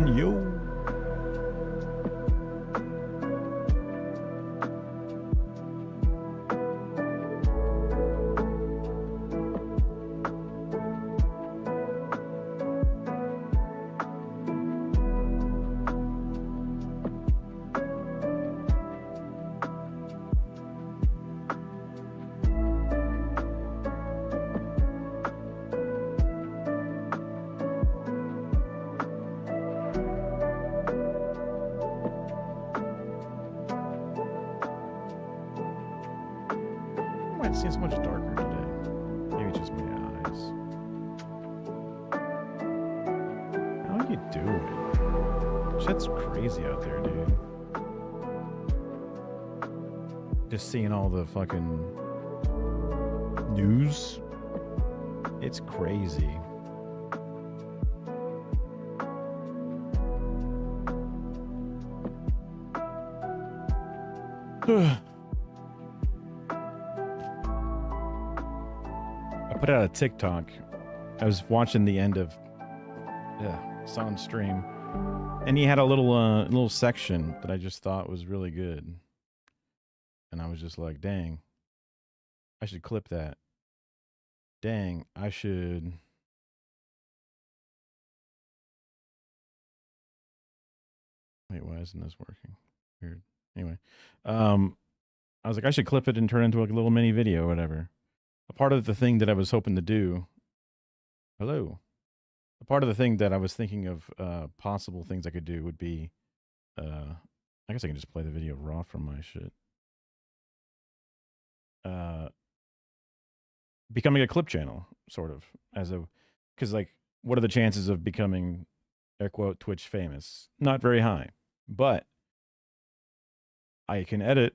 Yo. It seems much darker today. Maybe just my eyes. How you doing? Shit's crazy out there, dude. Just seeing all the fucking news. It's crazy. Put out a TikTok. I was watching the end of on stream, and he had a little section that I just thought was really good, and I was just like, dang, I should clip that. Dang, I should. Wait, why isn't this working? Weird. Anyway, I was like, I should clip it and turn it into like a little mini video or whatever. A part of the thing that I was hoping to do, a part of the thing that I was thinking of possible things I could do would be, I guess I can just play the video raw from my shit. Becoming a clip channel, sort of, because like, what are the chances of becoming, air quote, Twitch famous? Not very high, but I can edit,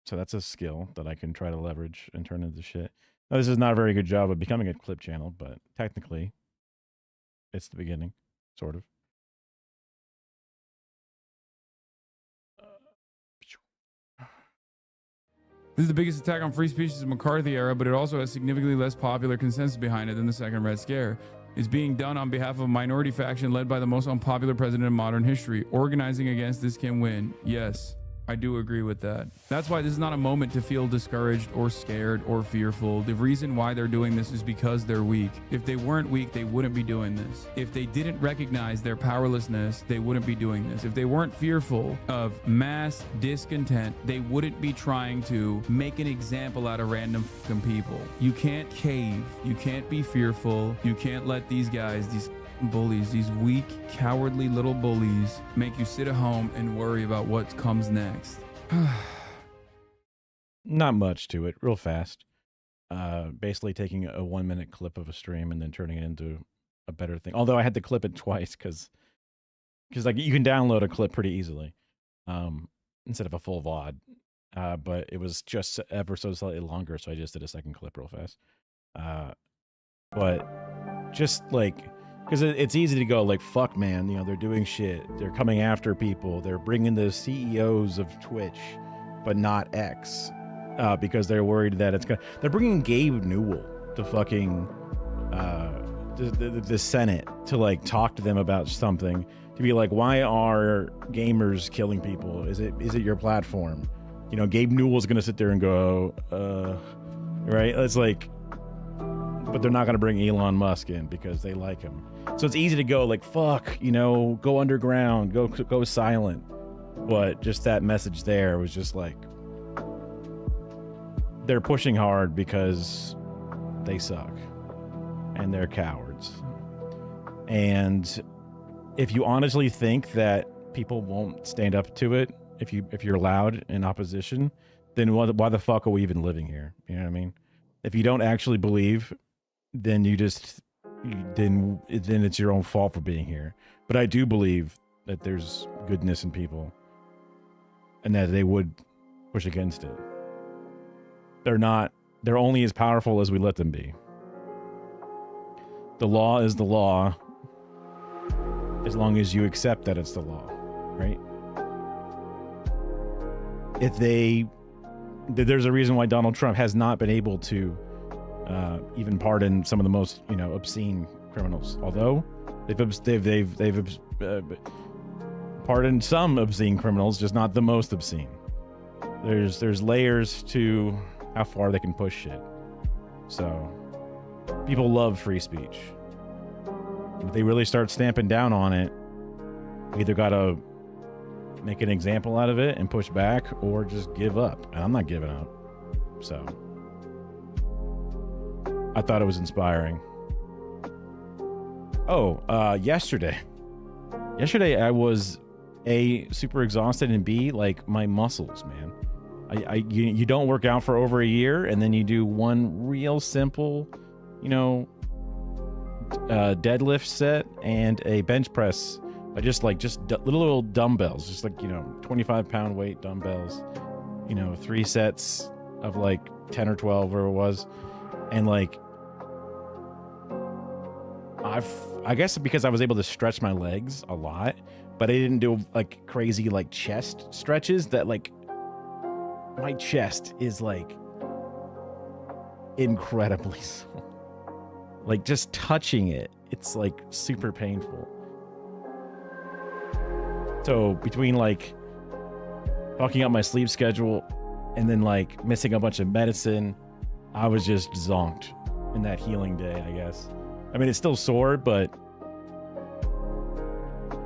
so that's a skill that I can try to leverage and turn into shit. Now, this is not a very good job of becoming a clip channel, but technically, it's the beginning, sort of. This is the biggest attack on free speech since the McCarthy era, but it also has significantly less popular consensus behind it than the second Red Scare. It's being done on behalf of a minority faction led by the most unpopular president in modern history. Organizing against this can win. Yes. I do agree with that. That's why this is not a moment to feel discouraged or scared or fearful. The reason why they're doing this is because they're weak. If they weren't weak, they wouldn't be doing this. If they didn't recognize their powerlessness, they wouldn't be doing this. If they weren't fearful of mass discontent, they wouldn't be trying to make an example out of random fucking people. You can't cave. You can't be fearful. You can't let these guys, these bullies, these weak, cowardly little bullies, make you sit at home and worry about what comes next. Not much to it, real fast. Basically taking a 1-minute clip of a stream and then turning it into a better thing. Although I had to clip it twice because like you can download a clip pretty easily instead of a full VOD. But it was just ever so slightly longer, so I just did a second clip real fast. But just like, because it's easy to go like, fuck, man, you know, they're doing shit. They're coming after people. They're bringing the CEOs of Twitch, but not X, because they're worried that it's gonna. They're bringing Gabe Newell to fucking the Senate to like talk to them about something, to be like, why are gamers killing people? Is it your platform? You know, Gabe Newell's gonna sit there and go, right? It's like. But they're not going to bring Elon Musk in because they like him. So it's easy to go like, fuck, you know, go underground, go silent. But just that message there was just like, they're pushing hard because they suck and they're cowards. And if you honestly think that people won't stand up to it, if you're loud in opposition, then why the fuck are we even living here? You know what I mean? If you don't actually believe, then then it's your own fault for being here. But I do believe that there's goodness in people and that they would push against it. They're only as powerful as we let them be. The law is the law as long as you accept that it's the law, right? There's a reason why Donald Trump has not been able to even pardon some of the most, obscene criminals. Although they've pardon some obscene criminals, just not the most obscene. There's layers to how far they can push shit. So people love free speech. If they really start stamping down on it, we either gotta make an example out of it and push back, or just give up. And I'm not giving up. So I thought it was inspiring. Oh, yesterday I was A, super exhausted, and B, like my muscles, man. You don't work out for over a year, and then you do one real simple, deadlift set and a bench press by just little dumbbells, just 25-pound weight dumbbells, 3 sets of like 10 or 12, whatever it was, and like I guess because I was able to stretch my legs a lot, but I didn't do like crazy like chest stretches that like my chest is like incredibly like just touching it, it's like super painful. So between like fucking up my sleep schedule and then like missing a bunch of medicine, I was just zonked in that healing day, I guess. I mean, it's still sore, but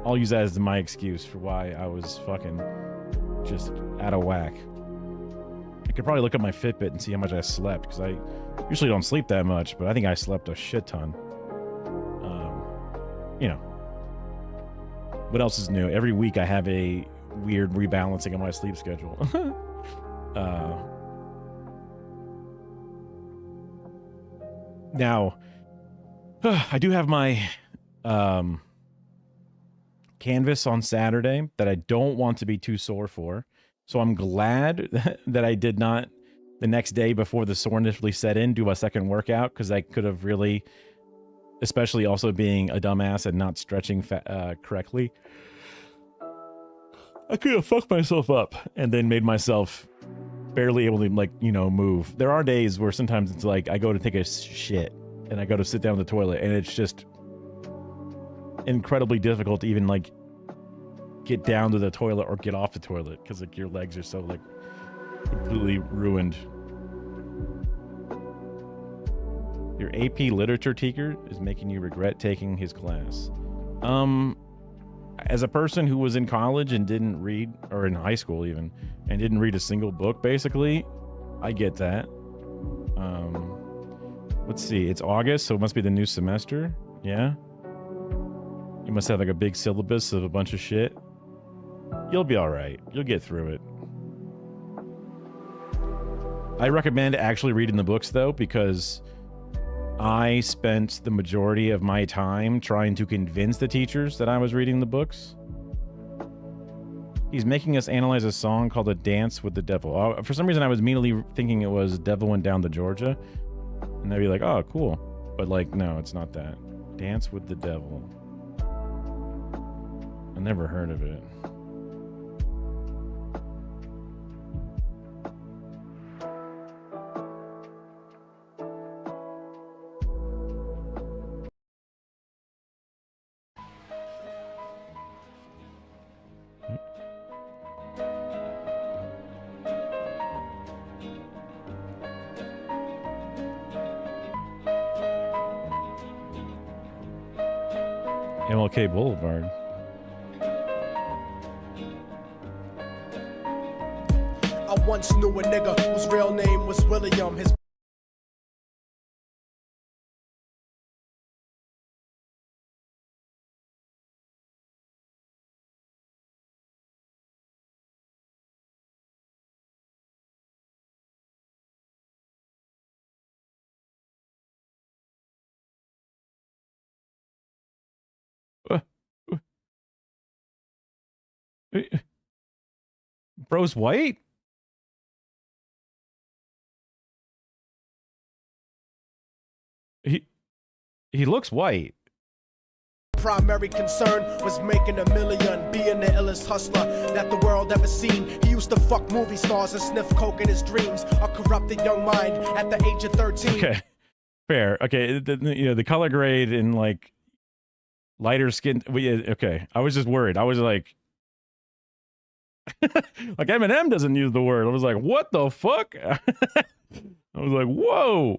I'll use that as my excuse for why I was fucking just out of whack. I could probably look at my Fitbit and see how much I slept, because I usually don't sleep that much, but I think I slept a shit ton. What else is new? Every week I have a weird rebalancing of my sleep schedule. Now, I do have my canvas on Saturday that I don't want to be too sore for. So I'm glad that I did not, the next day before the soreness really set in, do a second workout, because I could have really, especially also being a dumbass and not stretching correctly, I could have fucked myself up and then made myself barely able to move. There are days where sometimes it's like I go to take a shit and I go to sit down on the toilet, and it's just incredibly difficult to even like get down to the toilet or get off the toilet, because like your legs are so like completely ruined. Your AP literature teacher is making you regret taking his class. As a person who was in college and didn't read, or in high school even, and didn't read a single book, basically, I get that. Let's see, it's August, so it must be the new semester. Yeah. You must have like a big syllabus of a bunch of shit. You'll be all right. You'll get through it. I recommend actually reading the books though, because I spent the majority of my time trying to convince the teachers that I was reading the books. He's making us analyze a song called A Dance with the Devil. Oh, for some reason I was immediately thinking it was Devil Went Down to Georgia. And they'd be like, oh, cool. But like, no, it's not that. Dance with the Devil. I never heard of it. MLK Boulevard. I once knew a nigga whose real name was William. His Bro's white? He looks white. primary concern was making a million, being the illest hustler that the world ever seen. He used to fuck movie stars and sniff coke in his dreams. A corrupted young mind at the age of 13. Okay, fair. Okay, the color grade in like lighter skin. Okay, I was just worried. I was like, like Eminem doesn't use the word. I was like, what the fuck? I was like, whoa.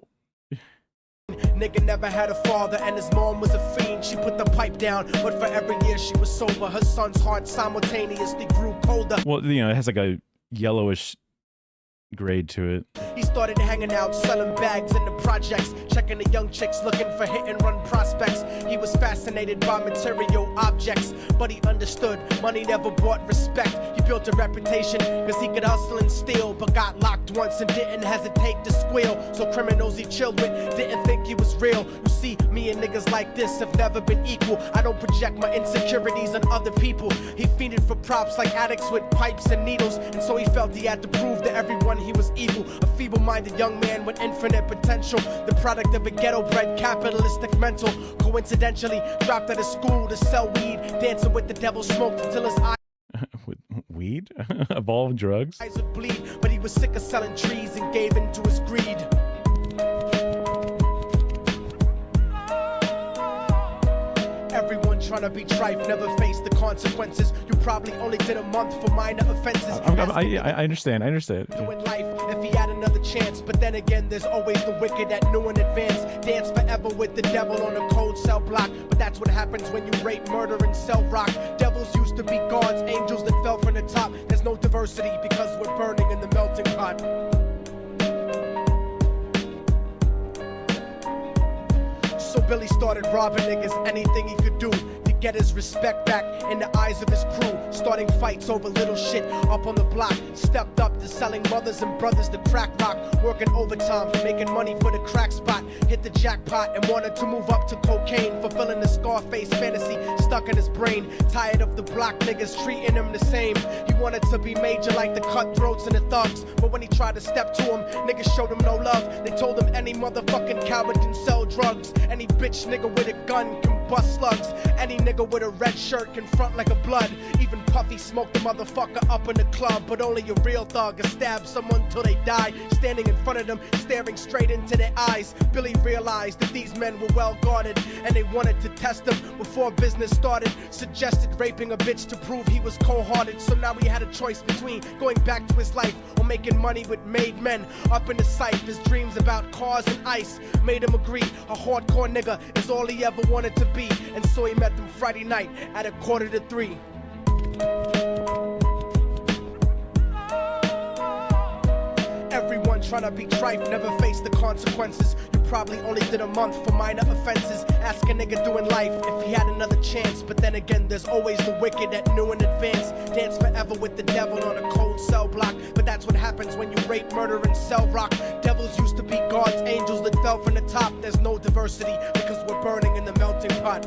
Nigga never had a father and his mom was a fiend. She put the pipe down, but for every year she was sober. Her son's heart simultaneously grew colder. Well, you know, it has like a yellowish grade to it. He started hanging out, selling bags in the projects, checking the young chicks looking for hit and run prospects. He was fascinated by material objects, but he understood money never bought respect. He built a reputation because he could hustle and steal, but got locked once and didn't hesitate to squeal. So criminals he chilled with didn't think he was real. You see, me and niggas like this have never been equal. I don't project my insecurities on other people. He fiended for props like addicts with pipes and needles, and so he felt he had to prove to everyone he was evil. A feeble-minded young man with infinite potential, the product of a ghetto-bred capitalistic mental. Coincidentally dropped out of school to sell weed, dancing with the devil, smoked until his eyes With weed? Evolved drugs? would bleed. But he was sick of selling trees and gave in to his greed. Everyone trying to be trife never faced the consequences. You probably only did a month for minor offenses. I understand. I understand. Doing life if he had another chance, but then again there's always the wicked that knew in advance. Dance forever with the devil on a cold cell block, but that's what happens when you rape, murder, and sell rock. Devils used to be gods, angels that fell from the top. There's no diversity because we're burning in the melting pot. So Billy started robbing niggas, anything he could do to get his respect back in the eyes of his crew. Starting fights over little shit up on the block. Stepped up to selling mothers and brothers to crack rock. Working overtime, making money for the crack spot. Hit the jackpot and wanted to move up to cocaine. Fulfilling the Scarface fantasy stuck in his brain. Tired of the block niggas treating him the same. He wanted to be major like the cutthroats and the thugs. But when he tried to step to him, niggas showed him no love. They told him any motherfucking coward can sell drugs. Any bitch nigga with a gun can bust slugs. Any nigga with a red shirt can front like a blood. Even Puffy smoked the motherfucker up in the club. But only a real thug can stab someone till they die. Standing in front of them, staring straight into their eyes. Billy realized that these men were well guarded, and they wanted to test him before business started. Suggested raping a bitch to prove he was cold-hearted. So now he had a choice between going back to his life or making money with made men. Up in the sight, his dreams about cars and ice made him agree a hardcore nigga is all he ever wanted to be. And so he met them Friday night at 2:45. Everyone trying to be trife never faced the consequences. You probably only did a month for minor offenses. Ask a nigga doing life if he had another chance. But then again, there's always the wicked that knew in advance. Dance forever with the devil on a cold cell block. But that's what happens when you rape, murder, and sell rock. Devils used to be gods, angels that fell from the top. There's no diversity because we're burning in the melting pot.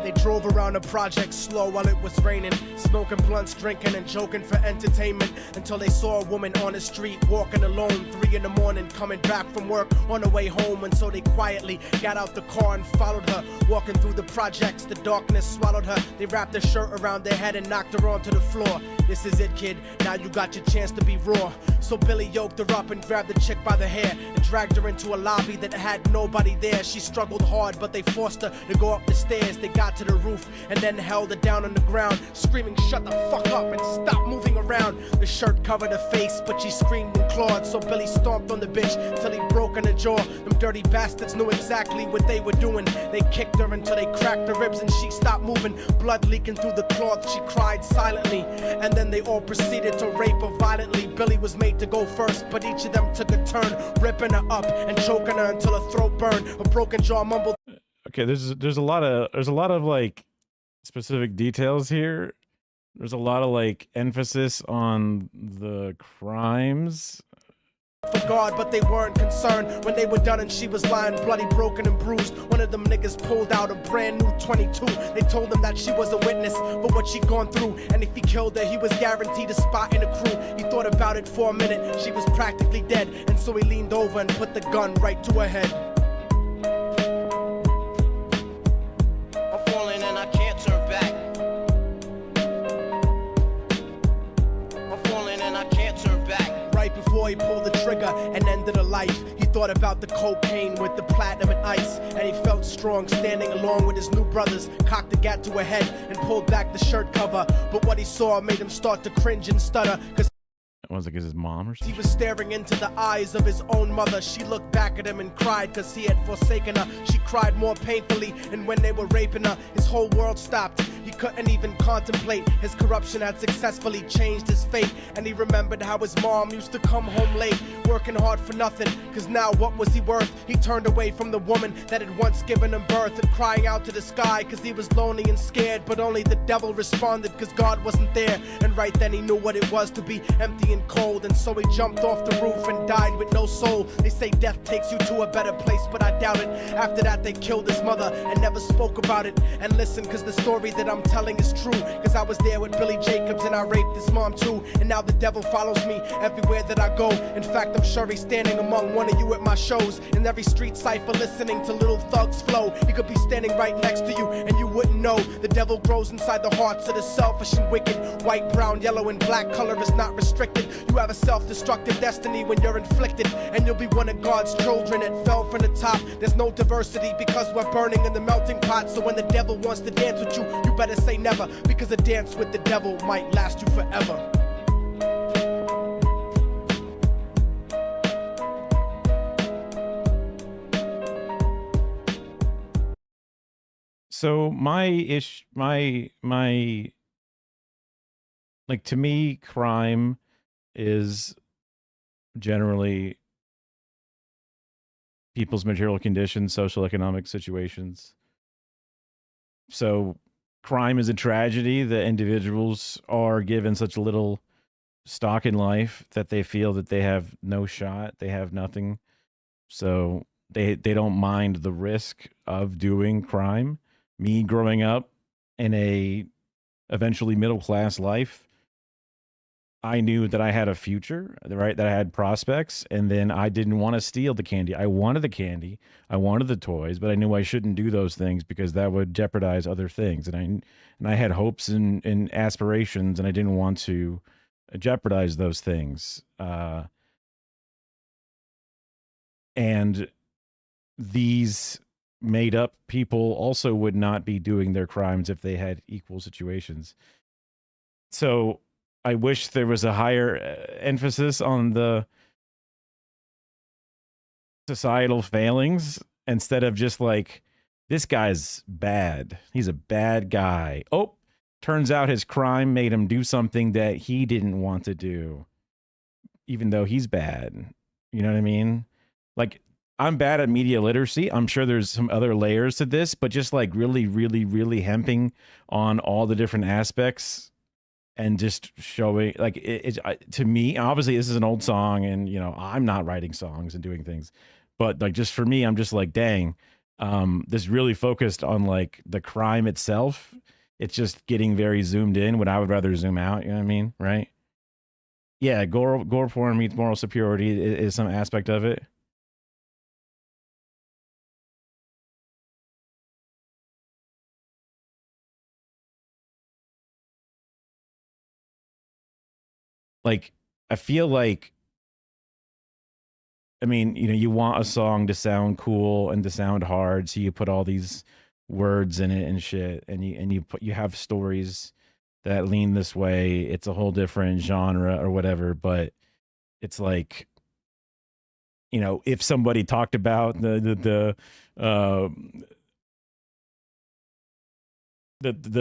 They drove around the project slow while it was raining, smoking blunts, drinking and joking for entertainment, until they saw a woman on the street walking alone, 3 in the morning, coming back from work on her way home. And so they quietly got out the car and followed her, walking through the projects. The darkness swallowed her. They wrapped her shirt around their head and knocked her onto the floor. This is it, kid, now you got your chance to be raw. So Billy yoked her up and grabbed the chick by the hair and dragged her into a lobby that had nobody there. She struggled hard, but they forced her to go up the stairs. They got to the roof and then held her down on the ground, screaming, "Shut the fuck up and stop moving around." The shirt covered her face, but she screamed and clawed. So Billy stomped on the bitch till he broke in her jaw. Them dirty bastards knew exactly what they were doing. They kicked her until they cracked her ribs and she stopped moving. Blood leaking through the cloth, she cried silently. And then they all proceeded to rape her violently. Billy was made to go first, but each of them took a turn, ripping her up and choking her until her throat burned. A broken jaw mumbled. Okay, there's a lot of like specific details here. There's a lot of like emphasis on the crimes. For God, but they weren't concerned when they were done and she was lying bloody, broken and bruised. One of them niggas pulled out a brand new 22. They told him that she was a witness for what she'd gone through, and if he killed her, he was guaranteed a spot in the crew. He thought about it for a minute. She was practically dead, and so he leaned over and put the gun right to her head. I'm falling and I can't turn back. I'm falling and I can't turn back. Right before he pulled the trigger and ended her life, he thought about the cocaine with the platinum and ice, and he felt strong standing along with his new brothers, cocked the gat to her head and pulled back the shirt cover. But what he saw made him start to cringe and stutter, cause was like his mom or something? he was staring into the eyes of his own mother. She looked back at him and cried cause he had forsaken her. She cried more painfully, and when they were raping her, his whole world stopped. He couldn't even contemplate. His corruption had successfully changed his fate, and he remembered how his mom used to come home late, working hard for nothing, cause now what was he worth? He turned away from the woman that had once given him birth, and crying out to the sky cause he was lonely and scared. But only the devil responded cause God wasn't there, and right then he knew what it was to be empty and cold, and so he jumped off the roof and died with no soul. They say death takes you to a better place, but I doubt it. After that they killed his mother and never spoke about it. And listen, cause the story that I'm telling is true, cause I was there with Billy Jacobs and I raped his mom too. And now the devil follows me everywhere that I go. In fact, I'm sure he's standing among one of you at my shows, in every street cipher listening to Little Thug's flow. He could be standing right next to you and you wouldn't know. The devil grows inside the hearts of the selfish and wicked. White, brown, yellow, and black color is not restricted. You have a self-destructive destiny when you're inflicted, and you'll be one of God's children that fell from the top. There's no diversity because we're burning in the melting pot. So when the devil wants to dance with you, you better say never, because a dance with the devil might last you forever. So my like, to me, crime is generally people's material conditions, social economic situations. So crime is a tragedy that individuals are given such little stock in life that they feel that they have no shot, they have nothing. So they don't mind the risk of doing crime. Me growing up in a eventually middle class life, I knew that I had a future, right? That I had prospects, and then I didn't want to steal the candy. I wanted the candy, I wanted the toys, but I knew I shouldn't do those things because that would jeopardize other things. And I had hopes and aspirations, and I didn't want to jeopardize those things. And these made up people also would not be doing their crimes if they had equal situations. So I wish there was a higher emphasis on the societal failings instead of just like, this guy's bad. He's a bad guy. Oh, turns out his crime made him do something that he didn't want to do, even though he's bad. You know what I mean? Like, I'm bad at media literacy. I'm sure there's some other layers to this, but just like really, really, really hemping on all the different aspects and just showing like to me, obviously this is an old song and, you know, I'm not writing songs and doing things, but like, just for me, I'm just like, dang, this really focused on like the crime itself. It's just getting very zoomed in when I would rather zoom out. You know what I mean? Right. Yeah. Gore porn meets moral superiority is some aspect of it. Like, I feel like, I mean, you know, you want a song to sound cool and to sound hard, so you put all these words in it and shit, and you have stories that lean this way. It's a whole different genre or whatever, but it's like, you know, if somebody talked about the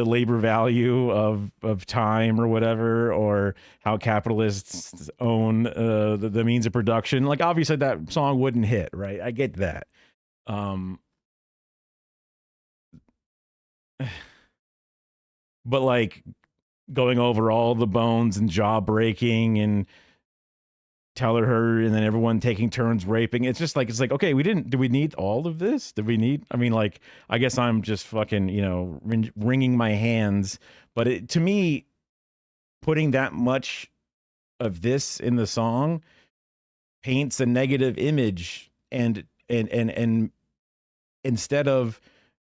labor value of time or whatever, or how capitalists own the means of production, like obviously that song wouldn't hit, right? I get that. But like going over all the bones and jaw breaking and Teller her and then everyone taking turns raping, it's just like, it's like, okay, do we need all of this? I mean, like, I guess I'm just fucking, you know, wringing my hands, but to me, putting that much of this in the song paints a negative image, and instead of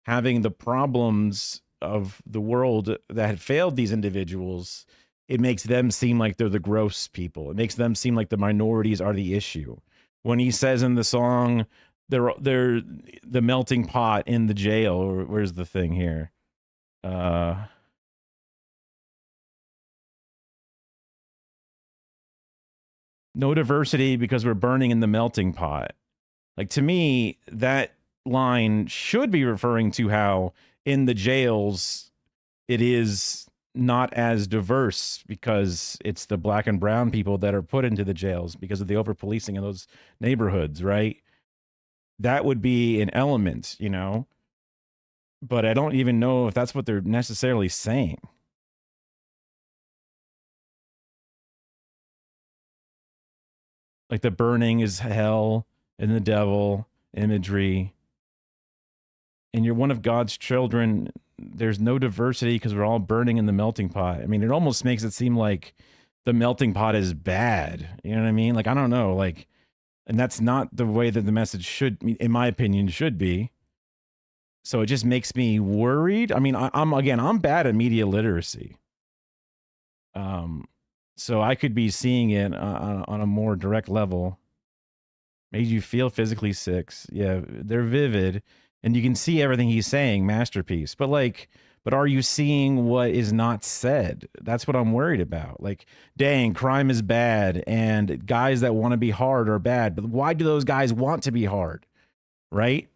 having the problems of the world that had failed these individuals, it makes them seem like they're the gross people. It makes them seem like the minorities are the issue. when he says in the song, they're the melting pot in the jail. Or where's the thing here? No diversity because we're burning in the melting pot. Like, to me, that line should be referring to how in the jails it is not as diverse because it's the black and brown people that are put into the jails because of the over policing in those neighborhoods, right? That would be an element, you know? But I don't even know if that's what they're necessarily saying. Like, the burning is hell and the devil imagery. And you're one of God's children. There's no diversity because we're all burning in the melting pot. I mean, it almost makes it seem like the melting pot is bad. You know what I mean? Like, I don't know. Like, and that's not the way that the message should, in my opinion, should be. So it just makes me worried. I mean, I'm bad at media literacy. So I could be seeing it on a more direct level. Made you feel physically sick. Yeah, they're vivid, and you can see everything he's saying. Masterpiece. But are you seeing what is not said? That's what I'm worried about. Like, dang, crime is bad, and guys that want to be hard are bad. But why do those guys want to be hard? Right?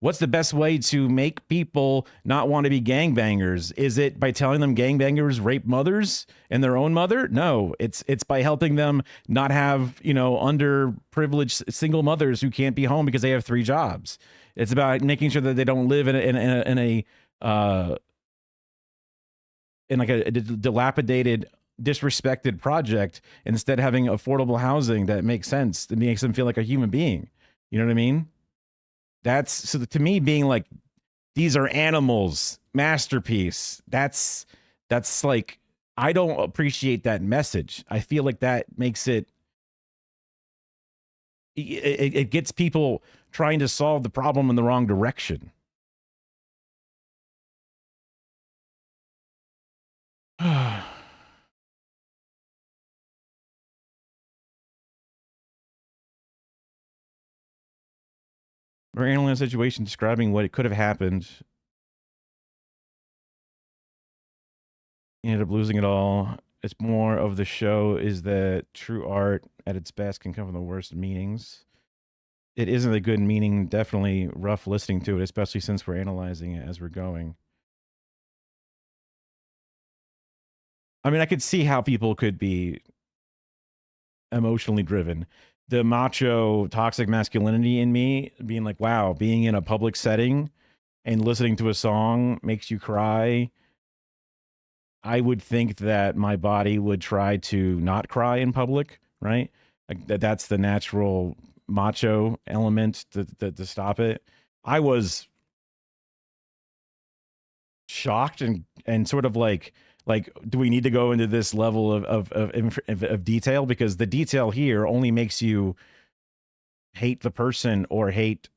What's the best way to make people not want to be gangbangers? Is it by telling them gangbangers rape mothers and their own mother? No, it's by helping them not have, underprivileged single mothers who can't be home because they have 3 jobs. It's about making sure that they don't live in a dilapidated, disrespected project, instead having affordable housing that makes sense, that makes them feel like a human being. You know what I mean? That's, so to me, being like, these are animals, masterpiece. That's like, I don't appreciate that message. I feel like that makes it gets people trying to solve the problem in the wrong direction. We're analyzing a situation, describing what it could have happened. You ended up losing it all. It's more of the show is that true art at its best can come from the worst meanings. It isn't a good meaning, definitely rough listening to it, especially since we're analyzing it as we're going. I mean, I could see how people could be emotionally driven. The macho toxic masculinity in me being like, wow, being in a public setting and listening to a song makes you cry. I would think that my body would try to not cry in public, right? Like that's the natural macho element to stop it. I was shocked and sort of like, do we need to go into this level of detail? Because the detail here only makes you hate the person or hate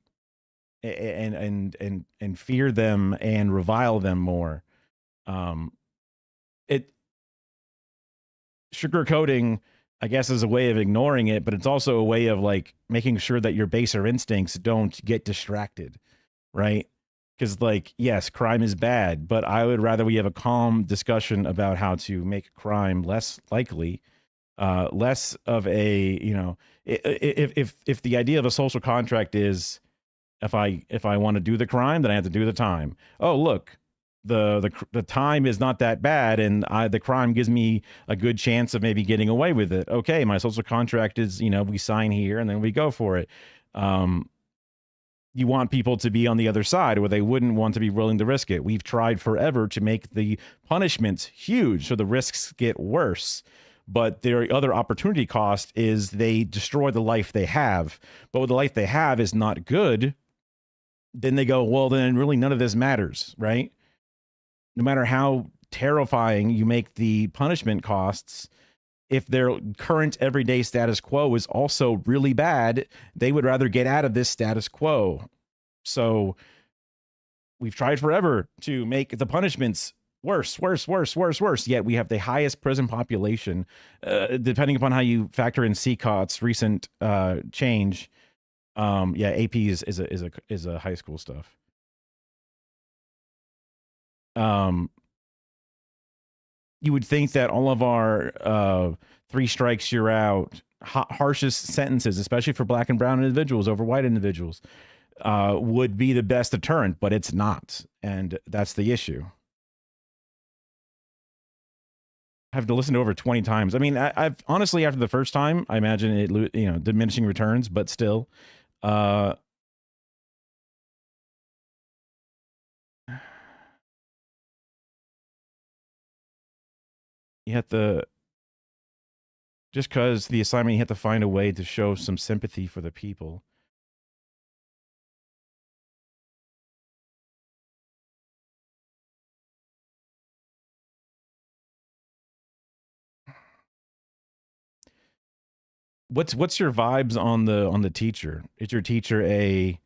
and fear them and revile them more. It sugarcoating, I guess, is a way of ignoring it, but it's also a way of like making sure that your baser instincts don't get distracted, right? Because, like, yes, crime is bad, but I would rather we have a calm discussion about how to make crime less likely, less of a, if the idea of a social contract is if I want to do the crime, then I have to do the time. Oh, look, the time is not that bad, and the crime gives me a good chance of maybe getting away with it. Okay, my social contract is, we sign here and then we go for it. You want people to be on the other side where they wouldn't want to be willing to risk it. We've tried forever to make the punishments huge so the risks get worse. But their other opportunity cost is they destroy the life they have. But when the life they have is not good, then they go, well, then really none of this matters, right? No matter how terrifying you make the punishment costs, if their current everyday status quo is also really bad, they would rather get out of this status quo. So we've tried forever to make the punishments Worse, worse, worse, worse, worse. Yet we have the highest prison population, depending upon how you factor in CCOT's recent change. Yeah, AP is a high school stuff. You would think that all of our 3 strikes you're out, harshest sentences, especially for black and brown individuals over white individuals, would be the best deterrent, but it's not, and that's the issue. I have to listen to over 20 times. I mean, I've honestly, after the first time, I imagine it, you know, diminishing returns, but still, you have to, just because the assignment, you have to find a way to show some sympathy for the people. What's your vibes on the teacher? Is your teacher a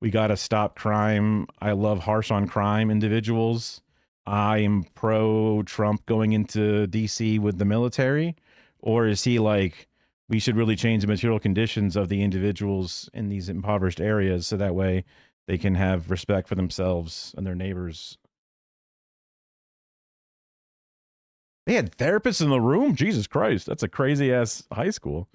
we got to stop crime, I love harsh on crime individuals, I am pro Trump going into DC with the military? Or is he like, we should really change the material conditions of the individuals in these impoverished areas so that way they can have respect for themselves and their neighbors? They had therapists in the room? Jesus Christ, that's a crazy ass high school.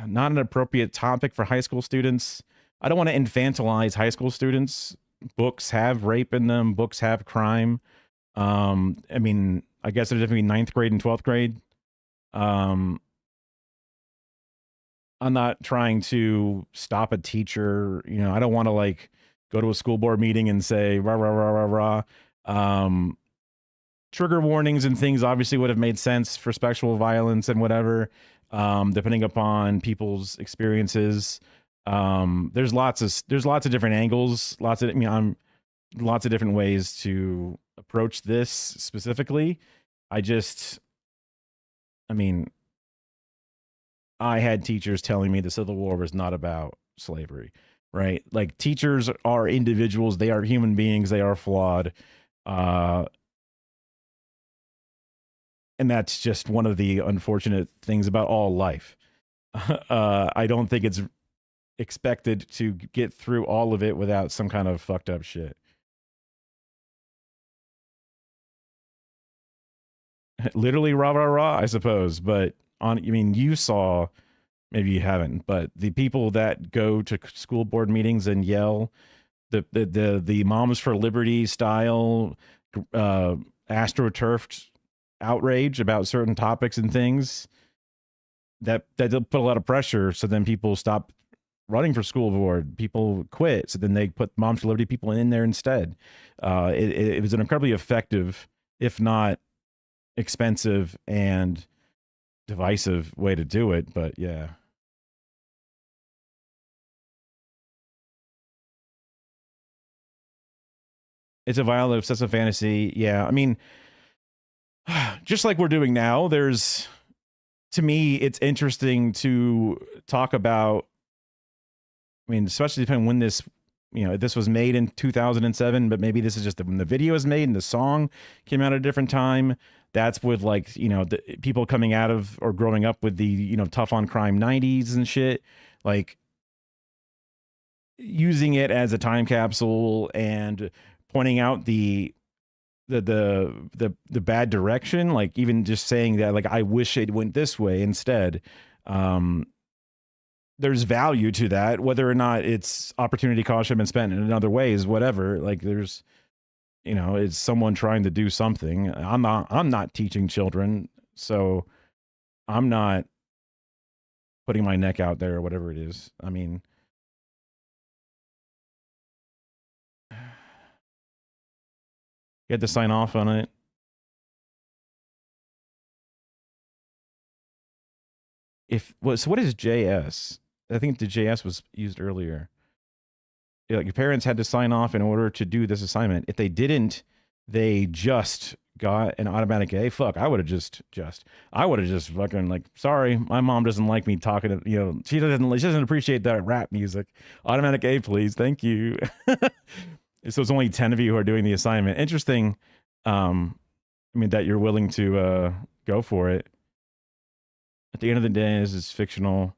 Not an appropriate topic for high school students. I don't want to infantilize high school students. Books have rape in them. Books have crime. I mean, I guess there's definitely 9th grade and 12th grade. I'm not trying to stop a teacher. You know, I don't want to like go to a school board meeting and say rah rah rah rah rah. Trigger warnings and things obviously would have made sense for sexual violence and whatever, depending upon people's experiences. There's lots of different angles, lots of different ways to approach this specifically. I mean, I had teachers telling me the Civil War was not about slavery, right? Like, teachers are individuals, they are human beings, they are flawed. And that's just one of the unfortunate things about all life. I don't think it's expected to get through all of it without some kind of fucked up shit. Literally rah rah rah, I suppose. But I mean, you saw, maybe you haven't, but the people that go to school board meetings and yell the Moms for Liberty style astroturfed outrage about certain topics and things, that put a lot of pressure. So then people stop running for school board. People quit. So then they put Moms for Liberty people in there instead. It was an incredibly effective, if not expensive and divisive way to do it. But yeah. It's a violent, obsessive fantasy. Yeah. I mean, just like we're doing now, to me, it's interesting to talk about, I mean, especially depending when this was made in 2007, but maybe this is just when the video is made and the song came out at a different time. That's with like, the people coming out of or growing up with the, tough on crime 90s and shit, like using it as a time capsule and pointing out the bad direction, like even just saying that, like, I wish it went this way instead. There's value to that, whether or not it's opportunity cost should have been spent in other ways, whatever. Like, there's, it's someone trying to do something. I'm not teaching children, so I'm not putting my neck out there or whatever it is. I mean, you had to sign off on it. So what is JS? I think the JS was used earlier. Like, your parents had to sign off in order to do this assignment. If they didn't, they just got an automatic A. Fuck, I would have just fucking like, sorry, my mom doesn't like me talking to, she doesn't appreciate that rap music. Automatic A, please, thank you. So it's only 10 of you who are doing the assignment. Interesting. I mean, that you're willing to go for it. At the end of the day, this is fictional.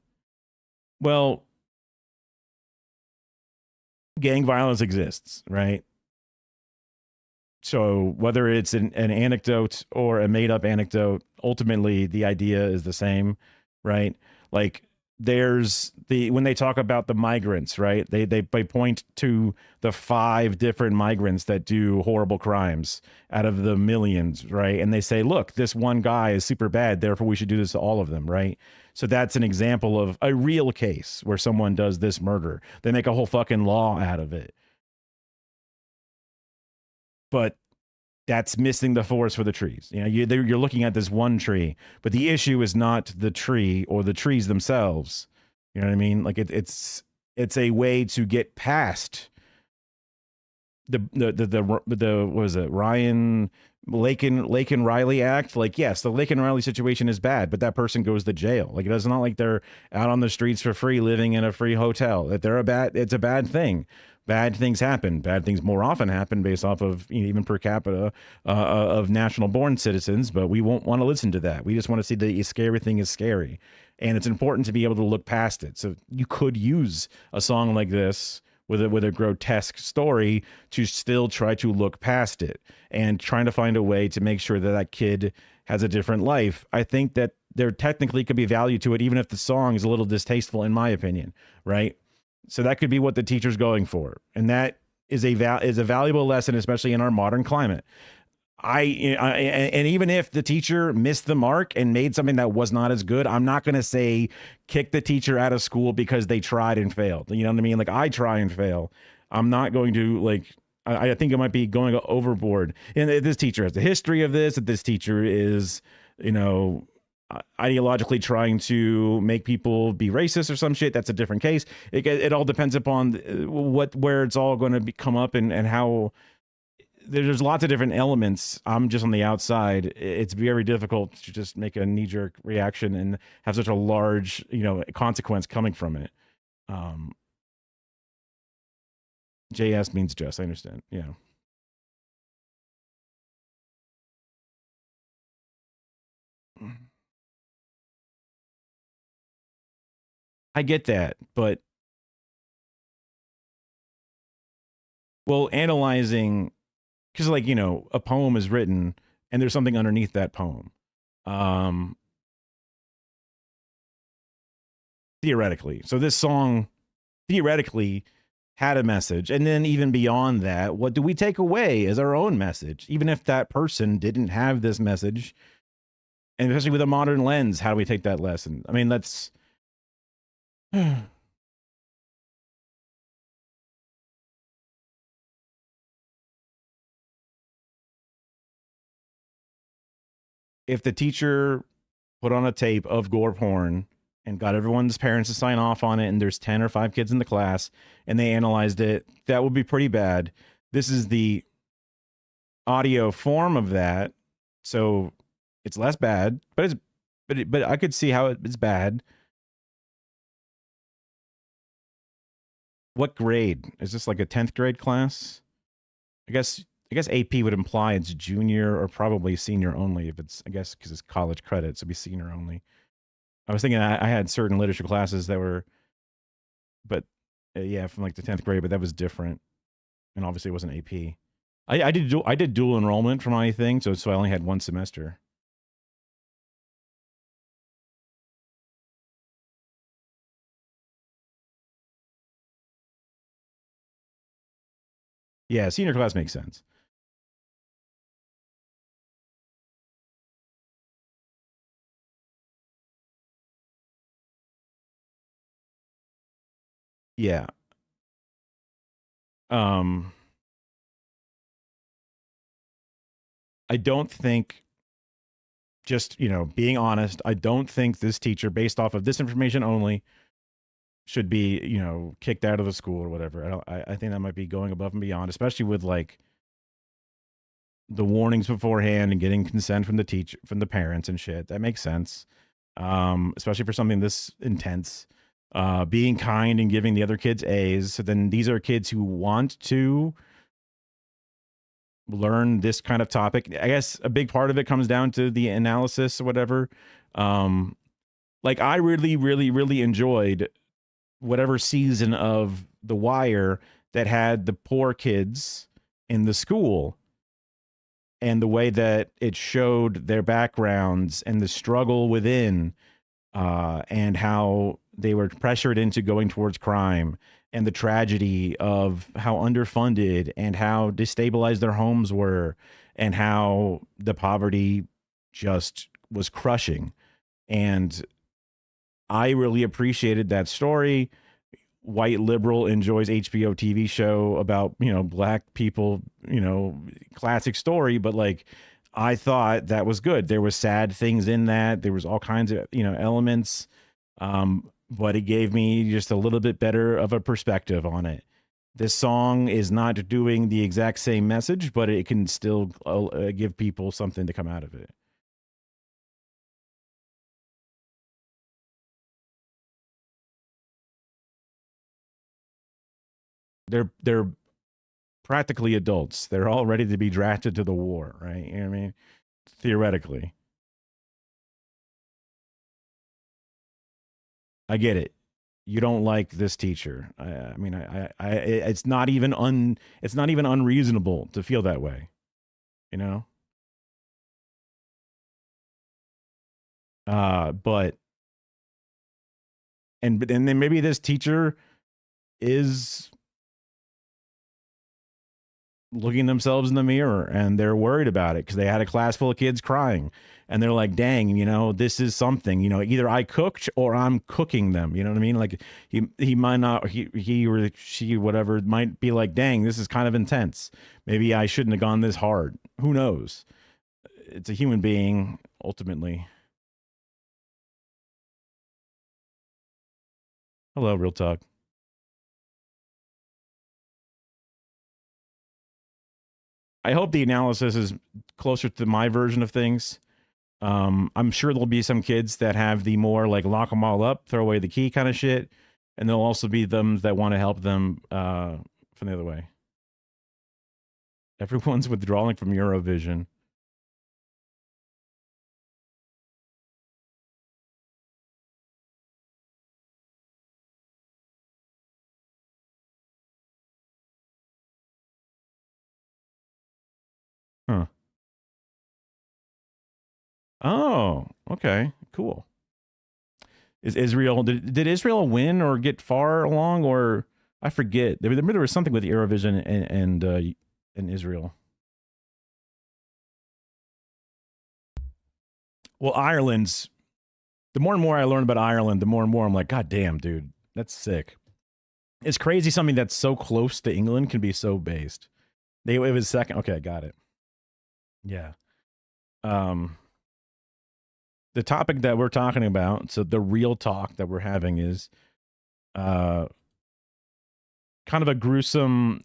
Well, gang violence exists, right? So whether it's an anecdote or a made up anecdote, ultimately the idea is the same, right? Like there's when they talk about the migrants, right? They point to the 5 different migrants that do horrible crimes out of the millions, right? And they say, look, this one guy is super bad, therefore we should do this to all of them, right? So that's an example of a real case where someone does this murder. They make a whole fucking law out of it. But that's missing the forest for the trees. You're looking at this one tree, but the issue is not the tree or the trees themselves. You know what I mean? Like it's a way to get past the what was it, Ryan Lake and Riley Act? Like, yes, the Lake and Riley situation is bad, but that person goes to jail. Like, it's not like they're out on the streets for free, living in a free hotel. That it's a bad thing. Bad things happen. Bad things more often happen based off of even per capita of national born citizens. But we won't want to listen to that. We just want to see the scary thing is scary, and it's important to be able to look past it. So you could use a song like this with a grotesque story to still try to look past it and trying to find a way to make sure that kid has a different life. I think that there technically could be value to it, even if the song is a little distasteful, in my opinion, right? So that could be what the teacher's going for. And that is a valuable lesson, especially in our modern climate. And even if the teacher missed the mark and made something that was not as good, I'm not going to say kick the teacher out of school because they tried and failed. You know what I mean? Like, I try and fail. I'm not going to I think it might be going overboard. And this teacher has a history of this, that this teacher is, ideologically trying to make people be racist or some shit. That's a different case. It all depends upon where it's all going to come up and how. There's lots of different elements. I'm just on the outside. It's very difficult to just make a knee-jerk reaction and have such a large, consequence coming from it. JS means just. I understand. Yeah. I get that, but analyzing, because a poem is written and there's something underneath that poem. Theoretically. So this song theoretically had a message. And then even beyond that, what do we take away as our own message? Even if that person didn't have this message, and especially with a modern lens, how do we take that lesson? I mean, that's if the teacher put on a tape of gore porn and got everyone's parents to sign off on it, and there's 10 or 5 kids in the class, and they analyzed it, that would be pretty bad. This is the audio form of that, so it's less bad, but I could see how it's bad. What grade? Is this like a 10th grade class? I guess AP would imply it's junior or probably senior only, if it's, I guess, because it's college credits, it'd be senior only. I was thinking I had certain literature classes that were, but yeah, from like the 10th grade, but that was different. And obviously it wasn't AP. I did dual enrollment for my thing, so I only had 1 semester. Yeah, senior class makes sense. Yeah. I don't think, just, being honest, I don't think this teacher, based off of this information only, should be, kicked out of the school or whatever. I think that might be going above and beyond, especially with like the warnings beforehand and getting consent from the parents and shit. That makes sense. Especially for something this intense. Being kind and giving the other kids A's. So then these are kids who want to learn this kind of topic. I guess a big part of it comes down to the analysis or whatever. Like I really, really, really enjoyed whatever season of The Wire that had the poor kids in the school and the way that it showed their backgrounds and the struggle within, and how they were pressured into going towards crime, and the tragedy of how underfunded and how destabilized their homes were, and how the poverty just was crushing. And I really appreciated that story. White liberal enjoys HBO TV show about, black people, classic story, but like I thought that was good. There was sad things in that. There was all kinds of, elements. But it gave me just a little bit better of a perspective on it. This song is not doing the exact same message, but it can still give people something to come out of it. They're practically adults. They're all ready to be drafted to the war, right? You know what I mean? Theoretically. I get it. You don't like this teacher. I mean, it's not even unreasonable to feel that way, you know? But and then maybe this teacher is looking themselves in the mirror and they're worried about it because they had a class full of kids crying and they're like, dang, this is something, either I cooked or I'm cooking them. You know what I mean? Like he might not, he or she, whatever, might be like, dang, this is kind of intense. Maybe I shouldn't have gone this hard. Who knows? It's a human being ultimately. Hello, Real Talk. I hope the analysis is closer to my version of things. I'm sure there'll be some kids that have the more like lock them all up, throw away the key kind of shit. And there'll also be them that want to help them from the other way. Everyone's withdrawing from Eurovision. Huh. Oh, okay. Cool. Is Israel, did Israel win or get far along, or I forget. There was something with Eurovision and Israel. Well, Ireland's, the more and more I learn about Ireland, the more and more I'm like, God damn, dude, that's sick. It's crazy something that's so close to England can be so based. It was second. Okay, I got it. Yeah. The topic that we're talking about, so the real talk that we're having is kind of a gruesome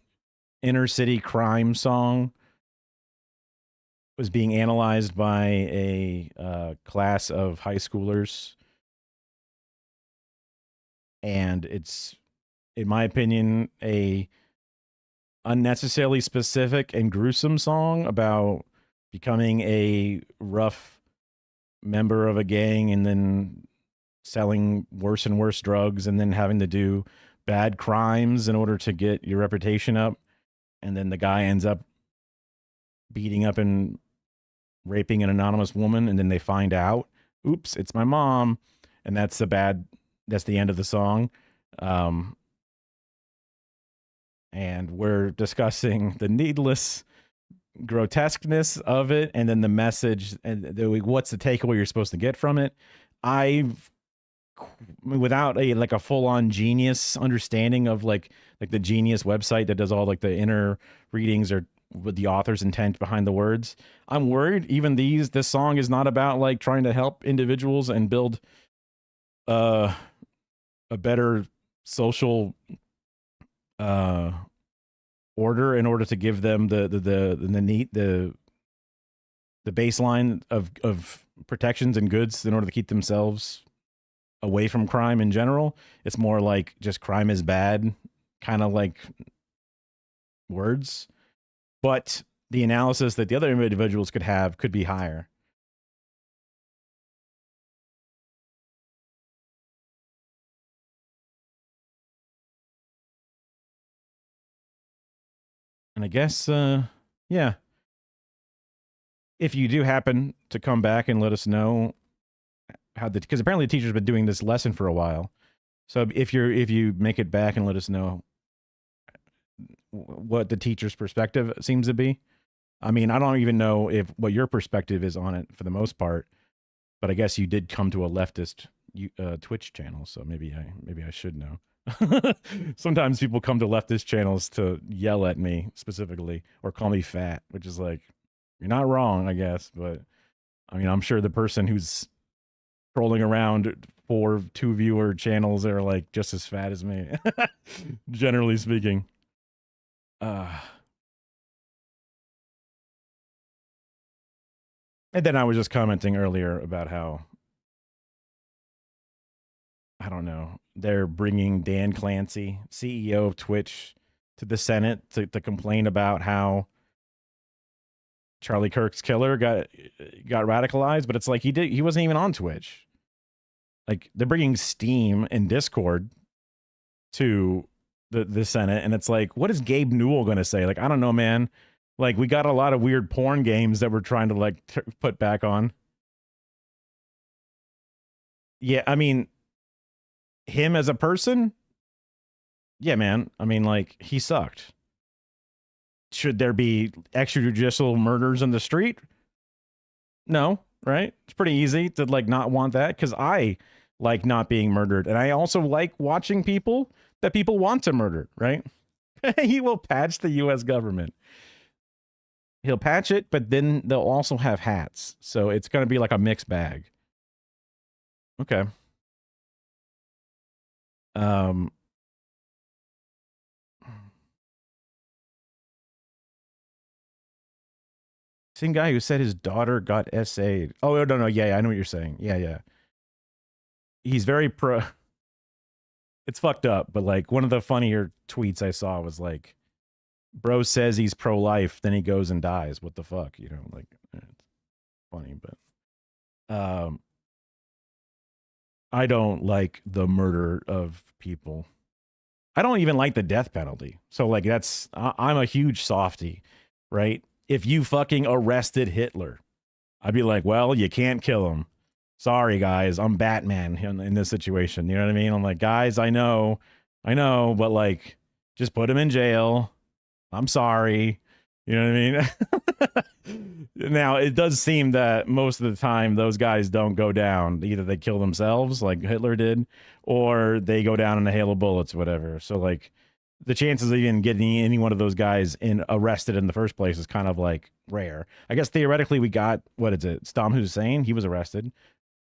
inner city crime song was being analyzed by a class of high schoolers. And it's, in my opinion, a unnecessarily specific and gruesome song about becoming a rough member of a gang and then selling worse and worse drugs and then having to do bad crimes in order to get your reputation up. And then the guy ends up beating up and raping an anonymous woman. And then they find out, oops, it's my mom. And that's the end of the song. And we're discussing the needless grotesqueness of it, and then the message, and what's the takeaway you're supposed to get from it. Without a full-on Genius understanding of like the Genius website that does all like the inner readings or with the author's intent behind the words, I'm worried even this song is not about like trying to help individuals and build a better social order in order to give them the the baseline of protections and goods in order to keep themselves away from crime in general. It's more like just crime is bad, kind of like words. But the analysis that the other individuals could have could be higher. And I guess, yeah, if you do happen to come back and let us know how because apparently the teacher's been doing this lesson for a while. So if you make it back and let us know what the teacher's perspective seems to be. I mean, I don't even know what your perspective is on it for the most part, but I guess you did come to a leftist Twitch channel, so maybe I should know. Sometimes people come to leftist channels to yell at me specifically or call me fat, which is like, you're not wrong, I guess, but I mean, I'm sure the person who's trolling around for 2 viewer channels are like just as fat as me, generally speaking. And then I was just commenting earlier about how, I don't know, they're bringing Dan Clancy, CEO of Twitch, to the Senate to complain about how Charlie Kirk's killer got radicalized, but it's like he wasn't even on Twitch. Like, they're bringing Steam and Discord to the Senate, and it's like, what is Gabe Newell going to say? Like, I don't know, man. Like, we got a lot of weird porn games that we're trying to like put back on. Yeah, I mean, him as a person, yeah, man. I mean, like, he sucked. Should there be extrajudicial murders in the street? No, right? It's pretty easy to like not want that, because I like not being murdered, and I also like watching people that people want to murder, right? He will patch the U.S. government. He'll patch it, but then they'll also have hats, so it's going to be like a mixed bag. Okay. Same guy who said his daughter got SA'd. Oh, no, yeah, I know what you're saying. Yeah. He's very pro. It's fucked up, but like one of the funnier tweets I saw was like, bro says he's pro-life, then he goes and dies. What the fuck? You know, like, it's funny, but I don't like the murder of people. I don't even like the death penalty. So like I'm a huge softie, right? If you fucking arrested Hitler, I'd be like, well, you can't kill him. Sorry, guys, I'm Batman in this situation. You know what I mean? I'm like, guys, I know, but like, just put him in jail. I'm sorry. You know what I mean? Now, it does seem that most of the time those guys don't go down. Either they kill themselves like Hitler did, or they go down in a hail of bullets, whatever. So like the chances of even getting any one of those guys arrested in the first place is kind of like rare. I guess theoretically we got, what is it? Saddam Hussein, he was arrested.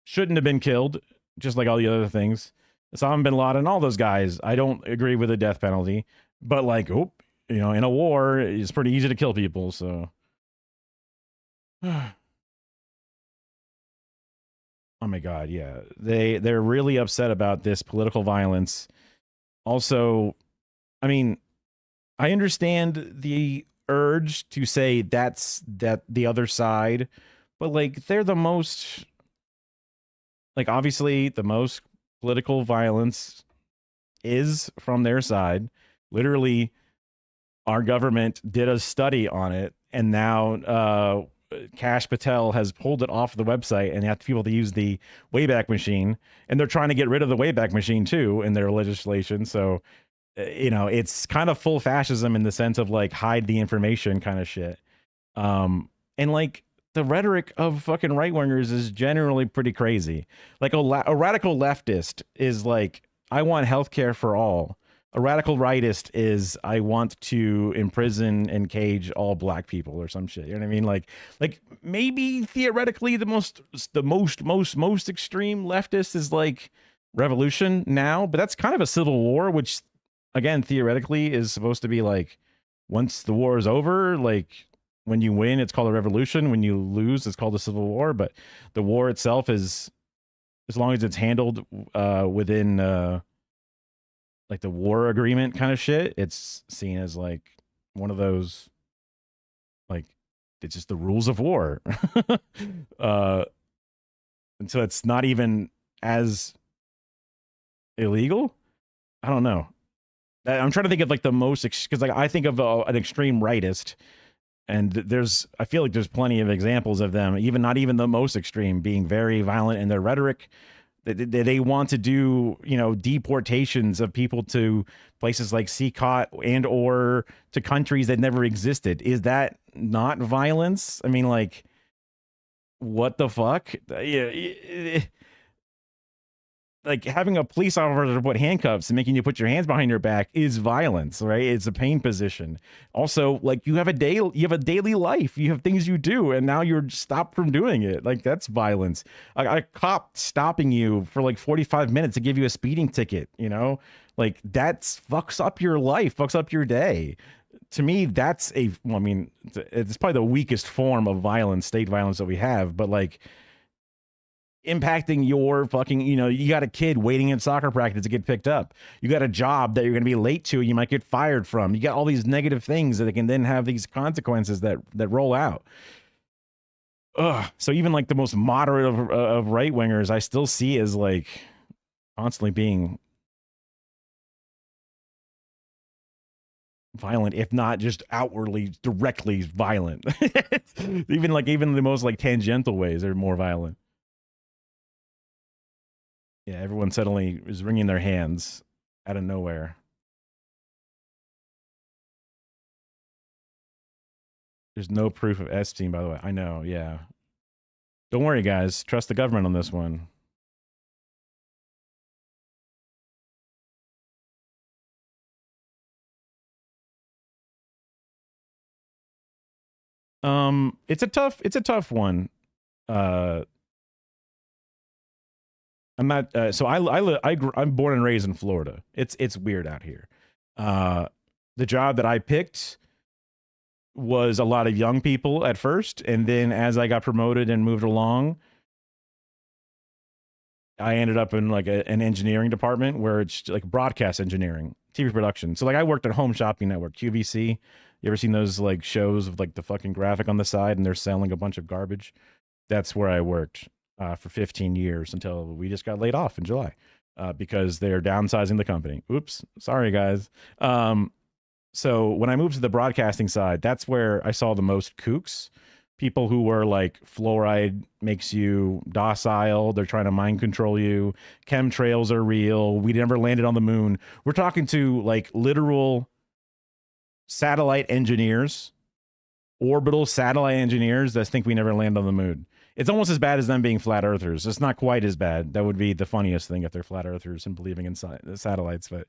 Shouldn't have been killed, just like all the other things. Osama bin Laden, all those guys, I don't agree with the death penalty. But like, you know, in a war, it's pretty easy to kill people, so. Oh my God, yeah. They're really upset about this political violence. Also, I mean, I understand the urge to say that the other side, but like they're the most, like, obviously the most political violence is from their side. Literally, our government did a study on it, and now Kash Patel has pulled it off the website, and they have people to use the Wayback Machine, and they're trying to get rid of the Wayback Machine too in their legislation. So, you know, it's kind of full fascism in the sense of like hide the information kind of shit. And like the rhetoric of fucking right wingers is generally pretty crazy. Like a radical leftist is like, I want healthcare for all. A radical rightist is, I want to imprison and cage all black people or some shit. You know what I mean? Like maybe theoretically the most extreme leftist is like revolution now, but that's kind of a civil war, which again theoretically is supposed to be like, once the war is over, like when you win, it's called a revolution. When you lose, it's called a civil war. But the war itself is, as long as it's handled within like the war agreement kind of shit, it's seen as like one of those, like, it's just the rules of war. And so it's not even as illegal. I don't know. I'm trying to think of like the most, because like I think of an extreme rightist, and I feel like there's plenty of examples of them, even not even the most extreme, being very violent in their rhetoric. They want to do, you know, deportations of people to places like Sikot and or to countries that never existed. Is that not violence? I mean, like, what the fuck? Yeah. Like having a police officer put handcuffs and making you put your hands behind your back is violence, right? It's a pain position. Also, like you have a daily life, you have things you do, and now you're stopped from doing it. Like that's violence. A cop stopping you for like 45 minutes to give you a speeding ticket, you know, like that's fucks up your life, fucks up your day. To me, that's well, I mean, it's probably the weakest form of violence, state violence that we have, but like impacting your fucking, you know, you got a kid waiting in soccer practice to get picked up. You got a job that you're going to be late to and you might get fired from. You got all these negative things that can then have these consequences that roll out. Ugh. So even like the most moderate of right wingers, I still see as like constantly being violent, if not just outwardly, directly violent. even the most like tangential ways are more violent. Yeah, everyone suddenly is wringing their hands out of nowhere. There's no proof of Epstein, by the way. I know, yeah. Don't worry, guys. Trust the government on this one. It's a tough one. I'm not. So I'm born and raised in Florida. It's weird out here. The job that I picked was a lot of young people at first, and then as I got promoted and moved along, I ended up in like an engineering department where it's like broadcast engineering, TV production. So like I worked at Home Shopping Network, QVC. You ever seen those like shows of like the fucking graphic on the side and they're selling a bunch of garbage? That's where I worked for 15 years until we just got laid off in July because they're downsizing the company. Oops, sorry guys. So when I moved to the broadcasting side, that's where I saw the most kooks. People who were like, fluoride makes you docile. They're trying to mind control you. Chemtrails are real. We never landed on the moon. We're talking to like literal satellite engineers, orbital satellite engineers that think we never land on the moon. It's almost as bad as them being flat earthers. It's not quite as bad. That would be the funniest thing if they're flat earthers and believing in satellites. But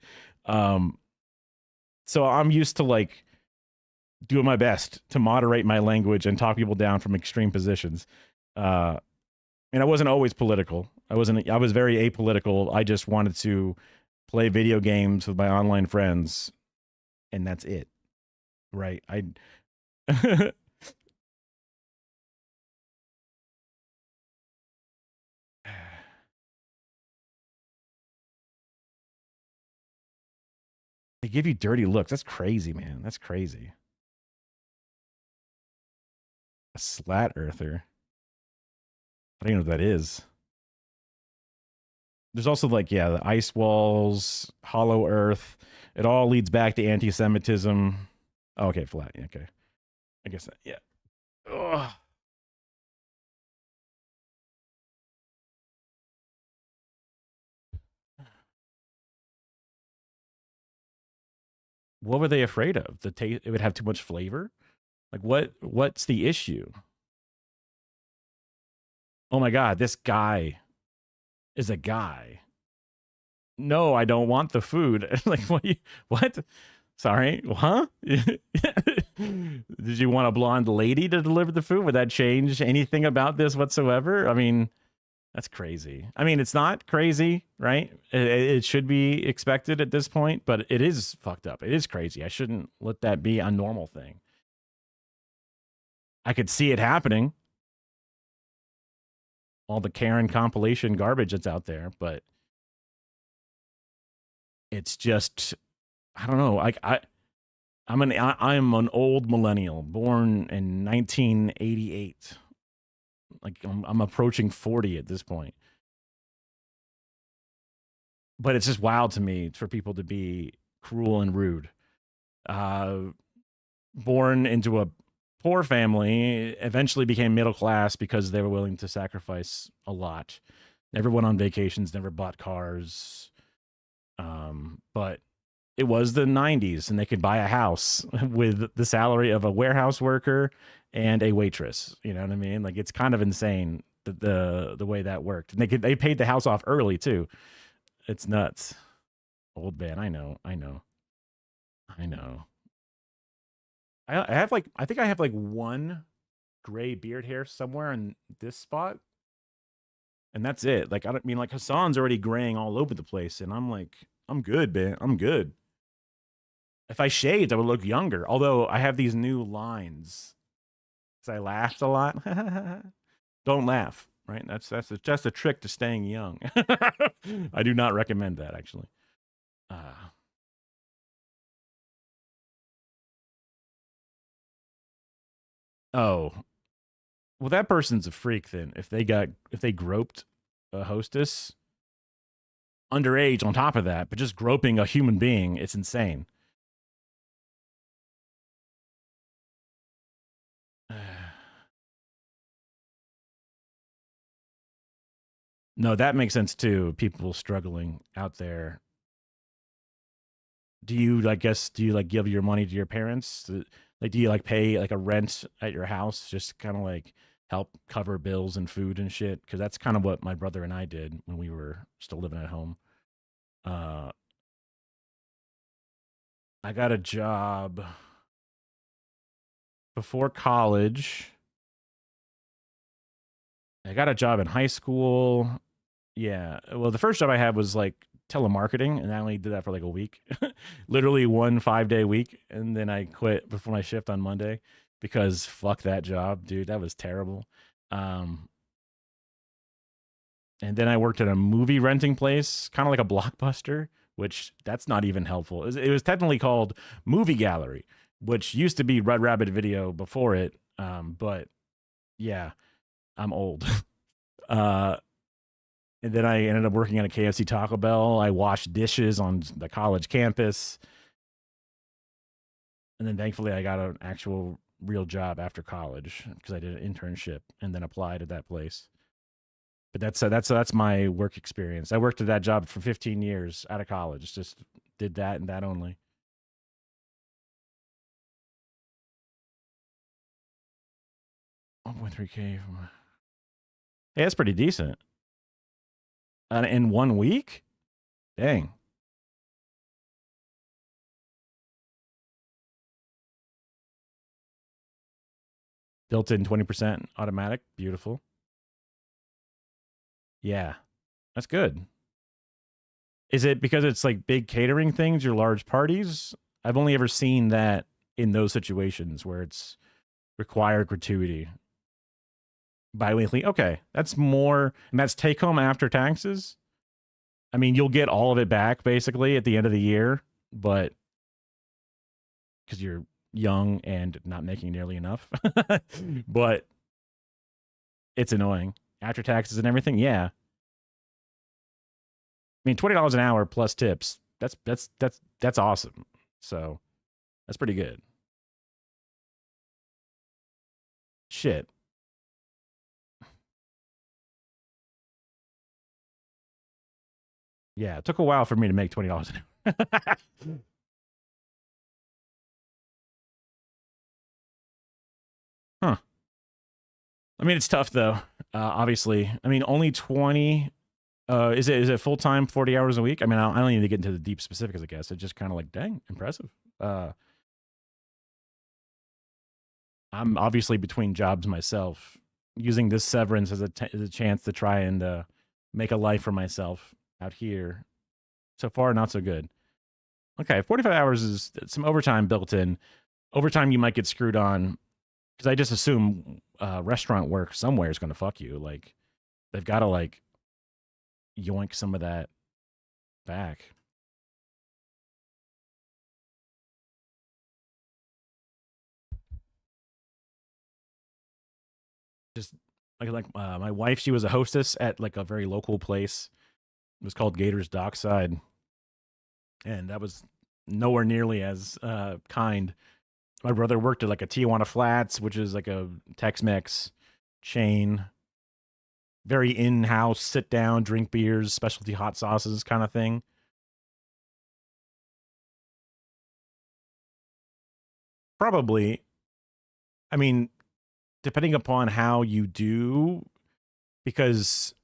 so I'm used to like doing my best to moderate my language and talk people down from extreme positions. And I wasn't always political. I was very apolitical. I just wanted to play video games with my online friends, and that's it. Right. They give you dirty looks. That's crazy, man. That's crazy. A slat earther. I don't even know what that is. There's also like, yeah, the ice walls, hollow earth. It all leads back to anti-Semitism. Oh, okay, flat. Okay. I guess that, yeah. Ugh. What were they afraid of? The taste, it would have too much flavor? Like what's the issue? Oh my god, this guy is a guy. No, I don't want the food. Like what? Sorry, huh? Did you want a blonde lady to deliver the food? Would that change anything about this whatsoever? I mean, that's crazy. I mean, it's not crazy, right? It should be expected at this point, but it is fucked up. It is crazy. I shouldn't let that be a normal thing. I could see it happening. All the Karen compilation garbage that's out there, but it's just I don't know. I'm an old millennial, born in 1988. Like I'm approaching 40 at this point. But it's just wild to me for people to be cruel and rude. Uh, Born into a poor family, eventually became middle class because they were willing to sacrifice a lot. Never went on vacations, never bought cars. But it was the 90s and they could buy a house with the salary of a warehouse worker and a waitress. You know what I mean? Like it's kind of insane the way that worked. And they paid the house off early too. It's nuts. Old man, I know. I have like I think I have like one gray beard hair somewhere in this spot, and that's it. Like I don't mean like Hassan's already graying all over the place, and I'm like I'm good, man. I'm good. If I shaved, I would look younger. Although I have these new lines because I laughed a lot. Don't laugh, right? That's a trick to staying young. I do not recommend that actually. Oh, well, that person's a freak then. If they groped a hostess underage on top of that, but just groping a human being, it's insane. No, that makes sense too. People struggling out there. Do you like guess do you like give your money to your parents? Like do you like pay like a rent at your house just kind of like help cover bills and food and shit? Cuz that's kind of what my brother and I did when we were still living at home. Uh I got a job before college. I got a job in high school. Yeah. Well, the first job I had was like telemarketing, and I only did that for like a week. Literally 1 5-day week, and then I quit before my shift on Monday because fuck that job, dude. That was terrible. Um, and then I worked at a movie renting place, kind of like a Blockbuster, which that's not even helpful. It was technically called Movie Gallery, which used to be Red Rabbit Video before it. But yeah, I'm old. uh, and then I ended up working at a KFC Taco Bell. I washed dishes on the college campus. And then thankfully I got an actual real job after college because I did an internship and then applied at that place. But that's my work experience. I worked at that job for 15 years out of college. Just did that and that only. 1.3K. Hey, that's pretty decent. In 1 week? Dang. Built in 20% automatic. Beautiful. Yeah. That's good. Is it because it's like big catering things or large parties? I've only ever seen that in those situations where it's required gratuity. Biweekly. Okay. That's more, and that's take home after taxes. I mean, you'll get all of it back basically at the end of the year, but because you're young and not making nearly enough. But it's annoying. After taxes and everything, yeah. I mean, $20 an hour plus tips. That's awesome. So that's pretty good. Shit. Yeah, it took a while for me to make $20 an hour. Huh. I mean, it's tough though. Obviously, I mean, only 20. Is it full time, 40 hours a week? I mean, I don't need to get into the deep specifics. I guess it's just kind of like, dang, impressive. I'm obviously between jobs myself, using this severance as as a chance to try and make a life for myself out here. So far, not so good. Okay, 45 hours is some overtime built in. Overtime you might get screwed on because I just assume restaurant work somewhere is going to fuck you. Like they've got to like yoink some of that back. Just my wife, she was a hostess at like a very local place. It was called Gators Dockside, and that was nowhere nearly as kind. My brother worked at like a Tijuana Flats, which is like a Tex-Mex chain, very in-house, sit down, drink beers, specialty hot sauces kind of thing. Probably. I mean, depending upon how you do, because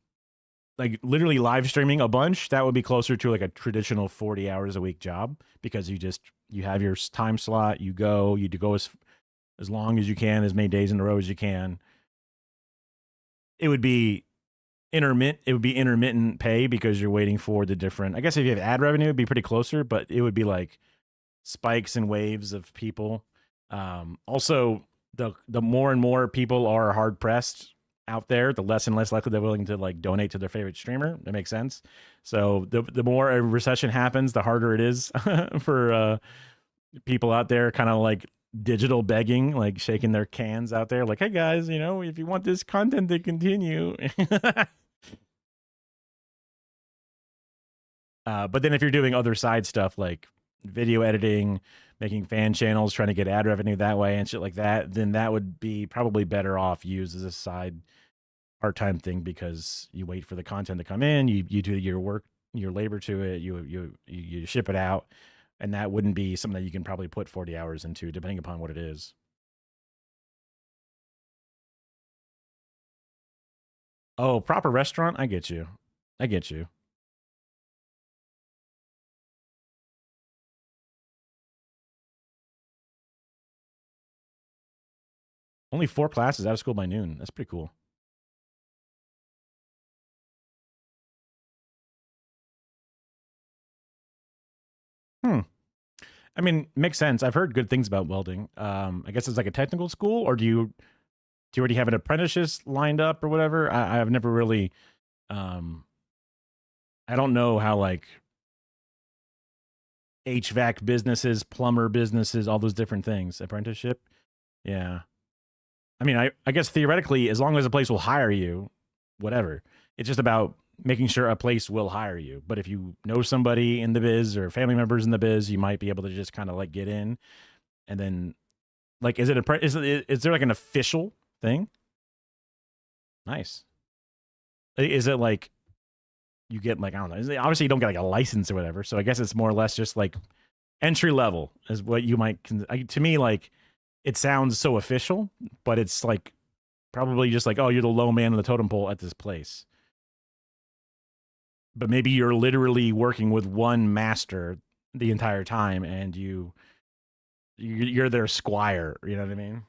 like literally live streaming a bunch, that would be closer to like a traditional 40 hours a week job, because you have your time slot, you go as long as you can, as many days in a row as you can. It would be intermittent pay because you're waiting for the different, I guess if you have ad revenue, it'd be pretty closer, but it would be like spikes and waves of people. Also, the more and more people are hard pressed out there, the less and less likely they're willing to like donate to their favorite streamer. That makes sense. So the more a recession happens, the harder it is for people out there, kind of like digital begging, like shaking their cans out there, like, hey guys, if you want this content to continue. But then if you're doing other side stuff like video editing, making fan channels, trying to get ad revenue that way and shit like that, then that would be probably better off used as a side part-time thing, because you wait for the content to come in, you do your work, your labor to it, you ship it out, and that wouldn't be something that you can probably put 40 hours into, depending upon what it is. Oh, proper restaurant? I get you. I get you. Only 4 classes out of school by noon. That's pretty cool. Hmm. I mean, makes sense. I've heard good things about welding. I guess it's like a technical school, or do you already have an apprenticeship lined up or whatever? I've never really, um, I don't know how like HVAC businesses, plumber businesses, all those different things. Apprenticeship. Yeah. I mean, I guess theoretically, as long as a place will hire you, whatever. It's just about making sure a place will hire you. But if you know somebody in the biz or family members in the biz, you might be able to just kind of like get in, and then like, is there like an official thing? Nice. Is it like you get like, I don't know. Obviously, you don't get like a license or whatever. So I guess it's more or less just like entry level is what you might. To me, like it sounds so official, but it's like probably just like, oh, you're the low man on the totem pole at this place. But maybe you're literally working with one master the entire time, and you're their squire. You know what I mean?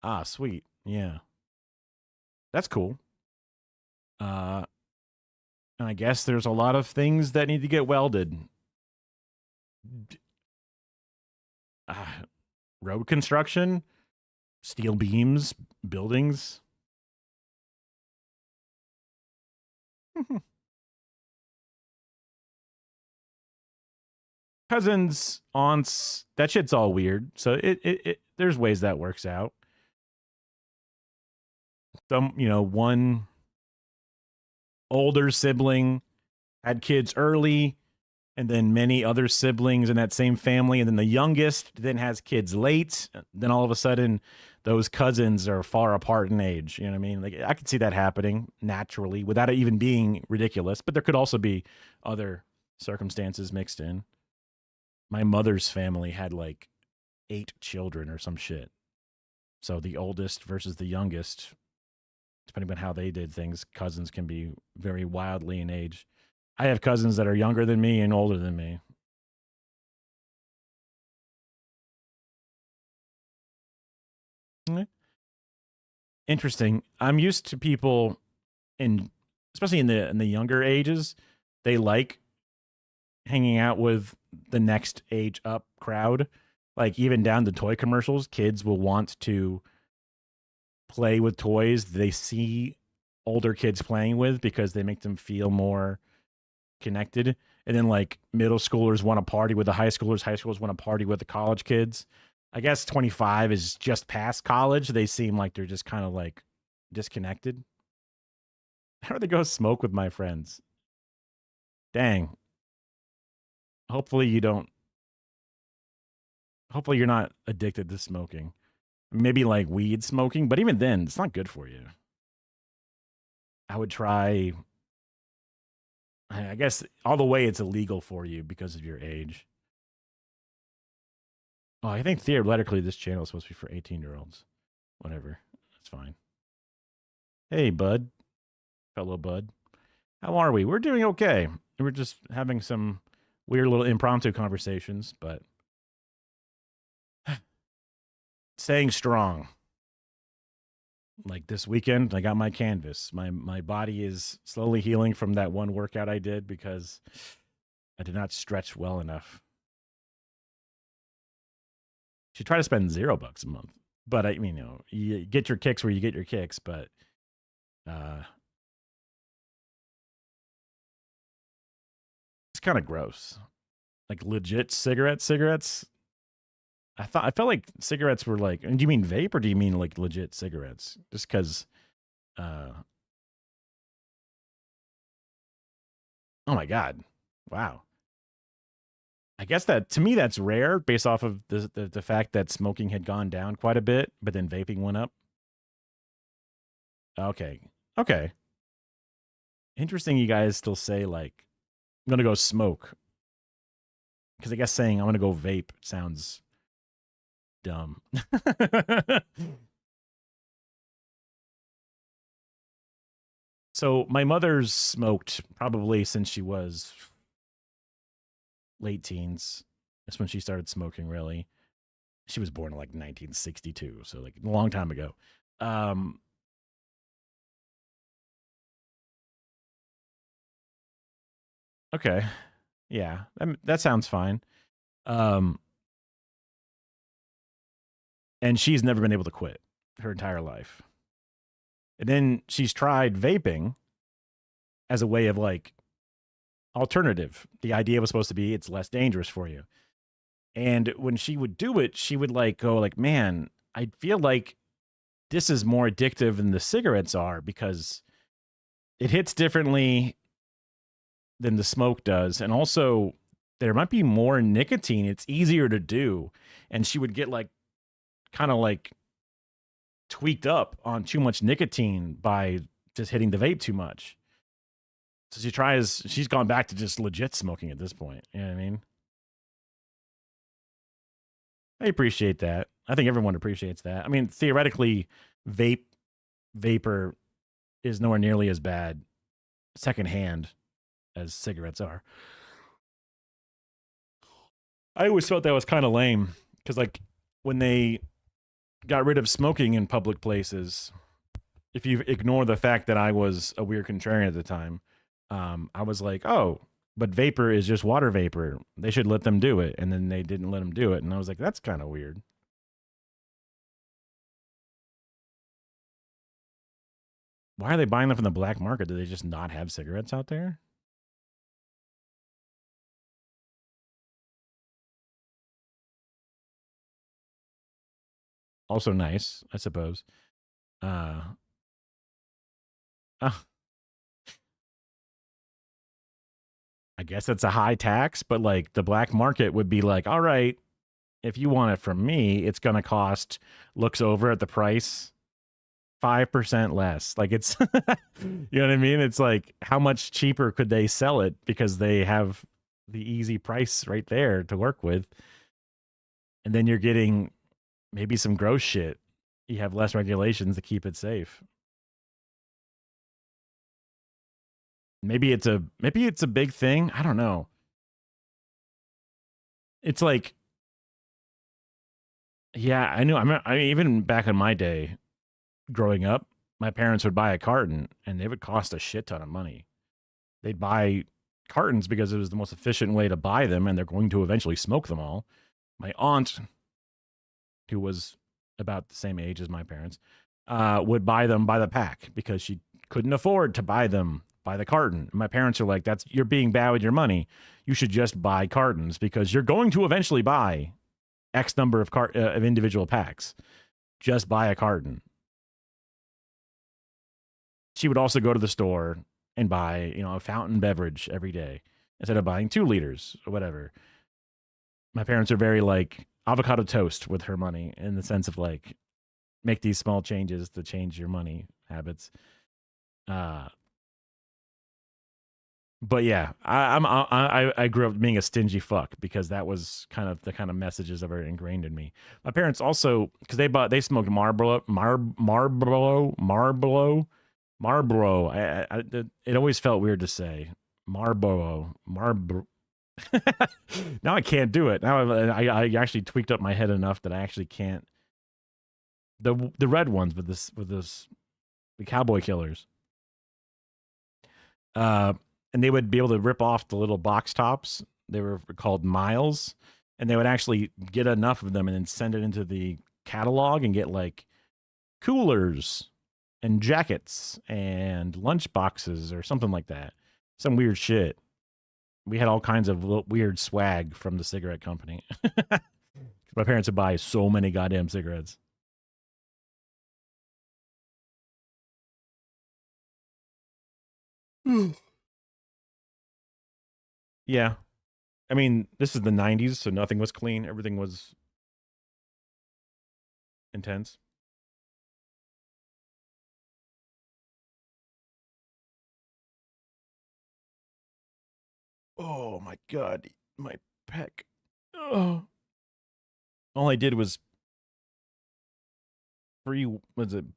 Ah, sweet. Yeah, that's cool. Uh, and I guess there's a lot of things that need to get welded. Uh, Road construction, steel beams, buildings. Cousins, aunts, that shit's all weird. So it there's ways that works out. Some, one older sibling had kids early, and then many other siblings in that same family, and then the youngest then has kids late. Then all of a sudden, those cousins are far apart in age. You know what I mean? Like I could see that happening naturally without it even being ridiculous. But there could also be other circumstances mixed in. My mother's family had like 8 children or some shit. So the oldest versus the youngest, depending on how they did things, cousins can be very wildly in age. I have cousins that are younger than me and older than me. Interesting. I'm used to people in, especially in the younger ages, they like hanging out with the next age up crowd. Like even down to toy commercials, kids will want to play with toys they see older kids playing with because they make them feel more connected. And then like middle schoolers want to party with the high schoolers want to party with the college kids. I guess 25 is just past college. They seem like they're just kind of like disconnected. How do they go smoke with my friends? Dang. Hopefully you're not addicted to smoking. Maybe like weed smoking, but even then, it's not good for you. I would try, I guess all the way it's illegal for you because of your age. Oh, I think theoretically this channel is supposed to be for 18-year-olds. Whatever. That's fine. Hey, bud. Fellow bud. How are we? We're doing okay. We're just having some weird little impromptu conversations, but staying strong. Like this weekend, I got my canvas. My body is slowly healing from that one workout I did because I did not stretch well enough. Should try to spend $0 a month. But I mean, you get your kicks where you get your kicks, but it's kind of gross. Like legit cigarettes. I felt like cigarettes were like, and do you mean vape or do you mean like legit cigarettes? Just because oh my God. Wow. I guess that to me that's rare based off of the fact that smoking had gone down quite a bit, but then vaping went up. Okay. Interesting you guys still say like I'm gonna go smoke. Because I guess saying I'm gonna go vape sounds dumb. So my mother's smoked probably since she was late teens. That's when she started smoking, really. She was born in like 1962, so like a long time ago. Okay. Yeah, that sounds fine. And she's never been able to quit her entire life. And then she's tried vaping as a way of like alternative. The idea was supposed to be it's less dangerous for you. And when she would do it, she would like go like, man, I feel like this is more addictive than the cigarettes are because it hits differently than the smoke does. And also there might be more nicotine. It's easier to do. And she would get like kind of like tweaked up on too much nicotine by just hitting the vape too much. So she's gone back to just legit smoking at this point. You know what I mean? I appreciate that. I think everyone appreciates that. I mean, theoretically, vapor is nowhere nearly as bad secondhand as cigarettes are. I always felt that was kind of lame because like when they got rid of smoking in public places, if you ignore the fact that I was a weird contrarian at the time, I was like, oh, but vapor is just water vapor. They should let them do it. And then they didn't let them do it. And I was like, that's kind of weird. Why are they buying them from the black market? Do they just not have cigarettes out there? Also nice, I suppose. Uh, I guess it's a high tax, but like the black market would be like, all right, if you want it from me, it's going to cost, looks over at the price, 5% less. Like it's, you know what I mean? It's like, how much cheaper could they sell it because they have the easy price right there to work with. And then you're getting maybe some gross shit. You have less regulations to keep it safe. Maybe it's a big thing. I don't know. It's like, yeah, I knew. I even back in my day, growing up, my parents would buy a carton, and they would cost a shit ton of money. They'd buy cartons because it was the most efficient way to buy them, and they're going to eventually smoke them all. My aunt who was about the same age as my parents, would buy them by the pack because she couldn't afford to buy them by the carton. My parents are like, "That's you're being bad with your money. You should just buy cartons because you're going to eventually buy X number of of individual packs. Just buy a carton." She would also go to the store and buy, a fountain beverage every day instead of buying 2 liters or whatever. My parents are very like avocado toast with her money in the sense of like make these small changes to change your money habits. But yeah, I grew up being a stingy fuck because that was kind of the kind of messages that were ingrained in me. My parents also, because they smoked Marlboro. It always felt weird to say Marlboro. Now I can't do it. Now I actually tweaked up my head enough that I actually can't. The red ones with the cowboy killers. And they would be able to rip off the little box tops. They were called miles, and they would actually get enough of them and then send it into the catalog and get like coolers and jackets and lunch boxes or something like that. Some weird shit. We had all kinds of weird swag from the cigarette company. My parents would buy so many goddamn cigarettes. Yeah. I mean, this is the 90s, so nothing was clean. Everything was intense. Oh my god, my pec. Oh. All I did was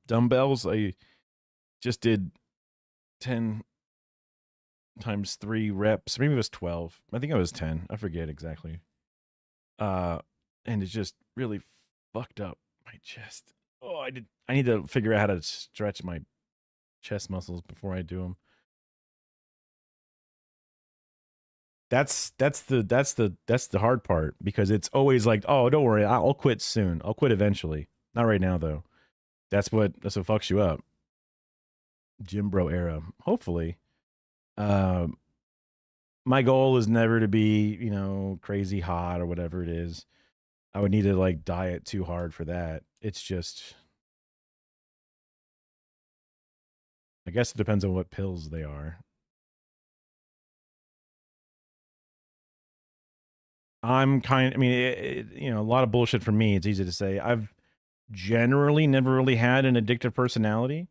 dumbbells? I just did 10 times 3 reps. Maybe it was 12. I think it was 10. I forget exactly. And it just really fucked up my chest. Oh, I need to figure out how to stretch my chest muscles before I do them. That's the hard part because it's always like, oh, don't worry, I'll quit soon. I'll quit eventually. Not right now though. That's what fucks you up. Gym bro era. Hopefully. My goal is never to be, crazy hot or whatever it is. I would need to like diet too hard for that. It's just I guess it depends on what pills they are. I mean, a lot of bullshit for me. It's easy to say. I've generally never really had an addictive personality.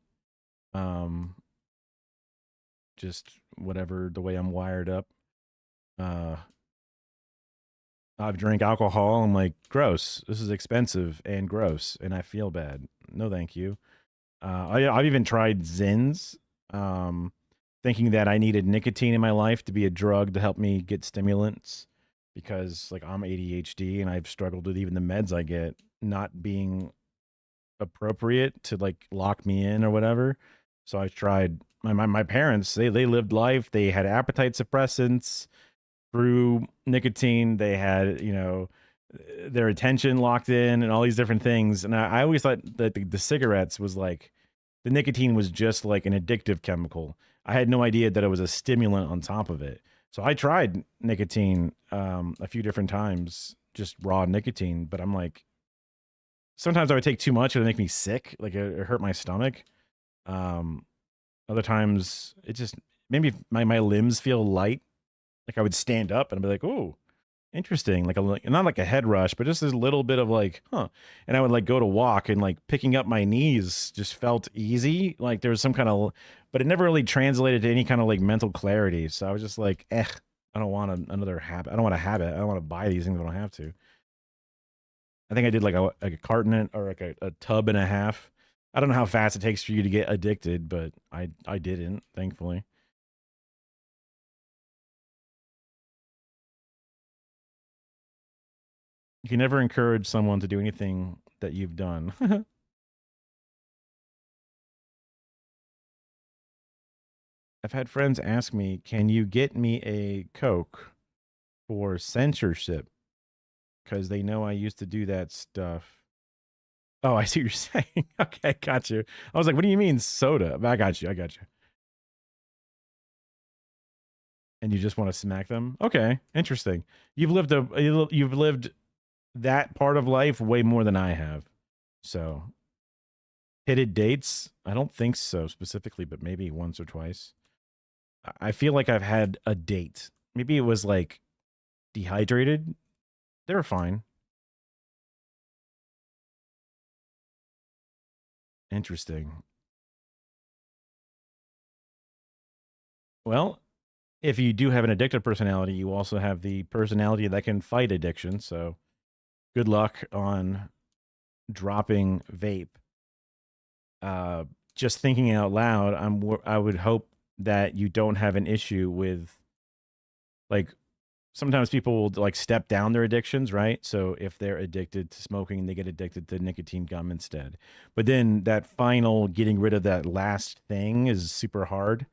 Um, just whatever the way I'm wired up. Uh, I've drank alcohol. I'm like, gross. This is expensive and gross, and I feel bad. No, thank you. I've even tried Zins, thinking that I needed nicotine in my life to be a drug to help me get stimulants because like I'm ADHD and I've struggled with even the meds I get not being appropriate to like lock me in or whatever. So I tried my parents, they lived life. They had appetite suppressants through nicotine. They had, their attention locked in and all these different things. And I always thought that the cigarettes was like the nicotine was just like an addictive chemical. I had no idea that it was a stimulant on top of it. So I tried nicotine a few different times, just raw nicotine. But I'm like, sometimes I would take too much and it would make me sick. Like it hurt my stomach. Other times it just maybe my limbs feel light. Like I would stand up and I'd be like, "Oh, interesting." Like not like a head rush, but just this little bit of like, "Huh." And I would like go to walk and like picking up my knees just felt easy. Like there was some kind of, but it never really translated to any kind of like mental clarity. So I was just like, I don't want another habit. I don't want a habit. I don't want to buy these things if I don't have to. I think I did like a carton or like a tub and a half. I don't know how fast it takes for you to get addicted, but I didn't, thankfully. You can never encourage someone to do anything that you've done. I've had friends ask me, "Can you get me a Coke for censorship?" Because they know I used to do that stuff. Oh, I see what you're saying. Okay, got you. I was like, what do you mean soda? I got you. I got you. And you just want to smack them? Okay, interesting. You've lived that part of life way more than I have. So, pitted dates? I don't think so specifically, but maybe once or twice. I feel like I've had a date. Maybe it was like dehydrated. They were fine. Interesting. Well, if you do have an addictive personality, you also have the personality that can fight addiction. So, good luck on dropping vape. Just thinking out loud, I would hope that you don't have an issue with, like, sometimes people will like step down their addictions, right? So if they're addicted to smoking, they get addicted to nicotine gum instead. But then that final getting rid of that last thing is super hard.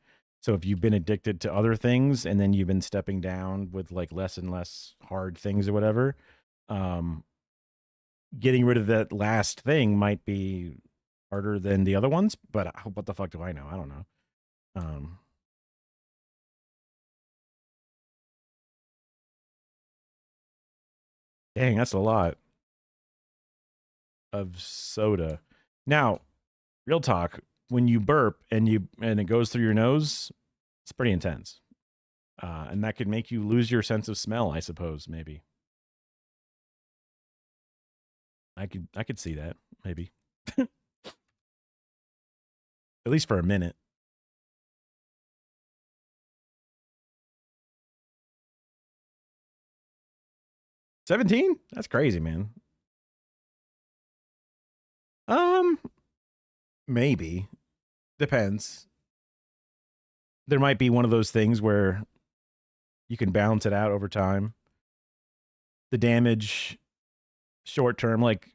So if you've been addicted to other things and then you've been stepping down with like less and less hard things or whatever, um, getting rid of that last thing might be harder than the other ones. But what the fuck do I know? I don't know. Um, Dang, that's a lot of soda. Now, real talk, when you burp and it goes through your nose, it's pretty intense. And that could make you lose your sense of smell, I suppose, maybe. I could see that, maybe. At least for a minute. 17? That's crazy, man. Um, maybe. Depends. There might be one of those things where you can balance it out over time. The damage short term, like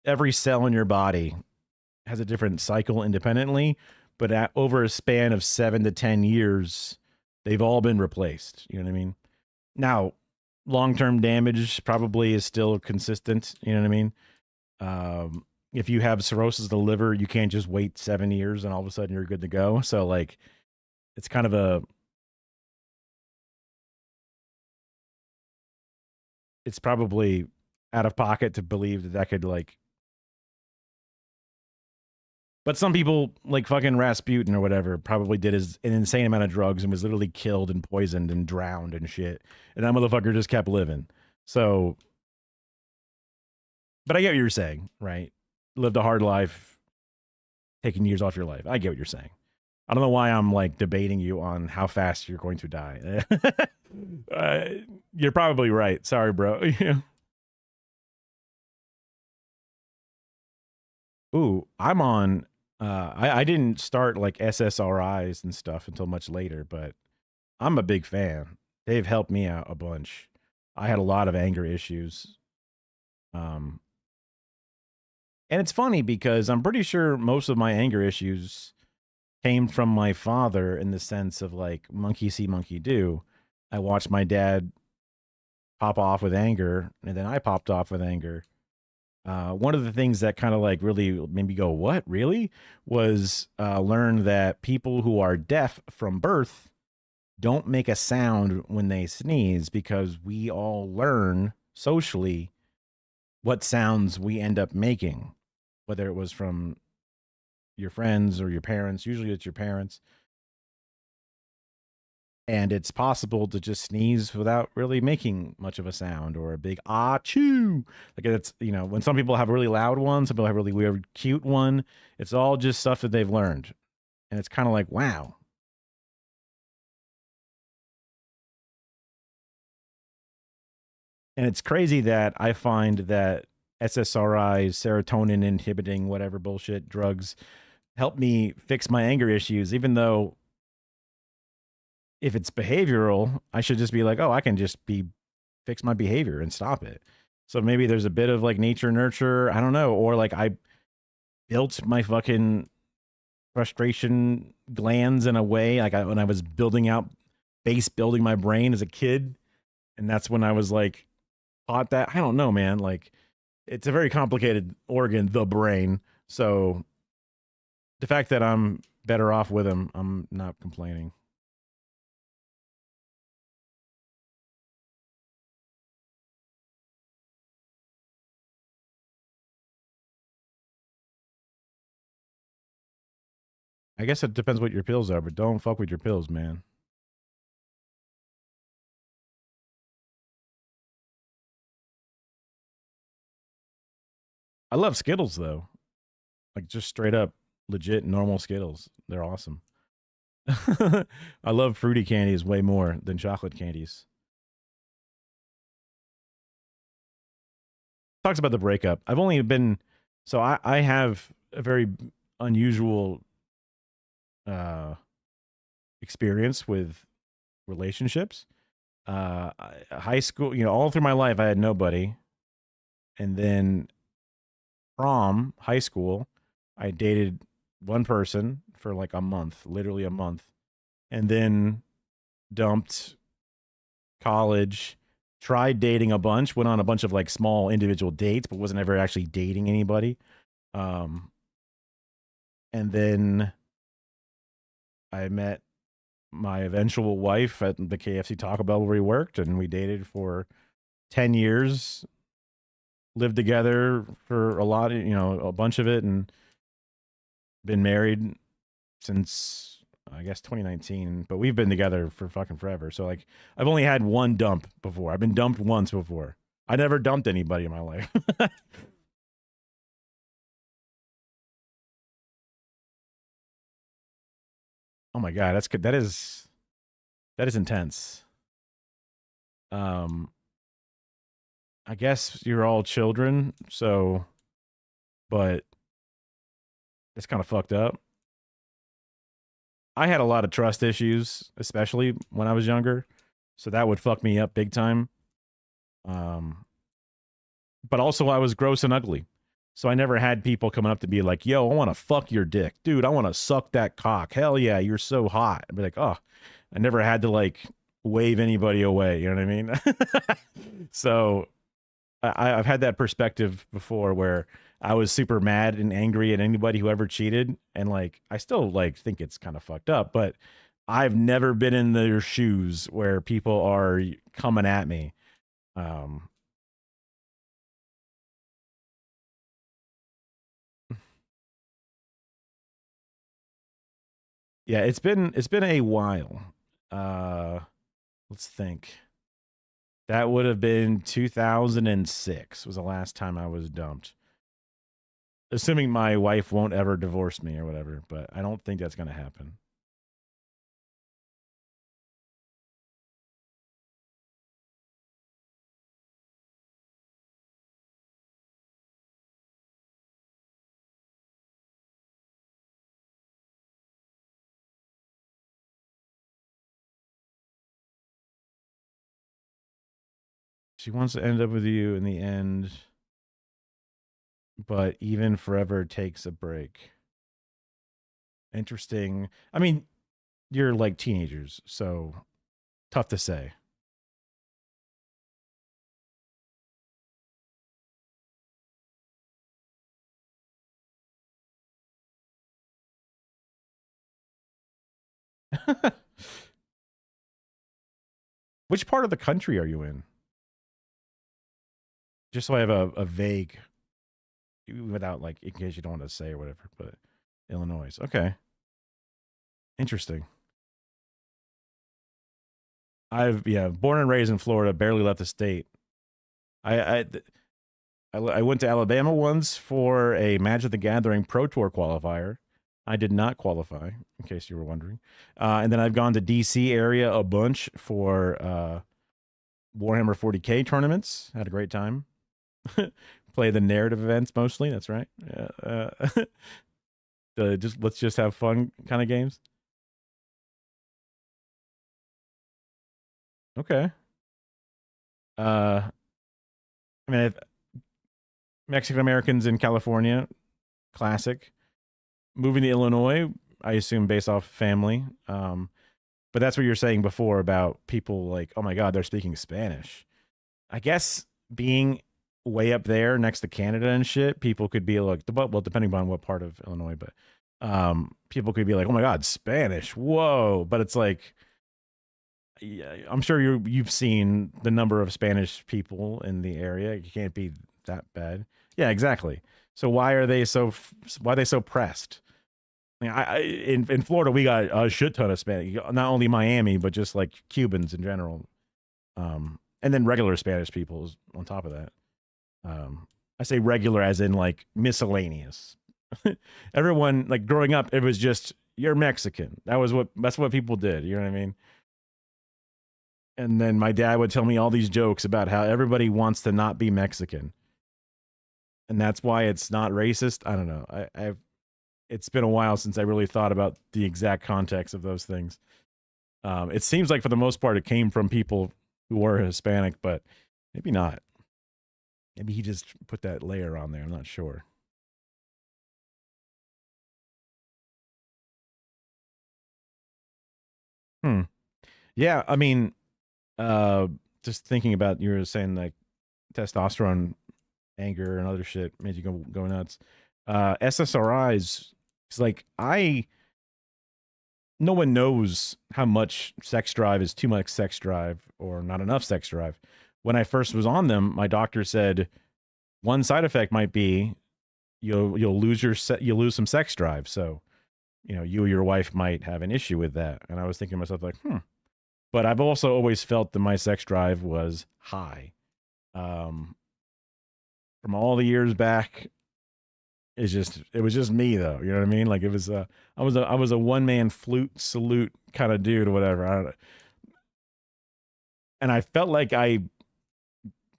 every cell in your body has a different cycle independently, but over a span of 7 to 10 years, they've all been replaced. You know what I mean? Now, long-term damage probably is still consistent. You know what I mean? If you have cirrhosis of the liver, you can't just wait 7 years and all of a sudden you're good to go. So like, it's kind of it's probably out of pocket to believe that could like, but some people like fucking Rasputin or whatever probably did an insane amount of drugs and was literally killed and poisoned and drowned and shit. And that motherfucker just kept living. So, but I get what you're saying, right? Lived a hard life, taking years off your life. I get what you're saying. I don't know why I'm like debating you on how fast you're going to die. You're probably right. Sorry, bro. Ooh, I'm on. I didn't start like SSRIs and stuff until much later, but I'm a big fan. They've helped me out a bunch. I had a lot of anger issues. Um, and it's funny because I'm pretty sure most of my anger issues came from my father in the sense of like monkey see, monkey do. I watched my dad pop off with anger, and then I popped off with anger. One of the things that kind of like really made me go, "What really?" was learn that people who are deaf from birth don't make a sound when they sneeze because we all learn socially what sounds we end up making, whether it was from your friends or your parents. Usually, it's your parents. And it's possible to just sneeze without really making much of a sound or a big ah choo. Like it's, you know, when some people have a really loud one, some people have a really weird cute one. It's all just stuff that they've learned. And it's kind of like, wow. And it's crazy that I find that SSRIs, serotonin inhibiting, whatever bullshit drugs help me fix my anger issues, even though if it's behavioral, I should just be like, oh, I can just fix my behavior and stop it. So maybe there's a bit of like nature nurture, I don't know, or like I built my fucking frustration glands in a way like when I was building my brain as a kid, and that's when I was like taught that. I don't know, man. Like it's a very complicated organ, the brain. So the fact that I'm better off with him, I'm not complaining. I guess it depends what your pills are, but don't fuck with your pills, man. I love Skittles though. Like just straight up legit normal Skittles. They're awesome. I love fruity candies way more than chocolate candies. Talks about the breakup. I've only been so I have a very unusual uh experience with relationships. High school, all through my life I had nobody, and then prom, high school, I dated one person for like a month, literally a month, and then dumped college, tried dating a bunch, went on a bunch of like small individual dates, but wasn't ever actually dating anybody. Um, and then I met my eventual wife at the KFC Taco Bell where we worked, and we dated for 10 years, lived together for a lot of, a bunch of it, and been married since I guess 2019, but we've been together for fucking forever. So like I've only had one dump before. I've been dumped once before. I never dumped anybody in my life. Oh my god, that's good. That is intense. Um I guess you're all children, so but it's kind of fucked up. I had a lot of trust issues, especially when I was younger. So that would fuck me up big time. Um, but also I was gross and ugly. So I never had people coming up to be like, yo, I want to fuck your dick. Dude, I want to suck that cock. Hell yeah, you're so hot. I'd be like, oh, I never had to like wave anybody away. You know what I mean? So I've had that perspective before where I was super mad and angry at anybody who ever cheated. And like, I still like think it's kind of fucked up, but I've never been in their shoes where people are coming at me. Um, yeah, it's been a while. Uh, let's think. That would have been 2006 was the last time I was dumped. Assuming my wife won't ever divorce me or whatever, but I don't think that's going to happen. She wants to end up with you in the end, but even forever takes a break. Interesting. I mean, you're like teenagers, so tough to say. Which part of the country are you in? Just so I have a vague, without like, in case you don't want to say or whatever, but Illinois. Okay. Interesting. Yeah, born and raised in Florida, barely left the state. I, I, I went to Alabama once for a Magic the Gathering Pro Tour qualifier. I did not qualify, in case you were wondering. And then I've gone to DC area a bunch for Warhammer 40K tournaments. Had a great time. Play the narrative events mostly. That's right. Just let's just have fun kind of games. Okay. I mean, Mexican Americans in California, classic. Moving to Illinois, I assume based off family. But that's what you're saying before about people like, oh my God, they're speaking Spanish. I guess being way up there next to Canada and shit, people could be like, well, depending on what part of Illinois, but people could be like, oh my God, Spanish. Whoa. But it's like, yeah, I'm sure you've seen the number of Spanish people in the area. You can't be that bad. Yeah, exactly. So why are they so pressed? I mean, in Florida we got a shit ton of Spanish. Not only Miami, but just like Cubans in general, and then regular Spanish people on top of that. I say regular as in like miscellaneous. Everyone, like growing up, it was just you're Mexican. That's what people did. You know what I mean? And then my dad would tell me all these jokes about how everybody wants to not be Mexican, and that's why it's not racist. I don't know. It's been a while since I really thought about the exact context of those things. It seems like for the most part it came from people who were Hispanic, but maybe not. Maybe he just put that layer on there. I'm not sure. Yeah, I mean, just thinking about you were saying like testosterone, anger, and other shit made you go nuts. SSRIs, it's like no one knows how much sex drive is too much sex drive or not enough sex drive. When I first was on them, my doctor said one side effect might be you'll lose some sex drive. So, you or your wife might have an issue with that. And I was thinking to myself like, But I've also always felt that my sex drive was high. From all the years back, it was just me though. You know what I mean? Like it was I was a one man flute salute kind of dude or whatever. I don't know. And I felt like I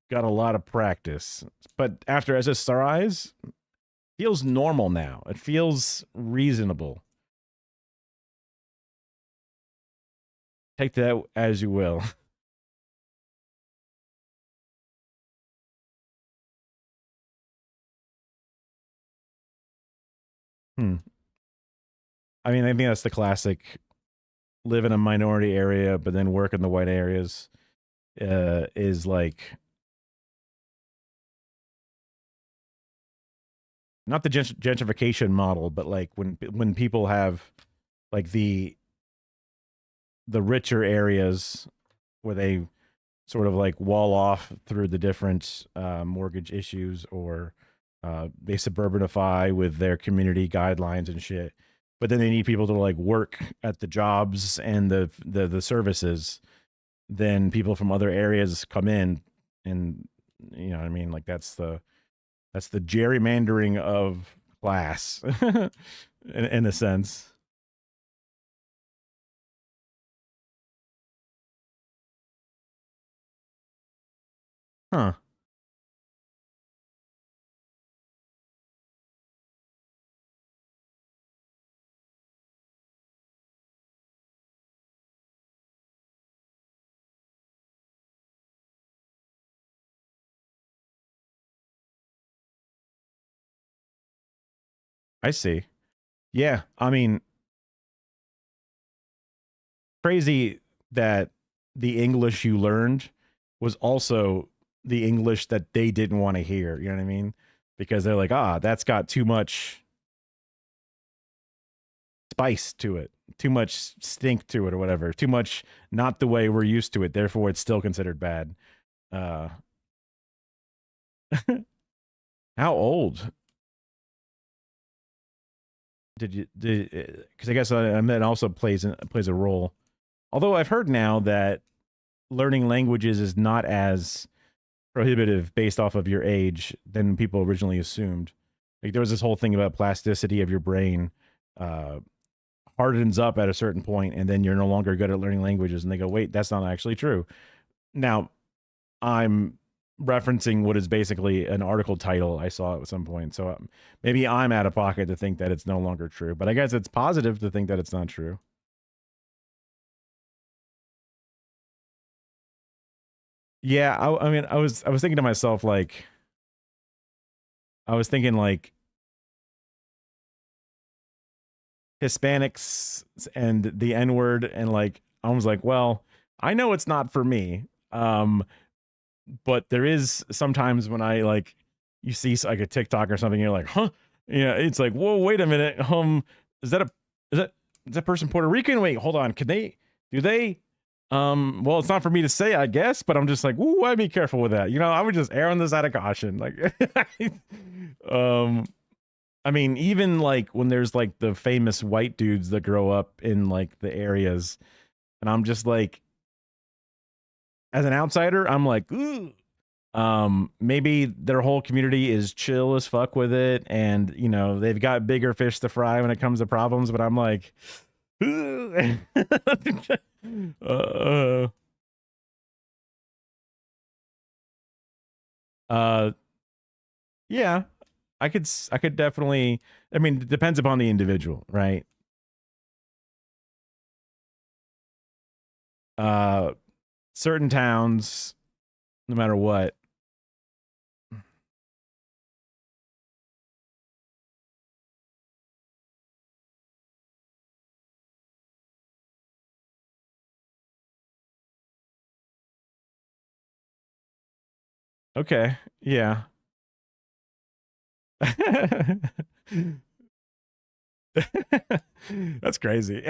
got a lot of practice. But after SSRIs, feels normal now. It feels reasonable. Take that as you will. I mean, I think that's the classic live in a minority area, but then work in the white areas is like not the gentrification model, but like when people have like the richer areas where they sort of like wall off through the different mortgage issues or they suburbanify with their community guidelines and shit. But then they need people to like work at the jobs and the services. Then people from other areas come in, and you know what I mean. Like that's the gerrymandering of class, in a sense. Huh. I see. Yeah. I mean, crazy that the English you learned was also the English that they didn't want to hear. You know what I mean? Because they're like, that's got too much spice to it, too much stink to it, or whatever, too much not the way we're used to it. Therefore, it's still considered bad. Uh, how old did you? Because I guess that also plays a role. Although I've heard now that learning languages is not as prohibitive based off of your age than people originally assumed. Like there was this whole thing about plasticity of your brain hardens up at a certain point, and then you're no longer good at learning languages. And they go, wait, that's not actually true. Now, I'm referencing what is basically an article title I saw at some point. So maybe I'm out of pocket to think that it's no longer true, but I guess it's positive to think that it's not true. Yeah, I mean, I was thinking to myself like, I was thinking like Hispanics and the N word, and like I was like, well, I know it's not for me. but there is sometimes when I like you see like a TikTok or something, you're like, huh? Yeah, it's like, whoa, wait a minute. Is that a is that person Puerto Rican? Wait, hold on. Can they do they? Well, it's not for me to say, I guess, but I'm just like, ooh, I'd be careful with that. You know, I would just err on the side of caution. Like um I mean, even like when there's like the famous white dudes that grow up in like the areas, and I'm just like, as an outsider, I'm like, ooh. Maybe their whole community is chill as fuck with it, and you know they've got bigger fish to fry when it comes to problems. But I'm like, uh, uh, yeah, I could definitely. I mean, it depends upon the individual, right? Uh, Certain towns, no matter what. Okay, yeah. That's crazy.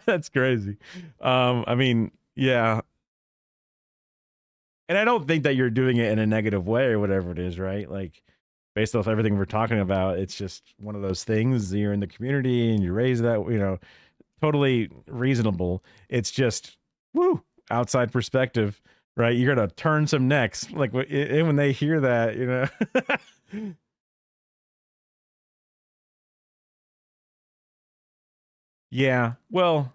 That's crazy. I mean, yeah. And I don't think that you're doing it in a negative way or whatever it is, right? Like based off everything we're talking about, it's just one of those things. You're in the community and you raise that, you know, totally reasonable. It's just woo, outside perspective, right? You're gonna turn some necks, like and when they hear that, you know. Yeah. Well,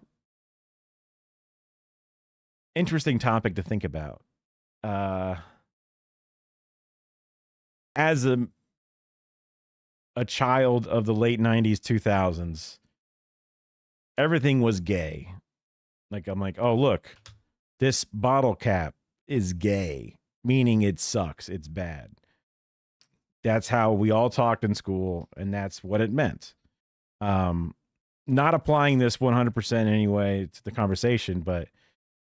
interesting topic to think about. Uh, as a child of the late 90s 2000s, everything was gay. Like I'm like, "Oh, look. This bottle cap is gay, meaning it sucks. It's bad." That's how we all talked in school and that's what it meant. Um Not applying this 100% anyway to the conversation, but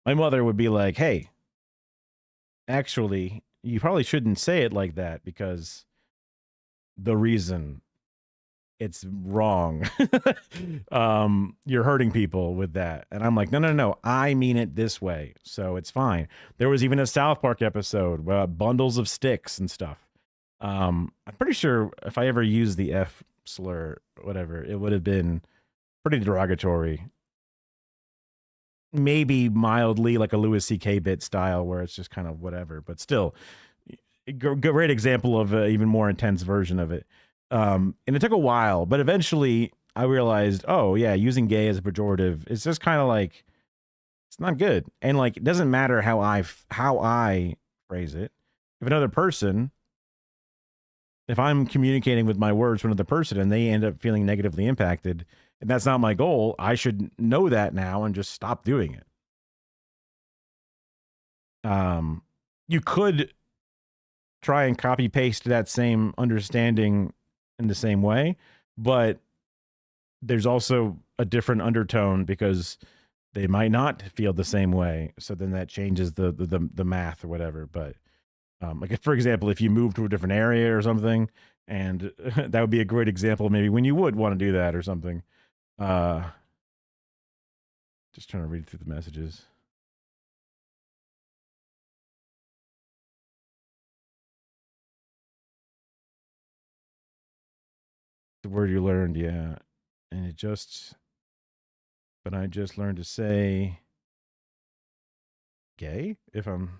my mother would be like, "Hey, actually, you probably shouldn't say it like that because the reason it's wrong. You're hurting people with that." And I'm like, no, I mean it this way, so it's fine. There was even a South Park episode, bundles of sticks and stuff. I'm pretty sure if I ever used the F slur, whatever, it would have been pretty derogatory. Maybe mildly like a Louis C.K. bit style where it's just kind of whatever, but still, great example of an even more intense version of it. And it took a while, but eventually I realized, oh yeah, using gay as a pejorative is just kind of like it's not good, and like it doesn't matter how I phrase it. If another person, if I'm communicating with my words to another person and they end up feeling negatively impacted, and that's not my goal, I should know that now and just stop doing it. Um, you could try and copy paste that same understanding in the same way, but there's also a different undertone because they might not feel the same way. So then that changes the math or whatever. But like if, for example, if you move to a different area or something, and that would be a great example maybe when you would want to do that or something. Uh, just trying to read through the messages. The word you learned, yeah, and it just, but I just learned to say gay if I'm.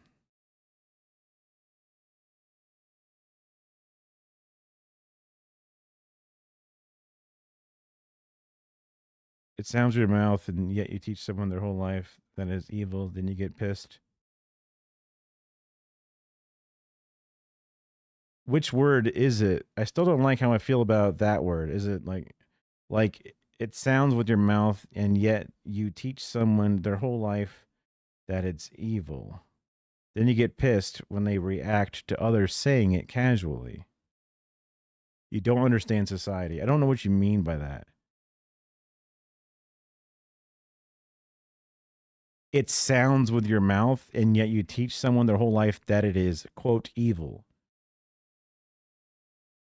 It sounds with your mouth, and yet you teach someone their whole life that is evil. Then you get pissed. Which word is it? I still don't like how I feel about that word. Is it like it sounds with your mouth, and yet you teach someone their whole life that it's evil. Then you get pissed when they react to others saying it casually. You don't understand society. I don't know what you mean by that. it sounds with your mouth, and yet you teach someone their whole life that it is, quote, evil.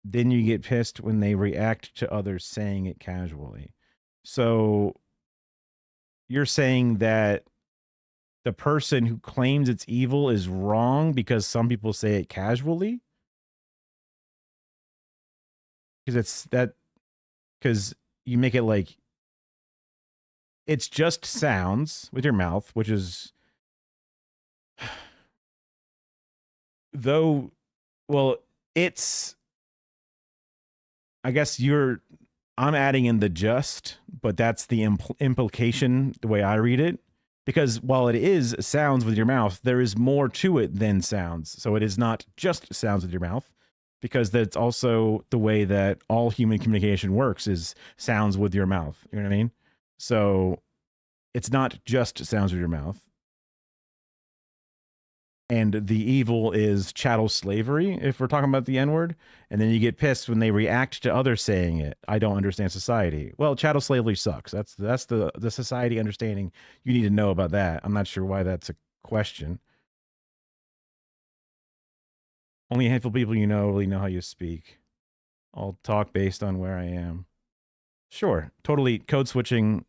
Then you get pissed when they react to others saying it casually. So you're saying that the person who claims it's evil is wrong because some people say it casually? Because it's that, because you make it like it's just sounds with your mouth, which is, though, well, it's, I guess I'm adding in the just, but that's the implication, the way I read it. Because while it is sounds with your mouth, there is more to it than sounds. So it is not just sounds with your mouth, because that's also the way that all human communication works, is sounds with your mouth. You know what I mean? So it's not just sounds with your mouth. And the evil is chattel slavery, if we're talking about the N-word. And then you get pissed when they react to others saying it. I don't understand society. Well, chattel slavery sucks. That's the society understanding you need to know about that. I'm not sure why that's a question. Only a handful of people you know really know how you speak. I'll talk based on where I am. Sure, totally code switching.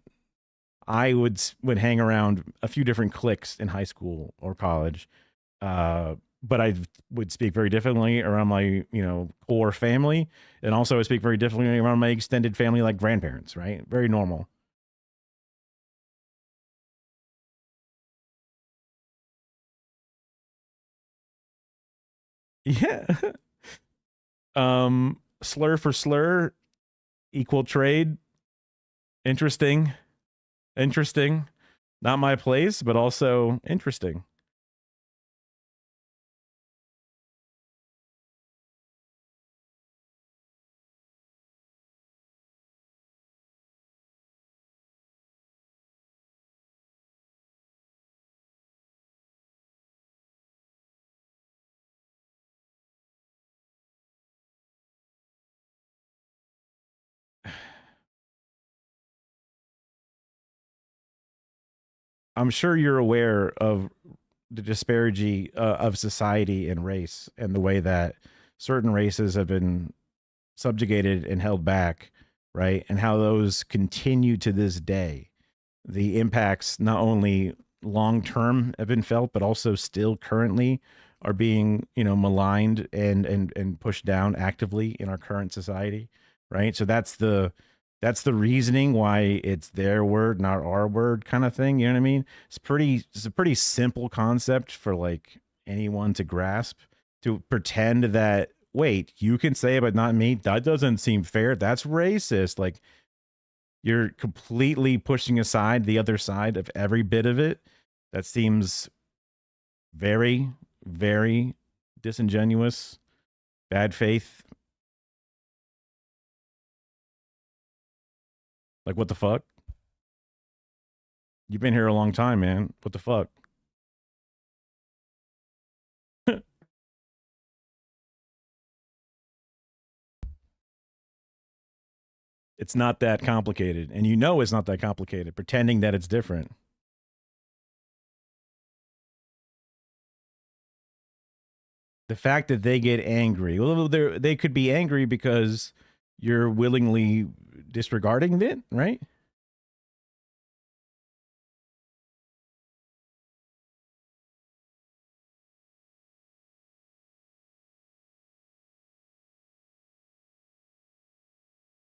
I would hang around a few different cliques in high school or college. But I would speak very differently around my, core family. And also I speak very differently around my extended family, like grandparents, right? Very normal. Yeah. Slur for slur, equal trade. Interesting. Interesting. Not my place, but also interesting. I'm sure you're aware of the disparity of society and race, and the way that certain races have been subjugated and held back, right? And how those continue to this day. The impacts, not only long term, have been felt, but also still currently are being, maligned and pushed down actively in our current society, right? So that's the reasoning why it's their word, not our word, kind of thing. You know what I mean? It's a pretty simple concept for like anyone to grasp. To pretend that, wait, you can say it but not me, that doesn't seem fair. That's racist. Like, you're completely pushing aside the other side of every bit of it. That seems very, very disingenuous, bad faith. Like, what the fuck? You've been here a long time, man. What the fuck? It's not that complicated. And it's not that complicated, pretending that it's different. The fact that they get angry, well, they could be angry because you're willingly disregarding it, right?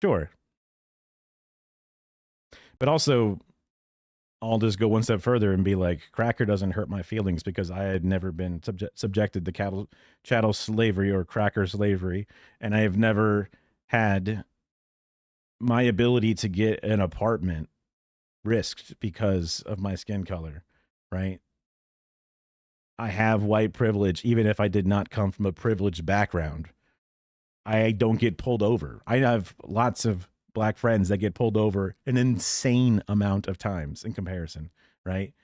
Sure. But also, I'll just go one step further and be like, cracker doesn't hurt my feelings because I had never been subjected to chattel slavery or cracker slavery. And I have never had my ability to get an apartment risked because of my skin color, right? I have white privilege, even if I did not come from a privileged background. I don't get pulled over. I have lots of black friends that get pulled over an insane amount of times in comparison, right?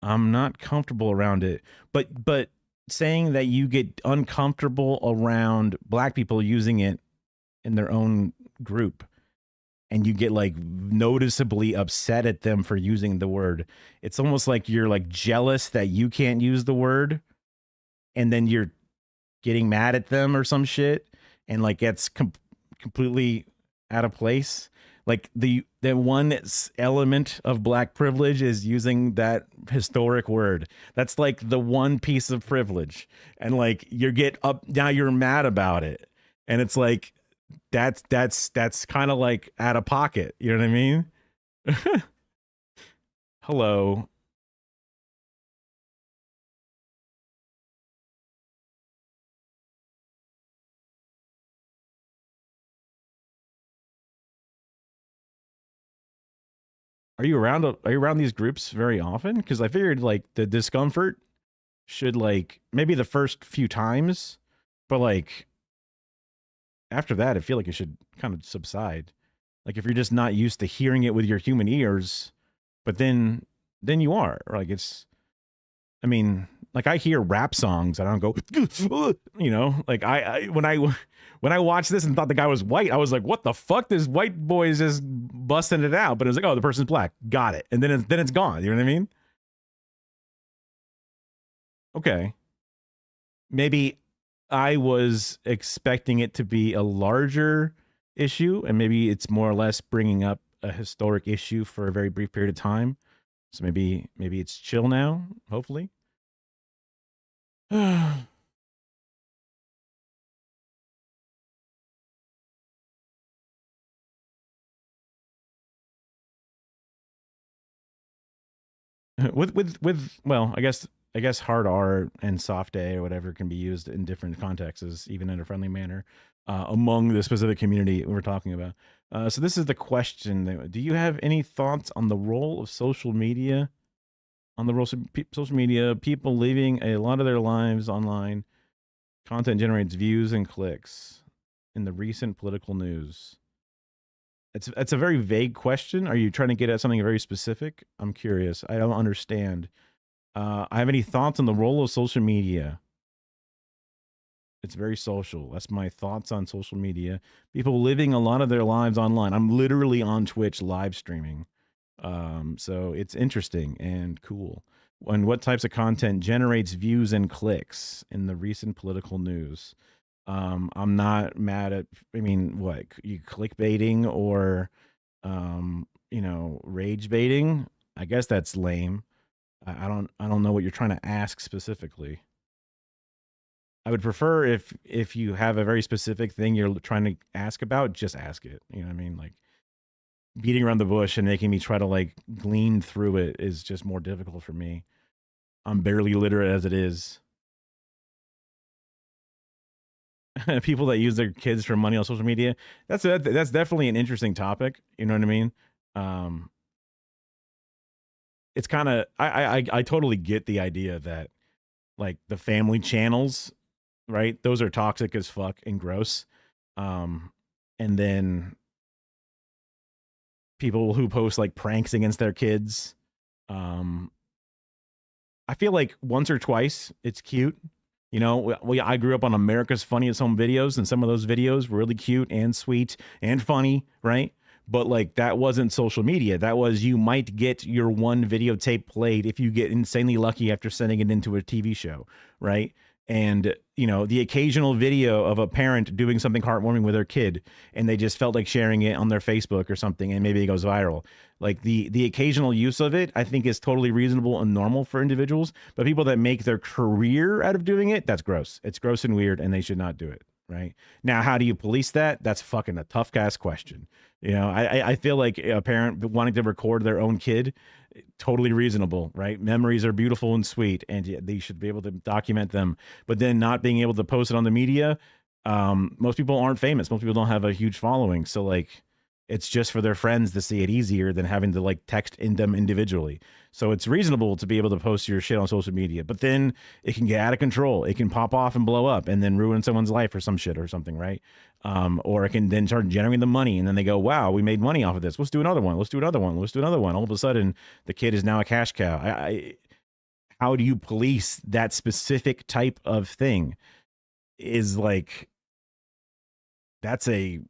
I'm not comfortable around it. But saying that you get uncomfortable around black people using it in their own group, and you get like noticeably upset at them for using the word. It's almost like you're like jealous that you can't use the word, and then you're getting mad at them or some shit, and like it's completely out of place. Like the one element of black privilege is using that historic word. That's like the one piece of privilege, and like you get up now, you're mad about it, and it's like that's kind of like out of pocket. You know what I mean? Hello. Are you around these groups very often? Because I figured like the discomfort should like maybe the first few times, but like after that, I feel like it should kind of subside. Like if you're just not used to hearing it with your human ears, but then you are. Or like it's, I mean, like I hear rap songs and I don't go, you know, like when I watched this and thought the guy was white, I was like, what the fuck? This white boy is just busting it out. But it was like, oh, the person's black. Got it. And then it's gone. You know what I mean? Okay. Maybe I was expecting it to be a larger issue, and maybe it's more or less bringing up a historic issue for a very brief period of time. So maybe it's chill now, hopefully. with well, I guess hard R and soft A or whatever can be used in different contexts, even in a friendly manner, among the specific community we're talking about. So this is the question: do you have any thoughts on the role of social media? On the role of social media, people living a lot of their lives online, content generates views and clicks in the recent political news. It's a very vague question. Are you trying to get at something very specific? I'm curious. I don't understand. I have any thoughts on the role of social media? It's very social. That's my thoughts on social media. People living a lot of their lives online. I'm literally on Twitch live streaming. So it's interesting and cool. And what types of content generates views and clicks in the recent political news? I'm not mad at, I mean, what, you clickbaiting or, you know, rage baiting? I guess that's lame. I don't know what you're trying to ask specifically. I would prefer if you have a very specific thing you're trying to ask about, just ask it. You know what I mean? Like beating around the bush and making me try to like glean through it is just more difficult for me. I'm barely literate as it is. People that use their kids for money on social media, that's definitely an interesting topic. You know what I mean? It's kind of I totally get the idea that like the family channels, right? Those are toxic as fuck and gross. And then people who post like pranks against their kids. I feel like once or twice it's cute. You know, I grew up on America's Funniest Home Videos, and some of those videos were really cute and sweet and funny, right? But like that wasn't social media. That was, you might get your one videotape played if you get insanely lucky after sending it into a TV show, right? And you know, the occasional video of a parent doing something heartwarming with their kid, and they just felt like sharing it on their Facebook or something, and maybe it goes viral. Like the occasional use of it, I think, is totally reasonable and normal for individuals. But people that make their career out of doing it, that's gross. It's gross and weird, and they should not do it. Right now, how do you police that? That's fucking a tough ass question. You know, I feel like a parent wanting to record their own kid, totally reasonable, right? Memories are beautiful and sweet, and they should be able to document them. But then not being able to post it on the media, most people aren't famous. Most people don't have a huge following, so like it's just for their friends to see it easier than having to like text in them individually. So it's reasonable to be able to post your shit on social media, but then it can get out of control. It can pop off and blow up and then ruin someone's life or some shit or something, right? Or it can then start generating the money, and then they go, wow, we made money off of this. Let's do another one. Let's do another one. Let's do another one. All of a sudden, the kid is now a cash cow. how do you police that specific type of thing is like, that's a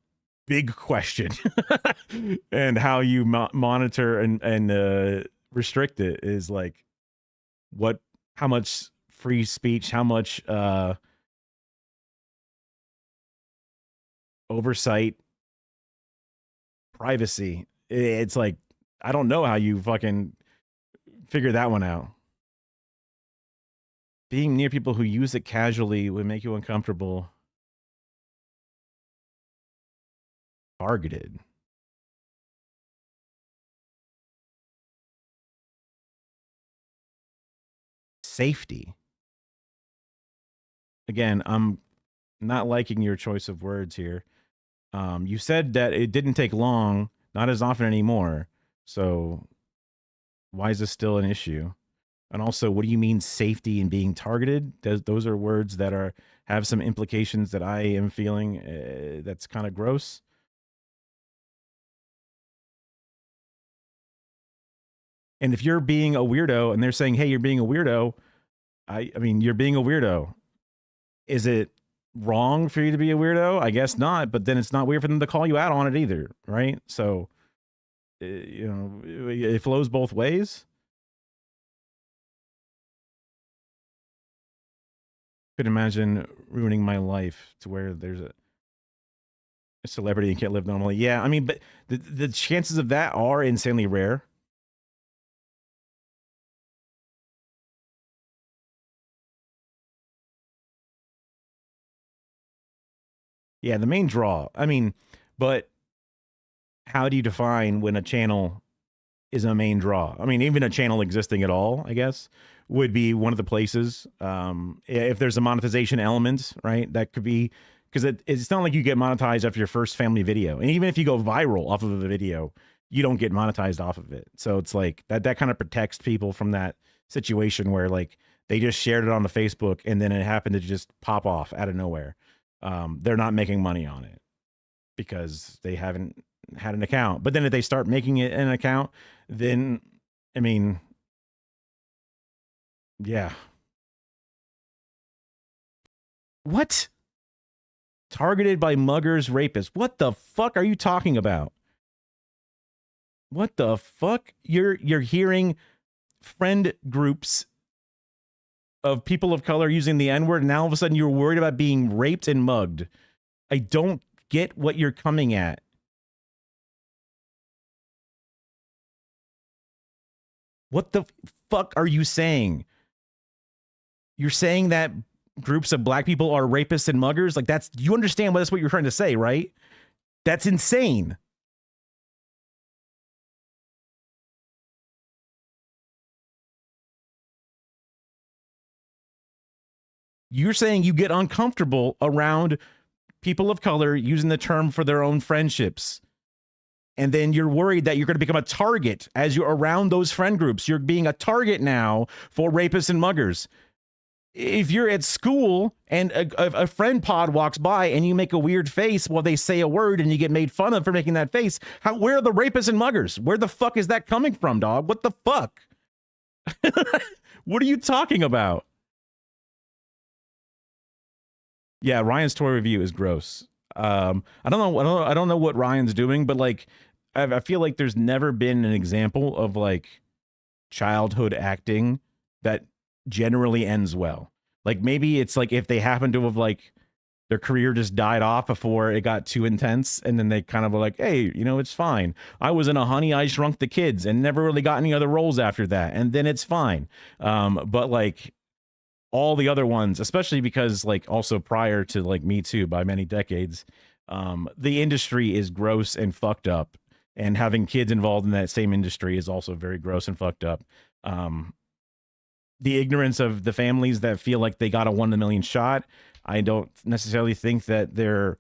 big question. And how you monitor and restrict it is like, how much free speech, how much oversight, privacy. It's like, I don't know how you fucking figure that one out. Being near people who use it casually would make you uncomfortable. Targeted. Safety. Again, I'm not liking your choice of words here. You said that it didn't take long, not as often anymore. So why is this still an issue? And also, what do you mean safety and being targeted? Those are words that have some implications that I am feeling that's kind of gross. And if you're being a weirdo and they're saying, hey, you're being a weirdo, I mean, you're being a weirdo. Is it wrong for you to be a weirdo? I guess not, but then it's not weird for them to call you out on it either, right? So, you know, it flows both ways. Could imagine ruining my life to where there's a celebrity and can't live normally. Yeah, I mean, but the chances of that are insanely rare. Yeah, the main draw. I mean, but how do you define when a channel is a main draw? I mean, even a channel existing at all, I guess, would be one of the places. If there's a monetization element, right? That could be, because it's not like you get monetized after your first family video. And even if you go viral off of a video, you don't get monetized off of it. So it's like that kind of protects people from that situation where like they just shared it on the Facebook and then it happened to just pop off out of nowhere. They're not making money on it because they haven't had an account. But then if they start making it an account, then, I mean, yeah. What? Targeted by muggers, rapists. What the fuck are you talking about? What the fuck? You're hearing friend groups of people of color using the N-word, and now all of a sudden you're worried about being raped and mugged. I don't get what you're coming at. What the fuck are you saying? You're saying that groups of black people are rapists and muggers? Like, you understand that's what you're trying to say, right? That's insane. You're saying you get uncomfortable around people of color using the term for their own friendships. And then you're worried that you're going to become a target as you're around those friend groups. You're being a target now for rapists and muggers. If you're at school and a friend pod walks by and you make a weird face while they say a word and you get made fun of for making that face, where are the rapists and muggers? Where the fuck is that coming from, dog? What the fuck? What are you talking about? Yeah, Ryan's toy review is gross. I don't know what Ryan's doing, but like, I feel like there's never been an example of like childhood acting that generally ends well. Like maybe it's like if they happen to have like their career just died off before it got too intense, and then they kind of were like, hey, you know, it's fine. I was in a Honey, I Shrunk the Kids and never really got any other roles after that, and then it's fine. But like all the other ones, especially because like also prior to like Me Too by many decades, the industry is gross and fucked up, and having kids involved in that same industry is also very gross and fucked up. The ignorance of the families that feel like they got a 1 in a million shot, I don't necessarily think that they're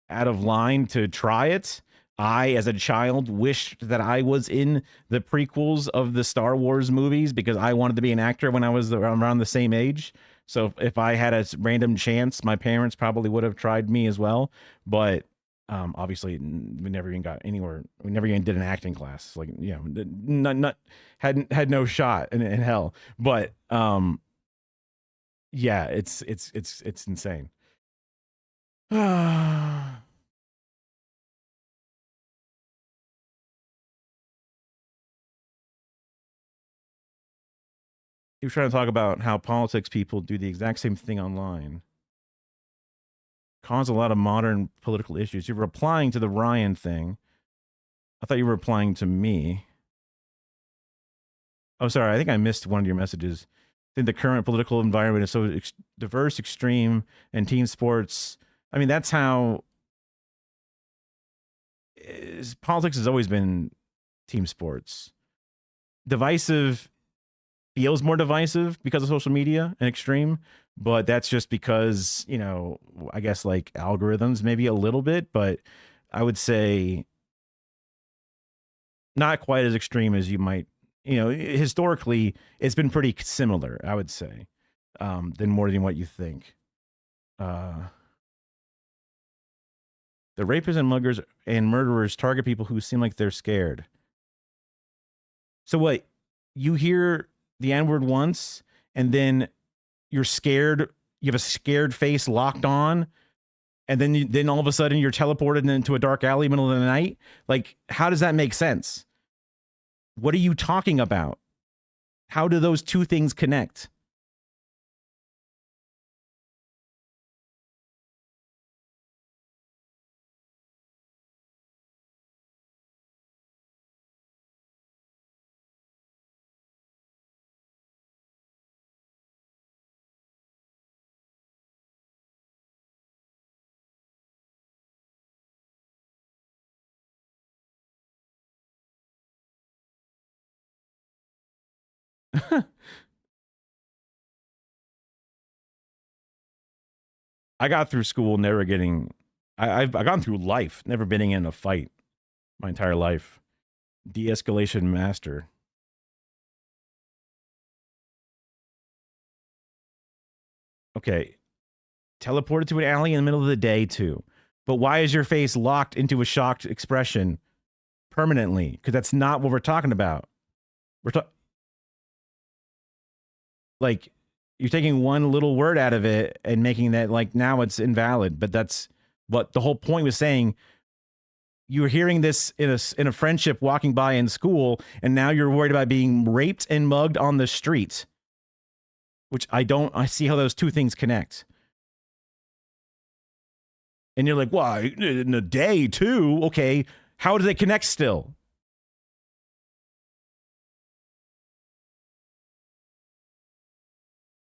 out of line to try it. I, as a child, wished that I was in the prequels of the Star Wars movies because I wanted to be an actor when I was around the same age. So if I had a random chance, my parents probably would have tried me as well. But Obviously, we never even got anywhere. We never even did an acting class. Like, you know, not had no shot in hell. But yeah, it's insane. He was trying to talk about how politics people do the exact same thing online, cause a lot of modern political issues. You're replying to the Ryan thing. I thought you were replying to me. Oh, sorry. I think I missed one of your messages. I think the current political environment is so diverse, extreme, and team sports. I mean, that's how politics has always been team sports. Divisive feels more divisive because of social media and extreme, but that's just because, you know, I guess like algorithms maybe a little bit, but I would say not quite as extreme as you might, you know, historically it's been pretty similar, I would say, than more than what you think. The rapists and muggers and murderers target people who seem like they're scared. So what, you hear the N-word once and then you're scared, you have a scared face locked on, and then all of a sudden you're teleported into a dark alley middle of the night? Like, how does that make sense? What are you talking about? How do those two things connect? I got through school never getting. I've gone through life never been in a fight my entire life. De-escalation master. Okay, teleported to an alley in the middle of the day too. But why is your face locked into a shocked expression permanently? Because that's not what we're talking about. We're talking like you're taking one little word out of it and making that like now it's invalid. But that's what the whole point was saying. You were hearing this in a friendship walking by in school, and now you're worried about being raped and mugged on the street. Which I see how those two things connect. And you're like, why in a day too? Okay, how do they connect still?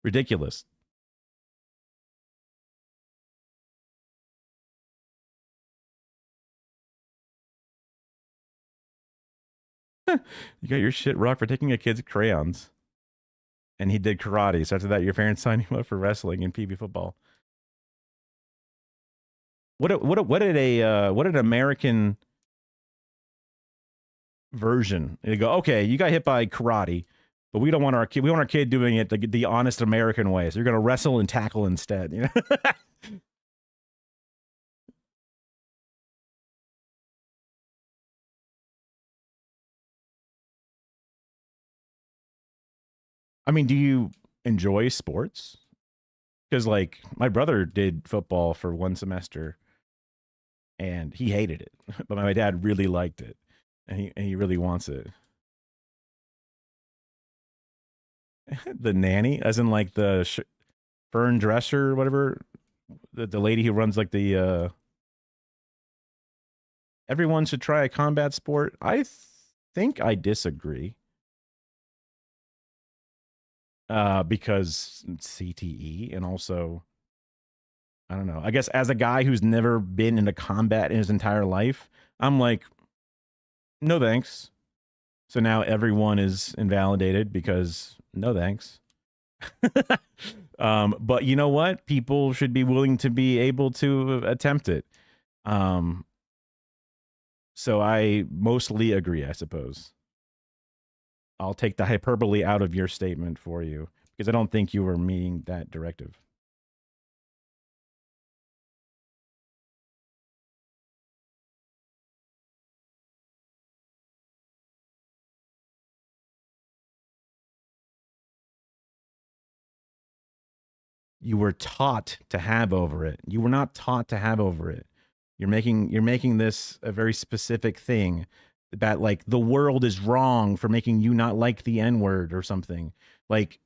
Ridiculous. You got your shit rocked for taking a kid's crayons. And he did karate. So after that, your parents signed him up for wrestling and PB football. What did an American version? They go, okay, you got hit by karate, but we don't want our kid. We want our kid doing it the honest American way. So you're going to wrestle and tackle instead. You know. I mean, do you enjoy sports? Because like my brother did football for one semester, and he hated it, but my dad really liked it, and he really wants it. The nanny, as in like the Fern Drescher or whatever, the lady who runs like the everyone should try a combat sport. I think I disagree. Because CTE, and also I don't know. I guess as a guy who's never been into combat in his entire life, I'm like, no thanks. So now everyone is invalidated because no thanks. But you know what? People should be willing to be able to attempt it. So I mostly agree, I suppose. I'll take the hyperbole out of your statement for you because I don't think you were meaning that directive. you were taught to have over it. You were not taught to have over it. You're making this a very specific thing that like the world is wrong for making you not like the N-word or something. Like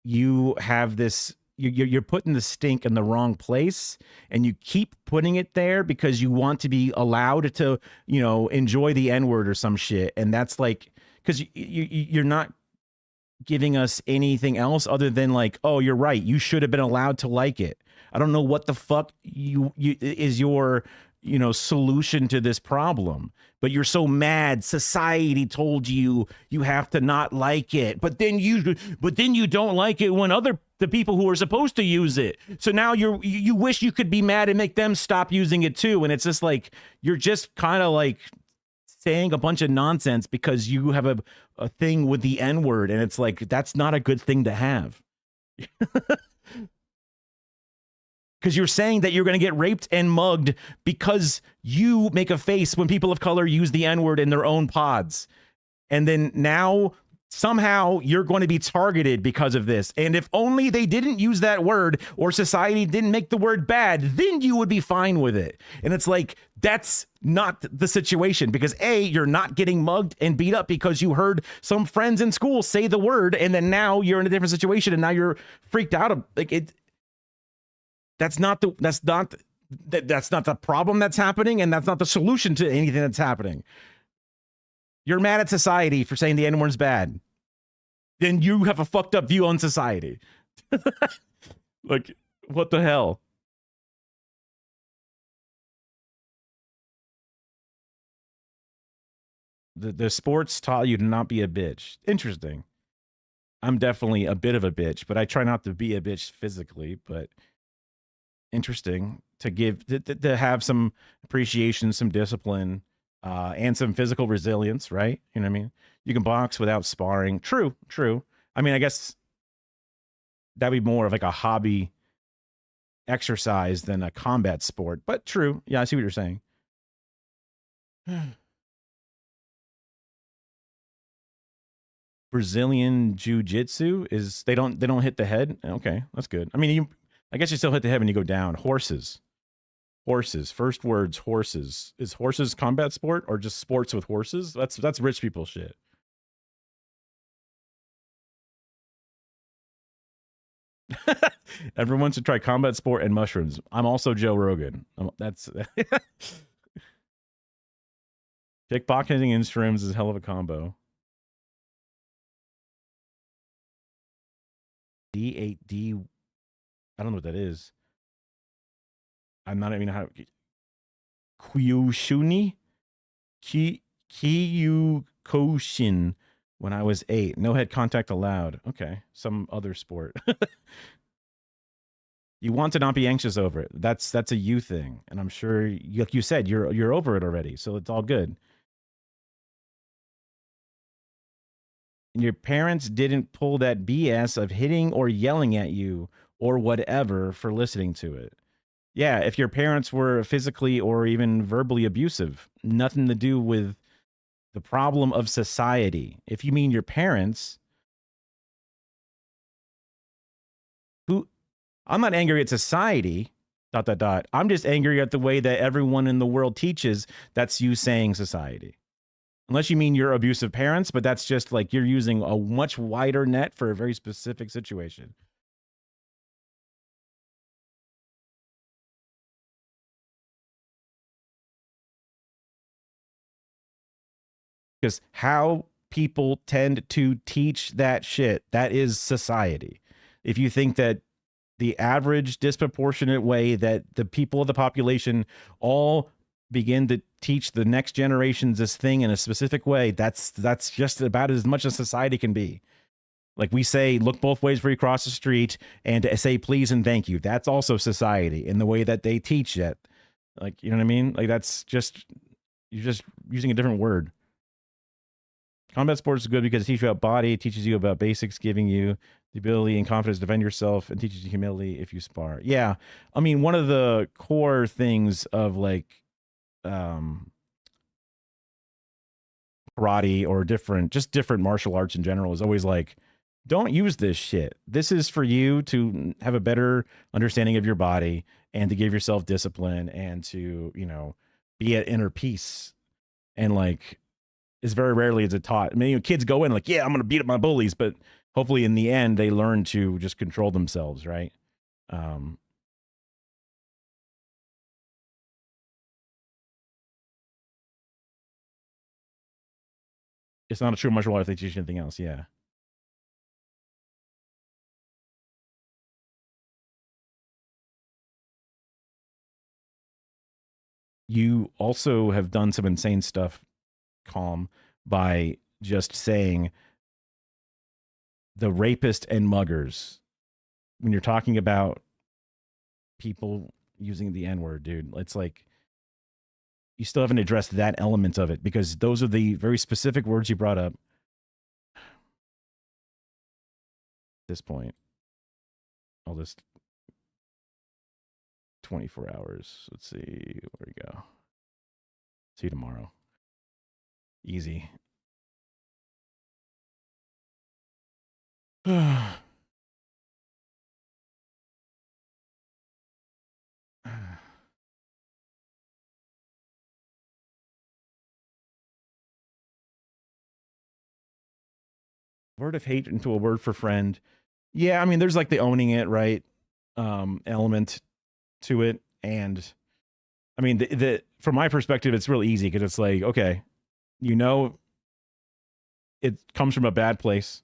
you have this, you're putting the stink in the wrong place, and you keep putting it there because you want to be allowed to, you know, enjoy the N-word or some shit. And that's like, because you're not giving us anything else other than like, oh, you're right, you should have been allowed to like it. I don't know what the fuck you is your, you know, solution to this problem, but you're so mad society told you you have to not like it, but then you don't like it when the people who are supposed to use it, so now you wish you could be mad and make them stop using it too. And it's just like you're just kind of like saying a bunch of nonsense because you have a thing with the N-word, and it's like that's not a good thing to have. Because you're saying that you're going to get raped and mugged because you make a face when people of color use the N-word in their own pods. And then now somehow you're going to be targeted because of this. And if only they didn't use that word or society didn't make the word bad, then you would be fine with it. And it's like, that's not the situation, because A, you're not getting mugged and beat up because you heard some friends in school say the word. And then now you're in a different situation and now you're freaked out. Like it. That's not the problem that's happening, and that's not the solution to anything that's happening. You're mad at society for saying the N-word's bad. Then you have a fucked up view on society. Like, what the hell? The sports taught you to not be a bitch. Interesting. I'm definitely a bit of a bitch, but I try not to be a bitch physically, but interesting to have some appreciation, some discipline, and some physical resilience, right? You know what I mean? You can box without sparring. True. I mean, I guess that'd be more of like a hobby exercise than a combat sport, but true. Yeah, I see what you're saying. Brazilian jiu-jitsu is they don't hit the head. Okay, that's good. I mean, I guess you still hit the head when you go down. Horses. First words, horses. Is horses combat sport or just sports with horses? That's rich people shit. Everyone should try combat sport and mushrooms. I'm also Joe Rogan. That's kickboxing and shrooms is a hell of a combo. D8D. I don't know what that is. I'm not even how. Kyushuni? Kyukoshin when I was 8. No head contact allowed. Okay. Some other sport. You want to not be anxious over it. That's a you thing. And I'm sure, like you said, you're over it already. So it's all good. And your parents didn't pull that BS of hitting or yelling at you or whatever for listening to it. Yeah, if your parents were physically or even verbally abusive, nothing to do with the problem of society. If you mean your parents, I'm not angry at society, ... I'm just angry at the way that everyone in the world teaches. That's you saying society. Unless you mean your abusive parents, but that's just like you're using a much wider net for a very specific situation. Because how people tend to teach that shit, that is society. If you think that the average disproportionate way that the people of the population all begin to teach the next generations this thing in a specific way, that's just about as much as society can be. Like we say, look both ways before you cross the street, and to say please and thank you. That's also society in the way that they teach it. Like, you know what I mean? Like that's just, you're just using a different word. Combat sports is good because it teaches you about body, it teaches you about basics, giving you the ability and confidence to defend yourself, and teaches you humility if you spar. Yeah. I mean, one of the core things of like karate or different martial arts in general is always like don't use this shit. This is for you to have a better understanding of your body and to give yourself discipline and to, be at inner peace. And like, it's very rarely is it taught. I mean, kids go in like, yeah, I'm going to beat up my bullies, but hopefully in the end they learn to just control themselves, right? It's not a true martial art if they teach you anything else. Yeah. You also have done some insane stuff, Calm, by just saying the rapist and muggers when you're talking about people using the N-word, dude. It's like you still haven't addressed that element of it because those are the very specific words you brought up. At this point, I'll just 24 hours. Let's see where we go. See you tomorrow. Easy. Word of hate into a word for friend. Yeah, I mean, there's like the owning it, right? Element to it. And I mean, from my perspective, it's real easy because it's like, okay, it comes from a bad place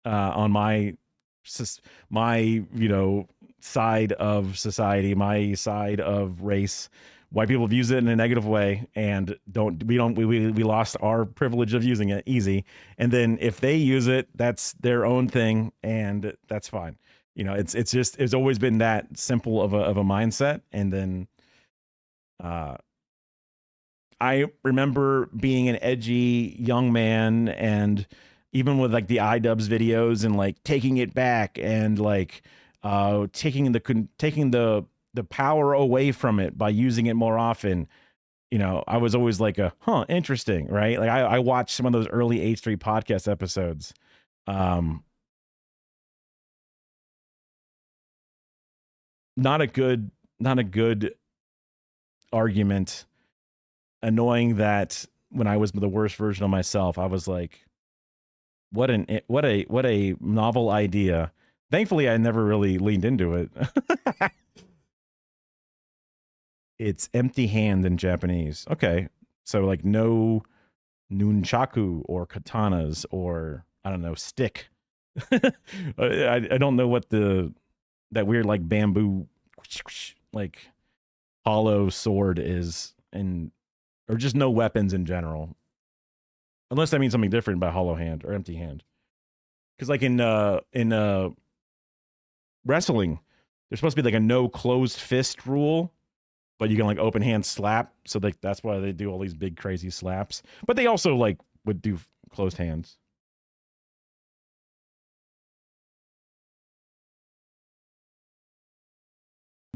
on my side of society, my side of race. White people have used it in a negative way and we lost our privilege of using it easy. And then if they use it, that's their own thing and that's fine. It's always been that simple of a mindset. And then I remember being an edgy young man and even with like the iDubbbz videos and like taking it back and like taking the power away from it by using it more often. I was always like interesting, right? Like I watched some of those early H3 podcast episodes. Not a good argument. Annoying that when I was the worst version of myself, I was like, what a novel idea. Thankfully, I never really leaned into it. It's empty hand in Japanese. Okay. So like no nunchaku or katanas or I don't know, stick. I don't know what that weird like bamboo like hollow sword is or just no weapons in general. Unless that means something different by hollow hand or empty hand. Because like in wrestling, there's supposed to be like a no closed fist rule, but you can like open hand slap. So like that's why they do all these big crazy slaps. But they also like would do closed hands.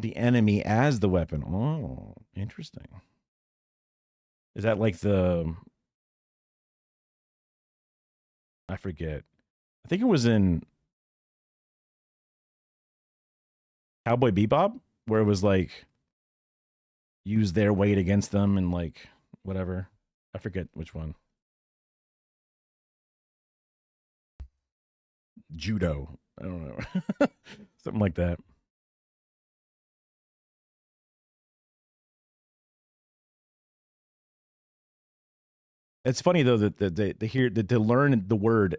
The enemy as the weapon. Oh, interesting. Is that like I forget. I think it was in Cowboy Bebop where it was like use their weight against them and like whatever. I forget which one. Judo. I don't know. Something like that. It's funny though that to learn the word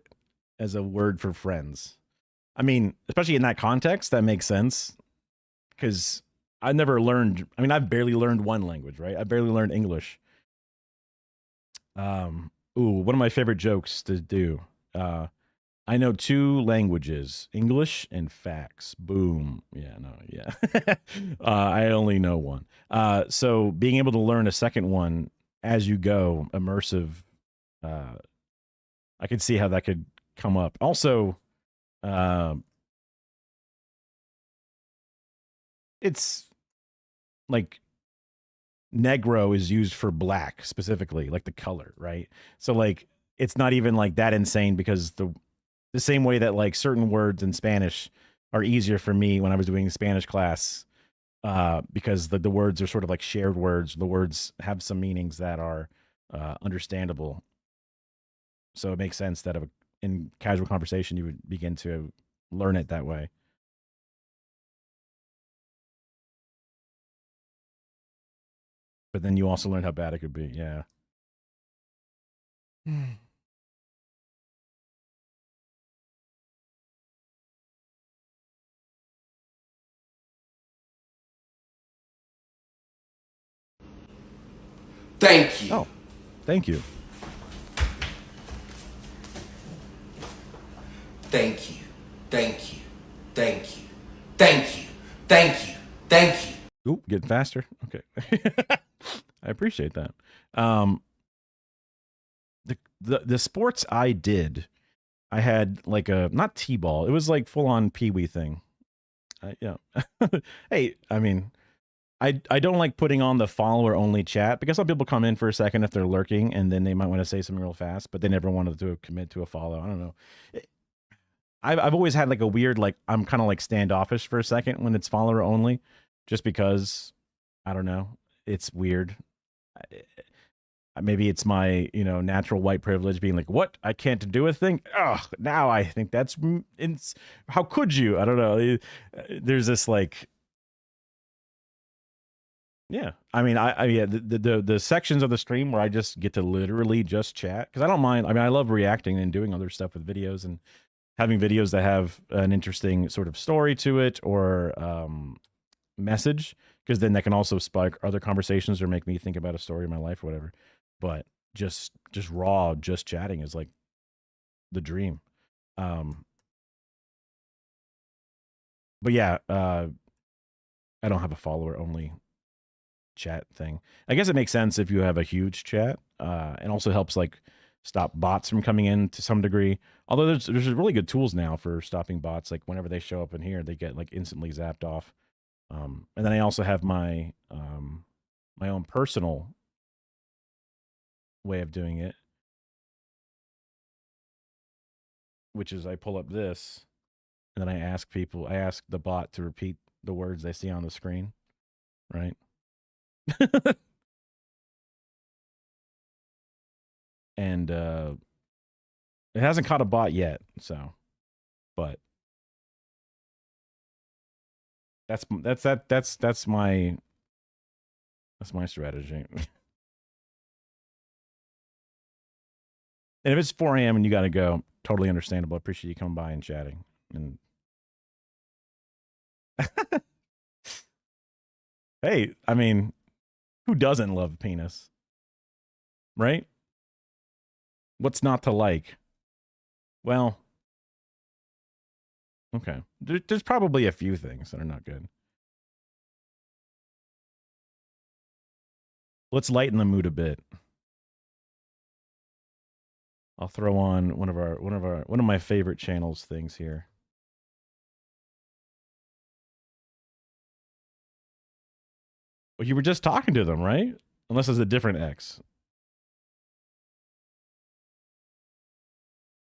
as a word for friends. I mean, especially in that context, that makes sense because I never learned. I mean, I've barely learned one language, right? I barely learned English. One of my favorite jokes to do. I know 2 languages, English and fax. Boom. Yeah, no, yeah. I only know one. So being able to learn a second one as you go, immersive. I could see how that could come up. Also, it's like negro is used for black specifically, like the color, right? So like it's not even like that insane because the same way that like certain words in Spanish are easier for me when I was doing Spanish class, because the words are sort of like shared words. The words have some meanings that are understandable. So it makes sense that in casual conversation you would begin to learn it that way. But then you also learn how bad it could be. Yeah. Thank you. Oh, thank you. Thank you. Thank you. Thank you. Thank you. Thank you. Thank you. Ooh, getting faster. Okay. I appreciate that. The sports I did, I had like a not t-ball. It was like full on pee-wee thing. Yeah. Hey, I mean, I don't like putting on the follower only chat because some people come in for a second if they're lurking and then they might want to say something real fast, but they never wanted to commit to a follow. I don't know. I've always had like a weird, like I'm kind of like standoffish for a second when it's follower only, just because I don't know. It's weird. Maybe it's my natural white privilege being like, what, I can't do a thing. Oh, now I think that's how could you? I don't know. There's this like, yeah, I mean, yeah, the sections of the stream where I just get to literally just chat, because I don't mind. I mean, I love reacting and doing other stuff with videos and having videos that have an interesting sort of story to it or message, because then that can also spark other conversations or make me think about a story in my life or whatever. But just raw, just chatting is like the dream. But yeah, I don't have a follower only chat thing. I guess it makes sense if you have a huge chat, and also helps like stop bots from coming in to some degree. Although there's really good tools now for stopping bots. Like whenever they show up in here, they get like instantly zapped off. And then I also have my my own personal way of doing it, which is I pull up this and then I ask the bot to repeat the words they see on the screen, right? And it hasn't caught a bot yet, so, but that's my strategy. And if it's 4 a.m. and you got to go, totally understandable. I appreciate you coming by and chatting. And hey, I mean, who doesn't love penis? Right? What's not to like? Well, okay. There's probably a few things that are not good. Let's lighten the mood a bit. I'll throw on one of my favorite channels things here. Well, you were just talking to them, right? Unless it's a different ex.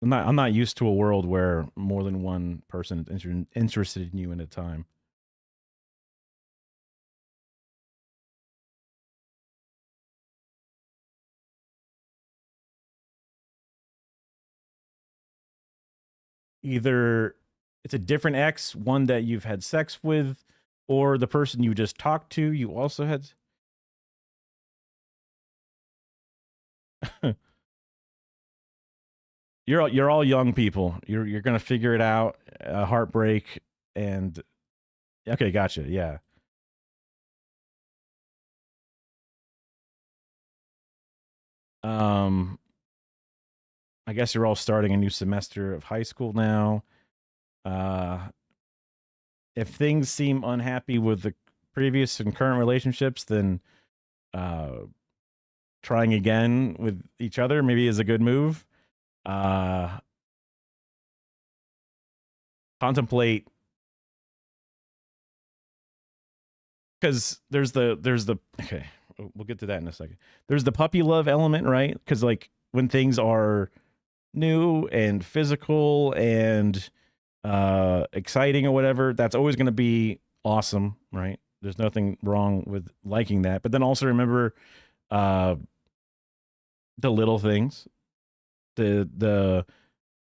I'm not used to a world where more than one person is interested in you at a time. Either it's a different ex, one that you've had sex with, or the person you just talked to, you also had. You're all young people. You're gonna figure it out. Heartbreak and okay, gotcha. Yeah. I guess you're all starting a new semester of high school now. If things seem unhappy with the previous and current relationships, then trying again with each other maybe is a good move. Contemplate, because there's the okay, we'll get to that in a second. There's the puppy love element, right? Because like when things are new and physical and exciting or whatever, that's always going to be awesome, right? There's nothing wrong with liking that. But then also remember the little things, the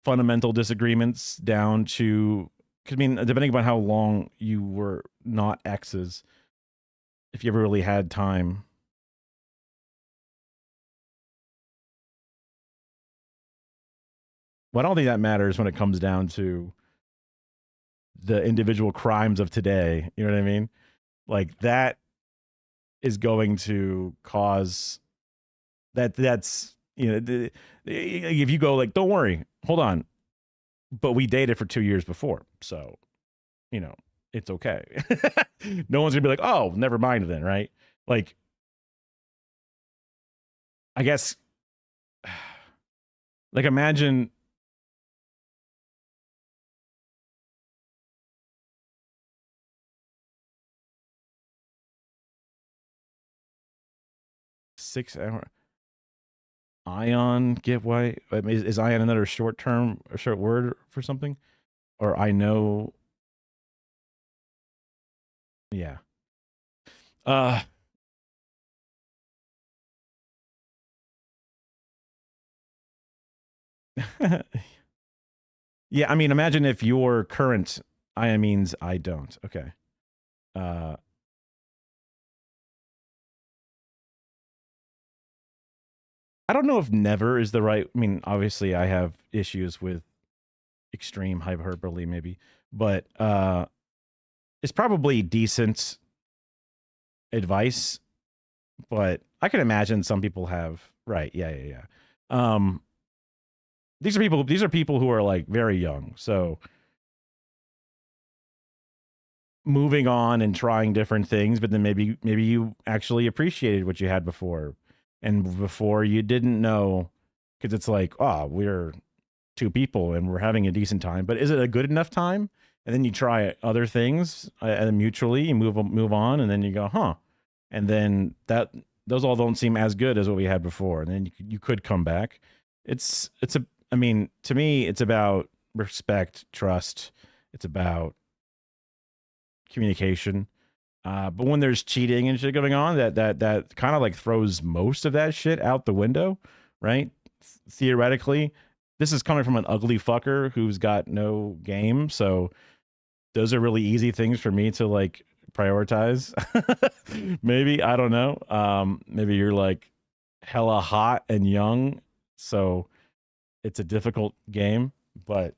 fundamental disagreements down to, because I mean, depending upon how long you were not exes, if you ever really had time. Well, I don't think that matters when it comes down to the individual crimes of today. You know what I mean? Like that is going to cause that's if you go like, don't worry, hold on, but we dated for 2 years before, so it's okay. No one's gonna be like, oh, never mind then, right? Like, I guess, like, imagine six-hour ion get why is ion another short term or short word for something, or I know, yeah. uh Yeah, I mean, imagine if your current I means I don't. Okay. Uh, I don't know if never is the right. I mean, obviously, I have issues with extreme hyperbole, maybe, but it's probably decent advice. But I can imagine some people have. Right? Yeah, yeah, yeah. These are people. These are people who are like very young, so moving on and trying different things, but then maybe you actually appreciated what you had before, and before you didn't know, because it's like, oh, we're two people and we're having a decent time, but is it a good enough time? And then you try other things and mutually you move on, and then you go, huh, and then those all don't seem as good as what we had before, and then you could come back. It's a I mean, to me, it's about respect, trust. It's about communication. But when there's cheating and shit going on, that kind of like throws most of that shit out the window, right? Theoretically, this is coming from an ugly fucker who's got no game, so those are really easy things for me to like prioritize. Maybe, I don't know. Maybe you're like hella hot and young, so it's a difficult game, but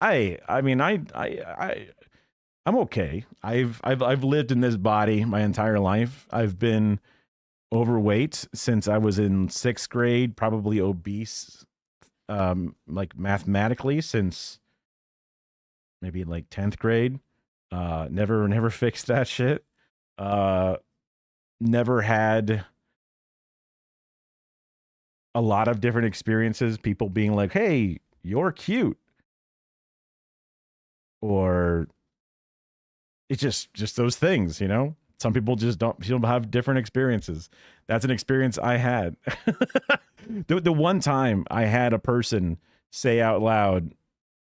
I mean, I'm okay. I've lived in this body my entire life. I've been overweight since I was in 6th grade, probably obese, like mathematically since maybe like 10th grade. Never fixed that shit. Uh, Never had a lot of different experiences. People being like, "Hey, you're cute," or it's just those things. Some people just don't have different experiences. That's an experience I had. The one time I had a person say out loud,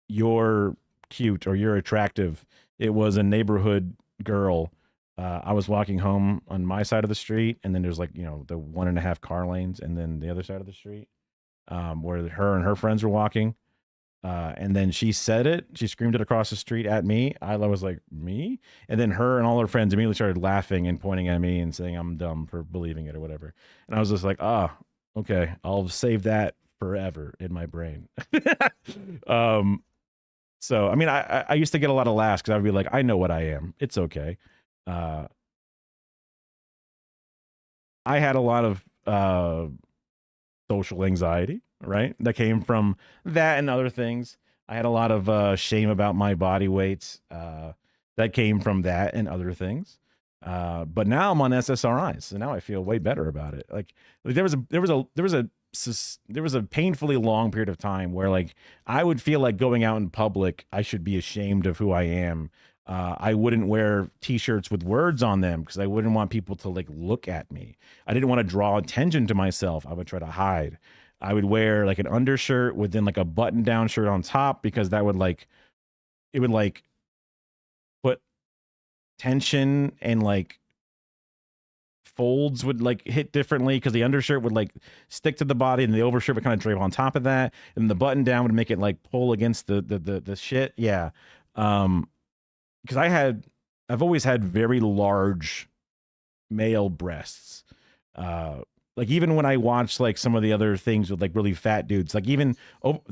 "You're cute" or "You're attractive," it was a neighborhood girl. I was walking home on my side of the street, and then there's like the 1.5 car lanes, and then the other side of the street, where her and her friends were walking. And then she said it. She screamed it across the street at me. I was like, me? And then her and all her friends immediately started laughing and pointing at me and saying I'm dumb for believing it or whatever. And I was just like, okay, I'll save that forever in my brain. So, I mean, I used to get a lot of laughs because I would be like, I know what I am. It's okay. Uh, I had a lot of social anxiety, right? That came from that and other things. I had a lot of shame about my body weight. That came from that and other things. But now I'm on SSRIs, so now I feel way better about it. Like there was a there was a painfully long period of time where like I would feel like going out in public, I should be ashamed of who I am. I wouldn't wear t-shirts with words on them because I wouldn't want people to like look at me. I didn't want to draw attention to myself. I would try to hide. I would wear like an undershirt with then like a button down shirt on top because that would like, it would like put tension and like folds would like hit differently because the undershirt would like stick to the body and the overshirt would kind of drape on top of that, and the button down would make it like pull against the shit. Yeah. Because I've always had very large male breasts. Like even when I watched like some of the other things with like really fat dudes, like even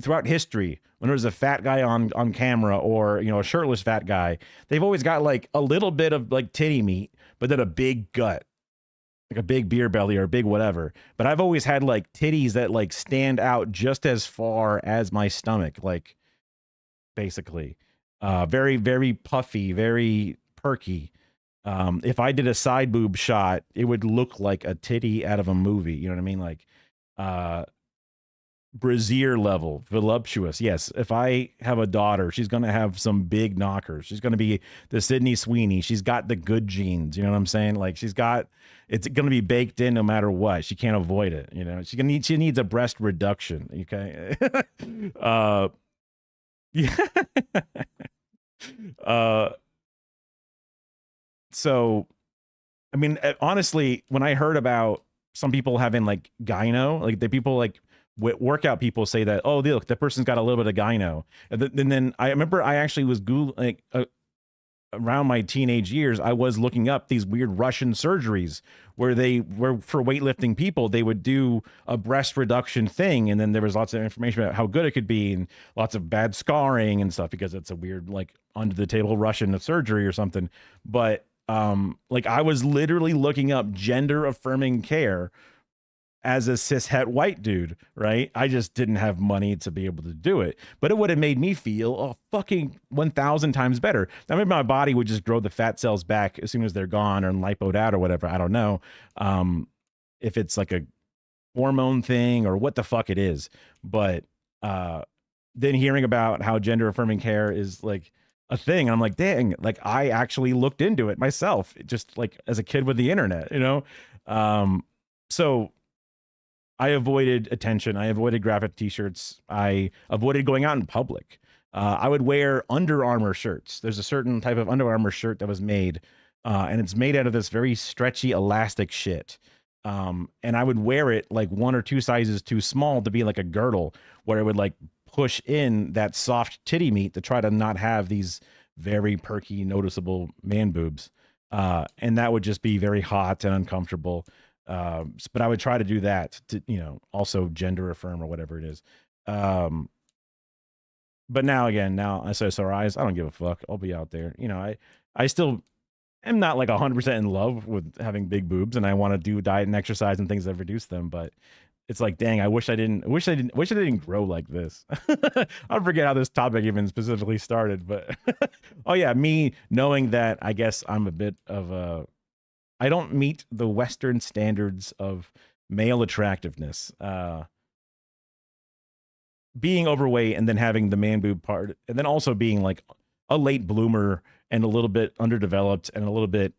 throughout history, when there was a fat guy on camera or, you know, a shirtless fat guy, they've always got like a little bit of like titty meat, but then a big gut, like a big beer belly or a big whatever. But I've always had like titties that like stand out just as far as my stomach, like basically. Very, very puffy, very perky. If I did a side boob shot, it would look like a titty out of a movie. You know what I mean? Like, brassiere level, voluptuous. Yes. If I have a daughter, she's going to have some big knockers. She's going to be the Sydney Sweeney. She's got the good genes. You know what I'm saying? Like it's going to be baked in no matter what. She can't avoid it. You know, she needs a breast reduction. Okay. Yeah. So, I mean, honestly, when I heard about some people having like gyno, like the people like workout people say that, oh, look, that person's got a little bit of gyno. And then I remember I actually was Googling, like, around my teenage years, I was looking up these weird Russian surgeries where for weightlifting people, they would do a breast reduction thing. And then there was lots of information about how good it could be and lots of bad scarring and stuff because it's a weird, like under the table Russian surgery or something. But like I was literally looking up gender affirming care as a cishet white dude, right? I just didn't have money to be able to do it, but it would have made me feel fucking 1,000 times better. I mean, my body would just grow the fat cells back as soon as they're gone or lipoed out or whatever. I don't know if it's like a hormone thing or what the fuck it is, but then hearing about how gender affirming care is like a thing, and I'm like, dang, like I actually looked into it myself, just like as a kid with the internet, you know? So I avoided attention. I avoided graphic t-shirts. I avoided going out in public. I would wear Under Armour shirts. There's a certain type of Under Armour shirt that was made, and it's made out of this very stretchy elastic shit. And I would wear it like 1 or 2 sizes too small to be like a girdle, where it would like push in that soft titty meat to try to not have these very perky, noticeable man boobs. And that would just be very hot and uncomfortable. But I would try to do that to, you know, also gender affirm or whatever it is. But now SSRIs, I don't give a fuck. I'll be out there. You know, I still am not like 100% in love with having big boobs, and I want to do diet and exercise and things that reduce them. But it's like, dang, I wish I didn't grow like this. I forget how this topic even specifically started, but oh yeah, me knowing that I guess I'm a bit of I don't meet the Western standards of male attractiveness. Being overweight and then having the man boob part, and then also being like a late bloomer and a little bit underdeveloped and a little bit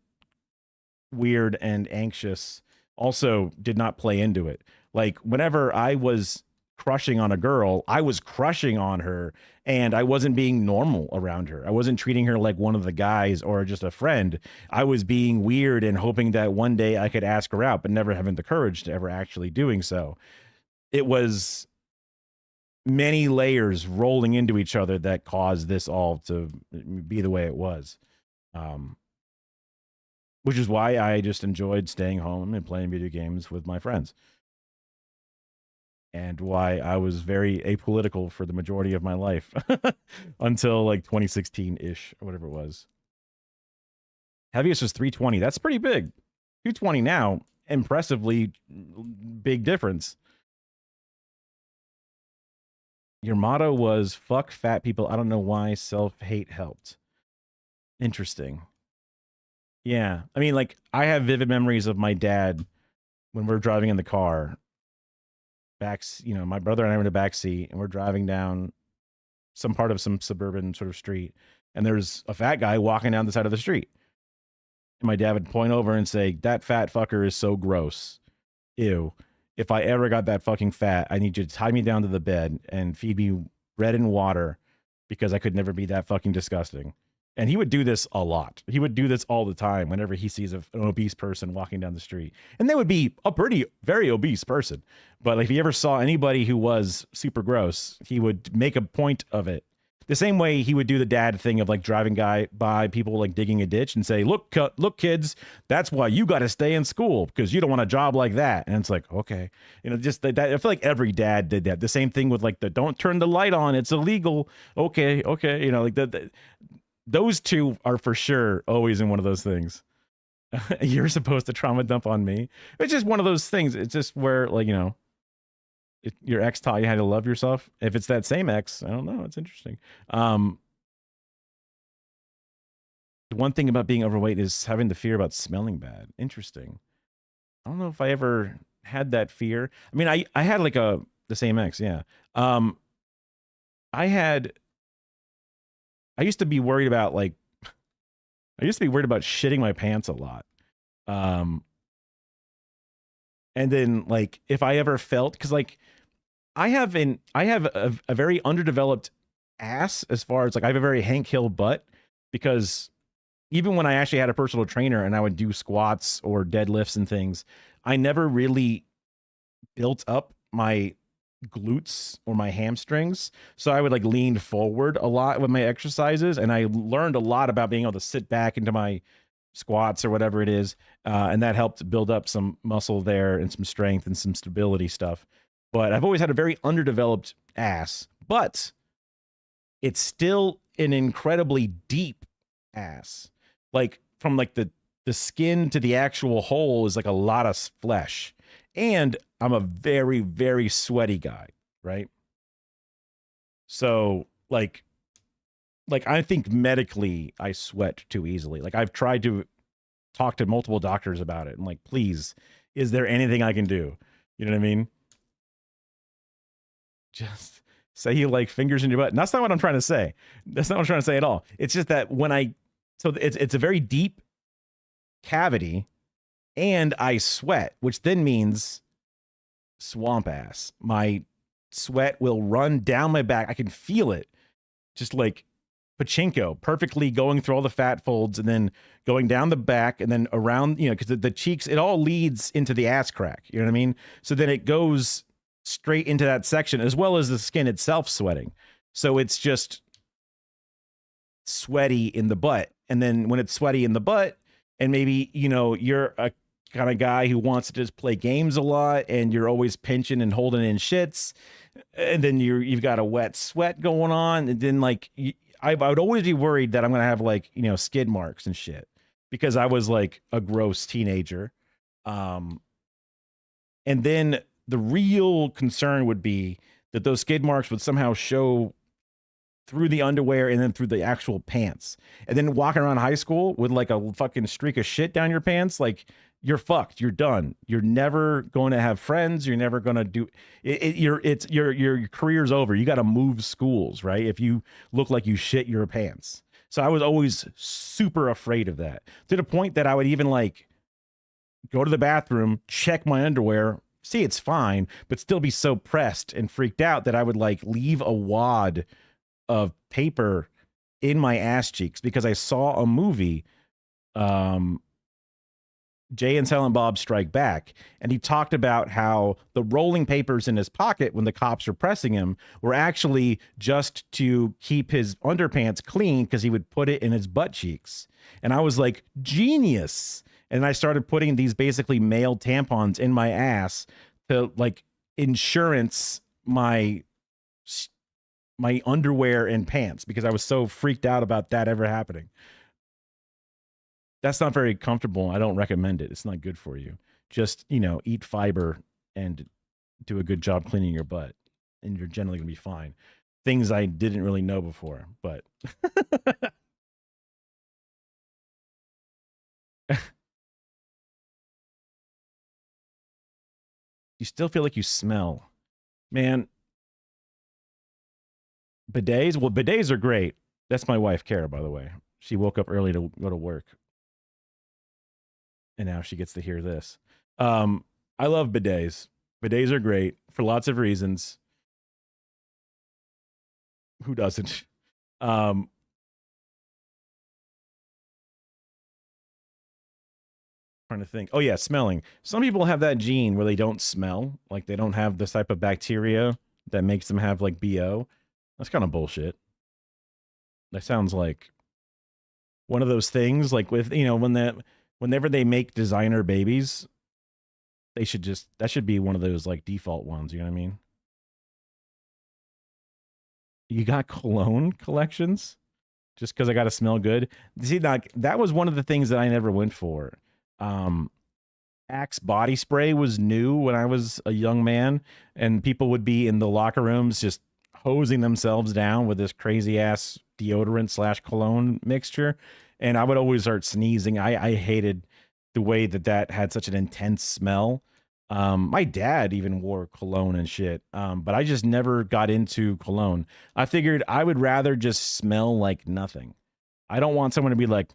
weird and anxious also did not play into it. Like whenever I was crushing on a girl, I was crushing on her and I wasn't being normal around her. I wasn't treating her like one of the guys or just a friend. I was being weird and hoping that one day I could ask her out, but never having the courage to ever actually doing so. It was many layers rolling into each other that caused this all to be the way it was. Which is why I just enjoyed staying home and playing video games with my friends. And why I was very apolitical for the majority of my life until like 2016-ish or whatever it was. Heaviest was 320. That's pretty big. 220 now, impressively big difference. Your motto was fuck fat people. I don't know why self-hate helped. Interesting. Yeah. I mean, like I have vivid memories of my dad when we're driving in the car. my brother and I were in the back seat, and we're driving down some part of some suburban sort of street, and there's a fat guy walking down the side of the street. And my dad would point over and say, "That fat fucker is so gross. Ew. If I ever got that fucking fat, I need you to tie me down to the bed and feed me bread and water because I could never be that fucking disgusting." And he would do this a lot. He would do this all the time whenever he sees an obese person walking down the street. And they would be a very obese person. But if he ever saw anybody who was super gross, he would make a point of it. The same way he would do the dad thing of like driving by people like digging a ditch and say, look, kids, that's why you got to stay in school because you don't want a job like that. And it's like, okay, just that. I feel like every dad did that. The same thing with like the don't turn the light on. It's illegal. Okay. Like those two are for sure always in one of those things. You're supposed to trauma dump on me. It's just one of those things. It's just where like, your ex taught you how to love yourself. If it's that same ex, I don't know. It's interesting. The one thing about being overweight is having the fear about smelling bad. Interesting. I don't know if I ever had that fear. I mean, I had like the same ex. Yeah. I used to be worried about shitting my pants a lot. And then like, if I ever felt, cause like I have a very underdeveloped ass as far as like, I have a very Hank Hill butt because even when I actually had a personal trainer and I would do squats or deadlifts and things, I never really built up my glutes or my hamstrings. So I would like lean forward a lot with my exercises. And I learned a lot about being able to sit back into my squats or whatever it is. And that helped build up some muscle there and some strength and some stability stuff. But I've always had a very underdeveloped ass, but it's still an incredibly deep ass. Like from like the skin to the actual hole is like a lot of flesh. And I'm a very, very sweaty guy, right? So like I think medically I sweat too easily. Like I've tried to talk to multiple doctors about it and like, please, is there anything I can do? You know what I mean? Just say you like fingers in your butt. And that's not what I'm trying to say. That's not what I'm trying to say at all. It's just that it's a very deep cavity and I sweat, which then means swamp ass. My sweat will run down my back. I can feel it just like pachinko, perfectly going through all the fat folds and then going down the back and then around, because the cheeks, it all leads into the ass crack. You know what I mean? So then it goes straight into that section as well as the skin itself sweating. So it's just sweaty in the butt. And then when it's sweaty in the butt and maybe, you're a kind of guy who wants to just play games a lot and you're always pinching and holding in shits. And then you've got a wet sweat going on. And then like, I would always be worried that I'm going to have like, skid marks and shit because I was like a gross teenager. And then the real concern would be that those skid marks would somehow show through the underwear and then through the actual pants. And then walking around high school with like a fucking streak of shit down your pants, like you're fucked. You're done. You're never going to have friends. You're never going to do it. Your career's over. You got to move schools, right? If you look like you shit your pants. So I was always super afraid of that to the point that I would even like go to the bathroom, check my underwear, see it's fine, but still be so pressed and freaked out that I would like leave a wad of paper in my ass cheeks because I saw a movie, Jay and Silent Bob Strike Back, and he talked about how the rolling papers in his pocket when the cops were pressing him were actually just to keep his underpants clean because he would put it in his butt cheeks. And I was like, genius. And I started putting these basically male tampons in my ass to like insurance my underwear and pants because I was so freaked out about that ever happening. That's not very comfortable. I don't recommend it. It's not good for you. Just, eat fiber and do a good job cleaning your butt and you're generally going to be fine. Things I didn't really know before, but you still feel like you smell. Man, bidets. Well, bidets are great. That's my wife, Kara, by the way. She woke up early to go to work, and now she gets to hear this. I love bidets. Bidets are great for lots of reasons. Who doesn't? Um, Trying to think. Oh yeah, smelling. Some people have that gene where they don't smell, like they don't have this type of bacteria that makes them have like BO. That's kind of bullshit. That sounds like one of those things like with, whenever they make designer babies, that should be one of those like default ones, you know what I mean? You got cologne collections just because I got to smell good. See, like that was one of the things that I never went for. Um, Axe body spray was new when I was a young man, and people would be in the locker rooms just hosing themselves down with this crazy ass deodorant slash cologne mixture, and I would always start sneezing. I hated the way that had such an intense smell. My dad even wore cologne and shit, but I just never got into cologne. I figured I would rather just smell like nothing. I don't want someone to be like,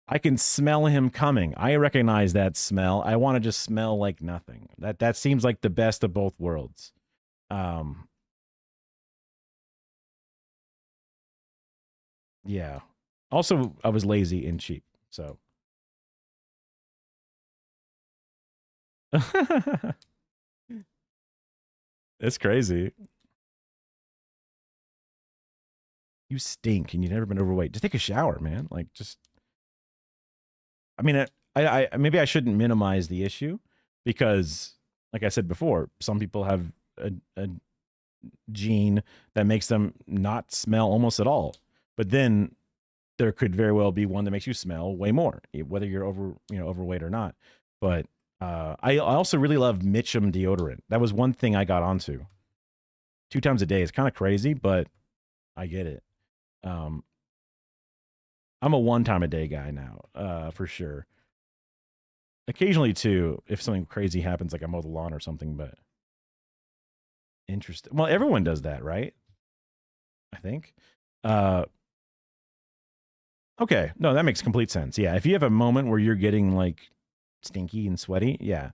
I can smell him coming. I recognize that smell. I want to just smell like nothing. That seems like the best of both worlds. Yeah. Also, I was lazy and cheap, so. It's crazy. You stink and you've never been overweight. Just take a shower, man. Like, just. I mean, I maybe I shouldn't minimize the issue because, like I said before, some people have a gene that makes them not smell almost at all. But then there could very well be one that makes you smell way more, whether you're overweight or not. But I also really love Mitchum deodorant. That was one thing I got onto. 2 times a day is kind of crazy, but I get it. I'm a 1 time a day guy now, for sure. Occasionally 2, if something crazy happens, like I mow the lawn or something. But interesting. Well, everyone does that, right? I think. Okay, no, that makes complete sense. Yeah, if you have a moment where you're getting like stinky and sweaty, yeah.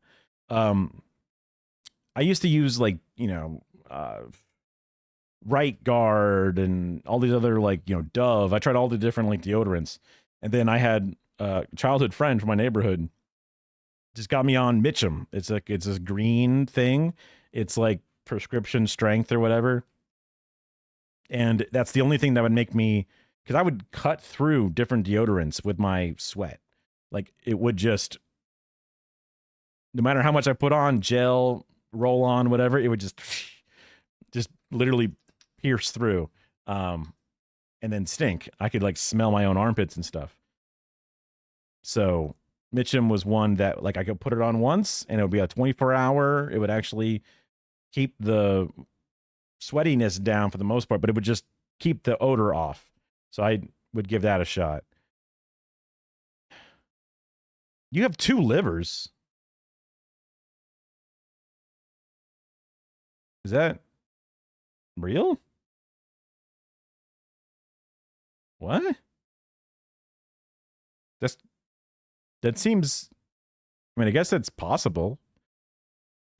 I used to use like Right Guard and all these other like Dove. I tried all the different like deodorants, and then I had a childhood friend from my neighborhood just got me on Mitchum. It's this green thing. It's like prescription strength or whatever, and that's the only thing that would make me, because I would cut through different deodorants with my sweat. Like it would just, no matter how much I put on, gel, roll on, whatever, it would just literally pierce through, and then stink. I could like smell my own armpits and stuff. So Mitchum was one that like I could put it on once and it would be a 24-hour. It would actually keep the sweatiness down for the most part, but it would just keep the odor off. So I would give that a shot. You have 2 livers. Is that real? What? That seems, I mean, I guess that's possible.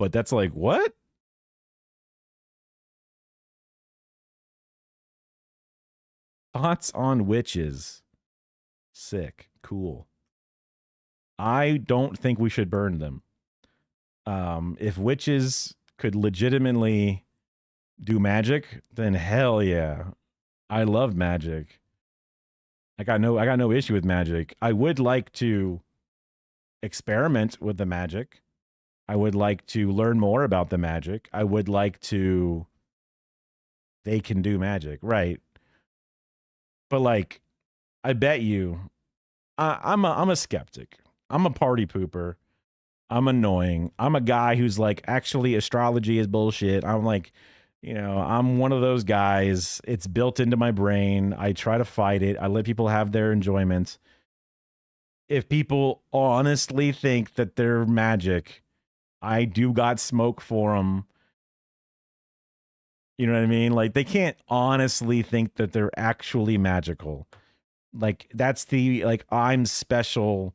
But that's like, what? Thoughts on witches. Sick. Cool. I don't think we should burn them. If witches could legitimately do magic, then hell yeah. I love magic. I got no issue with magic. I would like to experiment with the magic. I would like to learn more about the magic. I would like to, they can do magic, right? But like, I bet you, I'm a skeptic. I'm a party pooper. I'm annoying. I'm a guy who's like, actually, astrology is bullshit. I'm like, I'm one of those guys. It's built into my brain. I try to fight it. I let people have their enjoyment. If people honestly think that they're magic, I do got smoke for them. You know what I mean? Like they can't honestly think that they're actually magical. Like that's the like I'm special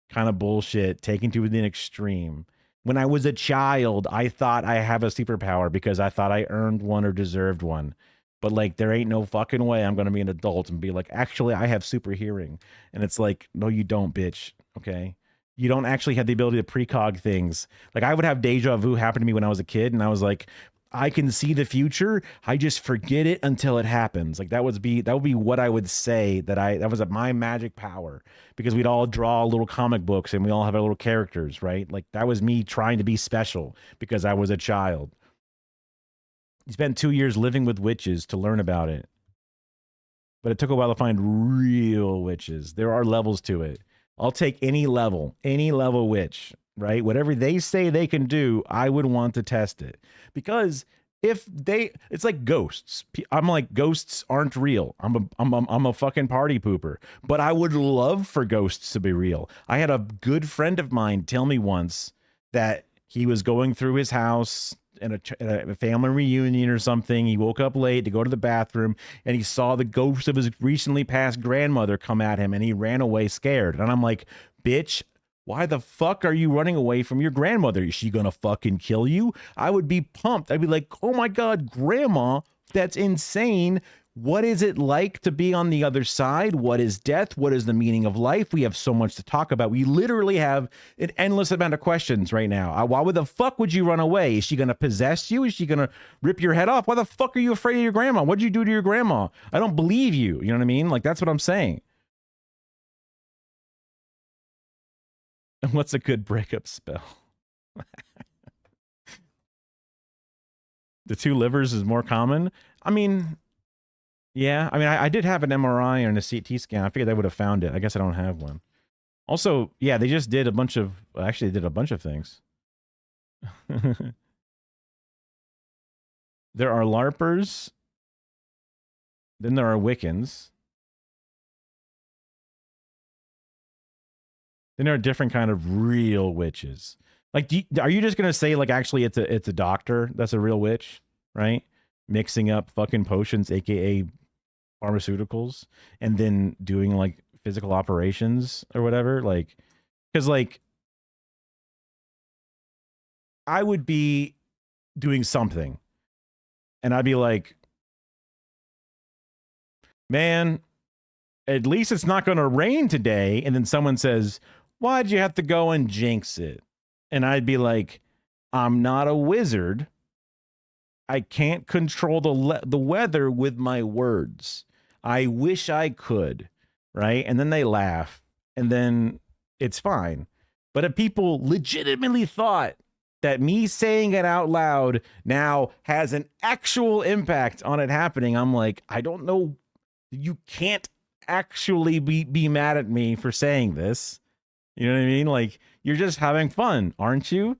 kind of bullshit taken to an extreme. When I was a child, I thought I have a superpower because I thought I earned one or deserved one. But like there ain't no fucking way I'm gonna be an adult and be like, actually I have super hearing. And it's like, no, you don't, bitch. Okay. You don't actually have the ability to precog things. Like I would have deja vu happen to me when I was a kid, and I was like, I can see the future. I just forget it until it happens. Like that would be what I would say that was my magic power, because we'd all draw little comic books and we all have our little characters, right? Like that was me trying to be special because I was a child. You spent 2 years living with witches to learn about it, but it took a while to find real witches. There are levels to it. I'll take any level witch, right? Whatever they say they can do, I would want to test it. Because it's like ghosts. I'm like, ghosts aren't real. I'm a fucking party pooper. But I would love for ghosts to be real. I had a good friend of mine tell me once that he was going through his house in a family reunion or something. He woke up late to go to the bathroom and he saw the ghost of his recently passed grandmother come at him, and he ran away scared. And I'm like, bitch, why the fuck are you running away from your grandmother? Is she gonna fucking kill you? I would be pumped. I'd be like, oh my God, grandma, that's insane. What is it like to be on the other side? What is death? What is the meaning of life? We have so much to talk about. We literally have an endless amount of questions right now. Why the fuck would you run away? Is she going to possess you? Is she going to rip your head off? Why the fuck are you afraid of your grandma? What'd you do to your grandma? I don't believe you. You know what I mean? Like, that's what I'm saying. What's a good breakup spell? The two livers is more common. I mean, yeah, I mean, I did have an MRI and a CT scan. I figured they would have found it. I guess I don't have one. Also, yeah, they just did a bunch of, actually, they did a bunch of things. There are LARPers. Then there are Wiccans. Then there are different kind of real witches. Like, are you just gonna say like actually it's a doctor that's a real witch, right? Mixing up fucking potions, aka pharmaceuticals, and then doing like physical operations or whatever, like, because like I would be doing something and I'd be like, man, at least it's not going to rain today. And then someone says, why'd you have to go and jinx it? And I'd be like, I'm not a wizard. I can't control the weather with my words. I wish I could, right? And then they laugh, and then it's fine. But if people legitimately thought that me saying it out loud now has an actual impact on it happening, I'm like, I don't know. You can't actually be mad at me for saying this. You know what I mean? Like, you're just having fun, aren't you?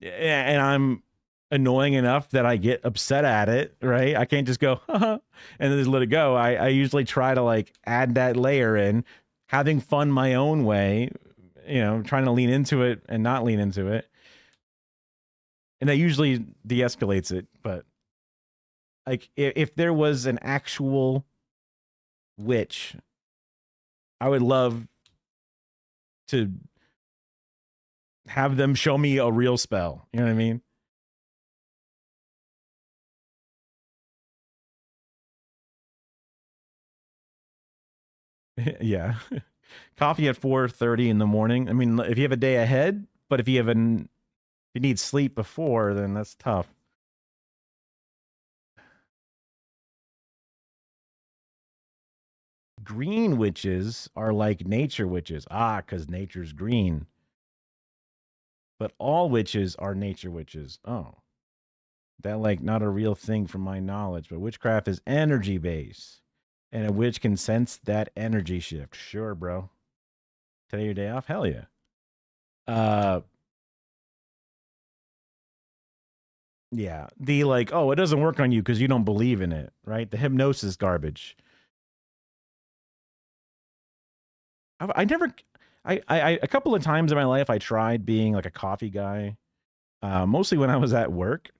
And I'm annoying enough that I get upset at it, right? I can't just go, haha, and then just let it go. I usually try to like add that layer in, having fun my own way, you know, trying to lean into it and not lean into it. And that usually de-escalates it. But like, if there was an actual witch, I would love to have them show me a real spell. You know what I mean? Yeah. Coffee at 4:30 in the morning. I mean, if you have a day ahead, but if you need sleep before, then that's tough. Green witches are like nature witches. Because nature's green. But all witches are nature witches. Oh. That like not a real thing from my knowledge, but witchcraft is energy based. And a witch can sense that energy shift. Sure, bro. Today your day off? Hell yeah. Yeah. The like, oh, it doesn't work on you because you don't believe in it, right? The hypnosis garbage. I never, I a couple of times in my life I tried being like a coffee guy, mostly when I was at work,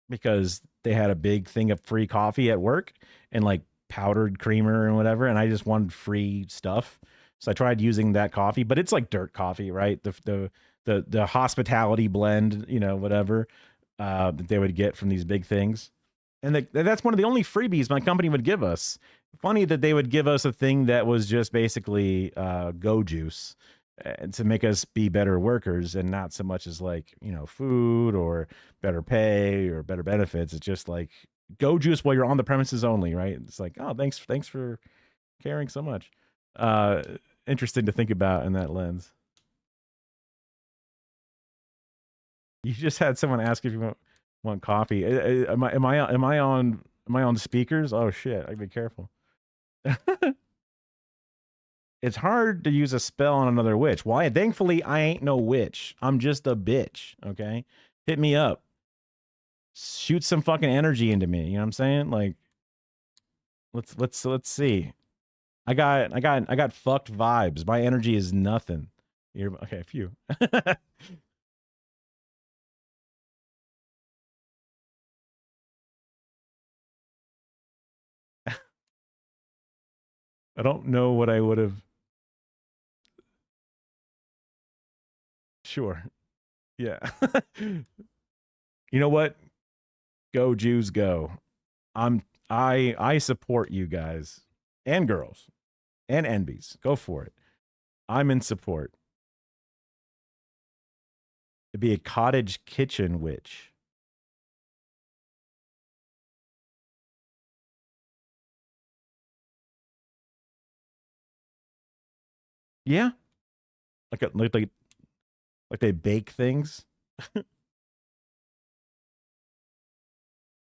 because they had a big thing of free coffee at work and like powdered creamer and whatever, and I just wanted free stuff. So I tried using that coffee, but it's like dirt coffee, right? The hospitality blend, you know, whatever that they would get from these big things. And that's one of the only freebies my company would give us. Funny that they would give us a thing that was just basically go juice to make us be better workers, and not so much as like, you know, food or better pay or better benefits. It's just like go juice while you're on the premises only, right? It's like, oh, thanks for caring so much. Interesting to think about in that lens. You just had someone ask if you want coffee. Am I on speakers? Oh shit! I be careful. It's hard to use a spell on another witch. Why? Thankfully, I ain't no witch. I'm just a bitch. Okay, hit me up. Shoot some fucking energy into me. You know what I'm saying? Like, let's see. I got fucked vibes. My energy is nothing. You're okay. Phew. I don't know what I would have. Sure. Yeah. You know what? Go Jews go. I support you guys and girls and NBs. Go for it. I'm in support. To be a cottage kitchen witch. Yeah. Like they bake things. You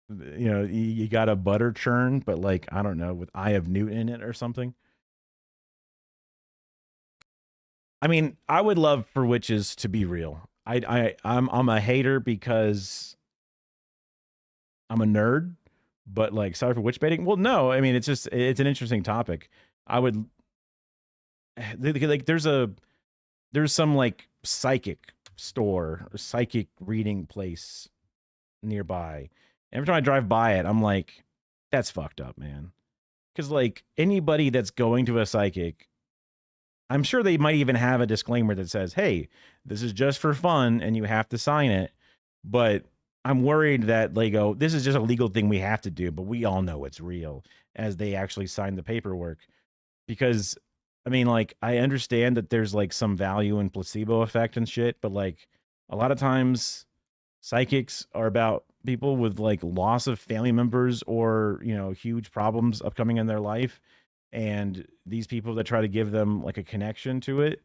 know, you got a butter churn, but like, I don't know, with Eye of Newton in it or something. I mean, I would love for witches to be real. I'm a hater because I'm a nerd, but like, sorry for witch baiting. Well, no, I mean, it's an interesting topic. I would like, there's some like psychic store or psychic reading place nearby. Every time I drive by it, I'm like, that's fucked up, man. Because like anybody that's going to a psychic, I'm sure they might even have a disclaimer that says, hey, this is just for fun and you have to sign it. But I'm worried that they go, this is just a legal thing we have to do, but we all know it's real, as they actually sign the paperwork. Because I mean, like, I understand that there's like some value in placebo effect and shit, but like a lot of times psychics are about people with like loss of family members or, you know, huge problems upcoming in their life. And these people that try to give them like a connection to it,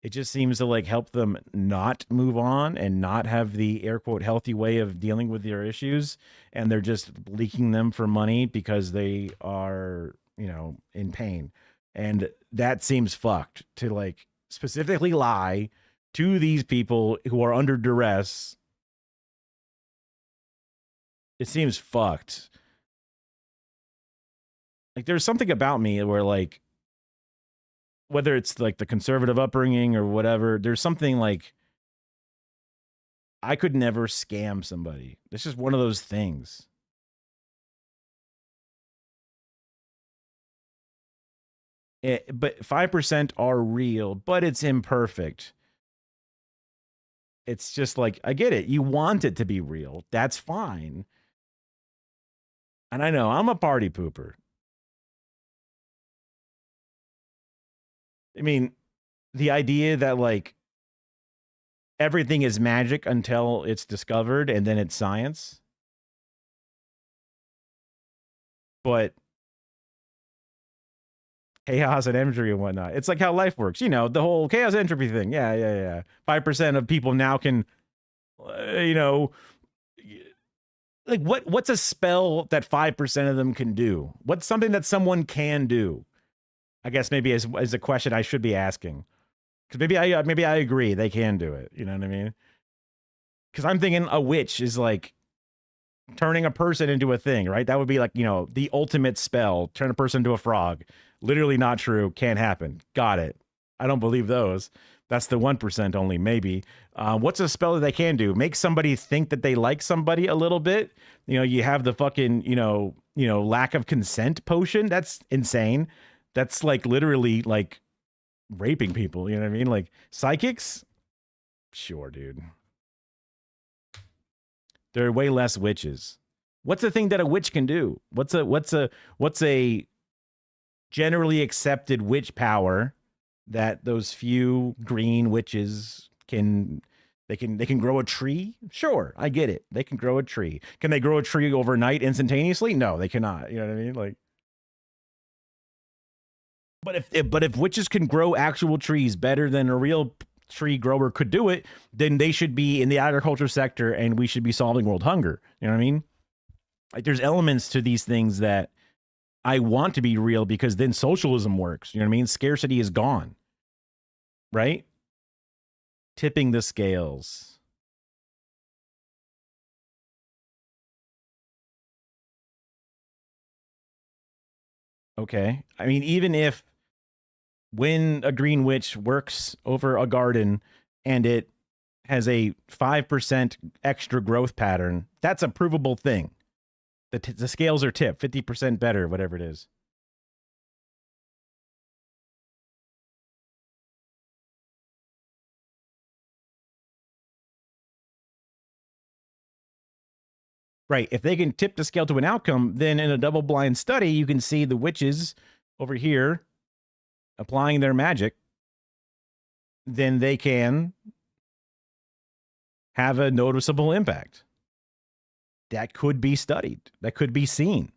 it just seems to like help them not move on and not have the air quote healthy way of dealing with their issues. And they're just leaking them for money because they are, you know, in pain. And that seems fucked to like specifically lie to these people who are under duress. It seems fucked. Like there's something about me where like, whether it's like the conservative upbringing or whatever, there's something like I could never scam somebody. It's just one of those things. But 5% are real, but it's imperfect. It's just like, I get it. You want it to be real. That's fine. And I know I'm a party pooper. I mean, the idea that like everything is magic until it's discovered and then it's science. But chaos and entropy and whatnot. It's like how life works. You know, the whole chaos entropy thing. Yeah. 5% of people now can, you know, like what's a spell that 5% of them can do? What's something that someone can do? I guess maybe as a question I should be asking. Because maybe I agree they can do it. You know what I mean? Because I'm thinking a witch is like turning a person into a thing, right? That would be like, you know, the ultimate spell. Turn a person into a frog. Literally not true. Can't happen. Got it. I don't believe those. That's the 1% only, maybe. What's a spell that they can do? Make somebody think that they like somebody a little bit. You know, you have the fucking, lack of consent potion. That's insane. That's like literally like raping people. You know what I mean? Like psychics? Sure, dude. There are way less witches. What's the thing that a witch can do? What's a generally accepted witch power that those few green witches can grow a tree? Sure, I get it. They can grow a tree. Can they grow a tree overnight instantaneously? No, they cannot. You know what I mean? Like, but if witches can grow actual trees better than a real tree grower could do it, then they should be in the agriculture sector and we should be solving world hunger. You know what I mean? Like, there's elements to these things that I want to be real because then socialism works. You know what I mean? Scarcity is gone. Right? Tipping the scales. Okay. I mean, even if when a green witch works over a garden and it has a 5% extra growth pattern, that's a provable thing. The scales are tipped 50% better, whatever it is. Right. If they can tip the scale to an outcome, then in a double-blind study, you can see the witches over here applying their magic. Then they can have a noticeable impact. That could be studied. That could be seen.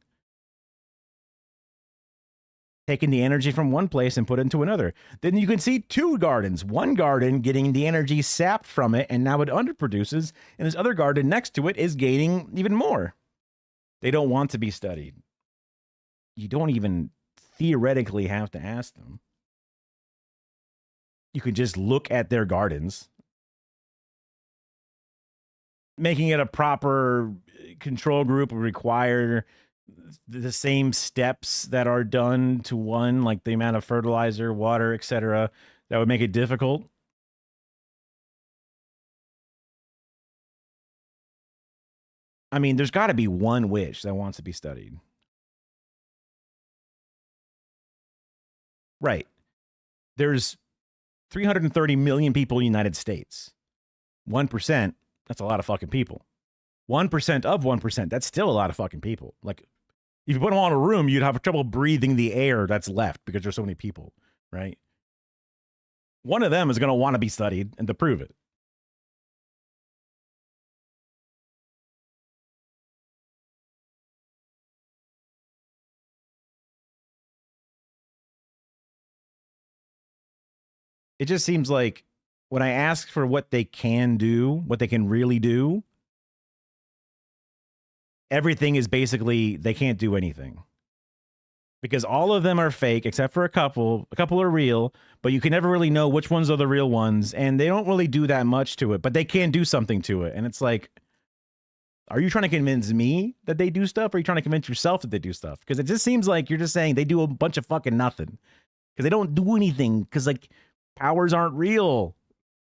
Taking the energy from one place and put it into another. Then you can see two gardens. One garden getting the energy sapped from it, and now it underproduces, and this other garden next to it is gaining even more. They don't want to be studied. You don't even theoretically have to ask them. You can just look at their gardens. Making it a proper control group would require the same steps that are done to one, like the amount of fertilizer, water, etc. That would make it difficult. I mean, there's got to be one witch that wants to be studied. Right. There's 330 million people in the United States. 1%, that's a lot of fucking people. 1% of 1%, that's still a lot of fucking people. Like, if you put them all in a room, you'd have trouble breathing the air that's left because there's so many people, right? One of them is going to want to be studied and to prove it. It just seems like when I ask for what they can do, what they can really do, everything is basically they can't do anything. Because all of them are fake except for a couple. A couple are real, but you can never really know which ones are the real ones, and they don't really do that much to it, but they can do something to it. And it's like, are you trying to convince me that they do stuff, or are you trying to convince yourself that they do stuff? Because it just seems like you're just saying they do a bunch of fucking nothing. Because they don't do anything, because like powers aren't real.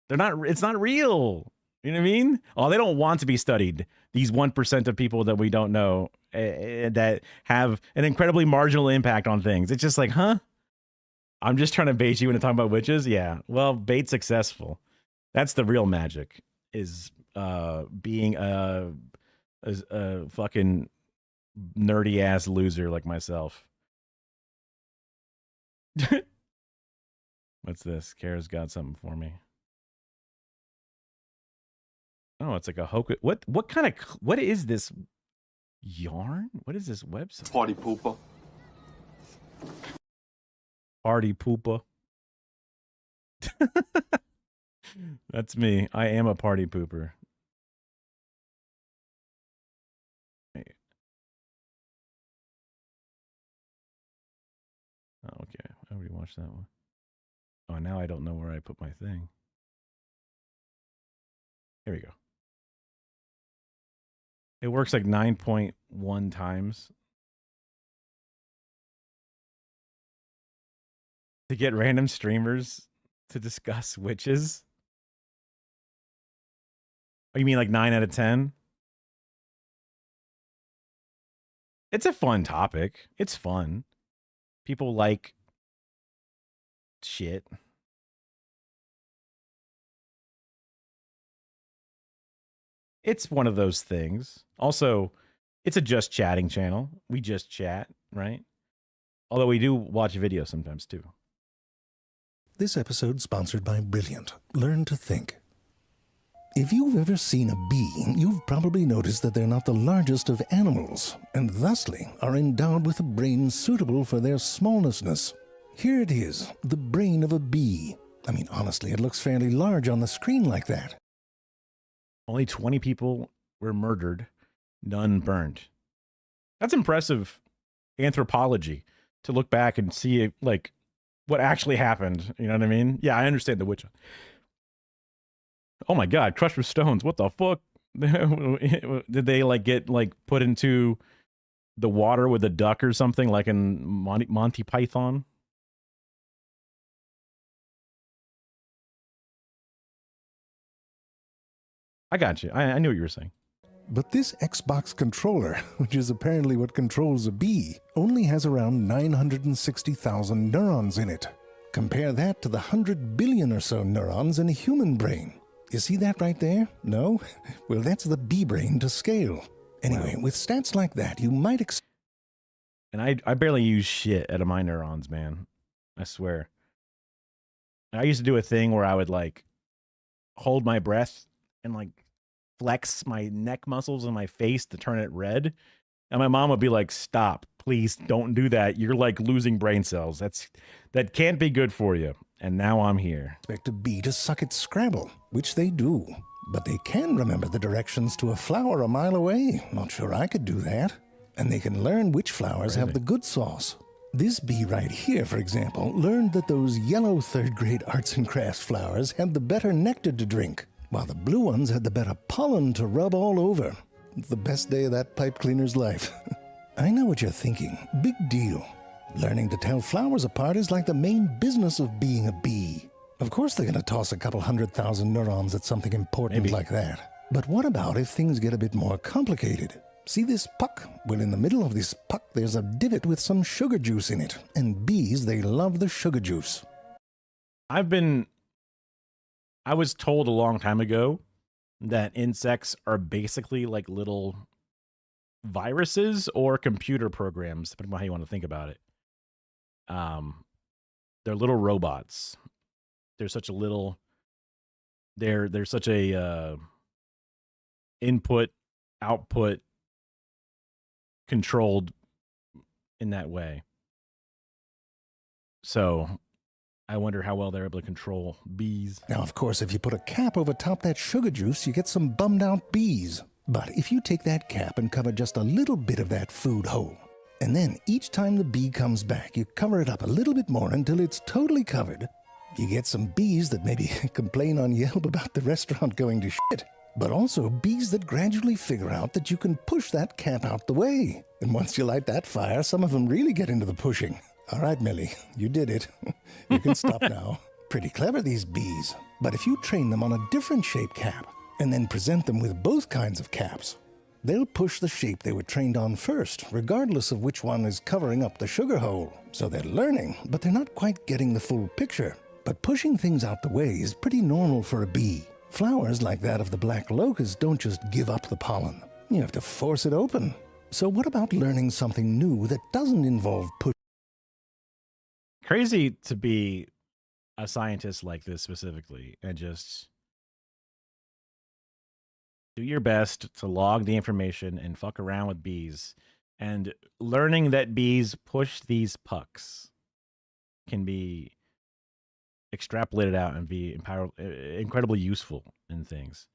It's not real. You know what I mean? Oh, they don't want to be studied. These 1% of people that we don't know that have an incredibly marginal impact on things. It's just like, huh? I'm just trying to bait you into talking about witches? Yeah. Well, bait successful. That's the real magic, is being a fucking nerdy ass loser like myself. What's this? Kara's got something for me. Oh, it's like a hoku. What is this yarn? What is this website? Party pooper. Party pooper. That's me. I am a party pooper. Wait. Oh, okay. I already watched that one. Oh, now I don't know where I put my thing. Here we go. It works like 9.1 times. To get random streamers to discuss witches? Oh, you mean like 9 out of 10? It's a fun topic. It's fun. People like shit. It's one of those things. Also, it's a just chatting channel. We just chat, right? Although we do watch videos sometimes too. This episode sponsored by Brilliant. Learn to think. If you've ever seen a bee, you've probably noticed that they're not the largest of animals, and thusly are endowed with a brain suitable for their smallness. Here it is, the brain of a bee. I mean, honestly, it looks fairly large on the screen like that. Only 20 people were murdered, none burned. That's impressive anthropology to look back and see like what actually happened. You know what I mean? Yeah, I understand the witch. Oh my God, crushed with stones. What the fuck? Did they like get like put into the water with a duck or something like in Monty Python? I got you. I knew what you were saying. But this Xbox controller, which is apparently what controls a bee, only has around 960,000 neurons in it. Compare that to the 100 billion or so neurons in a human brain. You see that right there? No? Well, that's the bee brain to scale. Anyway, wow. With stats like that, you might And I barely use shit out of my neurons, man. I swear. I used to do a thing where I would like hold my breath and like flex my neck muscles in my face to turn it red. And my mom would be like, stop, please don't do that. You're like losing brain cells. That can't be good for you. And now I'm here. Expect a bee to suck its Scrabble, which they do. But they can remember the directions to a flower a mile away. Not sure I could do that. And they can learn which flowers have the good sauce. This bee right here, for example, learned that those yellow third-grade arts and crafts flowers had the better nectar to drink, while the blue ones had the better pollen to rub all over. It's the best day of that pipe cleaner's life. I know what you're thinking. Big deal. Learning to tell flowers apart is like the main business of being a bee. Of course they're going to toss a couple 100,000 neurons at something important like that. But what about if things get a bit more complicated? See this puck? Well, in the middle of this puck, there's a divot with some sugar juice in it. And bees, they love the sugar juice. I was told a long time ago that insects are basically like little viruses or computer programs, depending on how you want to think about it. They're little robots. They're such a little, they're such a input, output controlled in that way. So I wonder how well they're able to control bees. Now, of course, if you put a cap over top that sugar juice, you get some bummed out bees. But if you take that cap and cover just a little bit of that food hole, and then each time the bee comes back, you cover it up a little bit more until it's totally covered, you get some bees that maybe complain on Yelp about the restaurant going to shit, but also bees that gradually figure out that you can push that cap out the way. And once you light that fire, some of them really get into the pushing. All right, Millie, you did it. You can stop now. Pretty clever, these bees. But if you train them on a different shape cap and then present them with both kinds of caps, they'll push the shape they were trained on first, regardless of which one is covering up the sugar hole. So they're learning, but they're not quite getting the full picture. But pushing things out the way is pretty normal for a bee. Flowers like that of the black locust don't just give up the pollen. You have to force it open. So what about learning something new that doesn't involve pushing? Crazy to be a scientist like this specifically and just do your best to log the information and fuck around with bees, and learning that bees push these pucks can be extrapolated out and be incredibly useful in things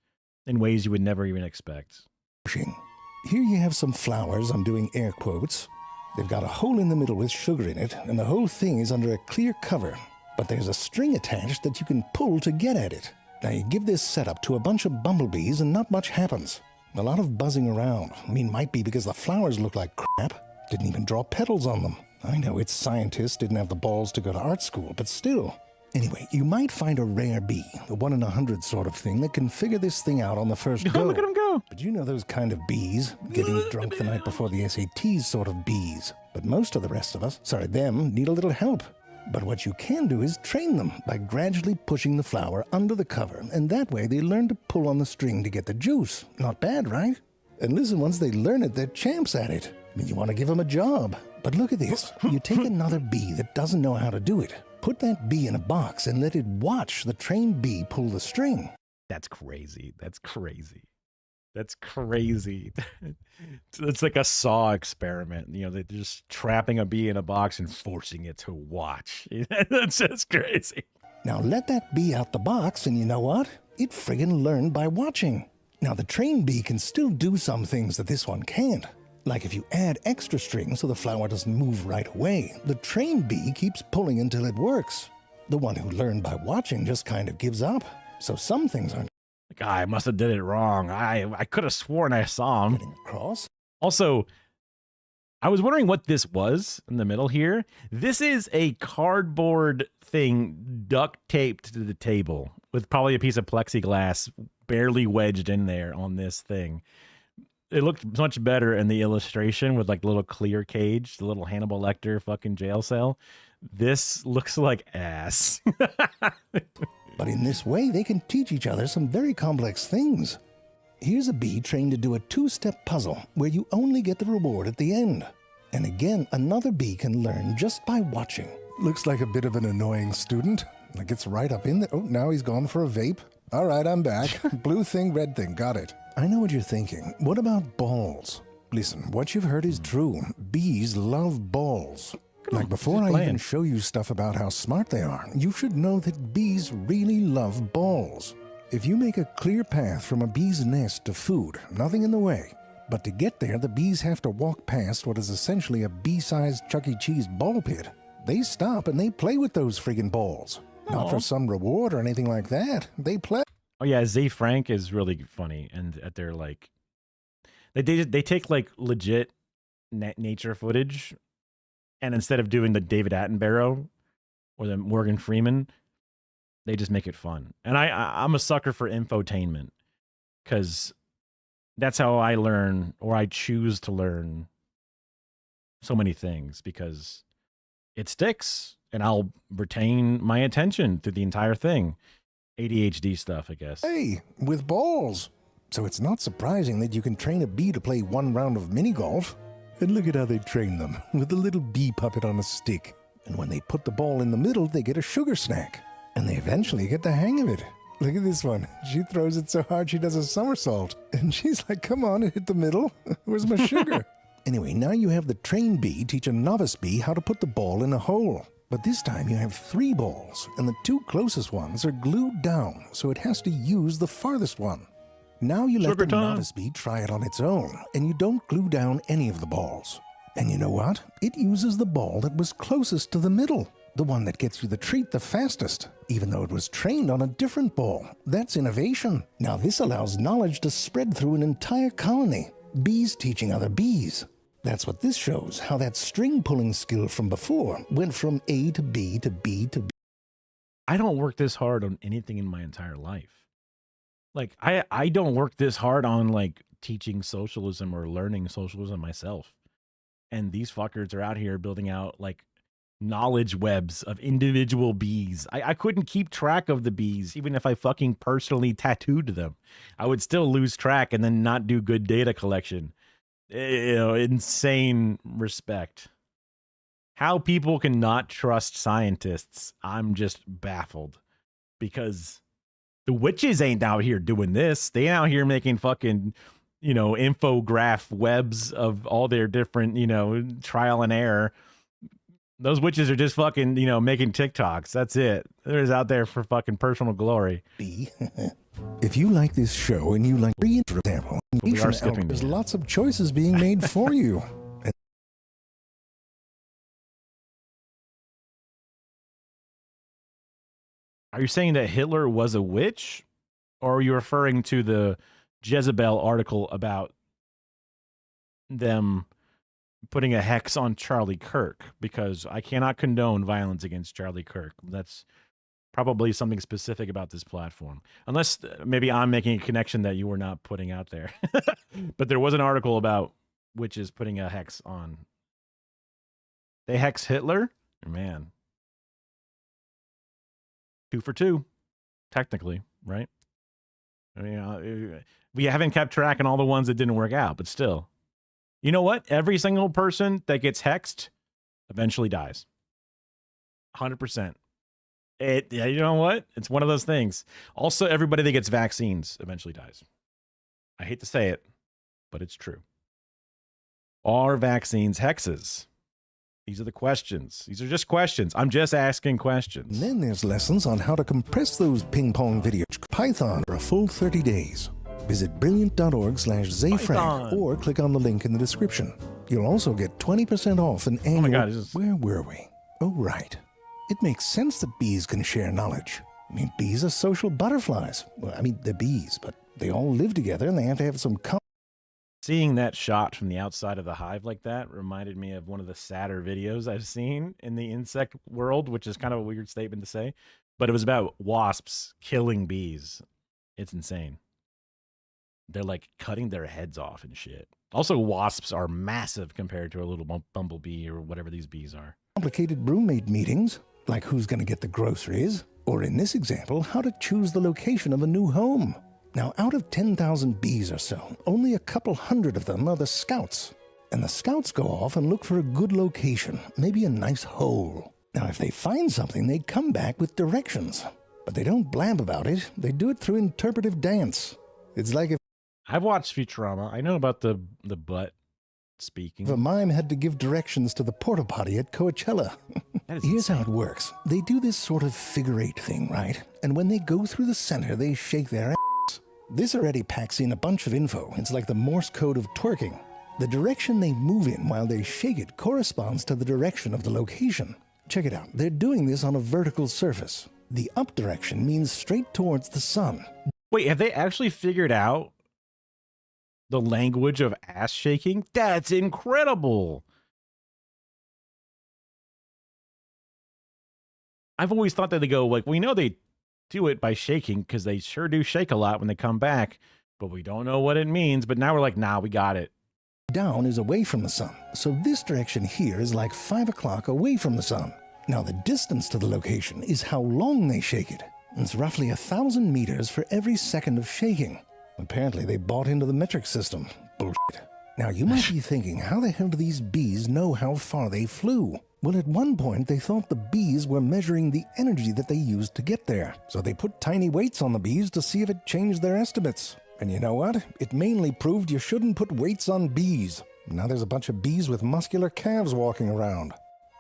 in ways you would never even expect. Here you have some flowers, I'm doing air quotes. They've got a hole in the middle with sugar in it, and the whole thing is under a clear cover. But there's a string attached that you can pull to get at it. Now you give this setup to a bunch of bumblebees and not much happens. A lot of buzzing around. I mean, might be because the flowers look like crap. Didn't even draw petals on them. I know its scientists didn't have the balls to go to art school, but still. Anyway, you might find a rare bee, the 1 in 100 sort of thing, that can figure this thing out on the first go. Look at him go. But you know those kind of bees, getting drunk the night before the SATs sort of bees. But most of the rest of us, them, need a little help. But what you can do is train them by gradually pushing the flower under the cover, and that way they learn to pull on the string to get the juice. Not bad, right? And listen, once they learn it, they're champs at it. I mean, you want to give them a job. But look at this. You take another bee that doesn't know how to do it, put that bee in a box, and let it watch the trained bee pull the string. That's crazy. That's crazy. That's crazy. It's like a Saw experiment. You know, they're just trapping a bee in a box and forcing it to watch. That's just crazy. Now let that bee out the box, and you know what? It friggin' learned by watching. Now the trained bee can still do some things that this one can't. Like if you add extra string so the flower doesn't move right away, the trained bee keeps pulling until it works. The one who learned by watching just kind of gives up. So some things aren't I must have did it wrong. I could have sworn I saw him. getting across. Also, I was wondering what this was in the middle here. This is a cardboard thing duct taped to the table with probably a piece of plexiglass barely wedged in there on this thing. It looked much better in the illustration with like the little clear cage, the little Hannibal Lecter fucking jail cell. This looks like ass. But in this way, they can teach each other some very complex things. Here's a bee trained to do a two-step puzzle where you only get the reward at the end. And again, another bee can learn just by watching. Looks like a bit of an annoying student. Like it's right up in there. Oh, now he's gone for a vape. All right, I'm back. Blue thing, red thing, got it. I know what you're thinking. What about balls? Listen, what you've heard is true. Bees love balls. Like before I even show you stuff about how smart they are, you should know that bees really love balls. If you make a clear path from a bee's nest to food, nothing in the way. But to get there, the bees have to walk past what is essentially a bee-sized Chuck E. Cheese ball pit. They stop and they play with those friggin' balls. Not for some reward or anything like that. They play. Oh yeah, Zay Frank is really funny, and they're like, they take like legit nature footage, and instead of doing the David Attenborough or the Morgan Freeman, they just make it fun. And I'm a sucker for infotainment because that's how I learn, or I choose to learn so many things, because it sticks and I'll retain my attention through the entire thing. ADHD stuff, I guess. Hey, with balls. So it's not surprising that you can train a bee to play one round of mini golf. And look at how they train them, with a little bee puppet on a stick. And when they put the ball in the middle, they get a sugar snack. And they eventually get the hang of it. Look at this one. She throws it so hard she does a somersault. And she's like, come on, it hit the middle. Where's my sugar? Anyway, now you have the trained bee teach a novice bee how to put the ball in a hole. But this time you have 3 balls, and the 2 closest ones are glued down, so it has to use the farthest one. Now you let the novice bee try it on its own, and you don't glue down any of the balls. And you know what? It uses the ball that was closest to the middle, the one that gets you the treat the fastest, even though it was trained on a different ball. That's innovation. Now this allows knowledge to spread through an entire colony, bees teaching other bees. That's what this shows, how that string pulling skill from before went from A to B to B to B. I don't work this hard on anything in my entire life. Like, I don't work this hard on, like, teaching socialism or learning socialism myself. And these fuckers are out here building out, like, knowledge webs of individual bees. I couldn't keep track of the bees, even if I fucking personally tattooed them. I would still lose track and then not do good data collection. You know, insane respect. How people cannot trust scientists, I'm just baffled. Because the witches ain't out here doing this. They out here making fucking, you know, infograph webs of all their different, you know, trial and error. Those witches are just fucking, you know, making TikToks. That's it. They're just out there for fucking personal glory. If you like this show and you like, for example, we are skipping there's lots of choices being made for you. Are you saying that Hitler was a witch? Or are you referring to the Jezebel article about them putting a hex on Charlie Kirk? Because I cannot condone violence against Charlie Kirk. That's Probably something specific about this platform. Unless maybe I'm making a connection that you were not putting out there. But there was an article about witches putting a hex on. They hex Hitler? Man. 2 for 2, technically, right? I mean, we haven't kept track on all the ones that didn't work out, but still. You know what? Every single person that gets hexed eventually dies. 100%. You know what? It's one of those things. Also, everybody that gets vaccines eventually dies. I hate to say it, but it's true. Are vaccines hexes? These are the questions. These are just questions. I'm just asking questions. And then there's lessons on how to compress those ping pong videos. Python for a full 30 days. Visit brilliant.org/zayfrank or click on the link in the description. You'll also get 20% off an annual... Oh my God. Where were we? Oh, right. It makes sense that bees can share knowledge. I mean, bees are social butterflies. Well, I mean, they're bees, but they all live together and they have to have some... Seeing that shot from the outside of the hive like that reminded me of one of the sadder videos I've seen in the insect world, which is kind of a weird statement to say, but it was about wasps killing bees. It's insane. They're like cutting their heads off and shit. Also, wasps are massive compared to a little bumblebee or whatever these bees are. Complicated roommate meetings, like who's going to get the groceries, or in this example, how to choose the location of a new home. Now, out of 10,000 bees or so, only a couple hundred of them are the scouts. And the scouts go off and look for a good location, maybe a nice hole. Now, if they find something, they come back with directions. But they don't blab about it. They do it through interpretive dance. It's like if I've watched Futurama. I know about the butt speaking. If a mime had to give directions to the porta potty at Coachella. Here's how it works. They do this sort of figure 8 thing, right? And when they go through the center, they shake their ass. This already packs in a bunch of info. It's like the Morse code of twerking. The direction they move in while they shake it corresponds to the direction of the location. Check it out. They're doing this on a vertical surface. The up direction means straight towards the sun. Wait, have they actually figured out the language of ass shaking? That's incredible. I've always thought that they go like, we know they do it by shaking because they sure do shake a lot when they come back, but we don't know what it means. But now we're like, nah, we got it. Down is away from the sun. So this direction here is like 5 o'clock away from the sun. Now the distance to the location is how long they shake it. It's roughly 1,000 meters for every second of shaking. Apparently they bought into the metric system. Bullshit. Now you might be thinking, how the hell do these bees know how far they flew? Well, at one point they thought the bees were measuring the energy that they used to get there. So they put tiny weights on the bees to see if it changed their estimates. And you know what? It mainly proved you shouldn't put weights on bees. Now there's a bunch of bees with muscular calves walking around.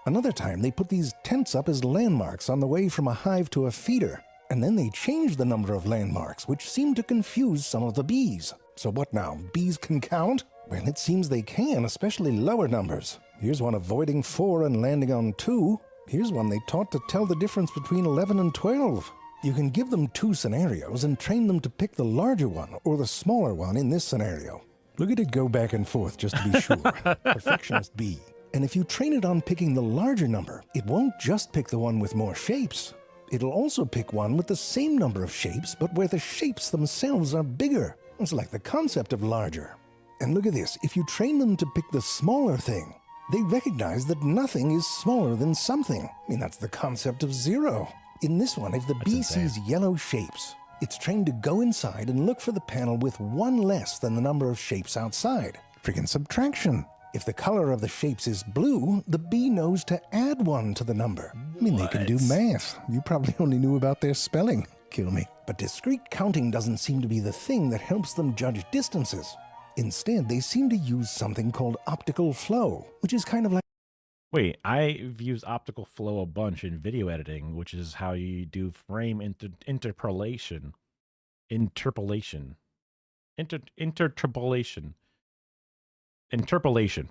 Another time they put these tents up as landmarks on the way from a hive to a feeder. And then they changed the number of landmarks, which seemed to confuse some of the bees. So what now? Bees can count? Well, it seems they can, especially lower numbers. Here's one avoiding 4 and landing on 2. Here's one they taught to tell the difference between 11 and 12. You can give them 2 scenarios and train them to pick the larger one or the smaller one in this scenario. Look at it go back and forth just to be sure. Perfectionist bee. And if you train it on picking the larger number, it won't just pick the one with more shapes. It'll also pick one with the same number of shapes, but where the shapes themselves are bigger. It's like the concept of larger. And look at this. If you train them to pick the smaller thing, they recognize that nothing is smaller than something. I mean, that's the concept of 0. In this one, if the bee sees yellow shapes, it's trained to go inside and look for the panel with 1 less than the number of shapes outside. Friggin' subtraction. If the color of the shapes is blue, the bee knows to add 1 to the number. I mean, they can do math. You probably only knew about their spelling. Kill me. But discrete counting doesn't seem to be the thing that helps them judge distances. Instead, they seem to use something called optical flow, which is kind of like... Wait, I've used optical flow a bunch in video editing, which is how you do frame interpolation. Interpolation.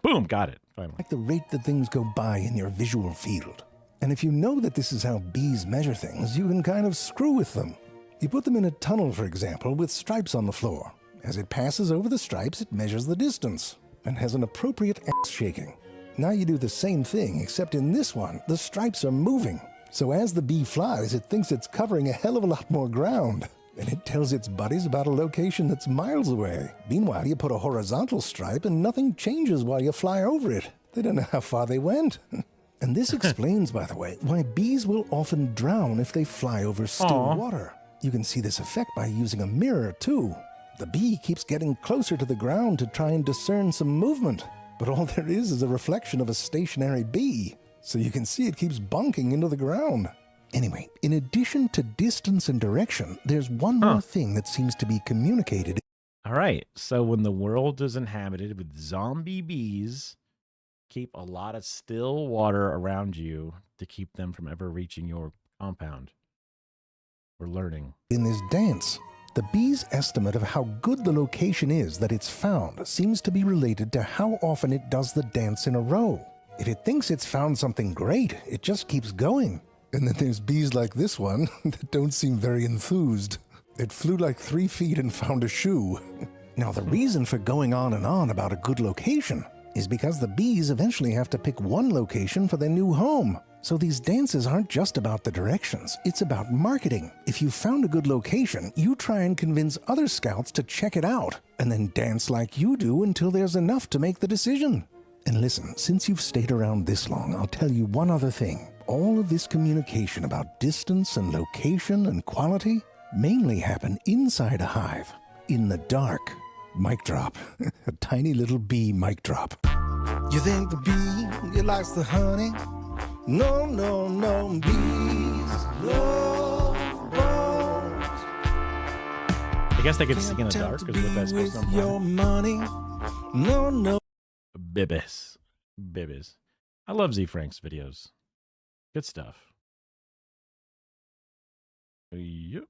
Boom, got it, finally. Like the rate that things go by in your visual field. And if you know that this is how bees measure things, you can kind of screw with them. You put them in a tunnel, for example, with stripes on the floor. As it passes over the stripes, it measures the distance and has an appropriate ass shaking. Now you do the same thing, except in this one, the stripes are moving. So as the bee flies, it thinks it's covering a hell of a lot more ground. And it tells its buddies about a location that's miles away. Meanwhile, you put a horizontal stripe and nothing changes while you fly over it. They don't know how far they went. And this explains, by the way, why bees will often drown if they fly over still water. You can see this effect by using a mirror, too. The bee keeps getting closer to the ground to try and discern some movement. But all there is a reflection of a stationary bee. So you can see it keeps bunking into the ground. Anyway, in addition to distance and direction, there's one more thing that seems to be communicated. All right. So when the world is inhabited with zombie bees, keep a lot of still water around you to keep them from ever reaching your compound. We're learning. In this dance, the bee's estimate of how good the location is that it's found seems to be related to how often it does the dance in a row. If it thinks it's found something great, it just keeps going. And then there's bees like this one that don't seem very enthused. It flew like 3 feet and found a shoe. Now, the reason for going on and on about a good location is because the bees eventually have to pick one location for their new home. So these dances aren't just about the directions, it's about marketing. If you found a good location, you try and convince other scouts to check it out, and then dance like you do until there's enough to make the decision. And listen, since you've stayed around this long, I'll tell you one other thing. All of this communication about distance and location and quality mainly happen inside a hive, in the dark. Mic drop. A tiny little bee mic drop. You think the bee, it likes the honey? No, no, no, bees love bones. I guess they could sing in the dark because what that's supposed to your money. No, no. Bibis. I love Z Frank's videos. Good stuff. Yep.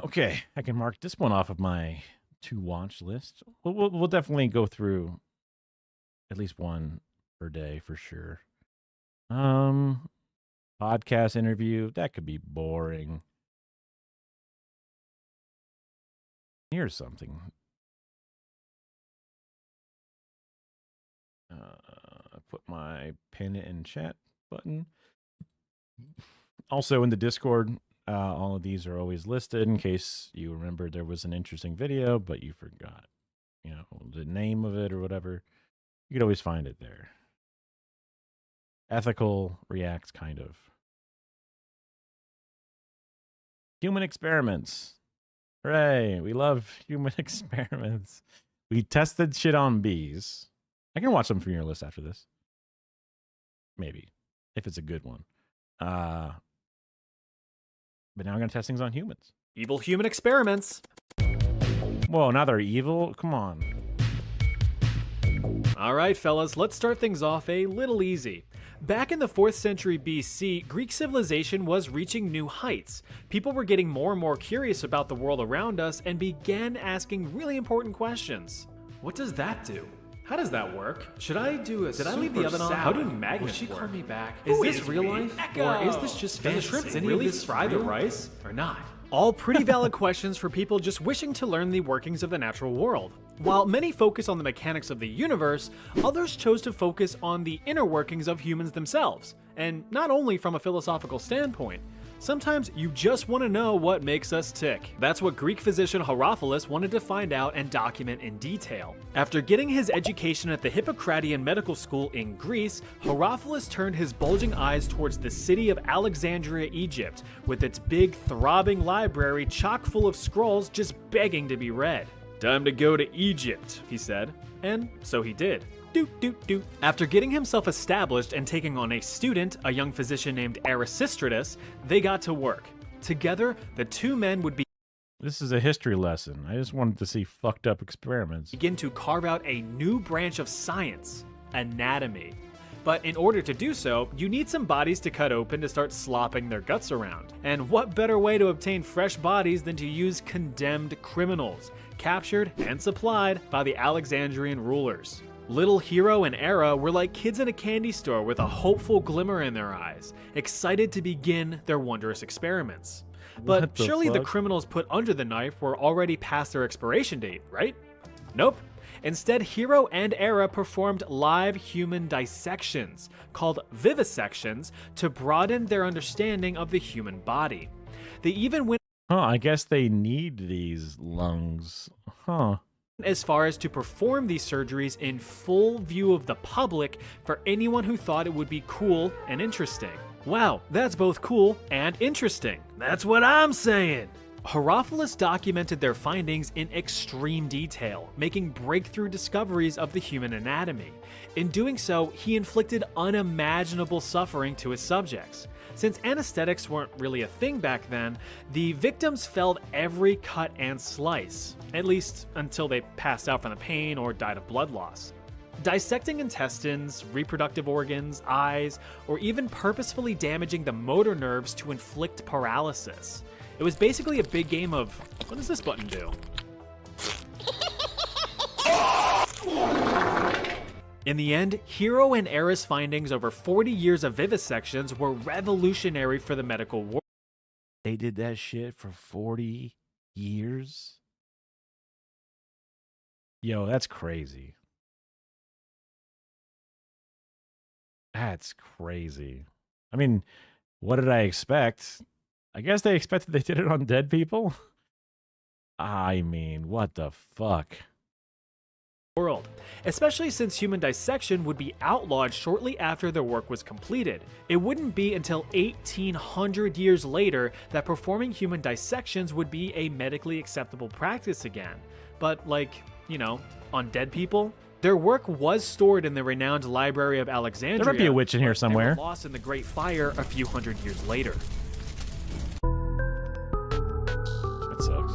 Okay, I can mark this one off of my to-watch list. We'll definitely go through at least one per day for sure. Podcast interview, that could be boring. Here's something. I put my pin in chat button. Also in the Discord, all of these are always listed in case you remember there was an interesting video, but you forgot, the name of it or whatever. You could always find it there. Ethical reacts, kind of. Human experiments. Hooray, we love human experiments. We tested shit on bees. I can watch them from your list after this. Maybe. If it's a good one. But now I'm going to test things on humans. Evil human experiments. Whoa, now they're evil? Come on. All right, fellas, let's start things off a little easy. Back in the 4th century BC, Greek civilization was reaching new heights. People were getting more and more curious about the world around us and began asking really important questions. What does that do? How does that work? Should I do a Did I leave the oven on? How do magnets work? Will she call me back? Is this real life? Or is this just fantasy? Does the shrimp really fry the rice? Or not? All pretty valid questions for people just wishing to learn the workings of the natural world. While many focus on the mechanics of the universe, others chose to focus on the inner workings of humans themselves, and not only from a philosophical standpoint. Sometimes you just want to know what makes us tick. That's what Greek physician Herophilus wanted to find out and document in detail. After getting his education at the Hippocratean medical school in Greece, Herophilus turned his bulging eyes towards the city of Alexandria, Egypt, with its big, throbbing library chock full of scrolls just begging to be read. "Time to go to Egypt," he said. And so he did. After getting himself established and taking on a student, a young physician named Erasistratus, they got to work. Together, the two men would This is a history lesson. I just wanted to see fucked up experiments. begin to carve out a new branch of science, anatomy. But in order to do so, you need some bodies to cut open to start slopping their guts around. And what better way to obtain fresh bodies than to use condemned criminals, captured and supplied by the Alexandrian rulers. Little Hero and Era were like kids in a candy store with a hopeful glimmer in their eyes, excited to begin their wondrous experiments. But surely the criminals put under the knife were already past their expiration date, right? Nope. Instead, Hero and Era performed live human dissections, called vivisections, to broaden their understanding of the human body. They even went I guess they need these lungs. as far as to perform these surgeries in full view of the public for anyone who thought it would be cool and interesting. Wow, that's both cool and interesting. That's what I'm saying. Herophilus documented their findings in extreme detail, making breakthrough discoveries of the human anatomy. In doing so, he inflicted unimaginable suffering to his subjects. Since anesthetics weren't really a thing back then, the victims felt every cut and slice, at least until they passed out from the pain or died of blood loss. Dissecting intestines, reproductive organs, eyes, or even purposefully damaging the motor nerves to inflict paralysis. It was basically a big game of, what does this button do? In the end, Hero and Era's findings over 40 years of vivisections were revolutionary for the medical world. They did that shit for 40 years? Yo, that's crazy. That's crazy. I mean, what did I expect? I guess they expected they did it on dead people? I mean, what the fuck? World, especially since human dissection would be outlawed shortly after their work was completed. It wouldn't be until 1800 years later that performing human dissections would be a medically acceptable practice again. But like, you know, on dead people? Their work was stored in the renowned Library of Alexandria. There might be a witch in here somewhere. They were lost in the Great Fire a few hundred years later. That sucks.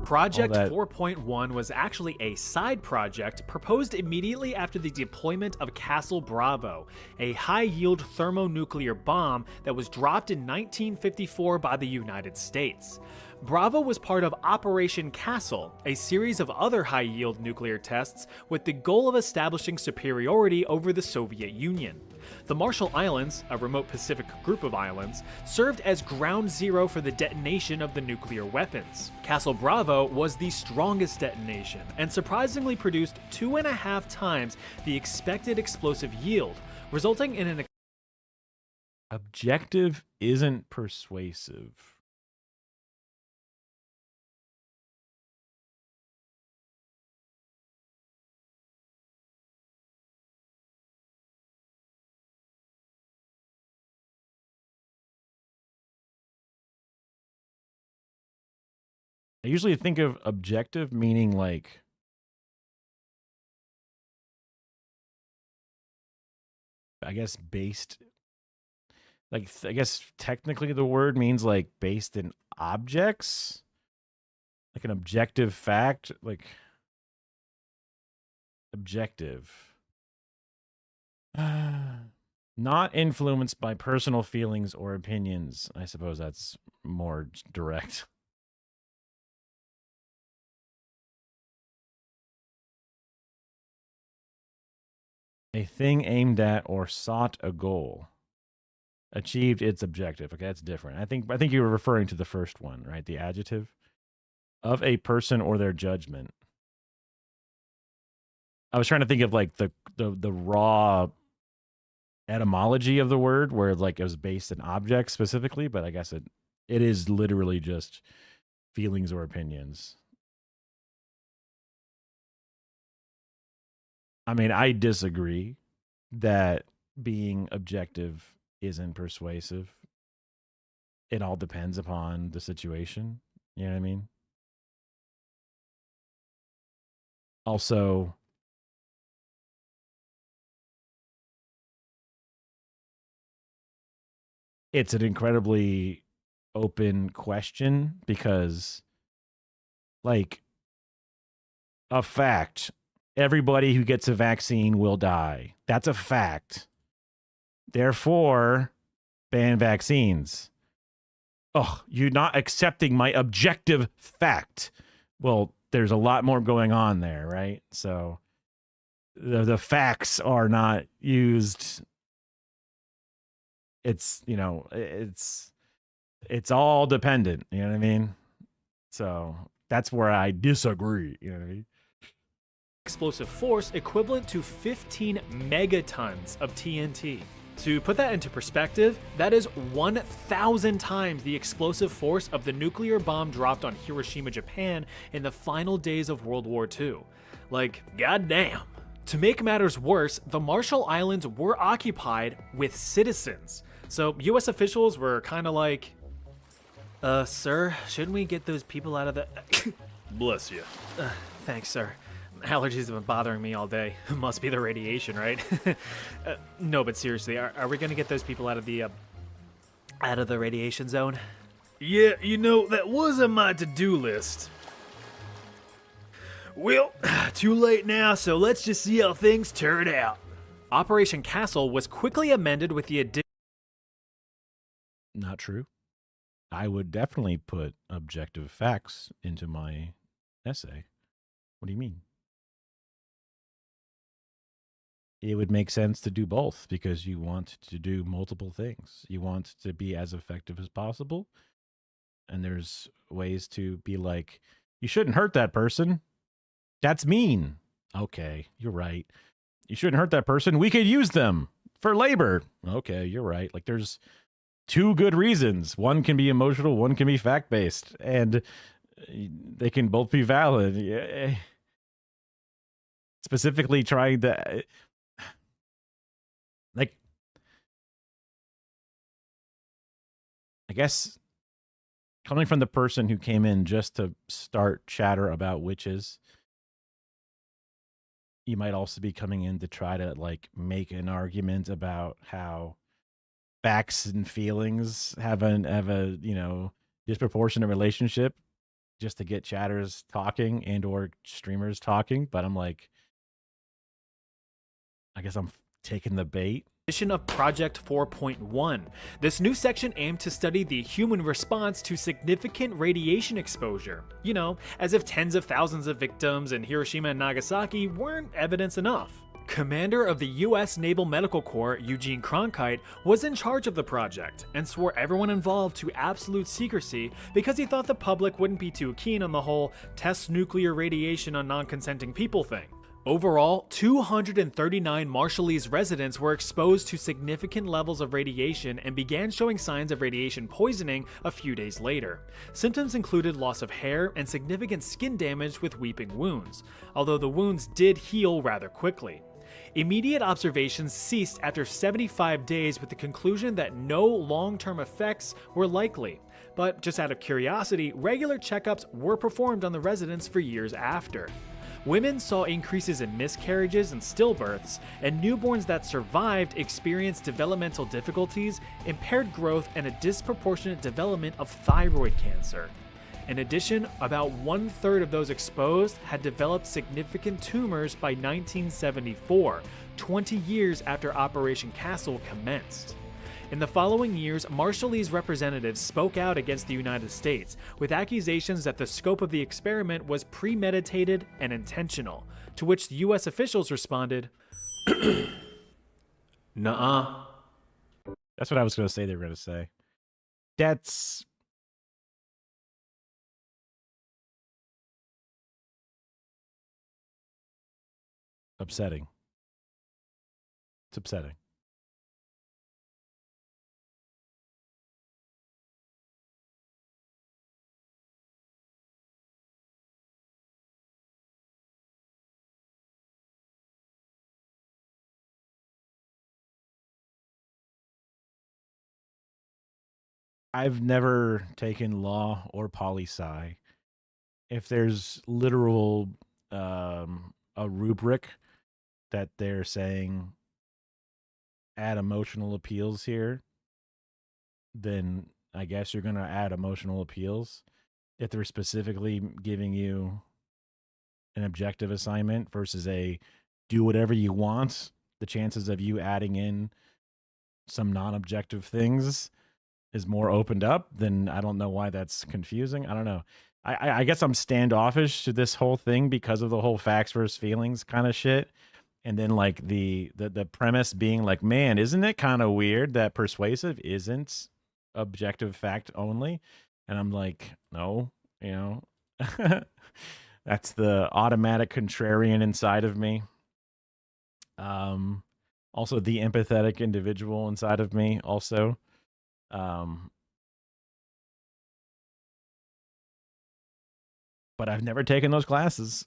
Project 4.1 was actually a side project proposed immediately after the deployment of Castle Bravo, a high-yield thermonuclear bomb that was dropped in 1954 by the United States. Bravo was part of Operation Castle, a series of other high-yield nuclear tests with the goal of establishing superiority over the Soviet Union. The Marshall Islands, a remote Pacific group of islands, served as ground zero for the detonation of the nuclear weapons. Castle Bravo was the strongest detonation and surprisingly produced 2.5 times the expected explosive yield, resulting in an objective isn't persuasive. I usually think of objective meaning like I guess based, like I guess technically the word means like based in objects, like an objective fact, like objective. Not influenced by personal feelings or opinions. I suppose that's more direct. A thing aimed at or sought a goal. Achieved its objective. Okay, that's different. I think you were referring to the first one, right? The adjective of a person or their judgment. I was trying to think of like the raw etymology of the word where like it was based in objects specifically, but I guess it is literally just feelings or opinions. I mean, I disagree that being objective isn't persuasive. It all depends upon the situation. You know what I mean? Also, it's an incredibly open question because, like, a fact, everybody who gets a vaccine will die. That's a fact. Therefore, ban vaccines. Oh, you're not accepting my objective fact. Well, there's a lot more going on there, right? So the facts are not used. It's, you know, it's all dependent, you know what I mean? So that's where I disagree, you know what I mean? explosive force equivalent to 15 megatons of TNT. To put that into perspective, that is 1,000 times the explosive force of the nuclear bomb dropped on Hiroshima, Japan in the final days of World War II. Like, goddamn. To make matters worse, the Marshall Islands were occupied with citizens. So US officials were kind of like, sir, shouldn't we get those people out of the... Bless you. Thanks, sir. Allergies have been bothering me all day. Must be the radiation, right? No, but seriously, are we gonna get those people out of the radiation zone? Yeah, you know, that was on my to-do list. Well, too late now, so let's just see how things turn out. Operation Castle was quickly amended with the addition... Not true. I would definitely put objective facts into my essay. What do you mean? It would make sense to do both because you want to do multiple things. You want to be as effective as possible. And there's ways to be like, you shouldn't hurt that person. That's mean. Okay, you're right. You shouldn't hurt that person. We could use them for labor. Okay, you're right. Like there's two good reasons. One can be emotional, one can be fact-based, and they can both be valid. Yeah. Specifically trying to, like, I guess coming from the person who came in just to start chatter about witches, you might also be coming in to try to like make an argument about how facts and feelings have a you know, disproportionate relationship just to get chatters talking and or streamers talking. But I'm like, I guess I'm taking the bait. Of Project 4.1. This new section aimed to study the human response to significant radiation exposure. You know, as if tens of thousands of victims in Hiroshima and Nagasaki weren't evidence enough. Commander of the US Naval Medical Corps, Eugene Cronkite, was in charge of the project and swore everyone involved to absolute secrecy because he thought the public wouldn't be too keen on the whole test nuclear radiation on non-consenting people thing. Overall, 239 Marshallese residents were exposed to significant levels of radiation and began showing signs of radiation poisoning a few days later. Symptoms included loss of hair and significant skin damage with weeping wounds, although the wounds did heal rather quickly. Immediate observations ceased after 75 days with the conclusion that no long-term effects were likely. But just out of curiosity, regular checkups were performed on the residents for years after. Women saw increases in miscarriages and stillbirths, and newborns that survived experienced developmental difficulties, impaired growth, and a disproportionate development of thyroid cancer. In addition, about 1/3 of those exposed had developed significant tumors by 1974, 20 years after Operation Castle commenced. In the following years, Marshallese representatives spoke out against the United States, with accusations that the scope of the experiment was premeditated and intentional, to which the US officials responded, nuh-uh. That's what I was going to say they were going to say. That's... upsetting. It's upsetting. I've never taken law or poli-sci. If there's literal a rubric that they're saying add emotional appeals here, then I guess you're going to add emotional appeals. If they're specifically giving you an objective assignment versus a do whatever you want, the chances of you adding in some non-objective things is more opened up, then I don't know why that's confusing. I don't know. I guess I'm standoffish to this whole thing because of the whole facts versus feelings kind of shit. And then like the premise being like, man, isn't it kind of weird that persuasive isn't objective fact only? And I'm like, no, you know, That's the automatic contrarian inside of me. Also the empathetic individual inside of me also. But I've never taken those classes.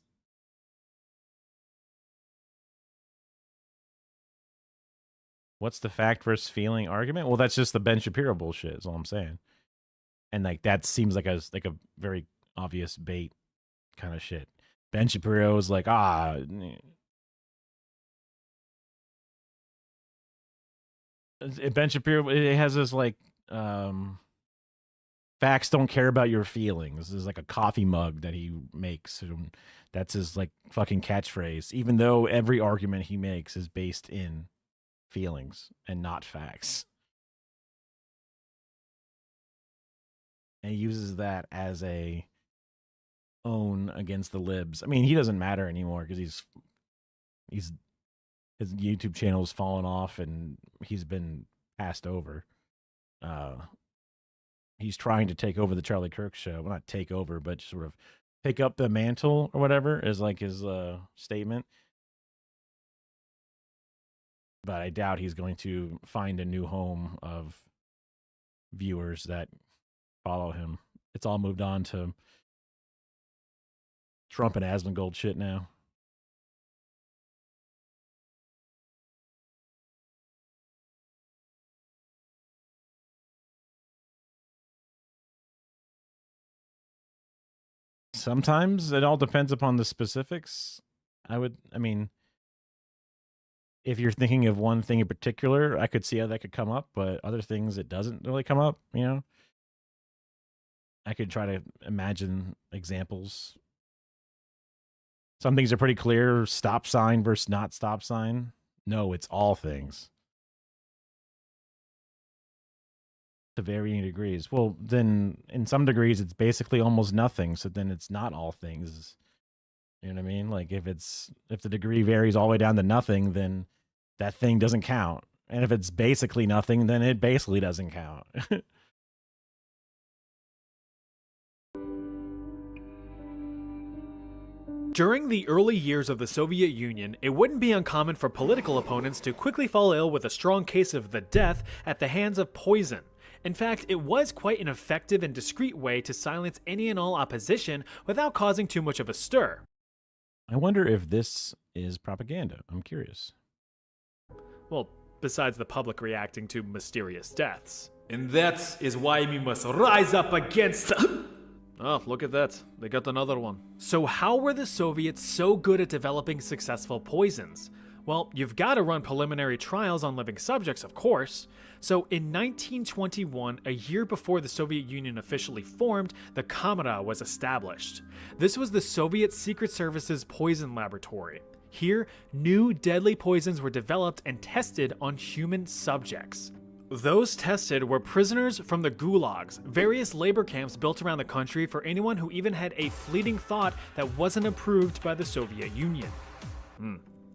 What's the fact versus feeling argument? Well, that's just the Ben Shapiro bullshit, is all I'm saying. And like that seems like a very obvious bait kind of shit. Ben Shapiro is like, Ben Shapiro, it has this like facts don't care about your feelings. This is like a coffee mug that he makes. That's his like fucking catchphrase, even though every argument he makes is based in feelings and not facts. And he uses that as a own against the libs. I mean, he doesn't matter anymore because he's his YouTube channel's fallen off and he's been passed over. He's trying to take over the Charlie Kirk show. Well, not take over, but just sort of pick up the mantle or whatever is like his statement. But I doubt he's going to find a new home of viewers that follow him. It's all moved on to Trump and Asmongold shit now. Sometimes it all depends upon the specifics. I mean, if you're thinking of one thing in particular, I could see how that could come up, but other things it doesn't really come up, you know? I could try to imagine examples. Some things are pretty clear, stop sign versus not stop sign. No, it's all things. To varying degrees. Well, then in some degrees it's basically almost nothing, so then it's not all things. You know what I mean? Like if the degree varies all the way down to nothing, then that thing doesn't count. And if it's basically nothing, then it basically doesn't count. During the early years of the Soviet Union, it wouldn't be uncommon for political opponents to quickly fall ill with a strong case of the death at the hands of poison. In fact, it was quite an effective and discreet way to silence any and all opposition without causing too much of a stir. I wonder if this is propaganda. I'm curious. Well, besides the public reacting to mysterious deaths. And that is why we must rise up against... Oh, look at that. They got another one. So how were the Soviets so good at developing successful poisons? Well, you've got to run preliminary trials on living subjects, of course. So in 1921, a year before the Soviet Union officially formed, the Kamera was established. This was the Soviet Secret Service's poison laboratory. Here, new deadly poisons were developed and tested on human subjects. Those tested were prisoners from the gulags, various labor camps built around the country for anyone who even had a fleeting thought that wasn't approved by the Soviet Union.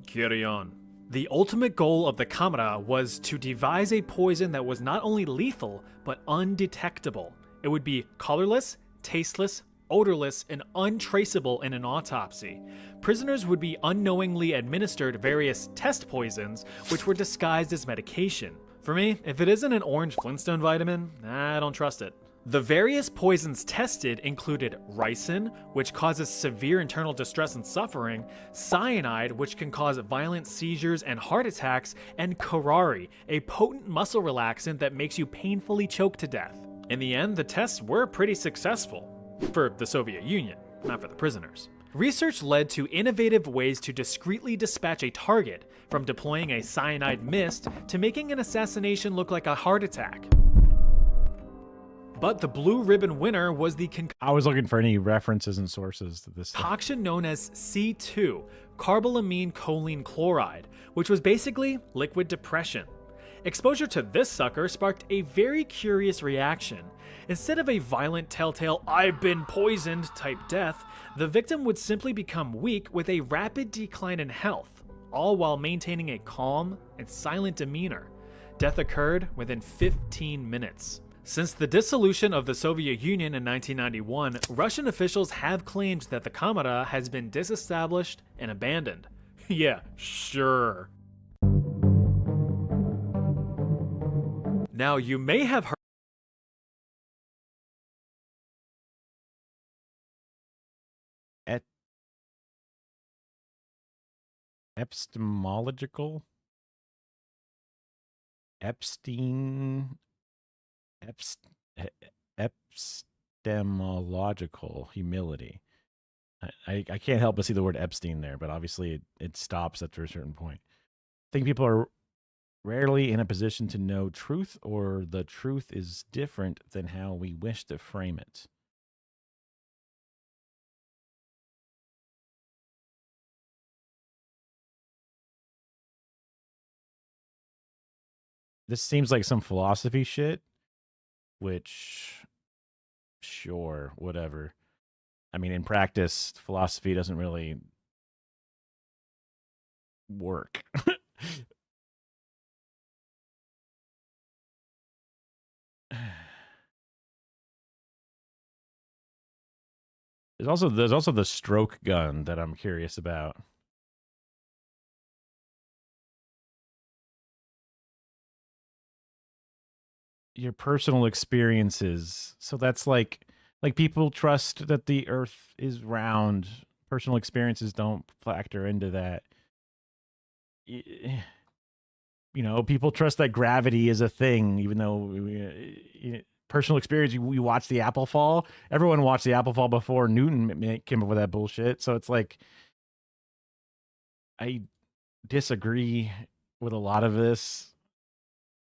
Carry on. The ultimate goal of the Kamera was to devise a poison that was not only lethal, but undetectable. It would be colorless, tasteless, odorless, and untraceable in an autopsy. Prisoners would be unknowingly administered various test poisons, which were disguised as medication. For me, if it isn't an orange Flintstone vitamin, I don't trust it. The various poisons tested included ricin, which causes severe internal distress and suffering, cyanide, which can cause violent seizures and heart attacks, and curare, a potent muscle relaxant that makes you painfully choke to death. In the end, the tests were pretty successful. For the Soviet Union, not for the prisoners. Research led to innovative ways to discreetly dispatch a target, from deploying a cyanide mist to making an assassination look like a heart attack. But the blue ribbon winner was the I was looking for any references and sources to this concoction known as C2, carbolamine choline chloride, which was basically liquid depression. Exposure to this sucker sparked a very curious reaction. Instead of a violent telltale "I've been poisoned" type death, the victim would simply become weak with a rapid decline in health, all while maintaining a calm and silent demeanor. Death occurred within 15 minutes. Since the dissolution of the Soviet Union in 1991, Russian officials have claimed that the Kamera has been disestablished and abandoned. Yeah, sure. Now, you may have heard Et- epistemological? Epstein? Epistemological humility. I can't help but see the word Epstein there, but obviously it stops after a certain point. I think people are rarely in a position to know truth, or the truth is different than how we wish to frame it. This seems like some philosophy shit, which, sure, whatever. I mean, in practice, philosophy doesn't really work. There's also the stroke gun that I'm curious about. Your personal experiences. So that's like people trust that the earth is round. Personal experiences don't factor into that. You know, people trust that gravity is a thing, even though personal experience. We watched the apple fall. Everyone watched the apple fall before Newton came up with that bullshit. So it's like, I disagree with a lot of this.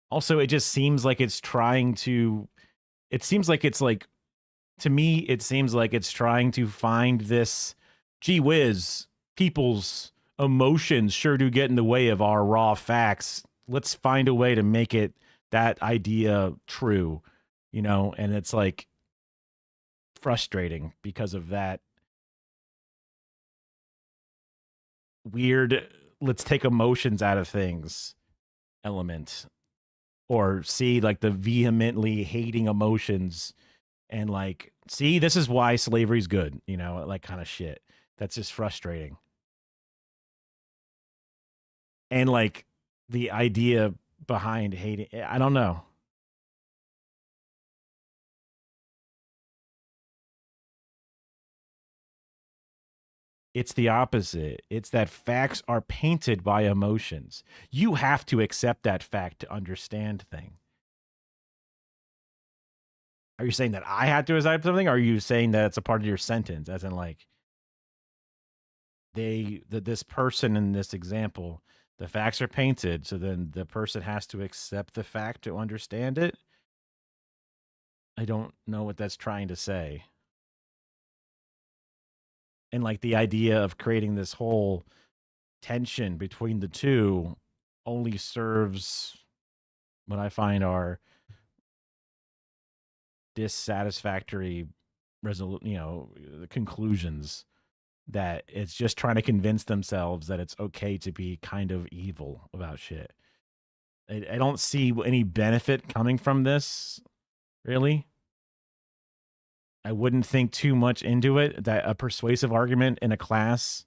Also, it just seems like it's trying to. It seems like it's like, to me, it seems like it's trying to find this. Gee whiz, people's emotions sure do get in the way of our raw facts. Let's find a way to make it that idea true, you know? And it's like frustrating because of that weird, let's take emotions out of things element, or see like the vehemently hating emotions and like, see, this is why slavery's good, you know, like kind of shit. That's just frustrating. And like the idea behind hating, I don't know. It's the opposite. It's that facts are painted by emotions. You have to accept that fact to understand things. Are you saying that I had to accept something? Or are you saying that it's a part of your sentence, as in like this person in this example, the facts are painted, so then the person has to accept the fact to understand it? I don't know what that's trying to say. And like the idea of creating this whole tension between the two only serves what I find are dissatisfactory conclusions, that it's just trying to convince themselves that it's okay to be kind of evil about shit. I don't see any benefit coming from this, really. I wouldn't think too much into it. That a persuasive argument in a class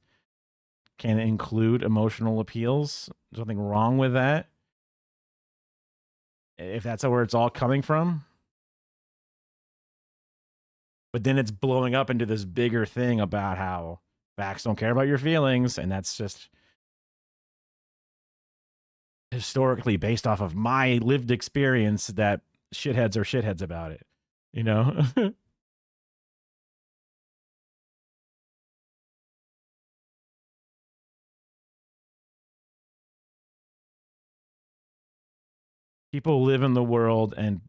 can include emotional appeals. There's nothing wrong with that, if that's where it's all coming from. But then it's blowing up into this bigger thing about how facts don't care about your feelings, and that's just historically based off of my lived experience that shitheads are shitheads about it, you know? People live in the world, and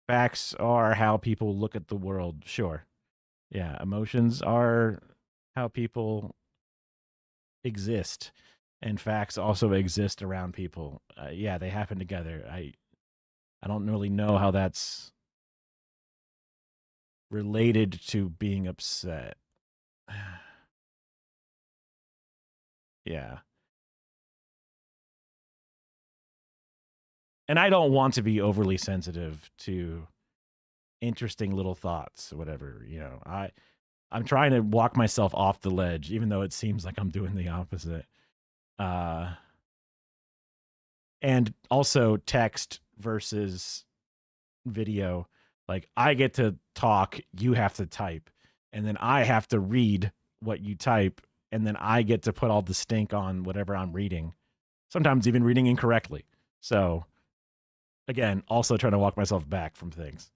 facts are how people look at the world. Sure. Yeah, emotions are how people exist, and facts also exist around people. Yeah, they happen together. I don't really know how that's related to being upset. Yeah. And I don't want to be overly sensitive to interesting little thoughts or whatever, you know. I'm trying to walk myself off the ledge, even though it seems like I'm doing the opposite. And also text versus video. Like, I get to talk, you have to type, and then I have to read what you type, and then I get to put all the stink on whatever I'm reading. Sometimes even reading incorrectly. So, again, also trying to walk myself back from things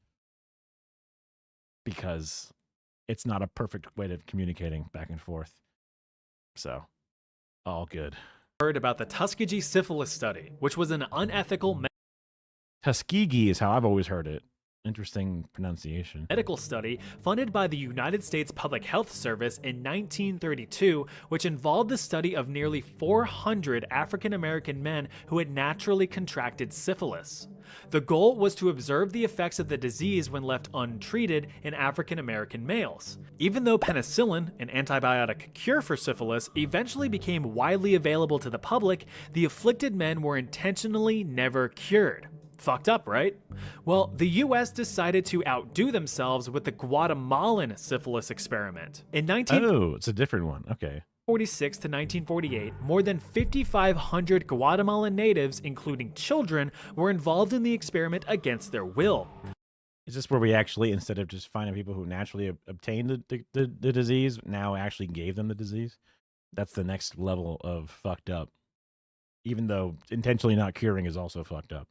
because it's not a perfect way of communicating back and forth. So, all good. Heard about the Tuskegee syphilis study, which was an unethical Tuskegee is how I've always heard it. Interesting pronunciation. medical study funded by the United States Public Health Service in 1932, which involved the study of nearly 400 African American men who had naturally contracted syphilis. The goal was to observe the effects of the disease when left untreated in African American males. Even though penicillin, an antibiotic cure for syphilis, eventually became widely available to the public, the afflicted men were intentionally never cured. Fucked up, right? Well, the US decided to outdo themselves with the Guatemalan syphilis experiment. In 1946 it's a different one. Okay. to 1948, more than 5,500 Guatemalan natives, including children, were involved in the experiment against their will. Is this where we actually, instead of just finding people who naturally obtained the disease, now actually gave them the disease? That's the next level of fucked up. Even though intentionally not curing is also fucked up.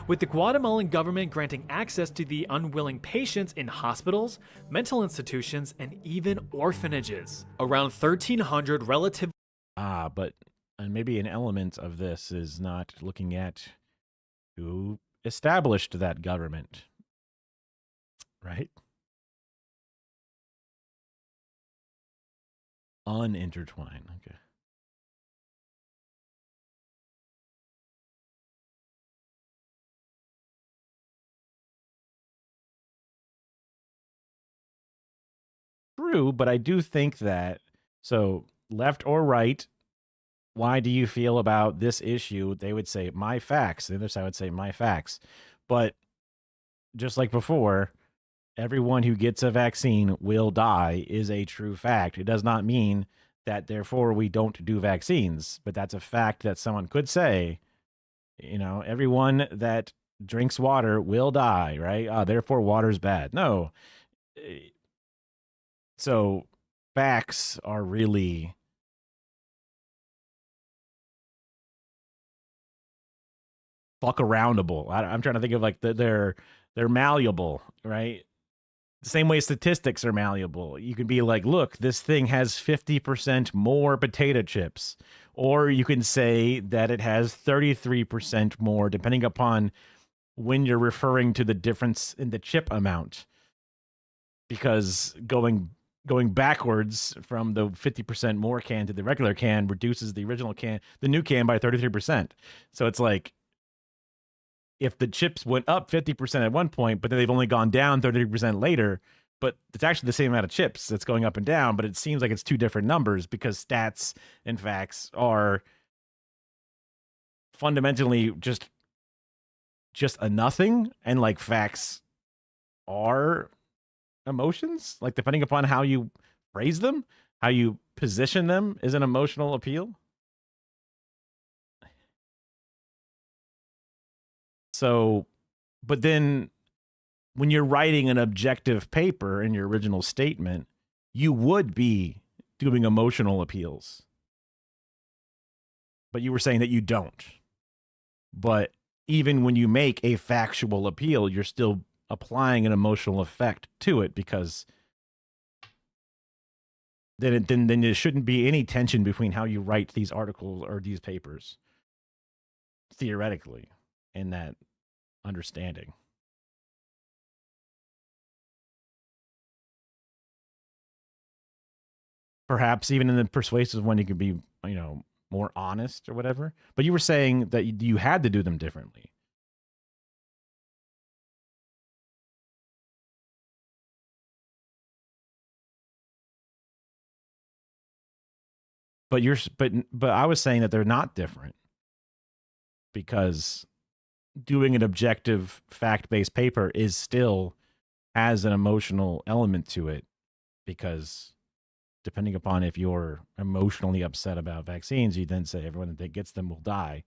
With the Guatemalan government granting access to the unwilling patients in hospitals, mental institutions, and even orphanages. Around 1,300 relative But and maybe an element of this is not looking at who established that government, right? Unintertwined. Okay. True, but I do think that, so left or right, why do you feel about this issue? They would say my facts. The other side would say my facts. But just like before, everyone who gets a vaccine will die is a true fact. It does not mean that therefore we don't do vaccines, but that's a fact that someone could say, you know, everyone that drinks water will die, right? Therefore water's bad. No. So facts are really fuck aroundable. I'm trying to think of like they're malleable, right? The same way statistics are malleable. You can be like, look, this thing has 50% more potato chips. Or you can say that it has 33% more, depending upon when you're referring to the difference in the chip amount. Because going backwards from the 50% more can to the regular can reduces the original can, the new can, by 33%. So it's like, if the chips went up 50% at one point, but then they've only gone down 33% later, but it's actually the same amount of chips that's going up and down, but it seems like it's two different numbers because stats and facts are fundamentally just a nothing, and like facts are emotions, like depending upon how you phrase them, how you position them is an emotional appeal. So, but then when you're writing an objective paper in your original statement, you would be doing emotional appeals. But you were saying that you don't. But even when you make a factual appeal, you're still applying an emotional effect to it, because then there shouldn't be any tension between how you write these articles or these papers, theoretically, in that understanding. Perhaps even in the persuasive one, you could be, you know, more honest or whatever. But you were saying that you had to do them differently. But but I was saying that they're not different, because doing an objective fact-based paper is still has an emotional element to it, because depending upon if you're emotionally upset about vaccines, you then say everyone that gets them will die,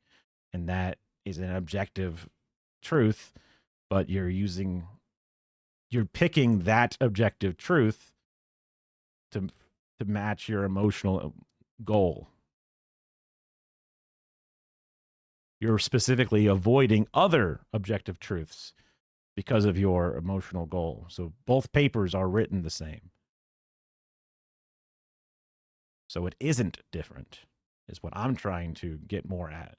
and that is an objective truth, but you're picking that objective truth to match your emotional goal. You're specifically avoiding other objective truths because of your emotional goal. So both papers are written the same. So it isn't different, is what I'm trying to get more at.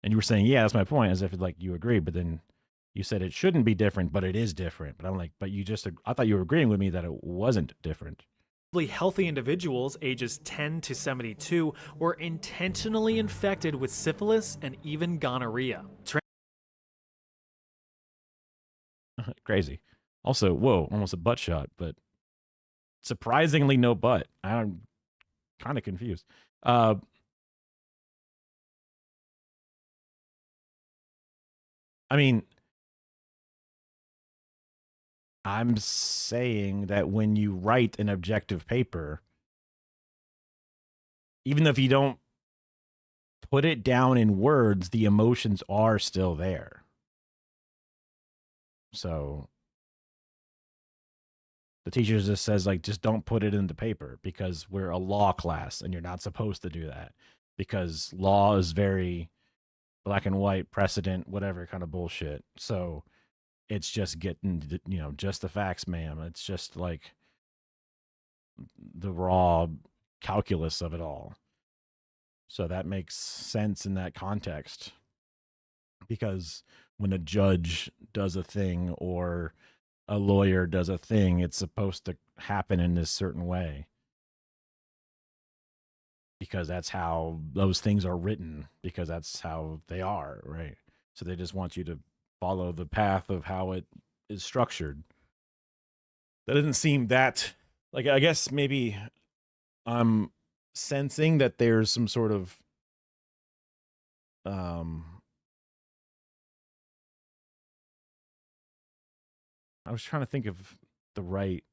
And you were saying, yeah, that's my point, as if like you agree, but then you said it shouldn't be different, but it is different. But I'm like, but I thought you were agreeing with me that it wasn't different. Healthy individuals ages 10 to 72 were intentionally infected with syphilis and even gonorrhea. Crazy. Also, whoa, almost a butt shot, but surprisingly no butt. I'm kind of confused. I mean, I'm saying that when you write an objective paper, even if you don't put it down in words, the emotions are still there. So the teacher just says, like, just don't put it in the paper, because we're a law class and you're not supposed to do that, because law is very black and white, precedent, whatever kind of bullshit. So it's just getting, just the facts, ma'am. It's just like the raw calculus of it all. So that makes sense in that context, because when a judge does a thing or a lawyer does a thing, it's supposed to happen in this certain way, because that's how those things are written, because that's how they are, right? So they just want you to follow the path of how it is structured. That doesn't seem that, like, I guess maybe I'm sensing that there's some sort of I was trying to think of the right,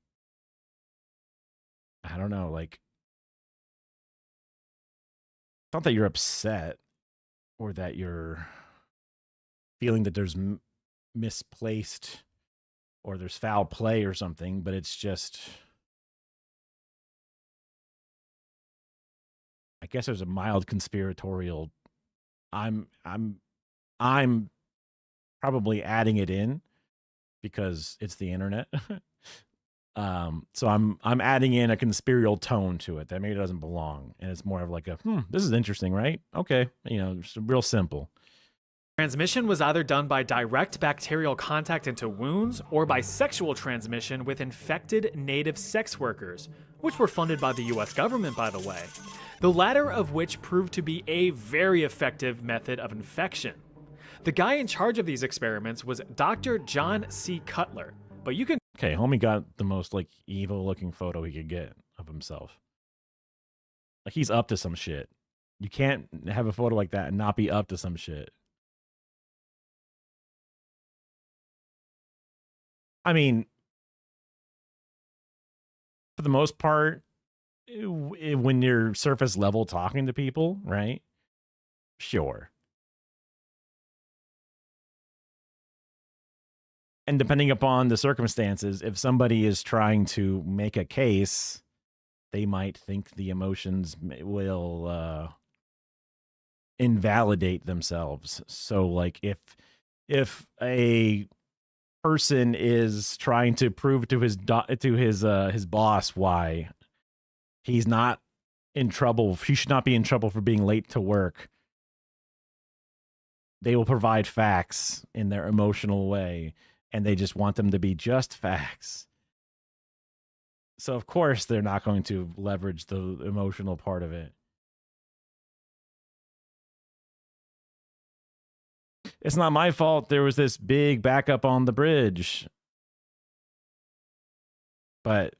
I don't know, like, not that you're upset or that you're feeling that there's misplaced or there's foul play or something, but it's just, I guess there's a mild conspiratorial. I'm probably adding it in because it's the internet. So I'm adding in a conspiratorial tone to it that maybe doesn't belong, and it's more of like a this is interesting, right? Okay, it's real simple. Transmission was either done by direct bacterial contact into wounds or by sexual transmission with infected native sex workers, which were funded by the US government, by the way. The latter of which proved to be a very effective method of infection. The guy in charge of these experiments was Dr. John C. Cutler, but you can... Okay, homie got the most, like, evil-looking photo he could get of himself. Like, he's up to some shit. You can't have a photo like that and not be up to some shit. I mean, for the most part, when you're surface level talking to people, right? Sure. And depending upon the circumstances, if somebody is trying to make a case, they might think the emotions will invalidate themselves. So, like, if a person is trying to prove to his boss why he's not in trouble, he should not be in trouble for being late to work, they will provide facts in their emotional way, and they just want them to be just facts. So of course they're not going to leverage the emotional part of it. it's not my fault there was this big backup on the bridge. But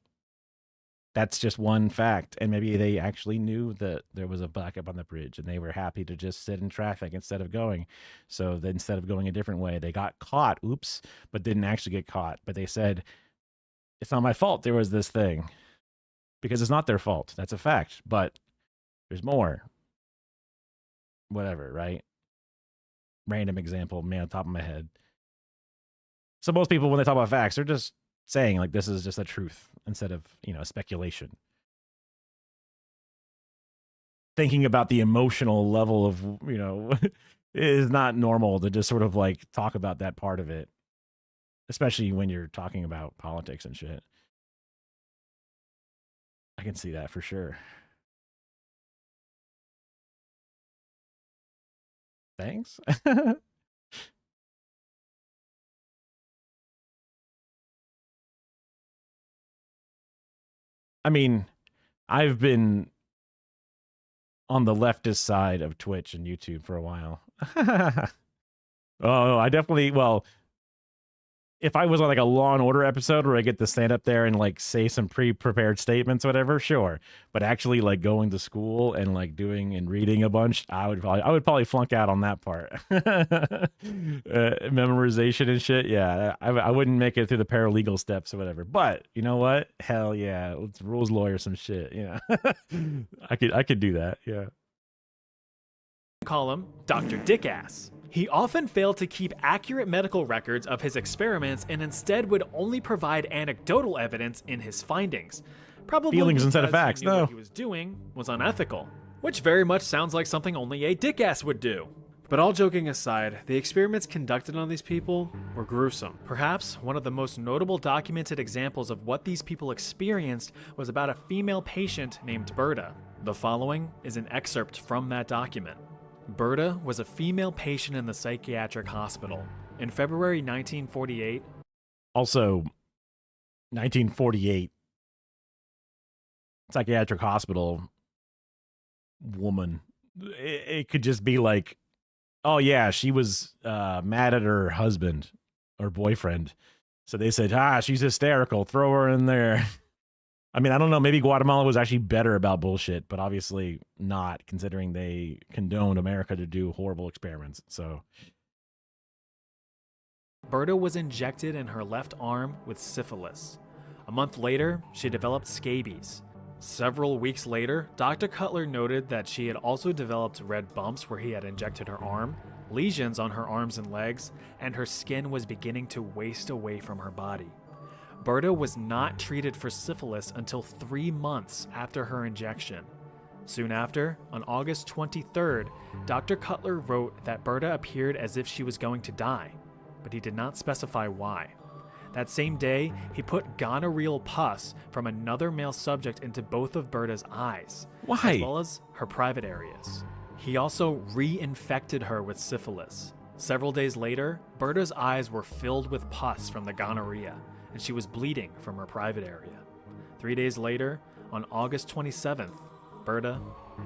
that's just one fact. And maybe they actually knew that there was a backup on the bridge and they were happy to just sit in traffic instead of going. So instead of going a different way, they got caught. Oops, but didn't actually get caught. But they said, it's not my fault there was this thing. Because it's not their fault. That's a fact. But there's more. Whatever, right? Random example, man, on top of my head. So most people, when they talk about facts, they're just saying like this is just a truth instead of, speculation. Thinking about the emotional level of, is not normal to just sort of like talk about that part of it, especially when you're talking about politics and shit. I can see that for sure. Thanks. I mean, I've been on the leftist side of Twitch and YouTube for a while. Oh, I definitely, well, if I was on like a Law and Order episode where I get to stand up there and like say some pre-prepared statements, whatever, sure. But actually like going to school and like doing and reading a bunch, I would probably flunk out on that part. Memorization and shit. Yeah, I wouldn't make it through the paralegal steps or whatever. But you know what? Hell yeah, let's rules lawyer some shit. I could do that. Yeah. Call him Dr. Dickass. He often failed to keep accurate medical records of his experiments and instead would only provide anecdotal evidence in his findings. Probably feelings instead of facts. He knew what he was doing was unethical, which very much sounds like something only a dickass would do. But all joking aside, the experiments conducted on these people were gruesome. Perhaps one of the most notable documented examples of what these people experienced was about a female patient named Berta. The following is an excerpt from that document. Berta was a female patient in the psychiatric hospital. In February 1948... Also, 1948, psychiatric hospital, woman. It could just be like, oh yeah, she was mad at her husband or boyfriend. So they said, she's hysterical, throw her in there. I mean, I don't know, maybe Guatemala was actually better about bullshit, but obviously not, considering they condoned America to do horrible experiments. So Berta was injected in her left arm with syphilis. A month later, she developed scabies. Several weeks later, Dr. Cutler noted that she had also developed red bumps where he had injected her arm, lesions on her arms and legs, and her skin was beginning to waste away from her body. Berta was not treated for syphilis until 3 months after her injection. Soon after, on August 23rd, Dr. Cutler wrote that Berta appeared as if she was going to die, but he did not specify why. That same day, he put gonorrheal pus from another male subject into both of Berta's eyes, why? As well as her private areas. He also reinfected her with syphilis. Several days later, Berta's eyes were filled with pus from the gonorrhea, and she was bleeding from her private area. 3 days later, on August 27th, Berta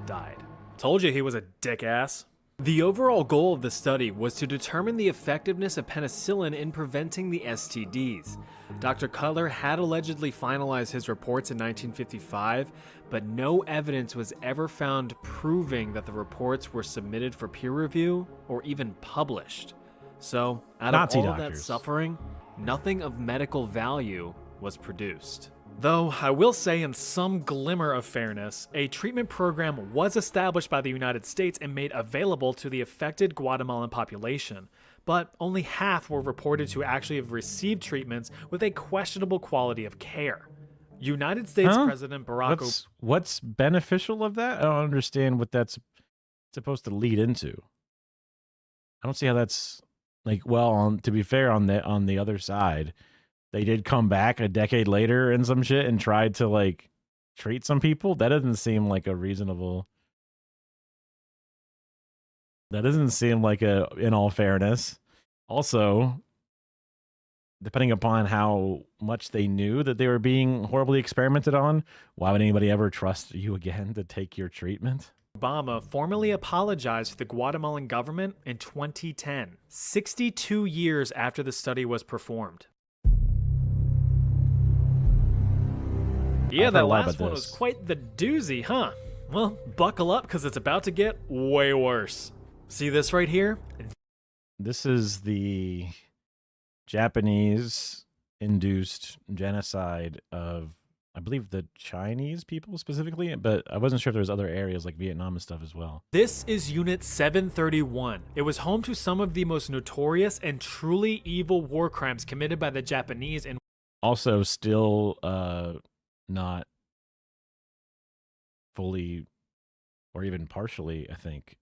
died. Told you he was a dick-ass. The overall goal of the study was to determine the effectiveness of penicillin in preventing the STDs. Dr. Cutler had allegedly finalized his reports in 1955, but no evidence was ever found proving that the reports were submitted for peer review or even published. So, out of all of that suffering, nothing of medical value was produced. Though, I will say in some glimmer of fairness, a treatment program was established by the United States and made available to the affected Guatemalan population, but only half were reported to actually have received treatments with a questionable quality of care. United States President Barack Obama... What's beneficial of that? I don't understand what that's supposed to lead into. I don't see how that's... Like, well, to be fair, on the other side, they did come back a decade later and some shit and tried to like treat some people. That doesn't seem like a reasonable. That doesn't seem like in all fairness. Also, depending upon how much they knew that they were being horribly experimented on, why would anybody ever trust you again to take your treatment? Obama formally apologized to the Guatemalan government in 2010, 62 years after the study was performed. Yeah, that last one was quite the doozy, huh? Well, buckle up because it's about to get way worse. See this right here? This is the Japanese-induced genocide of, I believe, the Chinese people specifically, but I wasn't sure if there was other areas like Vietnam and stuff as well. This is Unit 731. It was home to some of the most notorious and truly evil war crimes committed by the Japanese and also still not fully or even partially, I think,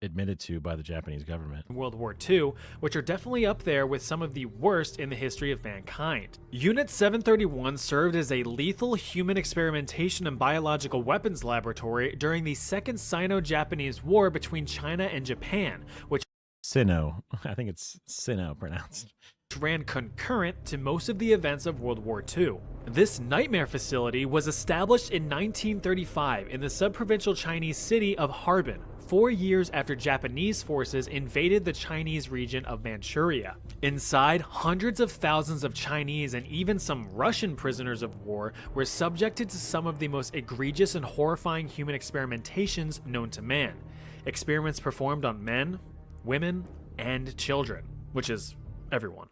admitted to by the Japanese government. World War II, which are definitely up there with some of the worst in the history of mankind. Unit 731 served as a lethal human experimentation and biological weapons laboratory during the Second Sino-Japanese War between China and Japan, which Sino. I think it's Sino pronounced. Ran concurrent to most of the events of World War II. This nightmare facility was established in 1935 in the sub-provincial Chinese city of Harbin, 4 years after Japanese forces invaded the Chinese region of Manchuria. Inside, hundreds of thousands of Chinese and even some Russian prisoners of war were subjected to some of the most egregious and horrifying human experimentations known to man. Experiments performed on men, women, and children, which is everyone.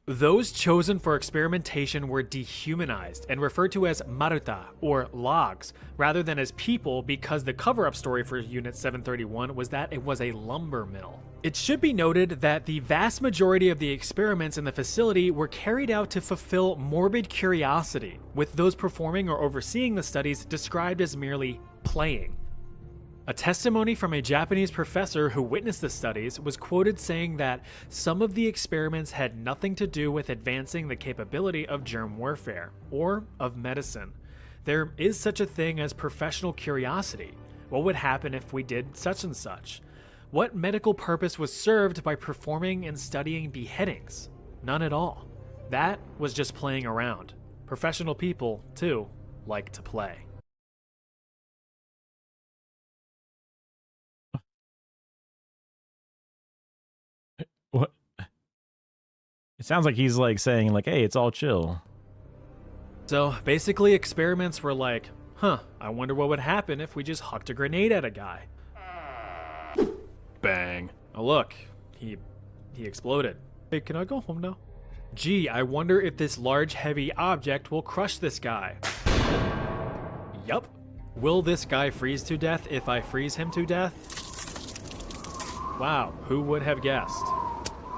Those chosen for experimentation were dehumanized and referred to as maruta, or logs, rather than as people, because the cover-up story for Unit 731 was that it was a lumber mill. It should be noted that the vast majority of the experiments in the facility were carried out to fulfill morbid curiosity, with those performing or overseeing the studies described as merely playing. A testimony from a Japanese professor who witnessed the studies was quoted saying that some of the experiments had nothing to do with advancing the capability of germ warfare or of medicine. There is such a thing as professional curiosity. What would happen if we did such and such? What medical purpose was served by performing and studying beheadings? None at all. That was just playing around. Professional people, too, like to play. What? It sounds like he's like saying like, hey, it's all chill. So basically experiments were like, I wonder what would happen if we just hucked a grenade at a guy. Bang. Oh look, he exploded. Hey, can I go home now? Gee, I wonder if this large heavy object will crush this guy. Yup. Will this guy freeze to death if I freeze him to death? Wow, who would have guessed?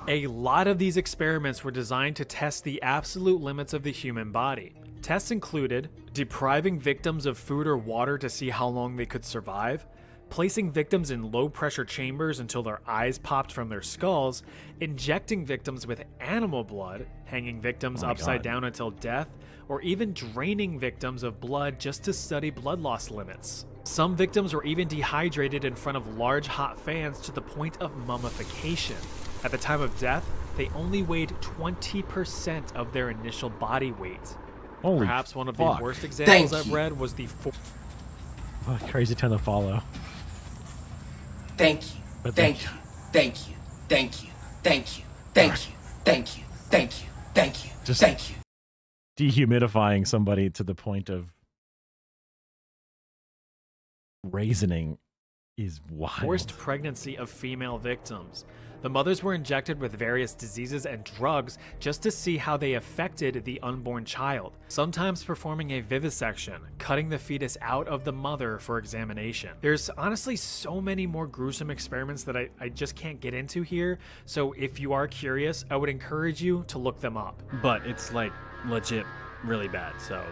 A lot of these experiments were designed to test the absolute limits of the human body. Tests included depriving victims of food or water to see how long they could survive, placing victims in low-pressure chambers until their eyes popped from their skulls, injecting victims with animal blood, hanging victims upside down until death, or even draining victims of blood just to study blood loss limits. Some victims were even dehydrated in front of large hot fans to the point of mummification. At the time of death, they only weighed 20% of their initial body weight. Holy Perhaps one of the fuck. worst examples I've read was the Crazy ton to follow. Thank you. But Thank you. Thank you. Thank you. Thank you. Thank you. Thank you. Thank you. Thank you. Just Thank you. Dehumidifying somebody to the point of raisening is wild. Forced pregnancy of female victims. The mothers were injected with various diseases and drugs just to see how they affected the unborn child, sometimes performing a vivisection, cutting the fetus out of the mother for examination. There's honestly so many more gruesome experiments that I just can't get into here, so if you are curious, I would encourage you to look them up. But it's like legit really bad, so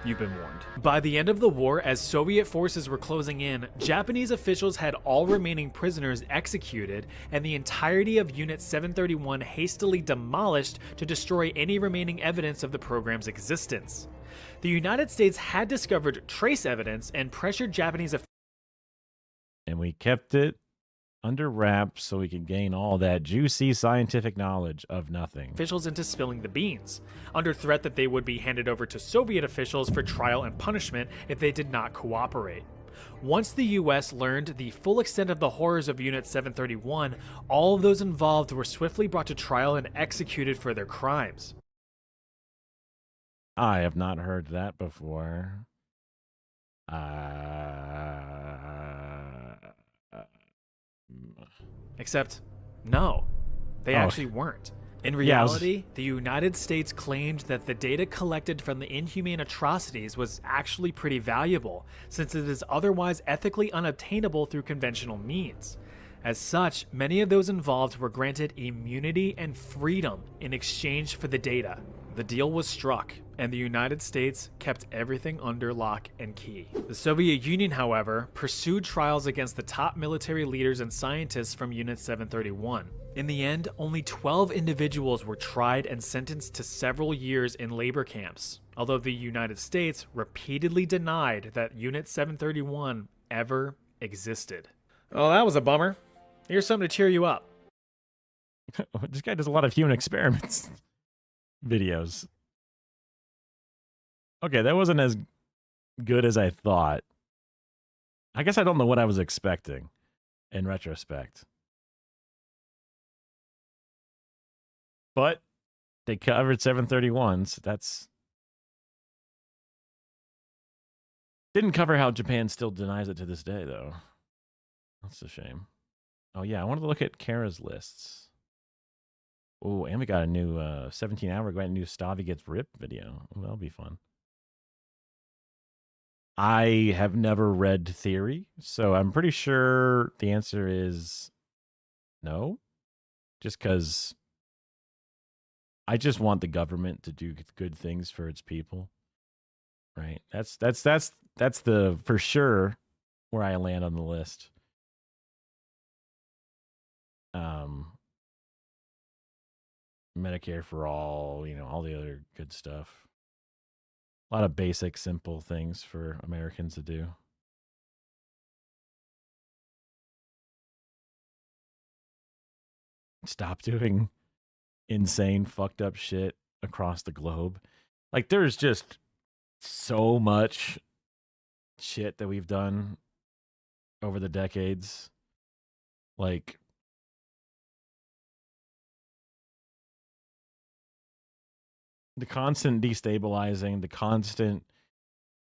you've been warned. By the end of the war, as Soviet forces were closing in, Japanese officials had all remaining prisoners executed and the entirety of Unit 731 hastily demolished to destroy any remaining evidence of the program's existence. The United States had discovered trace evidence and pressured Japanese officials. And we kept it under wraps so we could gain all that juicy scientific knowledge of nothing. Officials into spilling the beans, under threat that they would be handed over to Soviet officials for trial and punishment if they did not cooperate. Once the US learned the full extent of the horrors of Unit 731, all of those involved were swiftly brought to trial and executed for their crimes. I have not heard that before. Except, no, they actually weren't. In reality, the United States claimed that the data collected from the inhumane atrocities was actually pretty valuable, since it is otherwise ethically unobtainable through conventional means. As such, many of those involved were granted immunity and freedom in exchange for the data. The deal was struck, and the United States kept everything under lock and key. The Soviet Union, however, pursued trials against the top military leaders and scientists from Unit 731. In the end, only 12 individuals were tried and sentenced to several years in labor camps, although the United States repeatedly denied that Unit 731 ever existed. Oh, that was a bummer. Here's something to cheer you up. This guy does a lot of human experiments videos. Okay, that wasn't as good as I thought. I guess I don't know what I was expecting in retrospect. But they covered 731s. That's didn't cover how Japan still denies it to this day, though. That's a shame. Oh yeah, I wanted to look at Kara's lists. Oh, and we got a new 17-hour, we got a new Stavi Gets Ripped video. Oh, that'll be fun. I have never read Theory, so I'm pretty sure the answer is no. Just because I just want the government to do good things for its people. Right? That's the for sure where I land on the list. Medicare for all, all the other good stuff. A lot of basic, simple things for Americans to do. Stop doing insane, fucked up shit across the globe. Like, there's just so much shit that we've done over the decades. Like, the constant destabilizing, the constant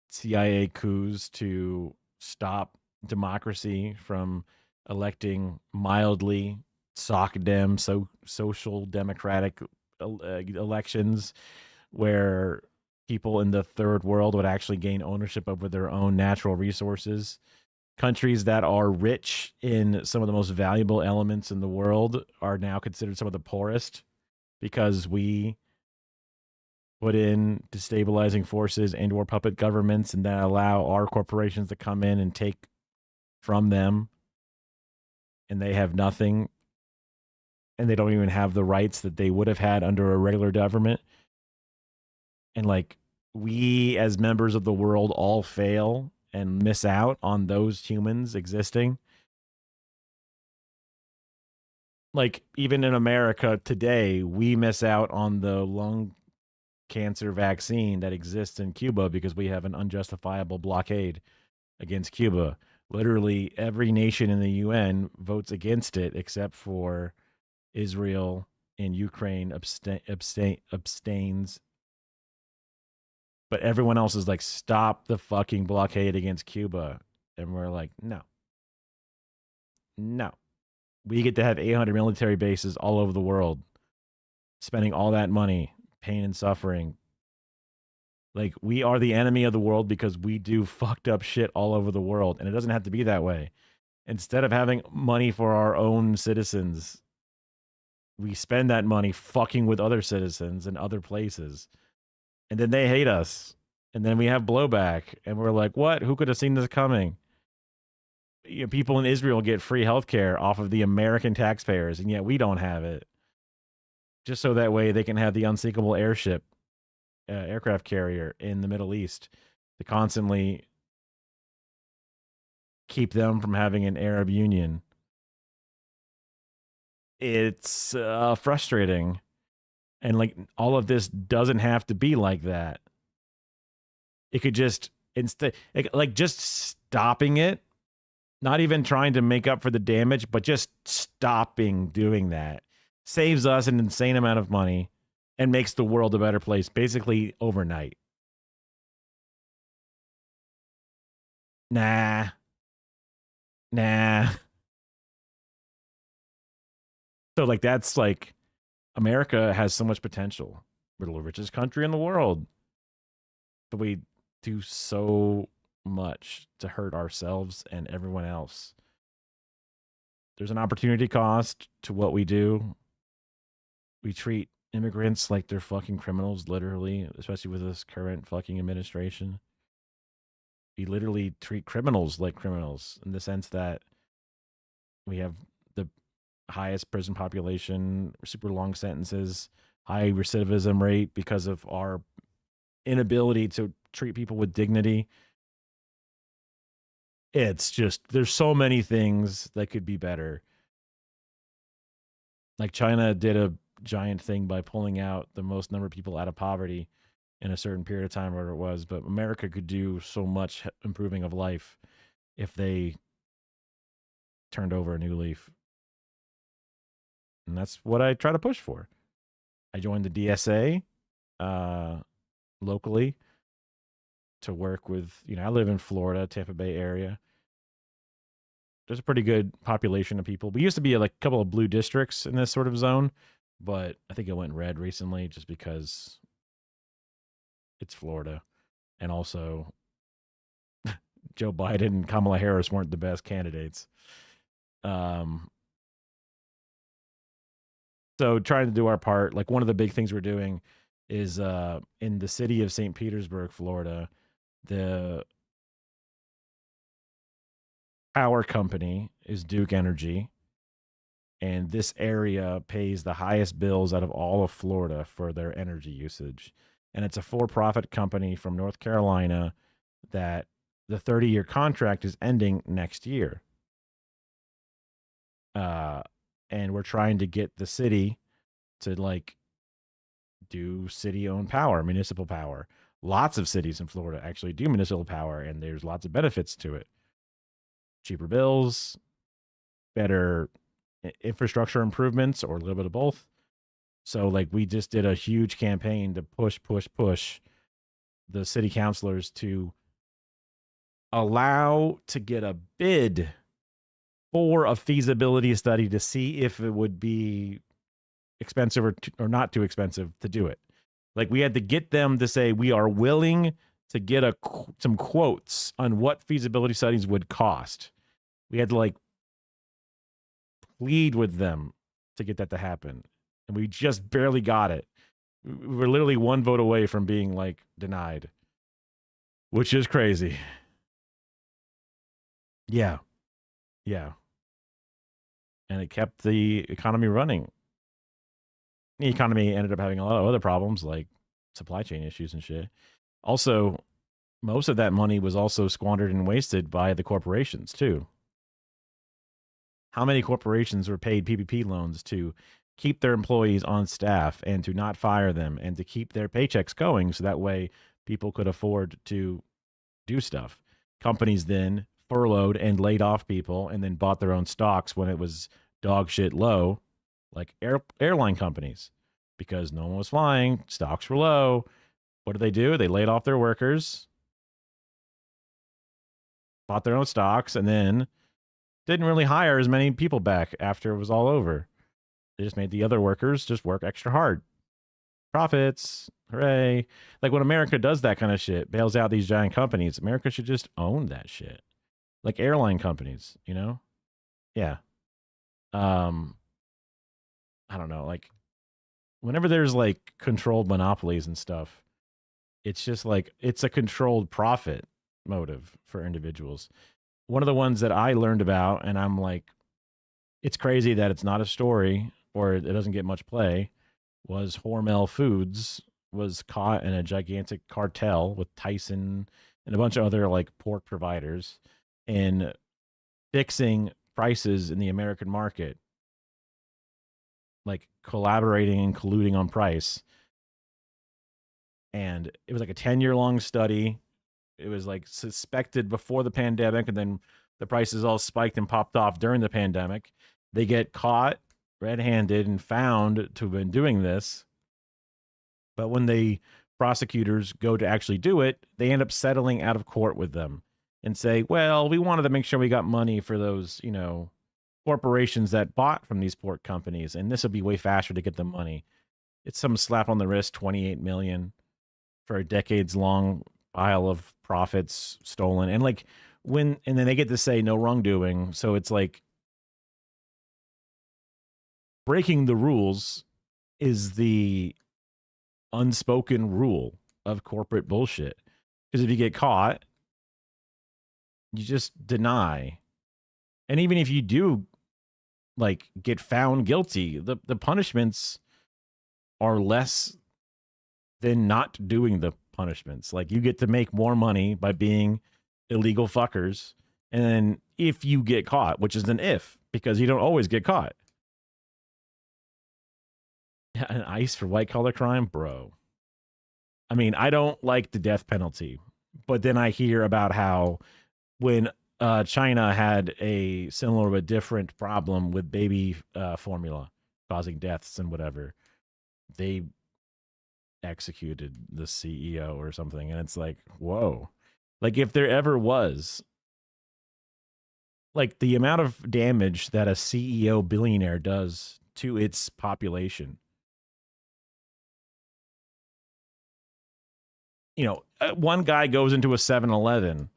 CIA coups to stop democracy from electing mildly social democratic elections where people in the third world would actually gain ownership over their own natural resources. Countries that are rich in some of the most valuable elements in the world are now considered some of the poorest because we put in destabilizing forces and or puppet governments and that allow our corporations to come in and take from them, and they have nothing, and they don't even have the rights that they would have had under a regular government. And like, we as members of the world all fail and miss out on those humans existing. Like, even in America today, we miss out on the lung cancer vaccine that exists in Cuba because we have an unjustifiable blockade against Cuba. Literally every nation in the UN votes against it except for Israel and Ukraine abstains. But everyone else is like, stop the fucking blockade against Cuba. And we're like, no. We get to have 800 military bases all over the world, spending all that money, pain and suffering. Like, we are the enemy of the world because we do fucked up shit all over the world. And it doesn't have to be that way. Instead of having money for our own citizens, we spend that money fucking with other citizens in other places. And then they hate us. And then we have blowback. And we're like, what? Who could have seen this coming? People in Israel get free healthcare off of the American taxpayers, and yet we don't have it. Just so that way they can have the unsinkable aircraft carrier in the Middle East to constantly keep them from having an Arab Union. It's frustrating. And like, all of this doesn't have to be like that. It could just stopping it, not even trying to make up for the damage, but just stopping doing that saves us an insane amount of money and makes the world a better place basically overnight. Nah. So like that's like America has so much potential. We're the richest country in the world. But we do so much to hurt ourselves and everyone else. There's an opportunity cost to what we do. We treat immigrants like they're fucking criminals, literally, especially with this current fucking administration. We literally treat criminals like criminals in the sense that we have the highest prison population, super long sentences, high recidivism rate because of our inability to treat people with dignity. It's just, there's so many things that could be better. Like China did a giant thing by pulling out the most number of people out of poverty in a certain period of time, whatever it was. But America could do so much improving of life if they turned over a new leaf. And that's what I try to push for. I joined the DSA locally to work with, I live in Florida, Tampa Bay area. There's a pretty good population of people. We used to be like a couple of blue districts in this sort of zone, but I think it went red recently just because it's Florida. And also Joe Biden and Kamala Harris weren't the best candidates. So trying to do our part, like one of the big things we're doing is in the city of St. Petersburg, Florida, the power company is Duke Energy, and this area pays the highest bills out of all of Florida for their energy usage. And it's a for-profit company from North Carolina that the 30-year contract is ending next year. And we're trying to get the city to like do city-owned power, municipal power. Lots of cities in Florida actually do municipal power, and there's lots of benefits to it. Cheaper bills, better infrastructure improvements, or a little bit of both. So like we just did a huge campaign to push the city councilors to allow to get a bid for a feasibility study to see if it would be expensive or not too expensive to do it. Like we had to get them to say we are willing to get some quotes on what feasibility studies would cost. We had to like plead with them to get that to happen. And we just barely got it. We were literally one vote away from being like denied, which is crazy. Yeah. And it kept the economy running. The economy ended up having a lot of other problems like supply chain issues and shit. Also, most of that money was also squandered and wasted by the corporations too. How many corporations were paid PPP loans to keep their employees on staff and to not fire them and to keep their paychecks going so that way people could afford to do stuff? Companies then furloughed and laid off people and then bought their own stocks when it was dog shit low, like airline companies, because no one was flying, stocks were low. What did they do? They laid off their workers, bought their own stocks, and then didn't really hire as many people back after it was all over. They just made the other workers just work extra hard. Profits, hooray. Like when America does that kind of shit, bails out these giant companies, America should just own that shit. Like airline companies, Yeah. I don't know, like whenever there's like controlled monopolies and stuff, it's just like it's a controlled profit motive for individuals. One of the ones that I learned about, and I'm like, it's crazy that it's not a story or it doesn't get much play, was Hormel Foods was caught in a gigantic cartel with Tyson and a bunch of other like pork providers in fixing prices in the American market, like collaborating and colluding on price. And it was like a 10-year long study. it was like suspected before the pandemic, and then the prices all spiked and popped off during the pandemic. They get caught red-handed and found to have been doing this. But when the prosecutors go to actually do it, they end up settling out of court with them and say, well, we wanted to make sure we got money for those, corporations that bought from these port companies, and this would be way faster to get the money. It's some slap on the wrist, 28 million for a decades long pile of profits stolen. And and then they get to say no wrongdoing. So it's like breaking the rules is the unspoken rule of corporate bullshit. Because if you get caught, you just deny. And even if you do get found guilty, the punishments are less than not doing the punishments. Like, you get to make more money by being illegal fuckers. And then if you get caught, which is an if, because you don't always get caught. Yeah, an ice for white collar crime, bro. I mean, I don't like the death penalty, but then I hear about how when China had a similar but different problem with baby formula causing deaths and whatever, they executed the CEO or something. And it's like, whoa. Like, if there ever was, the amount of damage that a CEO billionaire does to its population. One guy goes into a 7-Eleven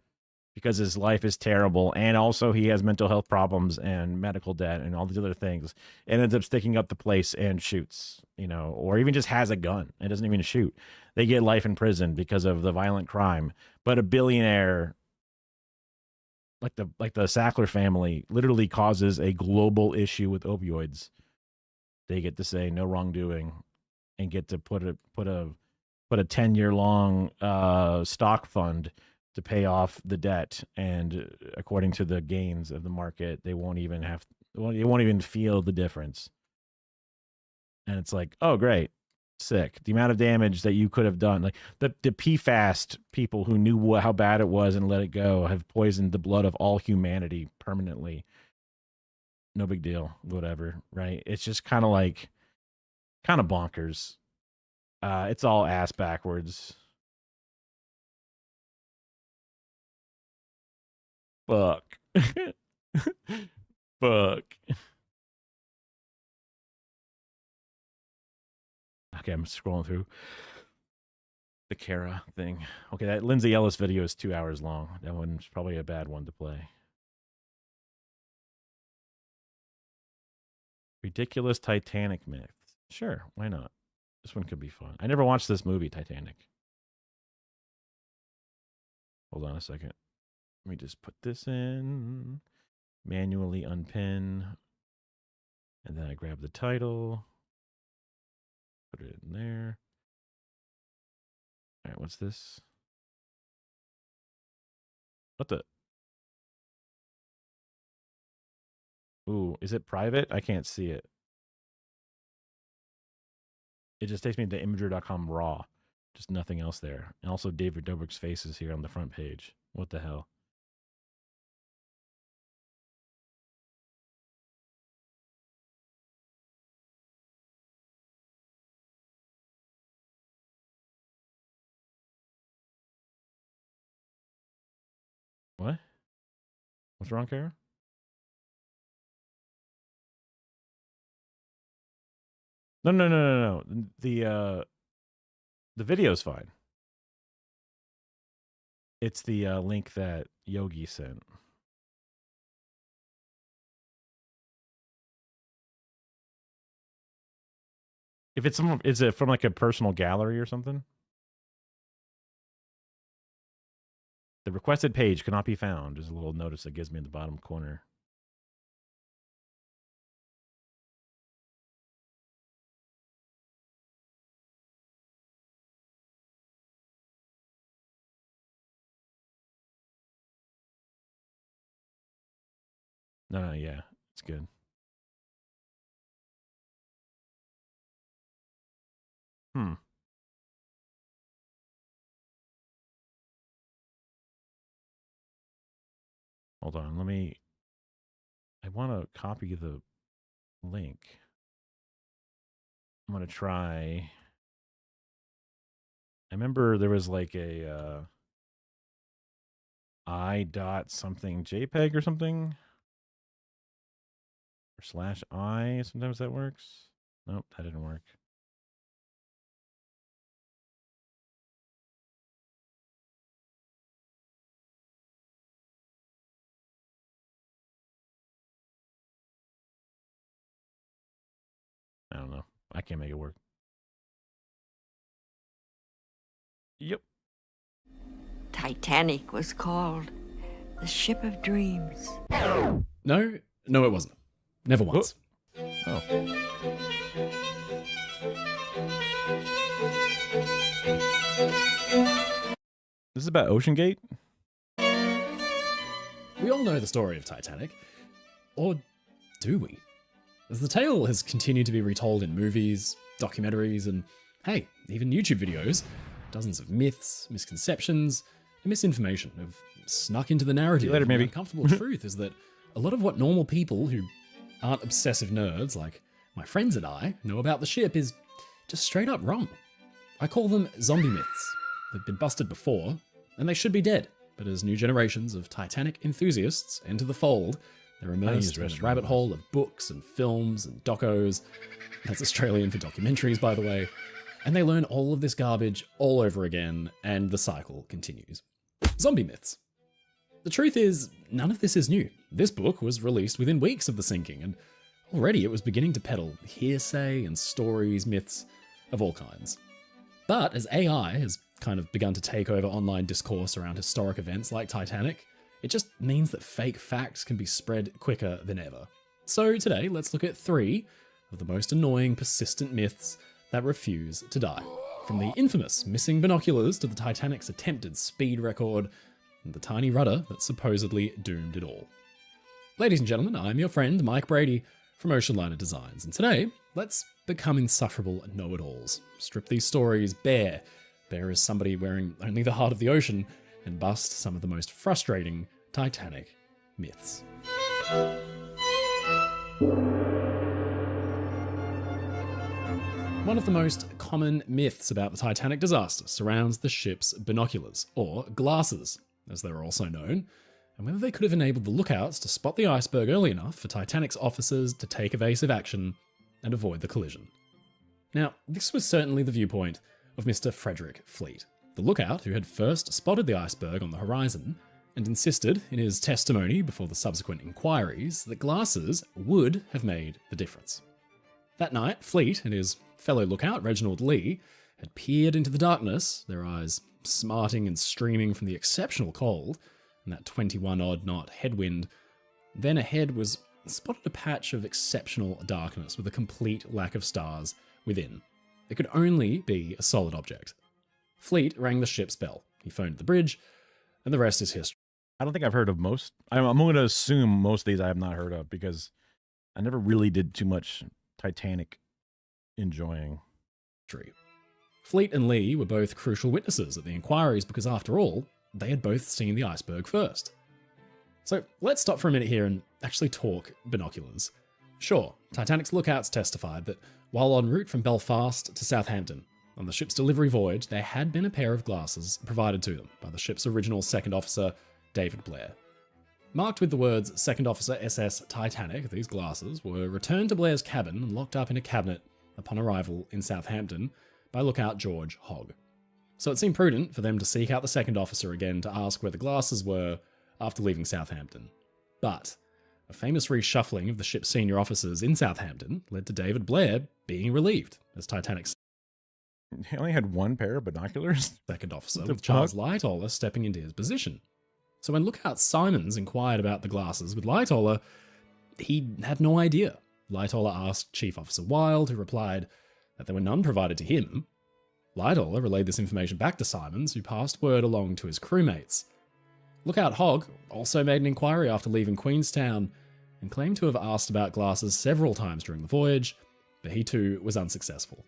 because his life is terrible, and also he has mental health problems and medical debt and all these other things, and ends up sticking up the place and shoots, or even just has a gun and doesn't even shoot. They get life in prison because of the violent crime. But a billionaire like the Sackler family literally causes a global issue with opioids. They get to say no wrongdoing and get to put a 10-year long stock fund to pay off the debt, and according to the gains of the market, they won't even feel the difference. And it's like, oh great, sick. The amount of damage that you could have done, like the PFAS people who knew how bad it was and let it go, have poisoned the blood of all humanity permanently. No big deal, whatever, right? It's just kind of bonkers. It's all ass backwards. Fuck. Fuck. Okay, I'm scrolling through the Kara thing. Okay, that Lindsay Ellis video is 2 hours long. That one's probably a bad one to play. Ridiculous Titanic myths. Sure, why not? This one could be fun. I never watched this movie, Titanic. Hold on a second. Let me just put this in. Manually unpin. And then I grab the title. Put it in there. All right, what's this? What the? Ooh, is it private? I can't see it. It just takes me to Imager.com raw. Just nothing else there. And also David Dobrik's face is here on the front page. What the hell? What? What's wrong, Kara? No. The video's fine. It's the link that Yogi sent. If it's is it from a personal gallery or something? The requested page cannot be found. There's a little notice that gives me in the bottom corner. No, yeah, it's good. Hmm. Hold on, I want to copy the link. I'm going to try. I remember there was like a I dot something JPEG or something. Or slash I, sometimes that works. Nope, that didn't work. I don't know. I can't make it work. Yep. Titanic was called the Ship of Dreams. No, it wasn't. Never once. Oh. This is about Ocean Gate? We all know the story of Titanic. Or do we? As the tale has continued to be retold in movies, documentaries, and, hey, even YouTube videos, dozens of myths, misconceptions, and misinformation have snuck into the narrative. Later, maybe. The uncomfortable truth is that a lot of what normal people who aren't obsessive nerds like my friends and I know about the ship is just straight up wrong. I call them zombie myths. They've been busted before, and they should be dead. But as new generations of Titanic enthusiasts enter the fold, they're immersed in a rabbit hole of books and films and docos. That's Australian for documentaries, by the way. And they learn all of this garbage all over again, and the cycle continues. Zombie myths. The truth is, none of this is new. This book was released within weeks of the sinking, and already it was beginning to peddle hearsay and stories, myths of all kinds. But as AI has kind of begun to take over online discourse around historic events like Titanic, it just means that fake facts can be spread quicker than ever. So today, let's look at 3 of the most annoying, persistent myths that refuse to die. From the infamous missing binoculars to the Titanic's attempted speed record, and the tiny rudder that supposedly doomed it all. Ladies and gentlemen, I'm your friend Mike Brady from Ocean Liner Designs, and today, let's become insufferable know-it-alls. Strip these stories bare as somebody wearing only the heart of the ocean, and bust some of the most frustrating Titanic myths. One of the most common myths about the Titanic disaster surrounds the ship's binoculars, or glasses, as they're also known, and whether they could have enabled the lookouts to spot the iceberg early enough for Titanic's officers to take evasive action and avoid the collision. Now, this was certainly the viewpoint of Mr. Frederick Fleet, the lookout who had first spotted the iceberg on the horizon and insisted in his testimony before the subsequent inquiries that glasses would have made the difference. That night, Fleet and his fellow lookout, Reginald Lee, had peered into the darkness, their eyes smarting and streaming from the exceptional cold and that 21-odd knot headwind. Then ahead was spotted a patch of exceptional darkness with a complete lack of stars within. It could only be a solid object. Fleet rang the ship's bell. He phoned the bridge, and the rest is history. I don't think I've heard of most. I'm going to assume most of these I have not heard of because I never really did too much Titanic enjoying. Fleet and Lee were both crucial witnesses at the inquiries because, after all, they had both seen the iceberg first. So let's stop for a minute here and actually talk binoculars. Sure, Titanic's lookouts testified that while en route from Belfast to Southampton, on the ship's delivery voyage, there had been a pair of glasses provided to them by the ship's original second officer, David Blair. Marked with the words Second Officer SS Titanic, these glasses were returned to Blair's cabin and locked up in a cabinet upon arrival in Southampton by lookout George Hogg. So it seemed prudent for them to seek out the second officer again to ask where the glasses were after leaving Southampton. But a famous reshuffling of the ship's senior officers in Southampton led to David Blair being relieved as Titanic's He only had one pair of binoculars? second officer, with Charles Lightoller stepping into his position. So when Lookout Simons inquired about the glasses with Lightoller, he had no idea. Lightoller asked Chief Officer Wilde, who replied that there were none provided to him. Lightoller relayed this information back to Simons, who passed word along to his crewmates. Lookout Hogg also made an inquiry after leaving Queenstown and claimed to have asked about glasses several times during the voyage, but he too was unsuccessful.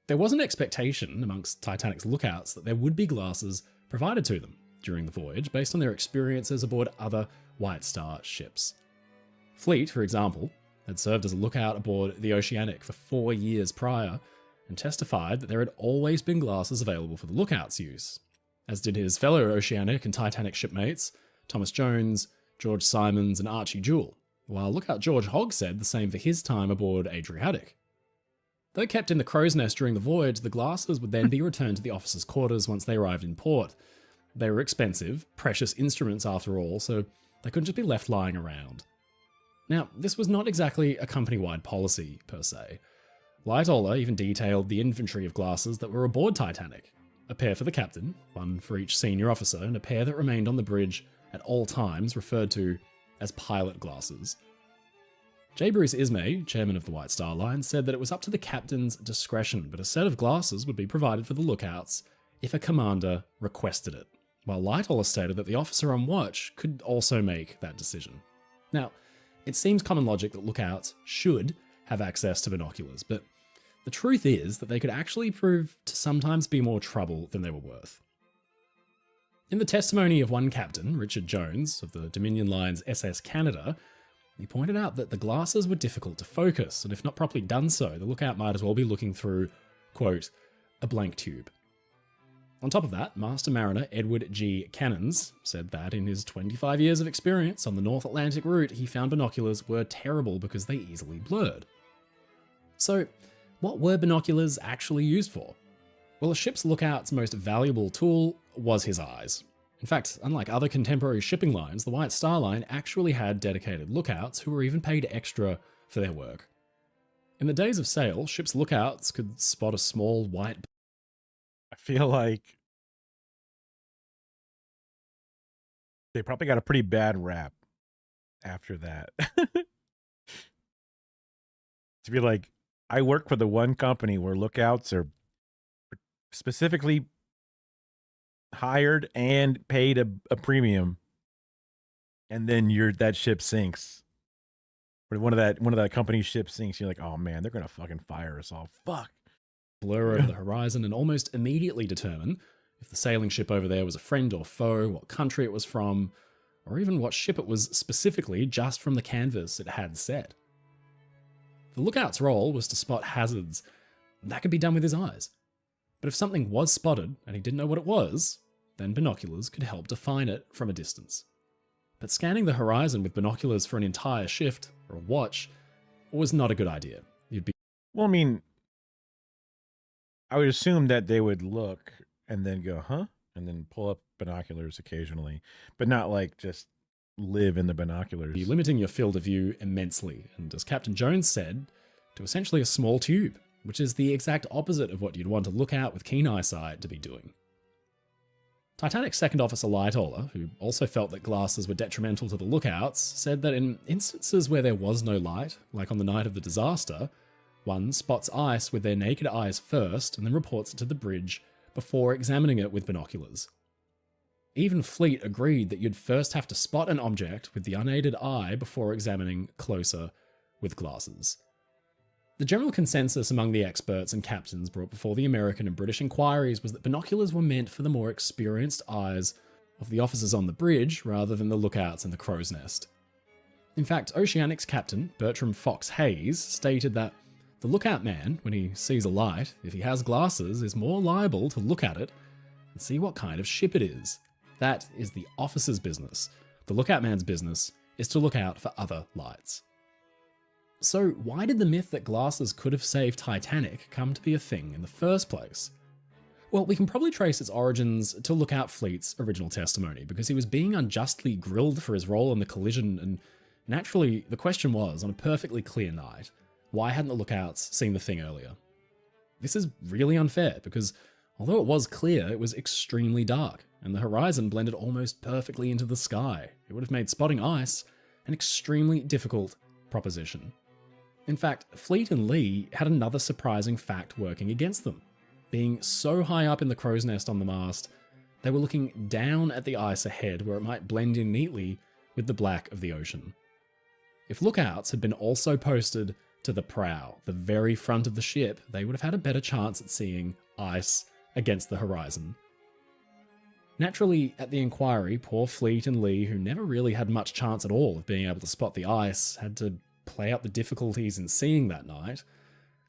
There was an expectation amongst Titanic's lookouts that there would be glasses provided to them. during the voyage based on their experiences aboard other White Star ships. Fleet, for example, had served as a lookout aboard the Oceanic for 4 years prior and testified that there had always been glasses available for the lookout's use, as did his fellow Oceanic and Titanic shipmates Thomas Jones, George Simons, and Archie Jewell, while lookout George Hogg said the same for his time aboard Adriatic. Though kept in the crow's nest during the voyage, the glasses would then be returned to the officers' quarters once they arrived in port. They were expensive, precious instruments after all, so they couldn't just be left lying around. Now, this was not exactly a company-wide policy, per se. Lightoller even detailed the inventory of glasses that were aboard Titanic. A pair for the captain, one for each senior officer, and a pair that remained on the bridge at all times, referred to as pilot glasses. J. Bruce Ismay, chairman of the White Star Line, said that it was up to the captain's discretion, but a set of glasses would be provided for the lookouts if a commander requested it, while Lightoller stated that the officer on watch could also make that decision. Now, it seems common logic that lookouts should have access to binoculars, but the truth is that they could actually prove to sometimes be more trouble than they were worth. In the testimony of one captain, Richard Jones, of the Dominion Line's SS Canada, he pointed out that the glasses were difficult to focus, and if not properly done so, the lookout might as well be looking through, quote, a blank tube. On top of that, Master Mariner Edward G. Cannons said that in his 25 years of experience on the North Atlantic route, he found binoculars were terrible because they easily blurred. So, what were binoculars actually used for? Well, a ship's lookout's most valuable tool was his eyes. In fact, unlike other contemporary shipping lines, the White Star Line actually had dedicated lookouts who were even paid extra for their work. In the days of sail, ships' lookouts could spot a small white... I feel like they probably got a pretty bad rap after that. To be like, I work for the one company where lookouts are specifically hired and paid a premium, and then that ship sinks. Or one of that company's ship sinks, you're like, oh man, they're gonna fucking fire us all. Fuck. Blur over the horizon and almost immediately determine if the sailing ship over there was a friend or foe, what country it was from, or even what ship it was specifically just from the canvas it had set. The lookout's role was to spot hazards. That could be done with his eyes. But if something was spotted and he didn't know what it was, then binoculars could help define it from a distance. But scanning the horizon with binoculars for an entire shift, or a watch, was not a good idea. Well, I mean, I would assume that they would look and then go, huh? And then pull up binoculars occasionally, but not like just live in the binoculars. Be limiting your field of view immensely, and as Captain Jones said, to essentially a small tube, which is the exact opposite of what you'd want to look out with keen eyesight to be doing. Titanic's second officer Lightoller, who also felt that glasses were detrimental to the lookouts, said that in instances where there was no light, like on the night of the disaster, one spots ice with their naked eyes first and then reports it to the bridge before examining it with binoculars. Even Fleet agreed that you'd first have to spot an object with the unaided eye before examining closer with glasses. The general consensus among the experts and captains brought before the American and British inquiries was that binoculars were meant for the more experienced eyes of the officers on the bridge rather than the lookouts in the crow's nest. In fact, Oceanic's captain, Bertram Fox Hayes, stated that the lookout man, when he sees a light, if he has glasses, is more liable to look at it and see what kind of ship it is. That is the officer's business. The lookout man's business is to look out for other lights. So why did the myth that glasses could have saved Titanic come to be a thing in the first place? Well, we can probably trace its origins to Lookout Fleet's original testimony, because he was being unjustly grilled for his role in the collision, and naturally the question was, on a perfectly clear night, why hadn't the lookouts seen the thing earlier? This is really unfair, because although it was clear, it was extremely dark, and the horizon blended almost perfectly into the sky. It would have made spotting ice an extremely difficult proposition. In fact, Fleet and Lee had another surprising fact working against them. Being so high up in the crow's nest on the mast, they were looking down at the ice ahead where it might blend in neatly with the black of the ocean. If lookouts had been also posted to the prow, the very front of the ship, they would have had a better chance at seeing ice against the horizon. Naturally, at the inquiry, poor Fleet and Lee, who never really had much chance at all of being able to spot the ice, had to play up the difficulties in seeing that night.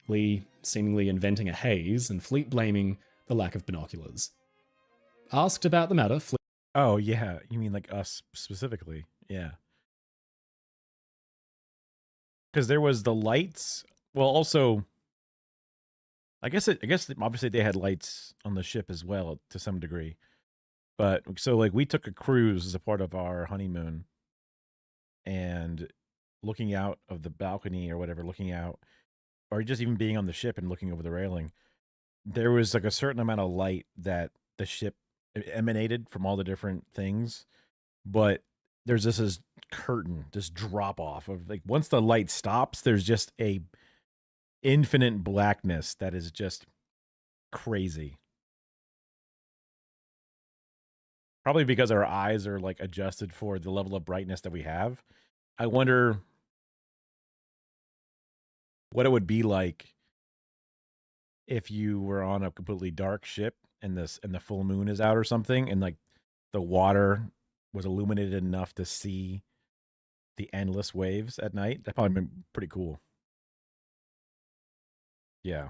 Lee seemingly inventing a haze, and Fleet blaming the lack of binoculars. Asked about the matter, Fleet... Oh, yeah. You mean like us specifically? Yeah. Because there was the lights. Well, also, I guess obviously they had lights on the ship as well to some degree. But so like we took a cruise as a part of our honeymoon, and looking out of the balcony or whatever, looking out, or just even being on the ship and looking over the railing, there was like a certain amount of light that the ship emanated from all the different things. But there's this curtain, this drop off of like once the light stops, there's just a infinite blackness that is just crazy. Probably because our eyes are like adjusted for the level of brightness that we have. I wonder what it would be like if you were on a completely dark ship and the full moon is out or something, and like the water was illuminated enough to see the endless waves at night. That probably been pretty cool. Yeah.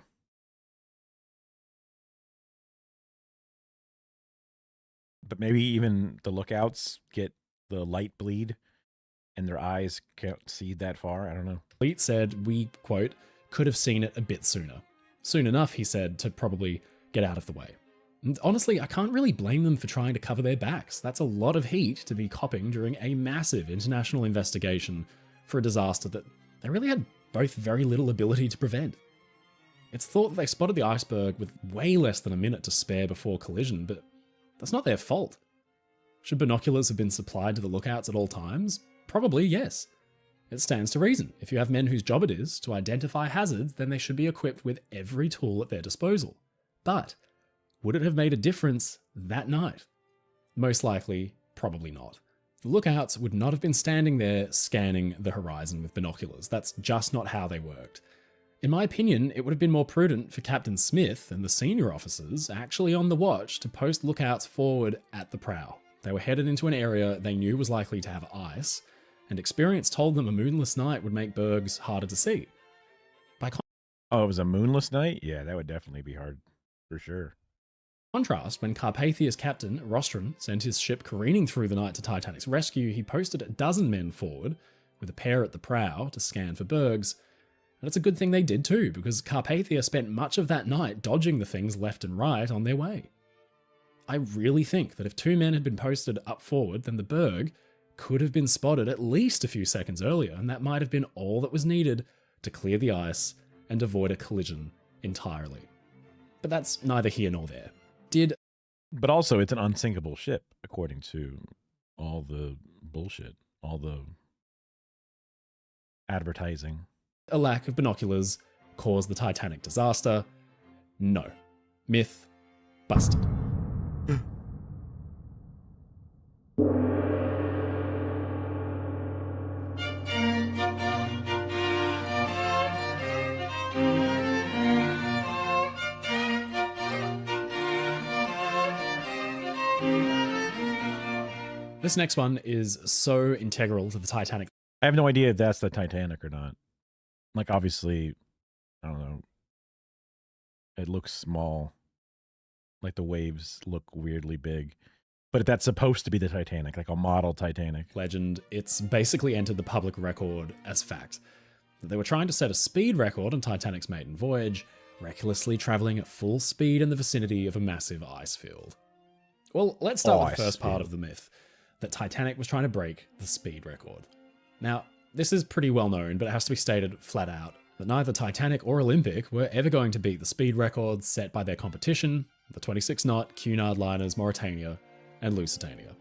But maybe even the lookouts get the light bleed and their eyes can't see that far. I don't know. Fleet said we, quote, could have seen it a bit sooner. Soon enough, he said, to probably get out of the way. And honestly, I can't really blame them for trying to cover their backs. That's a lot of heat to be copping during a massive international investigation for a disaster that they really had both very little ability to prevent. It's thought that they spotted the iceberg with way less than a minute to spare before collision, but that's not their fault. Should binoculars have been supplied to the lookouts at all times? Probably yes. It stands to reason. If you have men whose job it is to identify hazards, then they should be equipped with every tool at their disposal. But would it have made a difference that night? Most likely, probably not. The lookouts would not have been standing there scanning the horizon with binoculars. That's just not how they worked. In my opinion, it would have been more prudent for Captain Smith and the senior officers actually on the watch to post lookouts forward at the prow. They were headed into an area they knew was likely to have ice, and experience told them a moonless night would make bergs harder to see. Oh, it was a moonless night? Yeah, that would definitely be hard, for sure. Contrast, when Carpathia's captain, Rostron, sent his ship careening through the night to Titanic's rescue, he posted a dozen men forward, with a pair at the prow, to scan for bergs. And it's a good thing they did too, because Carpathia spent much of that night dodging the things left and right on their way. I really think that if 2 men had been posted up forward, then the berg could have been spotted at least a few seconds earlier, and that might have been all that was needed to clear the ice and avoid a collision entirely. But that's neither here nor there. But also, it's an unsinkable ship, according to all the bullshit, all the advertising. A lack of binoculars caused the Titanic disaster? No. Myth busted. This next one is so integral to the Titanic. I have no idea if that's the Titanic or not. Like, obviously, I don't know. It looks small. Like, the waves look weirdly big. But that's supposed to be the Titanic, like a model Titanic. Legend, it's basically entered the public record as fact. They were trying to set a speed record on Titanic's maiden voyage, recklessly traveling at full speed in the vicinity of a massive ice field. Well, let's start with the first part of the myth, that Titanic was trying to break the speed record. Now, this is pretty well known, but it has to be stated flat out that neither Titanic or Olympic were ever going to beat the speed records set by their competition, the 26-knot Cunard liners Mauretania and Lusitania.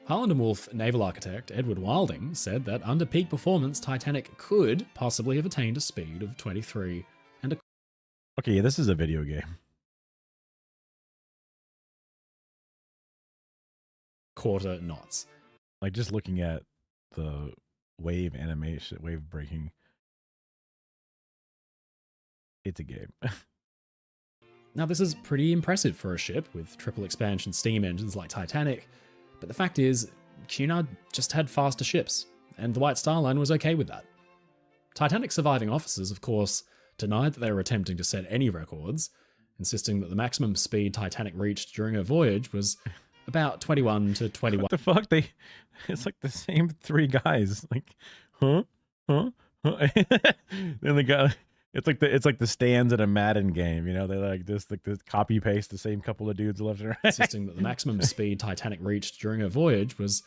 Harland & Wolff naval architect Edward Wilding said that under peak performance, Titanic could possibly have attained a speed of 23 and a... Okay, yeah, this is a video game. quarter knots. Like, just looking at the wave animation, wave breaking, it's a game. Now, this is pretty impressive for a ship with triple expansion steam engines like Titanic, but the fact is, Cunard just had faster ships, and the White Star Line was okay with that. Titanic's surviving officers, of course, denied that they were attempting to set any records, insisting that the maximum speed Titanic reached during her voyage was about 21 to 21. What the fuck? It's like the same three guys. Like, huh? Huh? Then the guy, it's like the stands at a Madden game, you know? They like this copy paste the same couple of dudes left and right. Insisting that the maximum speed Titanic reached during her voyage was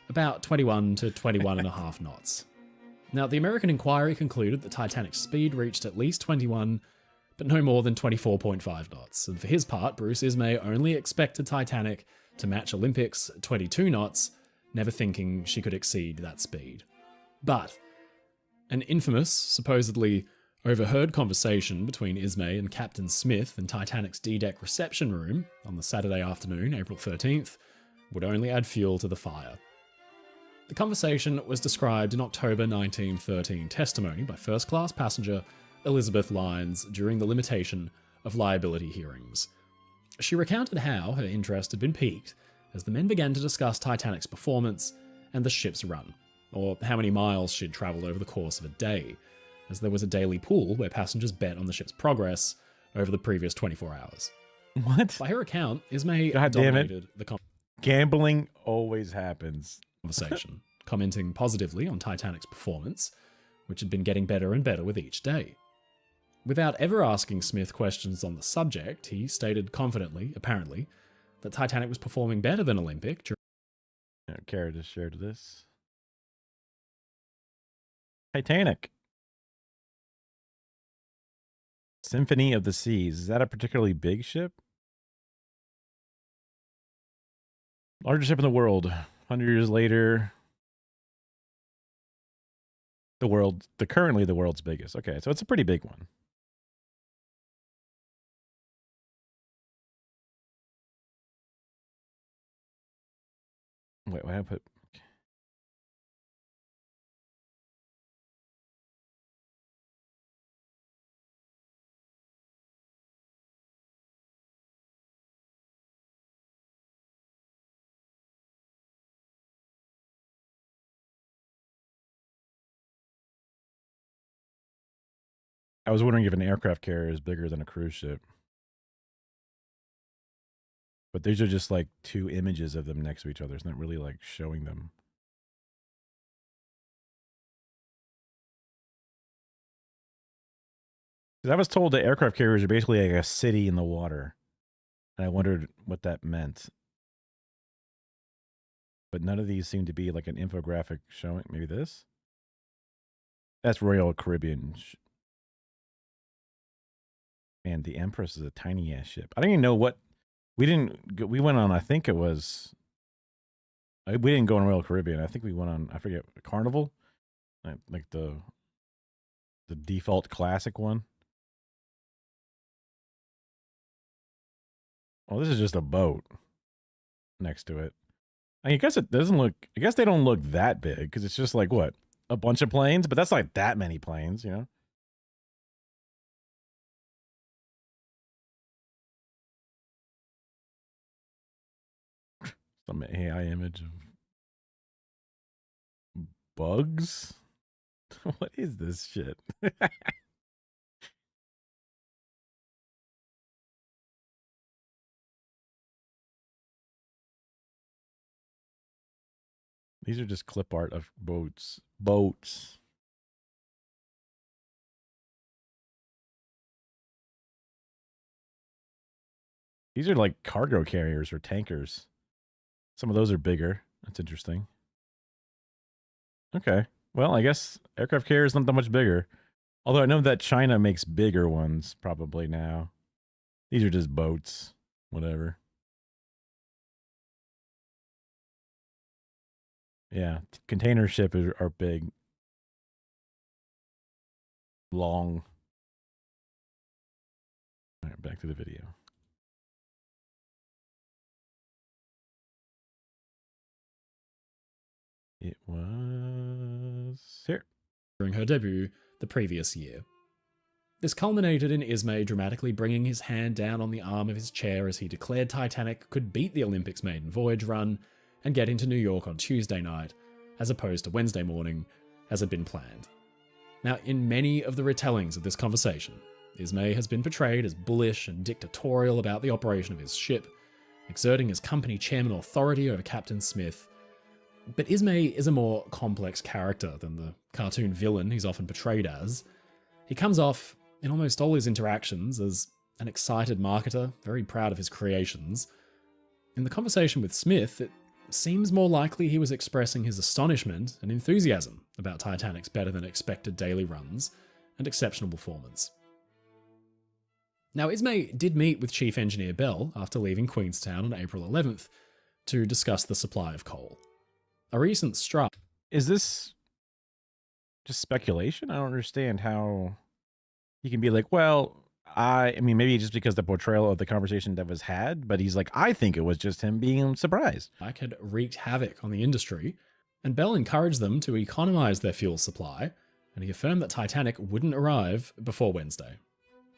about 21 to 21 and a half knots. Now, the American inquiry concluded that Titanic's speed reached at least 21, but no more than 24.5 knots. And for his part, Bruce Ismay only expected Titanic to match Olympic's 22 knots, never thinking she could exceed that speed. But an infamous, supposedly overheard conversation between Ismay and Captain Smith in Titanic's D-deck reception room on the Saturday afternoon, April 13th, would only add fuel to the fire. The conversation was described in October 1913 testimony by first-class passenger Elizabeth Lyons during the limitation of liability hearings. She recounted how her interest had been piqued as the men began to discuss Titanic's performance and the ship's run, or how many miles she'd travelled over the course of a day, as there was a daily pool where passengers bet on the ship's progress over the previous 24 hours. What? By her account, Ismay God damn it. dominated the Gambling always happens. conversation, commenting positively on Titanic's performance, which had been getting better and better with each day. Without ever asking Smith questions on the subject, he stated confidently, apparently, that Titanic was performing better than Olympic during Kara just shared this. Titanic. Symphony of the Seas. Is that a particularly big ship? Largest ship in the world. 100 years later. Currently the world's biggest. Okay, so it's a pretty big one. Wait, why I put... I was wondering if an aircraft carrier is bigger than a cruise ship. But these are just like two images of them next to each other. It's not really like showing them. Because I was told that aircraft carriers are basically like a city in the water. And I wondered what that meant. But none of these seem to be like an infographic showing. Maybe this? That's Royal Caribbean. Man, the Empress is a tiny ass ship. I don't even know what we went on. I think it was. We didn't go on Royal Caribbean. I think we went on. I forget, Carnival, like the default classic one. Oh, this is just a boat next to it. I guess it doesn't look. I guess they don't look that big because it's just like what, a bunch of planes, but that's like that many planes, you know. Some AI image of bugs. What is this shit? These are just clip art of boats. Boats. These are like cargo carriers or tankers. Some of those are bigger. That's interesting. Okay. Well, I guess aircraft carrier is not that much bigger. Although I know that China makes bigger ones probably now. These are just boats. Whatever. Yeah. Container ship are big. Long. All right, back to the video. It was here. her debut the previous year. This culminated in Ismay dramatically bringing his hand down on the arm of his chair as he declared Titanic could beat the Olympics maiden voyage run and get into New York on Tuesday night, as opposed to Wednesday morning, as had been planned. Now, in many of the retellings of this conversation, Ismay has been portrayed as bullish and dictatorial about the operation of his ship, exerting his company chairman authority over Captain Smith. But Ismay is a more complex character than the cartoon villain he's often portrayed as. He comes off, in almost all his interactions, as an excited marketer, very proud of his creations. In the conversation with Smith, it seems more likely he was expressing his astonishment and enthusiasm about Titanic's better-than-expected daily runs and exceptional performance. Now, Ismay did meet with Chief Engineer Bell after leaving Queenstown on April 11th to discuss the supply of coal. A recent strike... Is this just speculation? I don't understand how he can be like, well, I mean, maybe just because the portrayal of the conversation that was had, but he's like, I think it was just him being surprised. Had wreaked havoc on the industry, and Bell encouraged them to economize their fuel supply, and he affirmed that Titanic wouldn't arrive before Wednesday.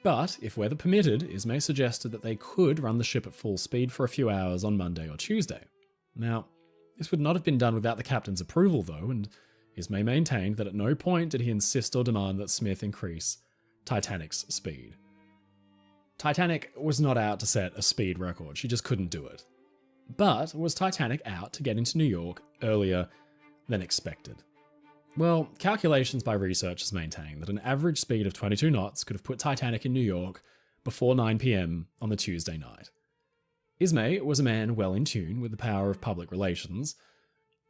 But, if weather permitted, Ismay suggested that they could run the ship at full speed for a few hours on Monday or Tuesday. Now, this would not have been done without the captain's approval, though, and Ismay maintained that at no point did he insist or demand that Smith increase Titanic's speed. Titanic was not out to set a speed record, she just couldn't do it. But was Titanic out to get into New York earlier than expected? Well, calculations by researchers maintain that an average speed of 22 knots could have put Titanic in New York before 9 PM on the Tuesday night. Ismay was a man well in tune with the power of public relations.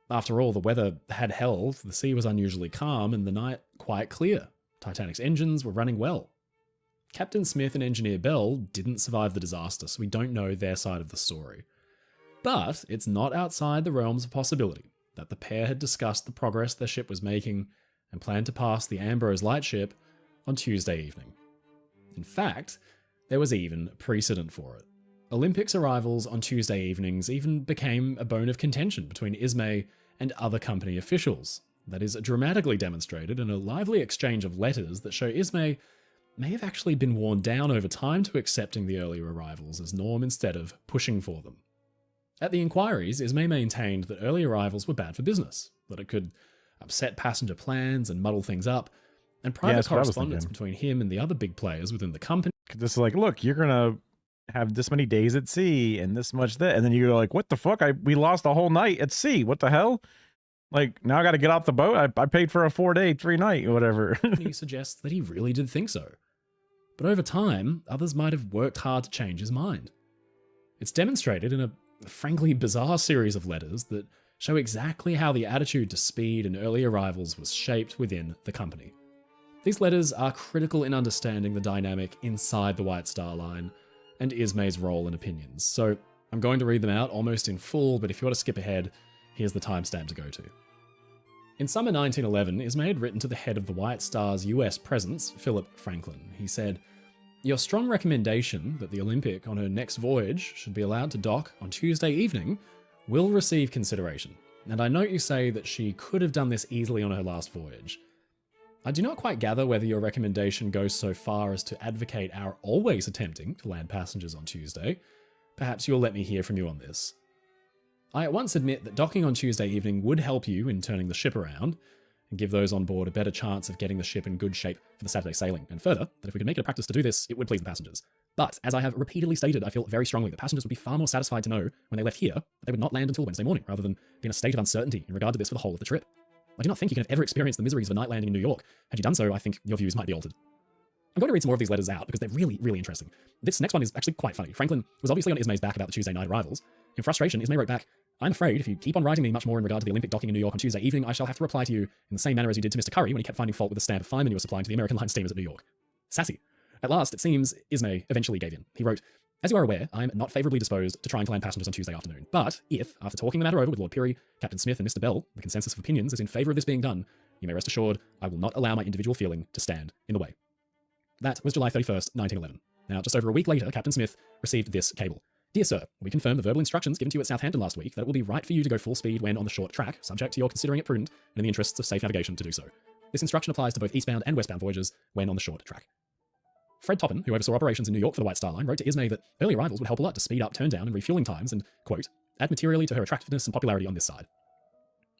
After all, the weather had held, the sea was unusually calm, and the night quite clear. Titanic's engines were running well. Captain Smith and Engineer Bell didn't survive the disaster, so we don't know their side of the story. But it's not outside the realms of possibility that the pair had discussed the progress their ship was making and planned to pass the Ambrose lightship on Tuesday evening. In fact, there was even precedent for it. Olympics arrivals on Tuesday evenings even became a bone of contention between Ismay and other company officials. That is dramatically demonstrated in a lively exchange of letters that show Ismay may have actually been worn down over time to accepting the earlier arrivals as norm instead of pushing for them. At the inquiries, Ismay maintained that early arrivals were bad for business, that it could upset passenger plans and muddle things up, and private correspondence between him and the other big players within the company. This is like, look, you're gonna have this many days at sea and this much that, and then you're like, what the fuck? We lost a whole night at sea. What the hell? Like, now I got to get off the boat. I paid for a 4-day, 3-night, whatever. He suggests that he really did think so. But over time, others might have worked hard to change his mind. It's demonstrated in a frankly bizarre series of letters that show exactly how the attitude to speed and early arrivals was shaped within the company. These letters are critical in understanding the dynamic inside the White Star Line and Ismay's role and opinions. So I'm going to read them out almost in full, but if you want to skip ahead, here's the timestamp to go to. In summer 1911, Ismay had written to the head of the White Star's US presence, Philip Franklin. He said, "Your strong recommendation that the Olympic on her next voyage should be allowed to dock on Tuesday evening will receive consideration, and I note you say that she could have done this easily on her last voyage. I do not quite gather whether your recommendation goes so far as to advocate our always attempting to land passengers on Tuesday. Perhaps you'll let me hear from you on this. I at once admit that docking on Tuesday evening would help you in turning the ship around and give those on board a better chance of getting the ship in good shape for the Saturday sailing, and further, that if we could make it a practice to do this, it would please the passengers. But, as I have repeatedly stated, I feel very strongly that passengers would be far more satisfied to know when they left here that they would not land until Wednesday morning, rather than be in a state of uncertainty in regard to this for the whole of the trip. I do not think you can have ever experienced the miseries of a night landing in New York. Had you done so, I think your views might be altered." I'm going to read some more of these letters out because they're really, really interesting. This next one is actually quite funny. Franklin was obviously on Ismay's back about the Tuesday night arrivals. In frustration, Ismay wrote back, "I'm afraid if you keep on writing me much more in regard to the Olympic docking in New York on Tuesday evening, I shall have to reply to you in the same manner as you did to Mr. Curry when he kept finding fault with the stamp of fireman you were supplying to the American Line steamers at New York." Sassy. At last, it seems, Ismay eventually gave in. He wrote, "As you are aware, I am not favourably disposed to trying to land passengers on Tuesday afternoon. But if, after talking the matter over with Lord Peary, Captain Smith and Mr. Bell, the consensus of opinions is in favour of this being done, you may rest assured I will not allow my individual feeling to stand in the way." That was July 31st, 1911. Now, just over a week later, Captain Smith received this cable. "Dear sir, we confirm the verbal instructions given to you at Southampton last week that it will be right for you to go full speed when on the short track, subject to your considering it prudent and in the interests of safe navigation to do so. This instruction applies to both eastbound and westbound voyages when on the short track." Fred Toppin, who oversaw operations in New York for the White Star Line, wrote to Ismay that early arrivals would help a lot to speed up turn down and refueling times and, quote, add materially to her attractiveness and popularity on this side.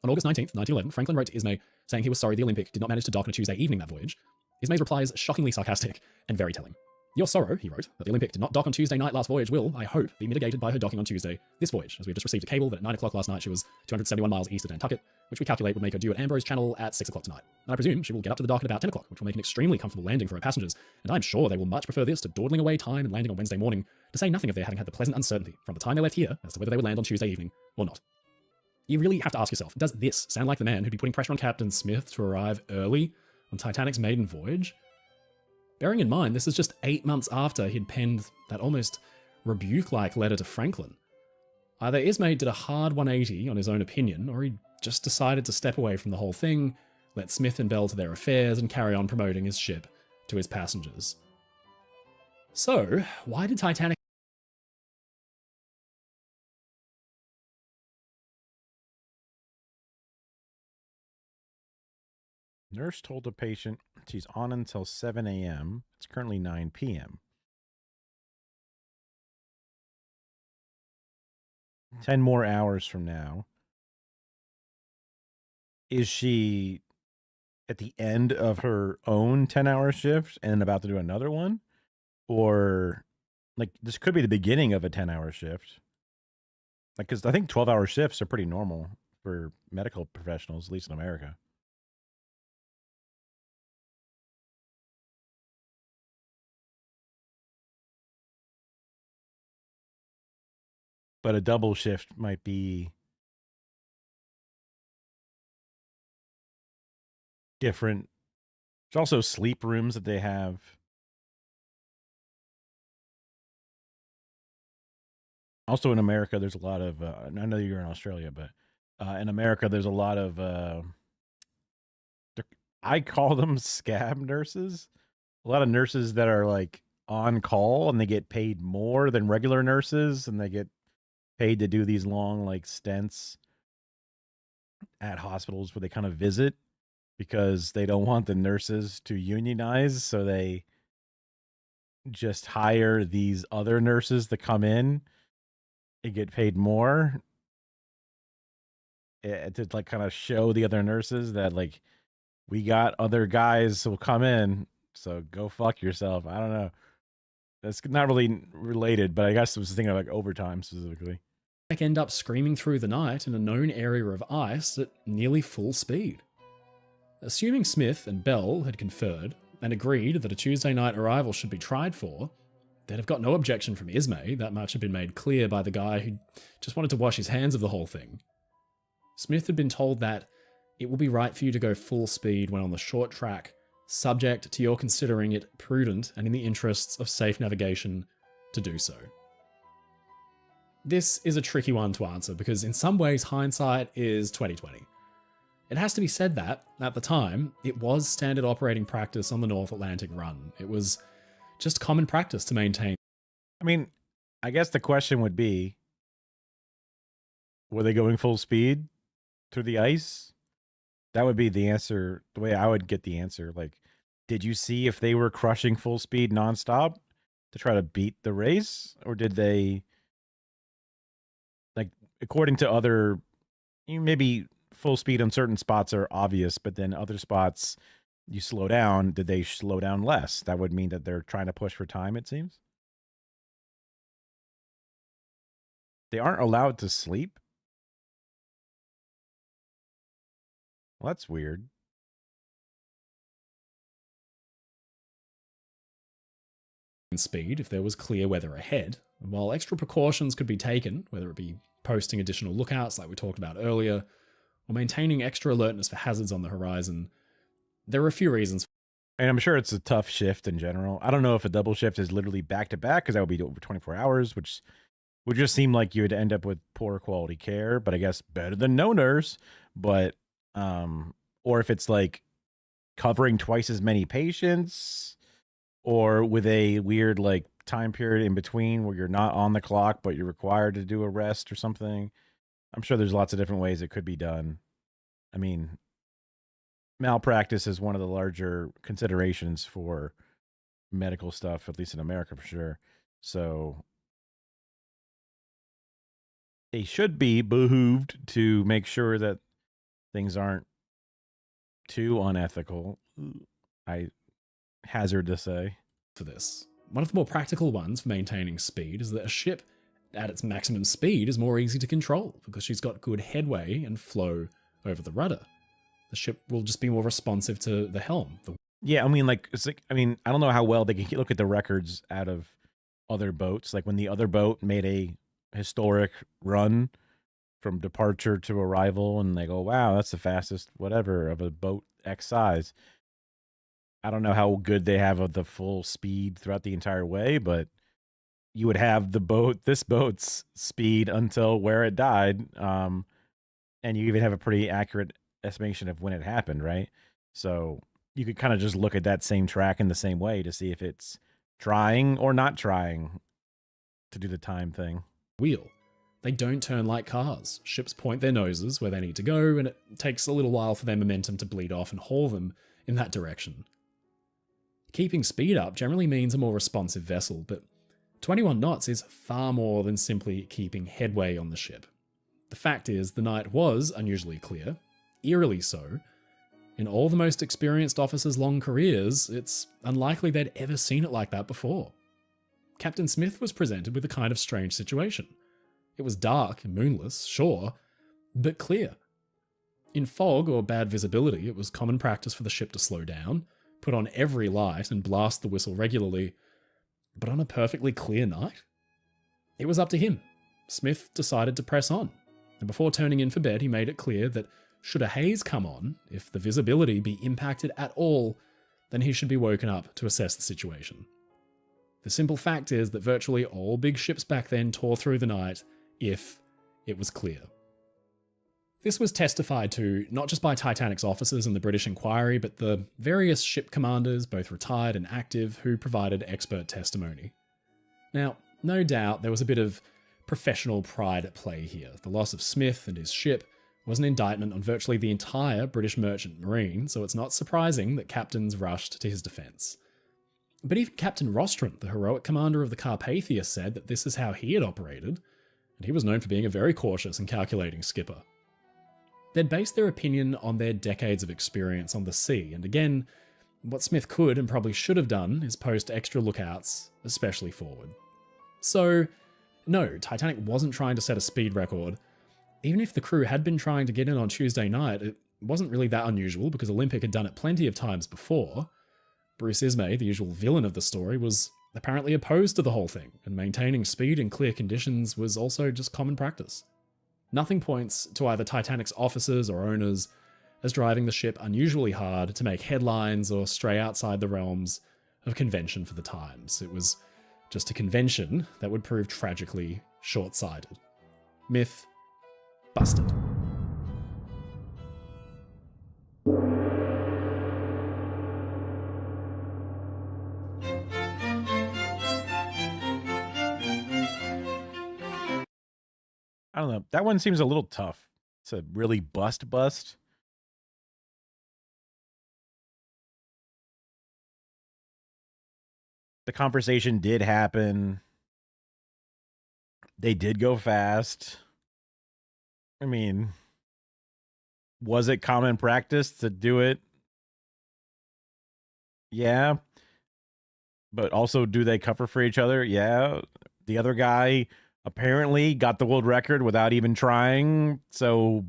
On August 19th, 1911, Franklin wrote to Ismay saying he was sorry the Olympic did not manage to dock on a Tuesday evening that voyage. Ismay's reply is shockingly sarcastic and very telling. Your sorrow, he wrote, that the Olympic did not dock on Tuesday night last voyage will, I hope, be mitigated by her docking on Tuesday this voyage, as we have just received a cable that at 9 o'clock last night she was 271 miles east of Nantucket, which we calculate would make her due at Ambrose Channel at 6 o'clock tonight. And I presume she will get up to the dock at about 10 o'clock, which will make an extremely comfortable landing for her passengers, and I'm sure they will much prefer this to dawdling away time and landing on Wednesday morning, to say nothing of their having had the pleasant uncertainty from the time they left here as to whether they would land on Tuesday evening or not. You really have to ask yourself, does this sound like the man who'd be putting pressure on Captain Smith to arrive early on Titanic's maiden voyage? Bearing in mind, this is just 8 months after he'd penned that almost rebuke-like letter to Franklin. Either Ismay did a hard 180 on his own opinion, or he just decided to step away from the whole thing, let Smith and Bell to their affairs, and carry on promoting his ship to his passengers. So, why did Titanic... Nurse told the patient she's on until 7 a.m. It's currently 9 p.m. 10 more hours from now. Is she at the end of her own 10-hour shift and about to do another one? Or, like, this could be the beginning of a 10-hour shift. Like, because I think 12-hour shifts are pretty normal for medical professionals, at least in America. But a double shift might be different. There's also sleep rooms that they have. Also in America, there's a lot of, I know you're in Australia, but in America, there's a lot of, I call them scab nurses. A lot of nurses that are like on call and they get paid more than regular nurses, and they get paid to do these long like stints at hospitals where they kind of visit because they don't want the nurses to unionize, so they just hire these other nurses to come in and get paid more to like kind of show the other nurses that like we got other guys who'll come in, so go fuck yourself. I don't know. That's not really related, but I guess I was thinking of like overtime specifically. end up screaming through the night in a known area of ice at nearly full speed. Assuming Smith and Bell had conferred and agreed that a Tuesday night arrival should be tried for, they'd have got no objection from Ismay. That much had been made clear by the guy who just wanted to wash his hands of the whole thing. Smith had been told that it will be right for you to go full speed when on the short track, subject to your considering it prudent and in the interests of safe navigation to do so. This is a tricky one to answer because in some ways hindsight is 20/20. It has to be said that, at the time, it was standard operating practice on the North Atlantic run. It was just common practice to maintain. I mean, I guess the question would be, were they going full speed through the ice? That would be the answer, the way I would get the answer. Like, did you see if they were crushing full speed nonstop to try to beat the race? Or did they, like, according to other, maybe full speed on certain spots are obvious, but then other spots you slow down, did they slow down less? That would mean that they're trying to push for time, it seems. They aren't allowed to sleep? Well, that's weird. Speed if there was clear weather ahead, and while extra precautions could be taken, whether it be posting additional lookouts like we talked about earlier, or maintaining extra alertness for hazards on the horizon, there are a few reasons. And I'm sure it's a tough shift in general. I don't know if a double shift is literally back to back, because that would be over 24 hours, which would just seem like you would end up with poor quality care, but I guess better than no nurse. But or if it's like covering twice as many patients, or with a weird like time period in between where you're not on the clock but you're required to do a rest or something. I'm sure there's lots of different ways it could be done. I mean, malpractice is one of the larger considerations for medical stuff, at least in America for sure. So they should be behooved to make sure that things aren't too unethical, I hazard to say. For this, one of the more practical ones for maintaining speed is that a ship at its maximum speed is more easy to control because she's got good headway and flow over the rudder. The ship will just be more responsive to the helm. Yeah, I mean, like, it's like, I mean, I don't know how well they can look at the records out of other boats. Like when the other boat made a historic run from departure to arrival, and they go, wow, that's the fastest whatever of a boat X size. I don't know how good they have of the full speed throughout the entire way, but you would have this boat's speed until where it died. And you even have a pretty accurate estimation of when it happened, right? So you could kind of just look at that same track in the same way to see if it's trying or not trying to do the time thing. Wheel. They don't turn like cars. Ships point their noses where they need to go, and it takes a little while for their momentum to bleed off and haul them in that direction. Keeping speed up generally means a more responsive vessel, but 21 knots is far more than simply keeping headway on the ship. The fact is, the night was unusually clear, eerily so. In all the most experienced officers' long careers, it's unlikely they'd ever seen it like that before. Captain Smith was presented with a kind of strange situation. It was dark and moonless, sure, but clear. In fog or bad visibility, it was common practice for the ship to slow down, put on every light, and blast the whistle regularly. But on a perfectly clear night? It was up to him. Smith decided to press on, and before turning in for bed, he made it clear that should a haze come on, if the visibility be impacted at all, then he should be woken up to assess the situation. The simple fact is that virtually all big ships back then tore through the night if it was clear. This was testified to not just by Titanic's officers in the British inquiry, but the various ship commanders, both retired and active, who provided expert testimony. Now, no doubt there was a bit of professional pride at play here. The loss of Smith and his ship was an indictment on virtually the entire British merchant marine, so it's not surprising that captains rushed to his defence. But even Captain Rostron, the heroic commander of the Carpathia, said that this is how he had operated, and he was known for being a very cautious and calculating skipper. They'd based their opinion on their decades of experience on the sea, and again, what Smith could and probably should have done is post extra lookouts, especially forward. So, no, Titanic wasn't trying to set a speed record. Even if the crew had been trying to get in on Tuesday night, it wasn't really that unusual because Olympic had done it plenty of times before. Bruce Ismay, the usual villain of the story, was apparently opposed to the whole thing, and maintaining speed in clear conditions was also just common practice. Nothing points to either Titanic's officers or owners as driving the ship unusually hard to make headlines or stray outside the realms of convention for the times. It was just a convention that would prove tragically short-sighted. Myth busted. I don't know. That one seems a little tough. It's a really bust. The conversation did happen. They did go fast. I mean, was it common practice to do it? Yeah. But also, do they cover for each other? Yeah. The other guy apparently got the world record without even trying. So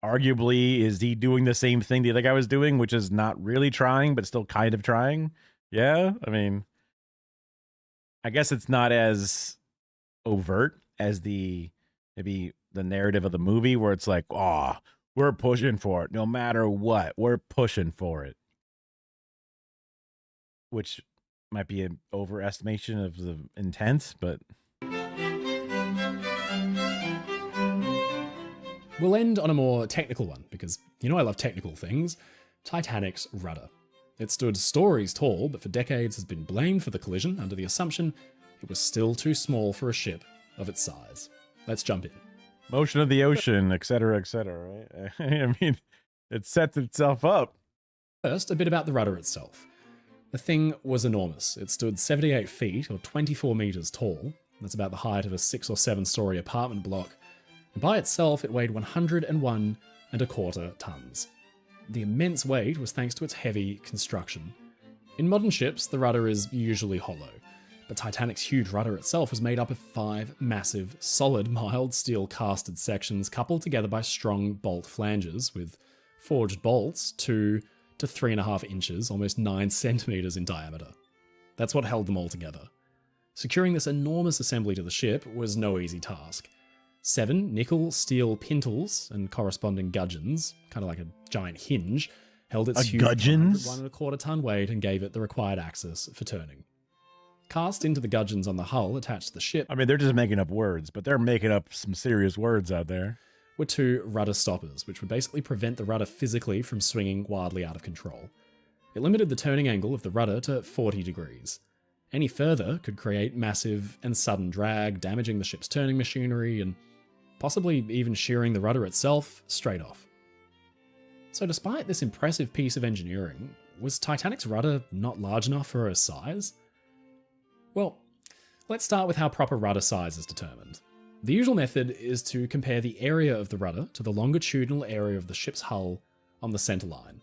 arguably, is he doing the same thing the other guy was doing, which is not really trying, but still kind of trying? Yeah. I mean, I guess it's not as overt as maybe the narrative of the movie where it's like, oh, we're pushing for it. No matter what, we're pushing for it. Which might be an overestimation of the intent, but... We'll end on a more technical one, because you know I love technical things. Titanic's rudder. It stood stories tall, but for decades has been blamed for the collision under the assumption it was still too small for a ship of its size. Let's jump in. Motion of the ocean, etc., right? I mean, it sets itself up. First, a bit about the rudder itself. The thing was enormous. It stood 78 feet, or 24 meters tall. That's about the height of a 6 or 7 story apartment block. And by itself, it weighed 101 and a quarter tons. The immense weight was thanks to its heavy construction. In modern ships, the rudder is usually hollow, but Titanic's huge rudder itself was made up of 5 massive, solid, mild steel casted sections coupled together by strong bolt flanges with forged bolts 2 to 3.5 inches, almost 9 centimeters in diameter. That's what held them all together. Securing this enormous assembly to the ship was no easy task. 7 nickel steel pintles and corresponding gudgeons, kind of like a giant hinge, held its huge 1.25 ton weight and gave it the required axis for turning. Cast into the gudgeons on the hull attached to the ship, I mean, they're just making up words, but they're making up some serious words out there, were 2 rudder stoppers, which would basically prevent the rudder physically from swinging wildly out of control. It limited the turning angle of the rudder to 40 degrees. Any further could create massive and sudden drag, damaging the ship's turning machinery and possibly even shearing the rudder itself straight off. So despite this impressive piece of engineering, was Titanic's rudder not large enough for her size? Well, let's start with how proper rudder size is determined. The usual method is to compare the area of the rudder to the longitudinal area of the ship's hull on the center line.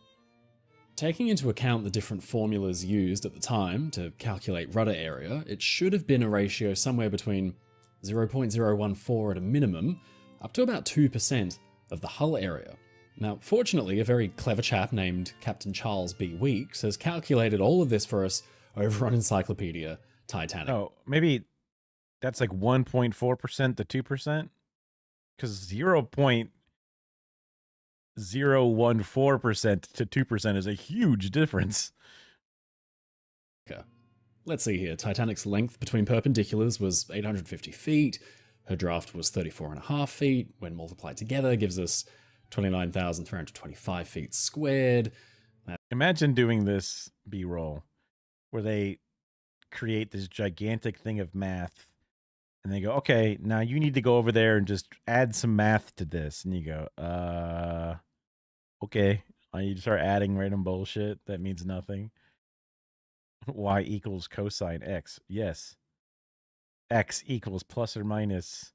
Taking into account the different formulas used at the time to calculate rudder area, it should have been a ratio somewhere between 0.014 at a minimum, up to about 2% of the hull area. Now, fortunately, a very clever chap named Captain Charles B. Weeks has calculated all of this for us over on Encyclopedia Titanic. Oh, maybe that's like 1.4% to 2%? Because 0.014% to 2% is a huge difference. Okay. Let's see here. Titanic's length between perpendiculars was 850 feet. Her draft was 34.5 feet. When multiplied together, gives us 29,325 feet squared. Imagine doing this B-roll where they create this gigantic thing of math and they go, okay, now you need to go over there and just add some math to this. And you go, okay. You start adding random bullshit that means nothing. Y equals cosine X. Yes. X equals plus or minus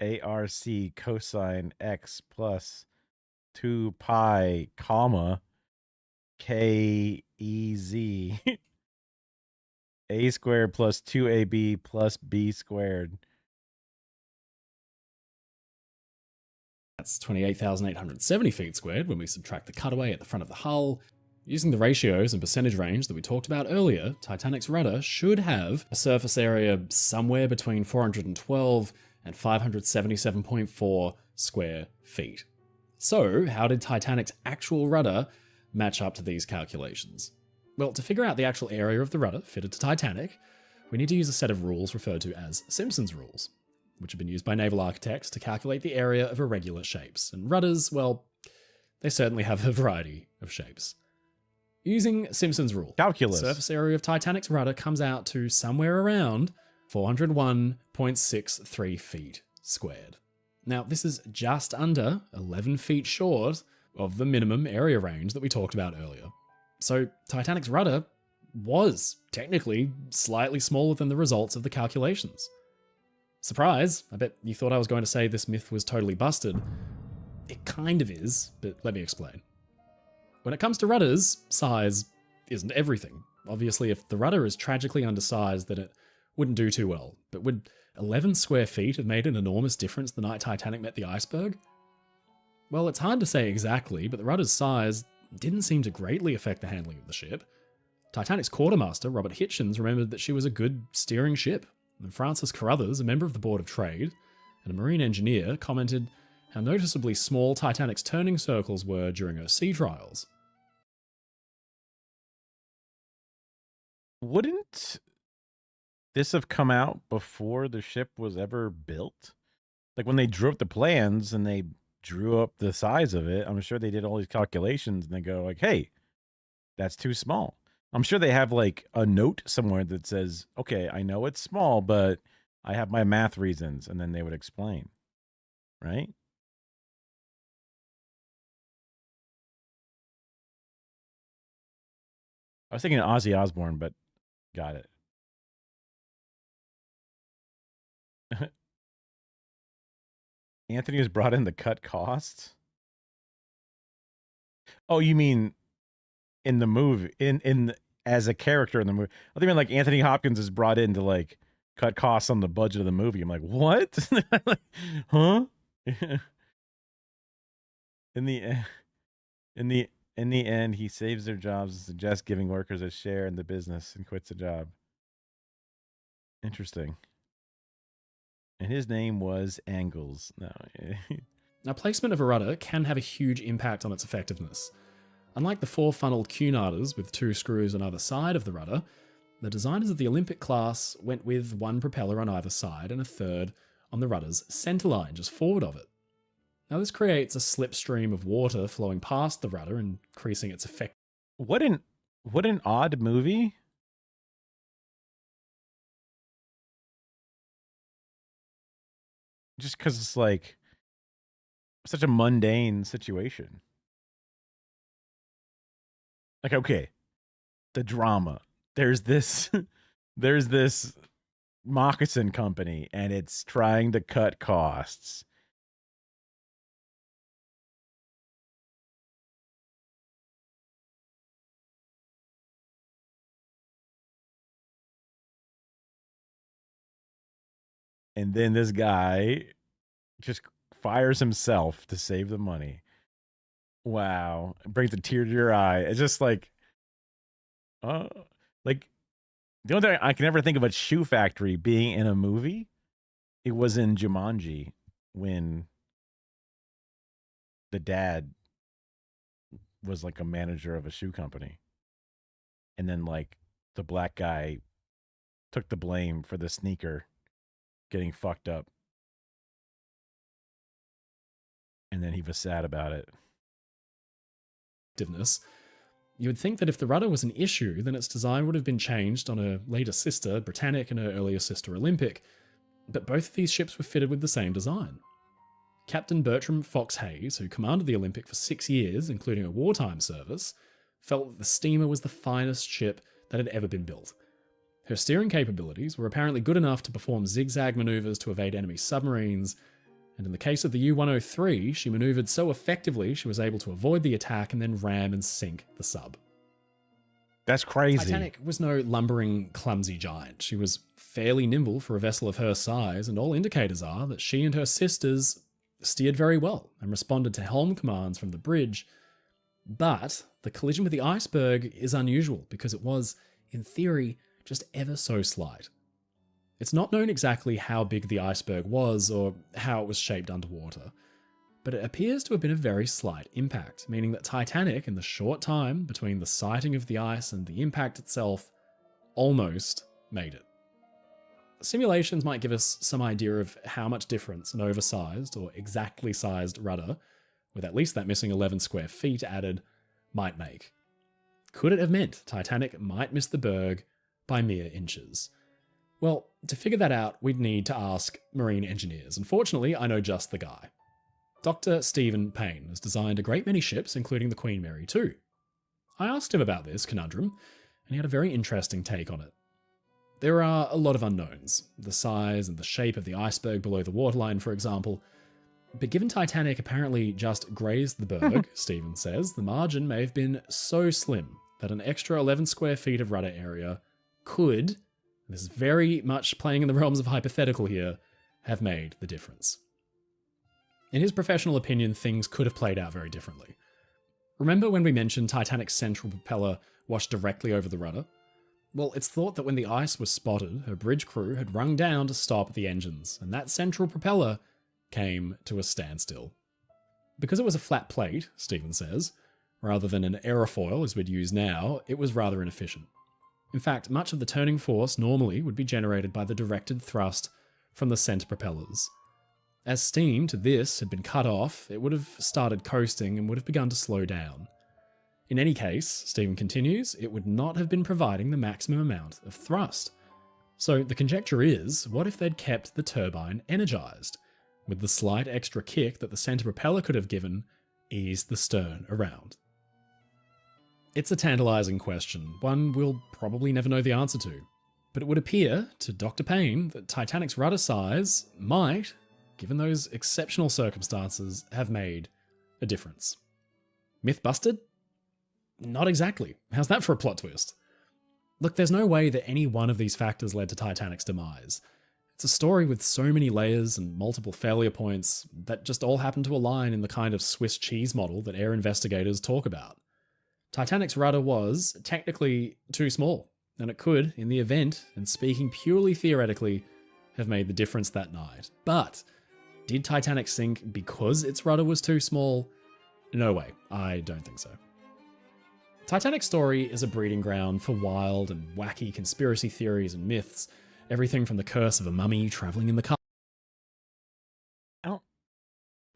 ARC cosine X plus 2 pi comma KEZ A squared plus 2AB plus B squared. That's 28,870 feet squared when we subtract the cutaway at the front of the hull. Using the ratios and percentage range that we talked about earlier, Titanic's rudder should have a surface area somewhere between 412 and 577.4 square feet. So, how did Titanic's actual rudder match up to these calculations? Well, to figure out the actual area of the rudder fitted to Titanic, we need to use a set of rules referred to as Simpson's rules, which have been used by naval architects to calculate the area of irregular shapes. And rudders, well, they certainly have a variety of shapes. Using Simpson's rule, calculus, the surface area of Titanic's rudder comes out to somewhere around 401.63 feet squared. Now, this is just under 11 feet short of the minimum area range that we talked about earlier. So Titanic's rudder was technically slightly smaller than the results of the calculations. Surprise, I bet you thought I was going to say this myth was totally busted. It kind of is, but let me explain. When it comes to rudders, size isn't everything. Obviously, if the rudder is tragically undersized, then it wouldn't do too well. But would 11 square feet have made an enormous difference the night Titanic met the iceberg? Well, it's hard to say exactly, but the rudder's size didn't seem to greatly affect the handling of the ship. Titanic's quartermaster, Robert Hitchens, remembered that she was a good steering ship, and Francis Carruthers, a member of the Board of Trade, and a marine engineer, commented how noticeably small Titanic's turning circles were during her sea trials. Wouldn't this have come out before the ship was ever built? Like when they drew up the plans and they drew up the size of it, I'm sure they did all these calculations and they go like, hey, that's too small. I'm sure they have like a note somewhere that says, okay, I know it's small, but I have my math reasons. And then they would explain, right? I was thinking Ozzy Osbourne, but got it. Anthony was brought in to cut costs. Oh, you mean in the movie, as a character in the movie? I think like Anthony Hopkins is brought in to like cut costs on the budget of the movie. I'm like, what? Huh? in the in the in the end, he saves their jobs and suggests giving workers a share in the business and quits the job. Interesting. And his name was Angles. No. Now, placement of a rudder can have a huge impact on its effectiveness. Unlike the four-funneled Cunarders with 2 screws on either side of the rudder, the designers of the Olympic class went with 1 propeller on either side and a 3rd on the rudder's centerline, just forward of it. Now, this creates a slipstream of water flowing past the rudder, increasing its effect. What an odd movie. Just because it's like such a mundane situation. Like, okay, the drama. There's this moccasin company, and it's trying to cut costs. And then this guy just fires himself to save the money. Wow. It brings a tear to your eye. It's just like, like the only thing I can ever think of a Shoe Factory being in a movie, it was in Jumanji when the dad was like a manager of a shoe company. And then like the black guy took the blame for the sneaker getting fucked up. And then he was sad about it. You would think that if the rudder was an issue, then its design would have been changed on her later sister, Britannic, and her earlier sister, Olympic. But both of these ships were fitted with the same design. Captain Bertram Fox Hayes, who commanded the Olympic for 6 years, including a wartime service, felt that the steamer was the finest ship that had ever been built. Her steering capabilities were apparently good enough to perform zigzag maneuvers to evade enemy submarines, and in the case of the U-103, she maneuvered so effectively she was able to avoid the attack and then ram and sink the sub. That's crazy. Titanic was no lumbering, clumsy giant. She was fairly nimble for a vessel of her size, and all indicators are that she and her sisters steered very well and responded to helm commands from the bridge. But the collision with the iceberg is unusual because it was, in theory, just ever so slight. It's not known exactly how big the iceberg was or how it was shaped underwater, but it appears to have been a very slight impact, meaning that Titanic, in the short time between the sighting of the ice and the impact itself, almost made it. Simulations might give us some idea of how much difference an oversized or exactly sized rudder, with at least that missing 11 square feet added, might make. Could it have meant Titanic might miss the berg by mere inches? Well, to figure that out, we'd need to ask marine engineers. Unfortunately, I know just the guy. Dr. Stephen Payne has designed a great many ships, including the Queen Mary too. I asked him about this conundrum, and he had a very interesting take on it. There are a lot of unknowns, the size and the shape of the iceberg below the waterline, for example, but given Titanic apparently just grazed the berg, Stephen says, the margin may have been so slim that an extra 11 square feet of rudder area could, this is very much playing in the realms of hypothetical here, have made the difference. In his professional opinion, things could have played out very differently. Remember when we mentioned Titanic's central propeller washed directly over the rudder? Well, it's thought that when the ice was spotted, her bridge crew had rung down to stop the engines, and that central propeller came to a standstill. Because it was a flat plate, Stephen says, rather than an aerofoil as we'd use now, it was rather inefficient. In fact, much of the turning force normally would be generated by the directed thrust from the center propellers. As steam to this had been cut off, it would have started coasting and would have begun to slow down. In any case, Stephen continues, it would not have been providing the maximum amount of thrust. So the conjecture is, what if they'd kept the turbine energized? With the slight extra kick that the center propeller could have given, eased the stern around. It's a tantalizing question, one we'll probably never know the answer to. But it would appear to Dr. Payne that Titanic's rudder size might, given those exceptional circumstances, have made a difference. Myth busted? Not exactly. How's that for a plot twist? Look, there's no way that any one of these factors led to Titanic's demise. It's a story with so many layers and multiple failure points that just all happen to align in the kind of Swiss cheese model that air investigators talk about. Titanic's rudder was, technically, too small, and it could, in the event, and speaking purely theoretically, have made the difference that night. But did Titanic sink because its rudder was too small? No way, I don't think so. Titanic's story is a breeding ground for wild and wacky conspiracy theories and myths, everything from the curse of a mummy traveling in the car.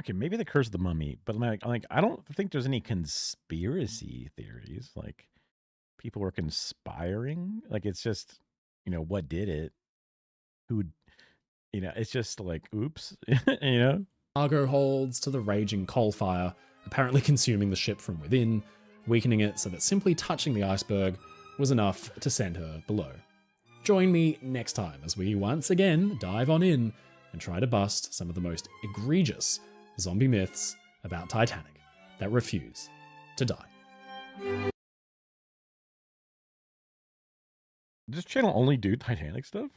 Okay, maybe the curse of the mummy, but I don't think there's any conspiracy theories. Like, people were conspiring. Like, it's just, what did it? Who, it's just like, oops, Cargo holds to the raging coal fire, apparently consuming the ship from within, weakening it so that simply touching the iceberg was enough to send her below. Join me next time as we once again dive on in and try to bust some of the most egregious zombie myths about Titanic that refuse to die. Does this channel only do Titanic stuff?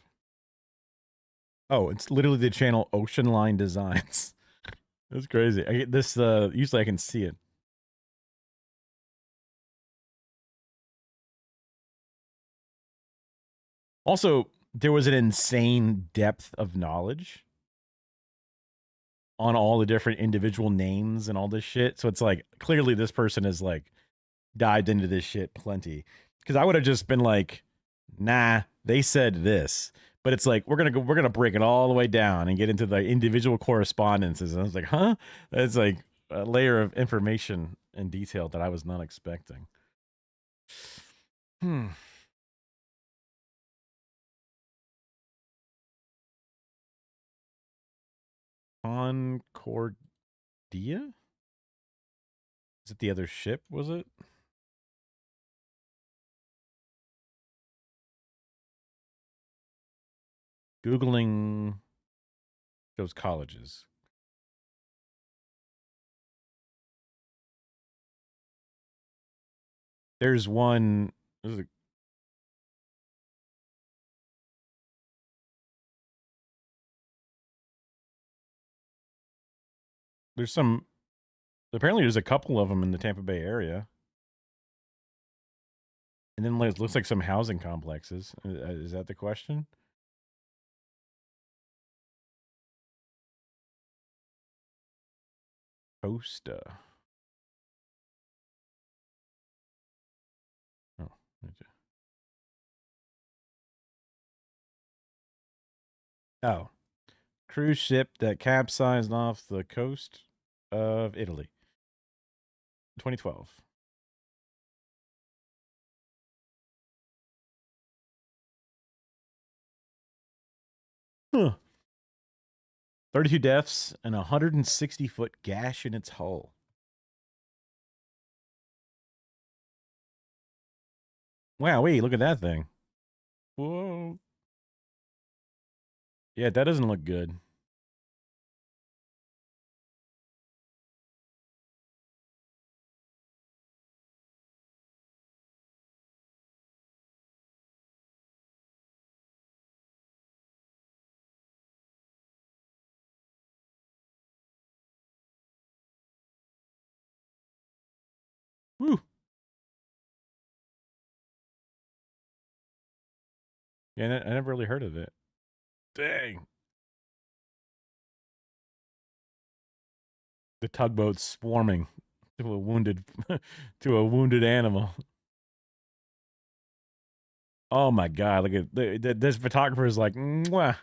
Oh, it's literally the channel Ocean Line Designs. That's crazy. I get this, usually I can see it. Also, there was an insane depth of knowledge on all the different individual names and all this shit. So it's like, clearly this person has like dived into this shit plenty. Because I would have just been like, nah, they said this. But it's like, we're gonna break it all the way down and get into the individual correspondences. And I was like, huh? That's like a layer of information and detail that I was not expecting. Concordia? Is it the other ship, was it? Googling those colleges. There's one. There's some. Apparently, there's a couple of them in the Tampa Bay area. And then it looks like some housing complexes. Is that the question? Costa. Oh. Oh. Cruise ship that capsized off the coast of Italy. 2012. Huh. 32 deaths and a 160-foot gash in its hull. Wow, wait, look at that thing. Whoa. Yeah, that doesn't look good. Woo. Yeah, I never really heard of it. Dang. The tugboat's swarming to a wounded animal. Oh my god! Look at this photographer is like, mwah.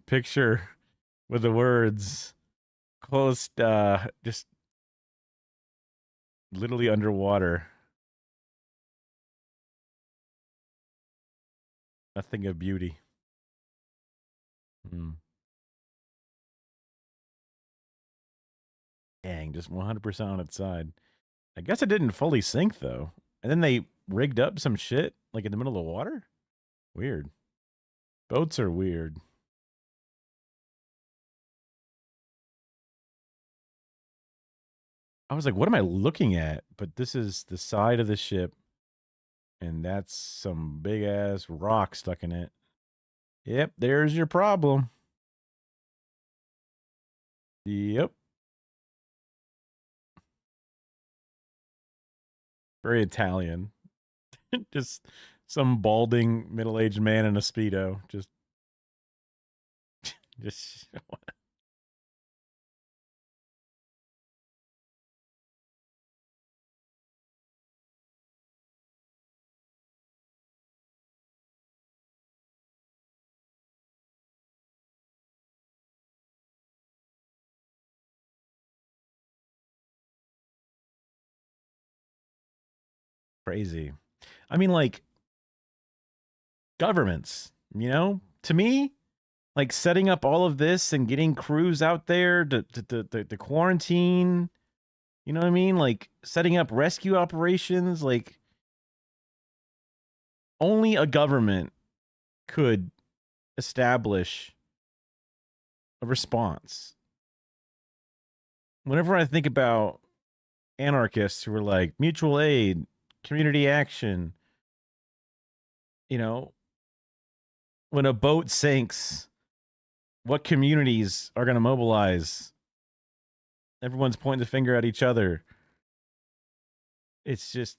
Picture with the words close, just literally underwater. A thing of beauty. Dang, just 100% on its side. I guess it didn't fully sink though. And then they rigged up some shit like in the middle of the water. Weird. Boats are weird. I was like, what am I looking at? But this is the side of the ship, and that's some big ass rock stuck in it. Yep, there's your problem. Yep. Very Italian. Just some balding middle-aged man in a Speedo. Just crazy. I mean, like, governments, to me, like setting up all of this and getting crews out there to quarantine, you know what I mean? Like setting up rescue operations, like only a government could establish a response. Whenever I think about anarchists who are like mutual aid, community action, when a boat sinks, what communities are going to mobilize? Everyone's pointing the finger at each other. It's just,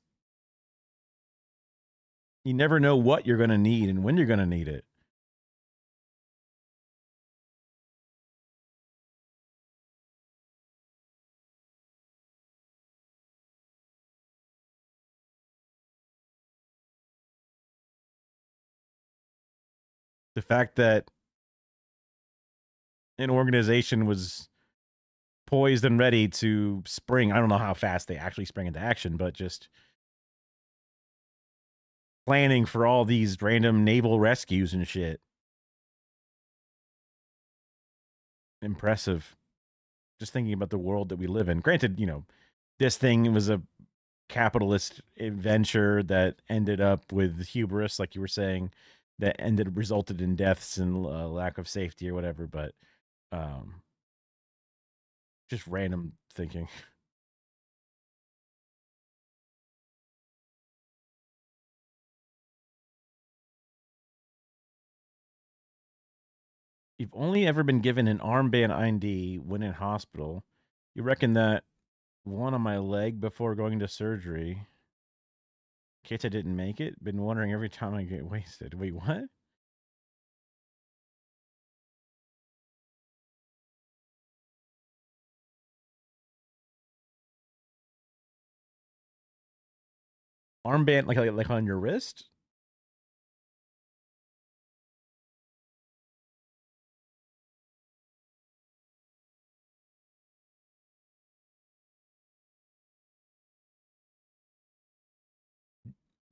you never know what you're going to need and when you're going to need it. The fact that an organization was poised and ready to spring, I don't know how fast they actually sprang into action, but just planning for all these random naval rescues and shit. Impressive. Just thinking about the world that we live in. Granted, this thing was a capitalist venture that ended up with hubris, like you were saying, that resulted in deaths and lack of safety or whatever. But just random thinking. You've only ever been given an armband ID when in hospital. You reckon that one on my leg before going to surgery. In case I didn't make it, been wondering every time I get wasted. Wait, what? Armband like on your wrist?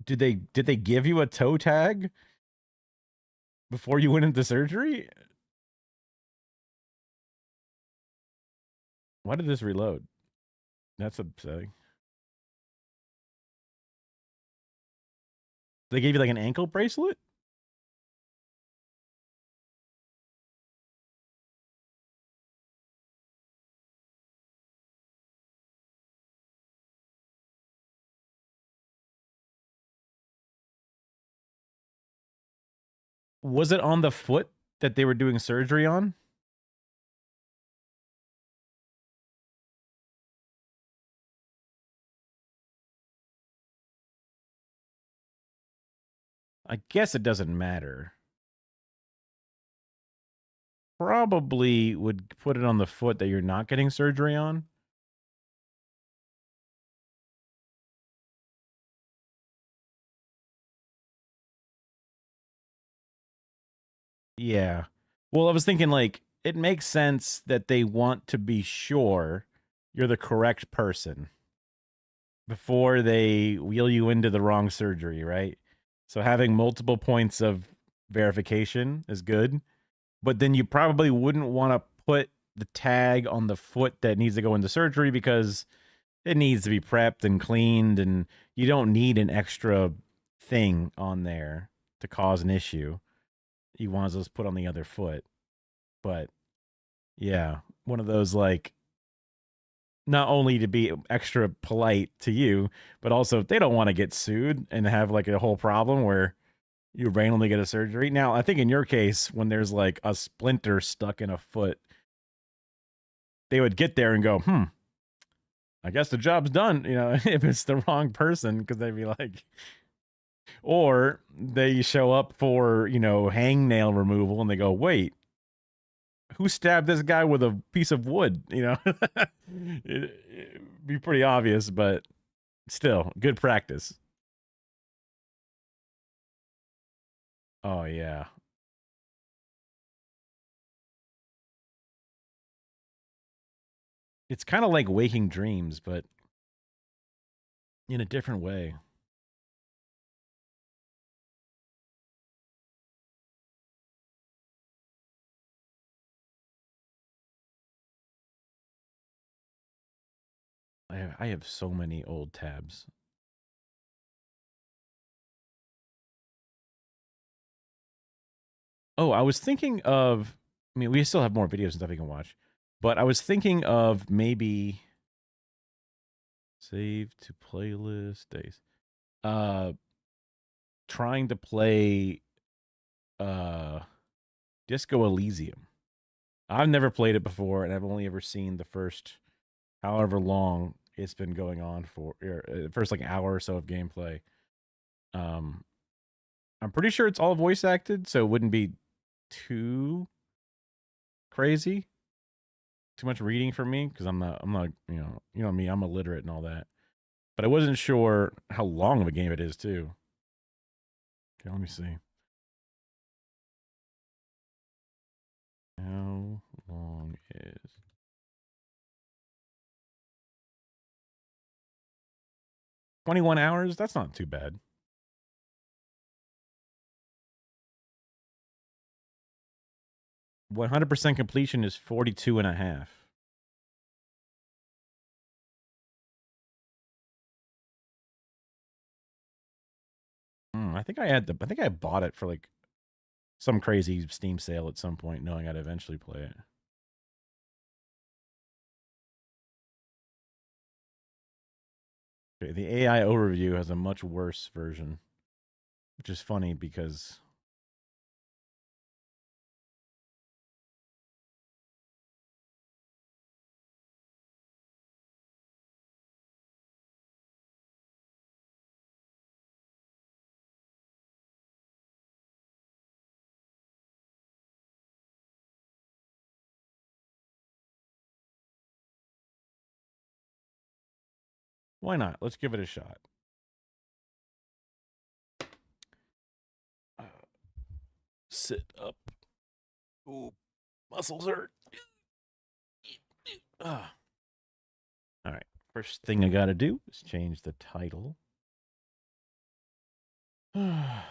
Did they give you a toe tag before you went into surgery? Why did this reload? That's upsetting. They gave you like an ankle bracelet? Was it on the foot that they were doing surgery on? I guess it doesn't matter. Probably would put it on the foot that you're not getting surgery on. Yeah. Well, I was thinking like it makes sense that they want to be sure you're the correct person before they wheel you into the wrong surgery, right? So having multiple points of verification is good, but then you probably wouldn't want to put the tag on the foot that needs to go into surgery because it needs to be prepped and cleaned, and you don't need an extra thing on there to cause an issue. You want to just put on the other foot. But yeah, one of those like not only to be extra polite to you, but also they don't want to get sued and have like a whole problem where you randomly get a surgery. Now, I think in your case, when there's like a splinter stuck in a foot, they would get there and go, I guess the job's done, if it's the wrong person, because they'd be like, or they show up for, hangnail removal and they go, wait, who stabbed this guy with a piece of wood? It'd be pretty obvious, but still, good practice. Oh, yeah. It's kind of like waking dreams, but in a different way. I have so many old tabs. Oh, I was thinking of, I mean, we still have more videos and stuff you can watch, but I was thinking of maybe save to playlist days. Trying to play Disco Elysium. I've never played it before, and I've only ever seen the first however long it's been going on for, first like hour or so of gameplay. I'm pretty sure it's all voice acted, so it wouldn't be too crazy, too much reading for me, because I'm not, me, I'm illiterate and all that. But I wasn't sure how long of a game it is too. Okay, let me see. How long is 21 hours? That's not too bad. 100% completion is 42 and a half. I think I bought it for like some crazy Steam sale at some point, knowing I'd eventually play it. Okay, the AI overview has a much worse version, which is funny because why not? Let's give it a shot. Sit up. Ooh, muscles hurt. Ah. All right. First thing I got to do is change the title. I've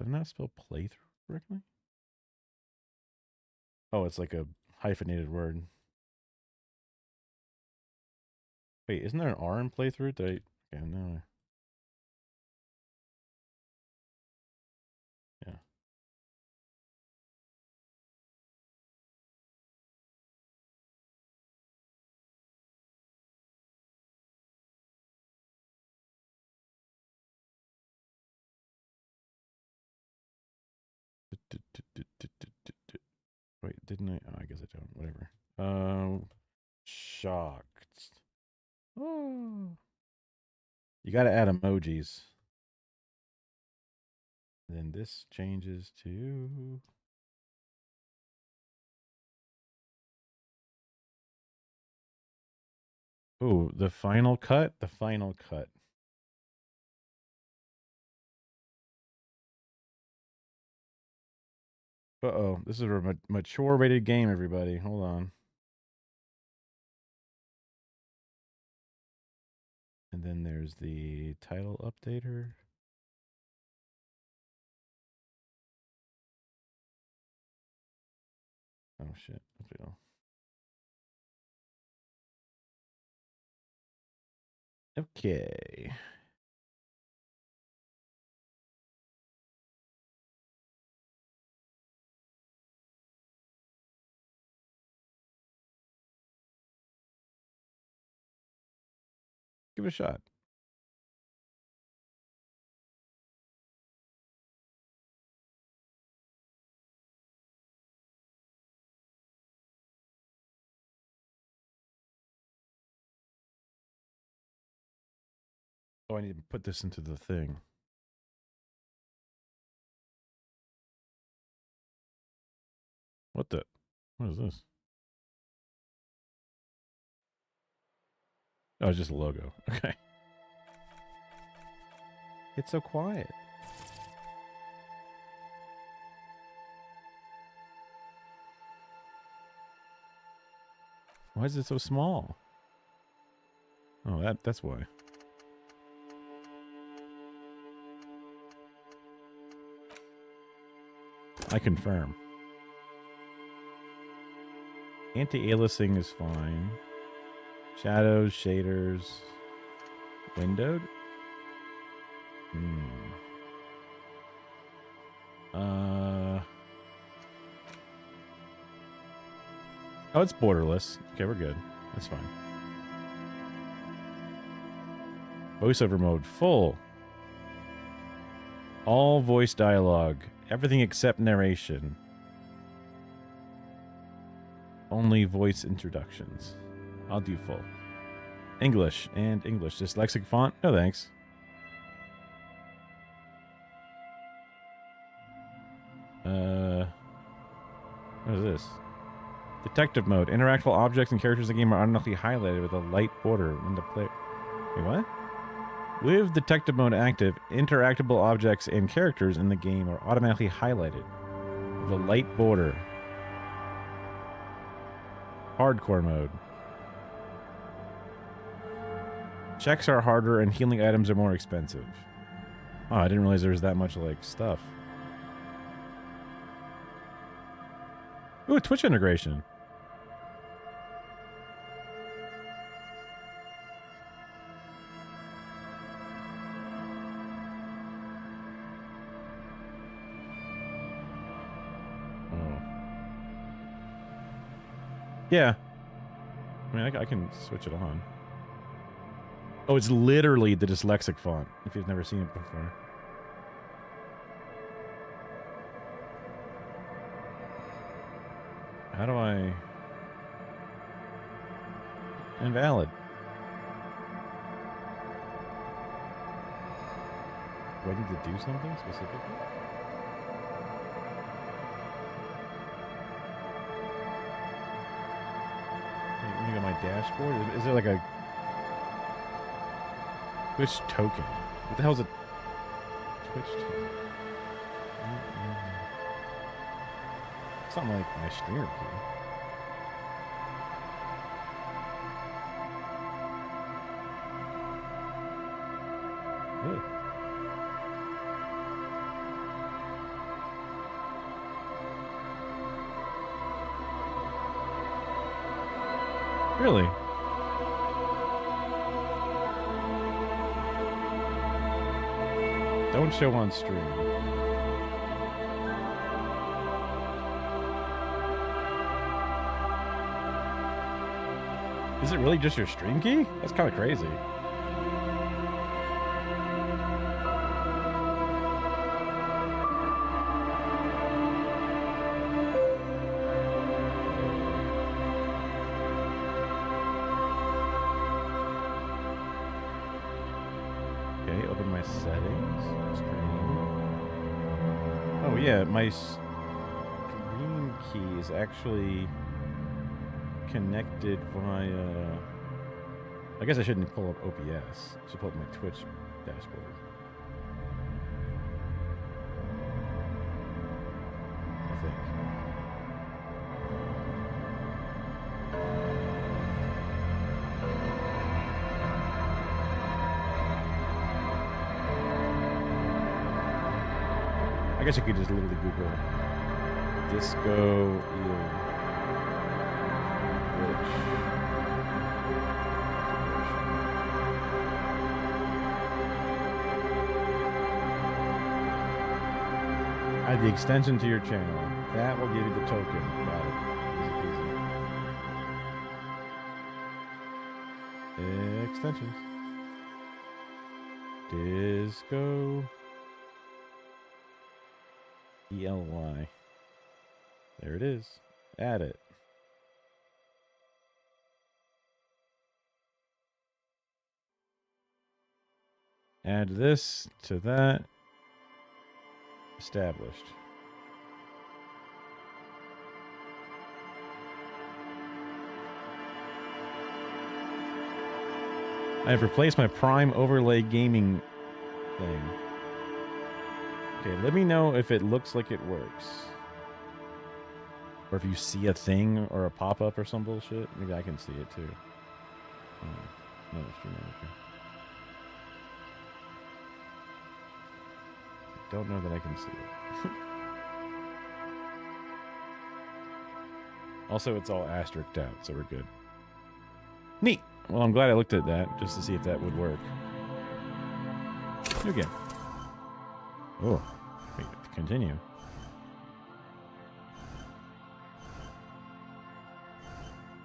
not spelled playthrough correctly? Oh, it's like a hyphenated word. Wait, isn't there an R in playthrough? Yeah, no. Yeah. Wait, didn't I? Oh, I guess I don't. Whatever. Shocked. Oh. You got to add emojis. Then this changes to. Oh, the final cut? The final cut. Uh-oh. This is a mature rated game, everybody. Hold on. And then there's the title updater. shit. Okay. Give it a shot. Oh, I need to put this into the thing. What the? What is this? Oh, it's just a logo. Okay. It's so quiet. Why is it so small? Oh, that's why. I confirm. Anti-aliasing is fine. Shadows, shaders, windowed. Oh, it's borderless. Okay, we're good. That's fine. Voiceover mode full. All voice dialogue. Everything except narration. Only voice introductions. I'll do full. English and English. Dyslexic font? No thanks. What is this? Detective mode. Interactable objects and characters in the game are automatically highlighted with a light border when the player... Wait, what? With detective mode active, interactable objects and characters in the game are automatically highlighted with a light border. Hardcore mode. Checks are harder and healing items are more expensive. Oh, I didn't realize there was that much, like, stuff. Ooh, Twitch integration. Oh. Yeah. I mean, I can switch it on. Oh, it's literally the dyslexic font, if you've never seen it before. How do I... Invalid. Do I need to do something specifically? Let me go to my dashboard. Is there like a... Twitch token? What the hell is a Twitch token? Something like my streamer key. Ugh. Really? Don't show on stream. Is it really just your stream key? That's kind of crazy. Okay, open my settings. Stream. Oh yeah, my stream key is actually connected via... I guess I shouldn't pull up OBS. I should pull up my Twitch dashboard. I think. I guess you could just literally Google Disco Eel. Add the extension to your channel. That will give you the token. Got it. Easy peasy. Extensions. Disco. ELY. There it is. Add it. Add this to that. Established. I have replaced my Prime overlay gaming thing. Okay, let me know if it looks like it works. Or if you see a thing or a pop-up or some bullshit. Maybe I can see it too. No, it's true. Don't know that I can see it. Also, it's all asterisked out, so we're good. Neat. Well, I'm glad I looked at that just to see if that would work. New game. Oh, wait, continue.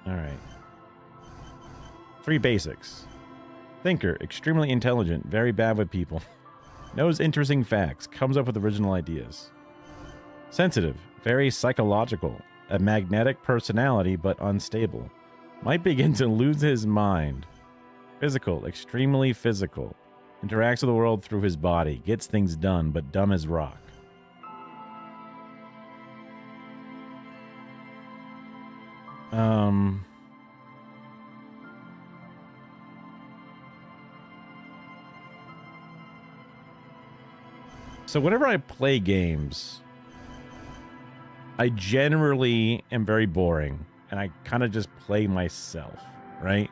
All right. 3 basics. Thinker, extremely intelligent, very bad with people. Knows interesting facts, comes up with original ideas. Sensitive, very psychological, a magnetic personality but unstable. Might begin to lose his mind. Physical, extremely physical. Interacts with the world through his body, gets things done, but dumb as rock. So whenever I play games, I generally am very boring, and I kind of just play myself, right?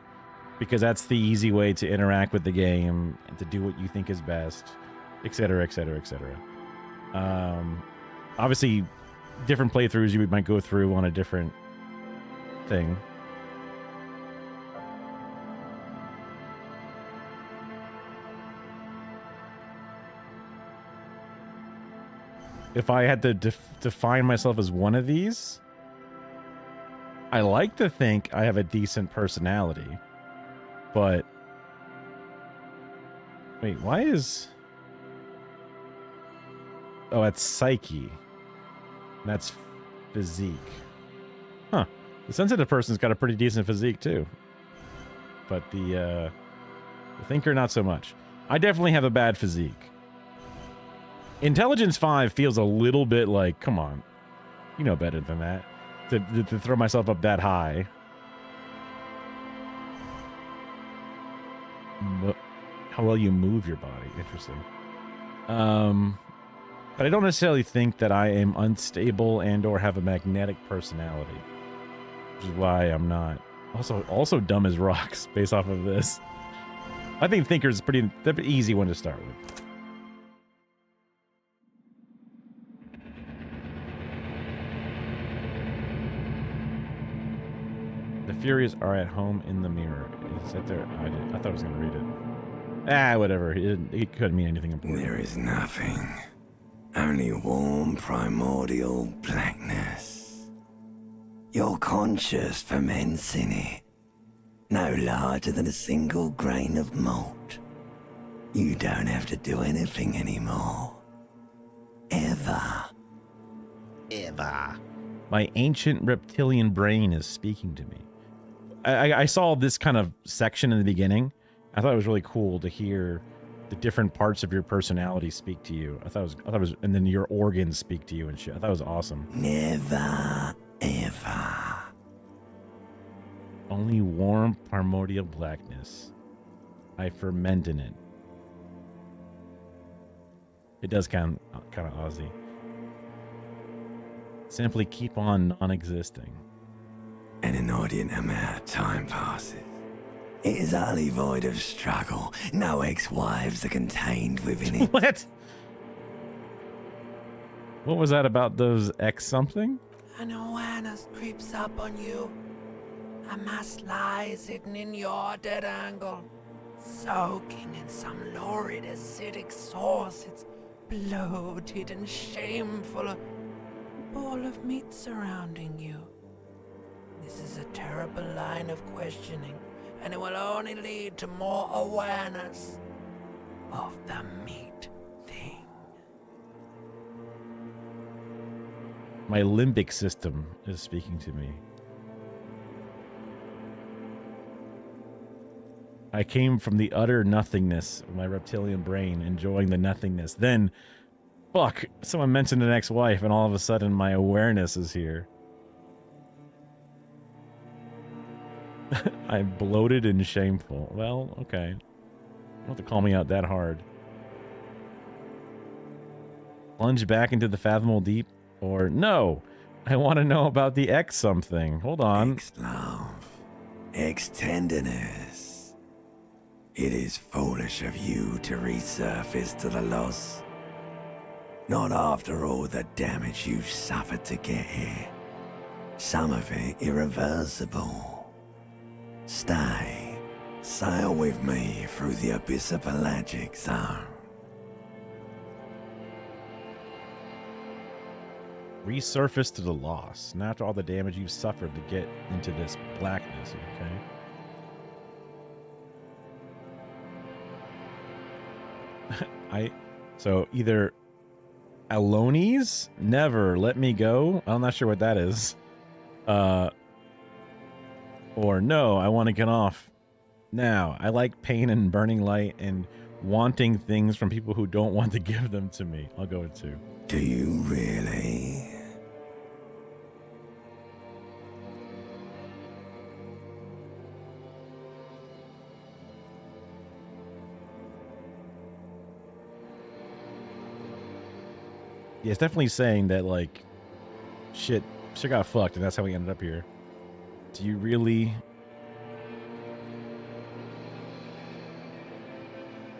Because that's the easy way to interact with the game and to do what you think is best, etc., etc., etc. Obviously, different playthroughs you might go through on a different thing. If I had to define myself as one of these, I like to think I have a decent personality, but wait, why is... Oh, that's psyche. That's physique. Huh. The sensitive person's got a pretty decent physique too, but the thinker not so much. I definitely have a bad physique. Intelligence 5 feels a little bit like, come on, you know better than that, to throw myself up that high. How well you move your body, interesting. But I don't necessarily think that I am unstable and or have a magnetic personality, which is why I'm not. Also dumb as rocks based off of this. I think Thinker's pretty easy one to start with. The Furies are at home in the mirror. Is that there? I thought I was going to read it. Ah, whatever. It couldn't mean anything important. There is nothing. Only warm primordial blackness. Your conscious ferments in it. No larger than a single grain of malt. You don't have to do anything anymore. Ever. Ever. My ancient reptilian brain is speaking to me. I saw this kind of section in the beginning. I thought it was really cool to hear the different parts of your personality speak to you. I thought it was, and then your organs speak to you and shit. I thought it was awesome. Never, ever. Only warm primordial blackness. I ferment in it. It does kind of Aussie. Simply keep on non-existing. An inordinate amount of time passes. It is utterly void of struggle. No ex-wives are contained within it. What? What was that about those ex something? An awareness creeps up on you. A mass lies hidden in your dead angle, soaking in some lurid acidic sauce. It's bloated and shameful, a ball of meat surrounding you. This is a terrible line of questioning, and it will only lead to more awareness of the meat thing. My limbic system is speaking to me. I came from the utter nothingness of my reptilian brain, enjoying the nothingness. Then, fuck, someone mentioned an ex-wife, and all of a sudden my awareness is here. I'm bloated and shameful. Well, okay. You don't have to call me out that hard. Plunge back into the fathomable deep? Or no, I want to know about the X something. Hold on. Ex-love. Ex-tenderness. It is foolish of you to resurface to the loss. Not after all the damage you've suffered to get here. Some of it irreversible. Stay. Sail with me through the abyss of pelagic zone. Resurface to the loss. And after all the damage you've suffered to get into this blackness, okay? So either Alones, never let me go. I'm not sure what that is. Or no, I want to get off now. I like pain and burning light and wanting things from people who don't want to give them to me. I'll go with 2. Do you really? Yeah, it's definitely saying that, like, shit got fucked, and that's how we ended up here. Do you really?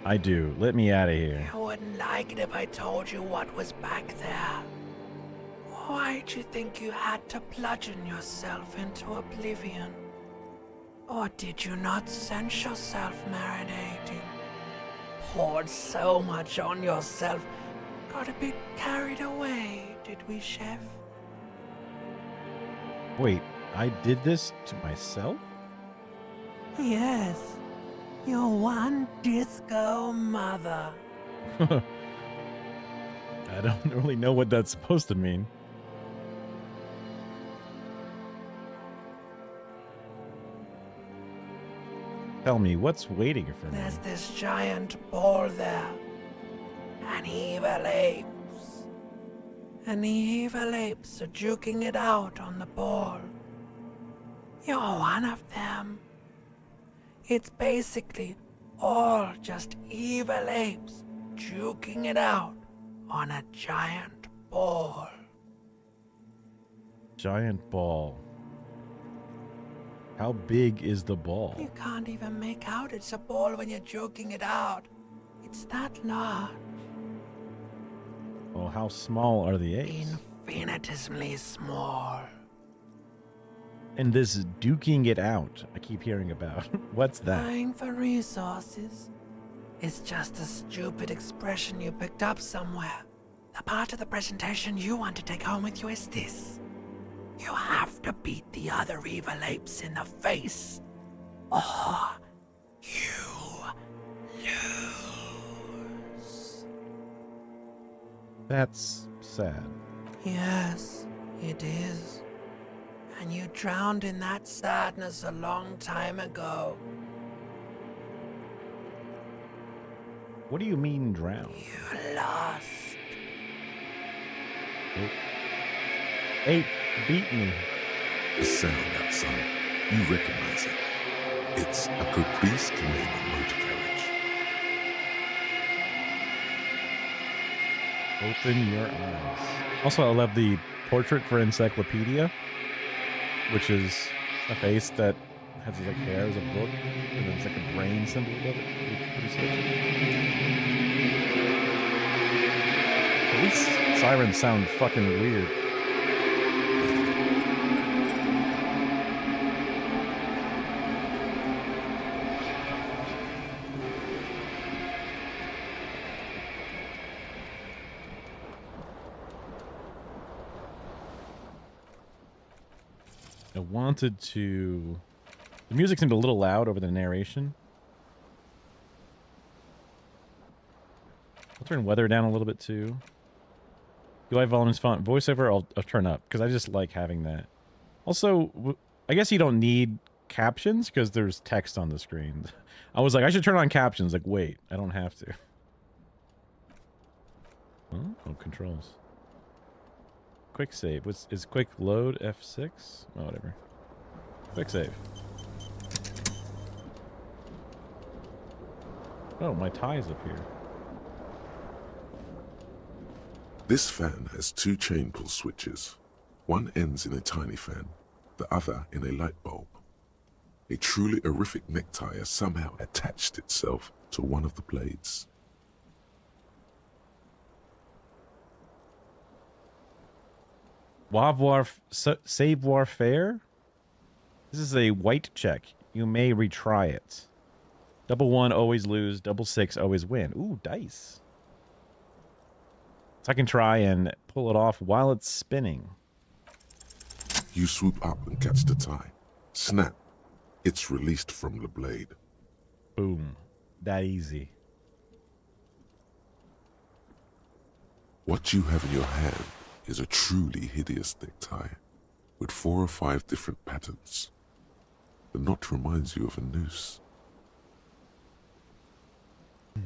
I do. Let me out of here. I wouldn't like it if I told you what was back there. Why'd you think you had to bludgeon yourself into oblivion? Or did you not sense yourself marinating? Poured so much on yourself. Got a bit carried away, did we, Chef? Wait, I did this to myself? Yes. Your one disco mother. I don't really know what that's supposed to mean. Tell me, what's waiting for me? There's this giant ball there. And evil apes. And the evil apes are juking it out on the ball. You're one of them. It's basically all just evil apes juking it out on a giant ball. Giant ball. How big is the ball? You can't even make out it's a ball when you're joking it out. It's that large. Well, how small are the apes? Infinitesimally small. And this duking it out I keep hearing about. What's that? Vying for resources. It's just a stupid expression you picked up somewhere. The part of the presentation you want to take home with you is this. You have to beat the other evil apes in the face, or you lose. That's sad. Yes, it is. And you drowned in that sadness a long time ago. What do you mean drown? You lost. Ape beat me. The sound outside, you recognize it. It's a Caprice Commander motor carriage. Open your eyes. Also, I love the portrait for encyclopedia, which is a face that has like hair as a book, and then it's like a brain symbol above it. Pretty sick. At least sirens sound fucking weird. I wanted to... The music seemed a little loud over the narration. I'll turn weather down a little bit too. UI volume's font. Voiceover, I'll turn up because I just like having that. Also, I guess you don't need captions because there's text on the screen. I was like, I should turn on captions. Like, wait, I don't have to. Oh, controls. Quick save. Is quick load F6? Oh, whatever. Quick save. Oh, my tie's up here. This fan has two chain pull switches. One ends in a tiny fan, the other in a light bulb. A truly horrific necktie has somehow attached itself to one of the blades. Savoir faire? This is a white check. You may retry it. 1-1 always lose. 6 always win. Ooh, dice. So I can try and pull it off while it's spinning. You swoop up and catch the tie. Snap. It's released from the blade. Boom. That easy. What you have in your hand is a truly hideous necktie with 4 or 5 different patterns. The knot reminds you of a noose.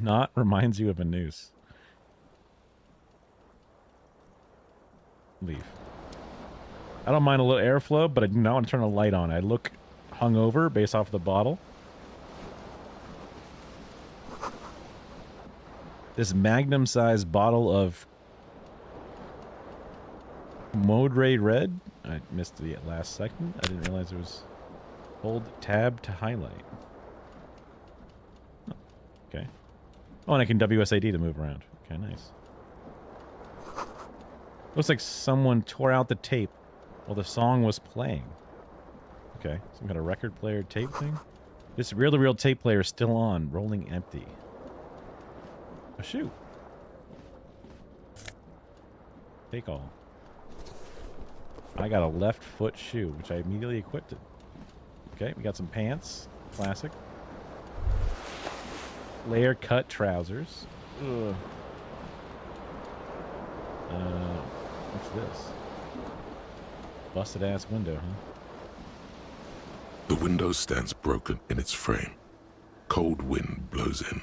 Knot reminds you of a noose. Leave. I don't mind a little airflow, but I do not want to turn a light on. I look hungover based off the bottle. This magnum-sized bottle of Modre Red. I missed the last second. I didn't realize it was... Hold tab to highlight. Oh, okay. Oh, and I can WSAD to move around. Okay, nice. Looks like someone tore out the tape while the song was playing. Okay, some kind of record player tape thing. This reel-to-reel tape player is still on, rolling empty. A shoe. Take all. I got a left foot shoe, which I immediately equipped it. Okay, we got some pants. Classic. Layer cut trousers. Ugh. What's this? Busted ass window, huh? The window stands broken in its frame. Cold wind blows in.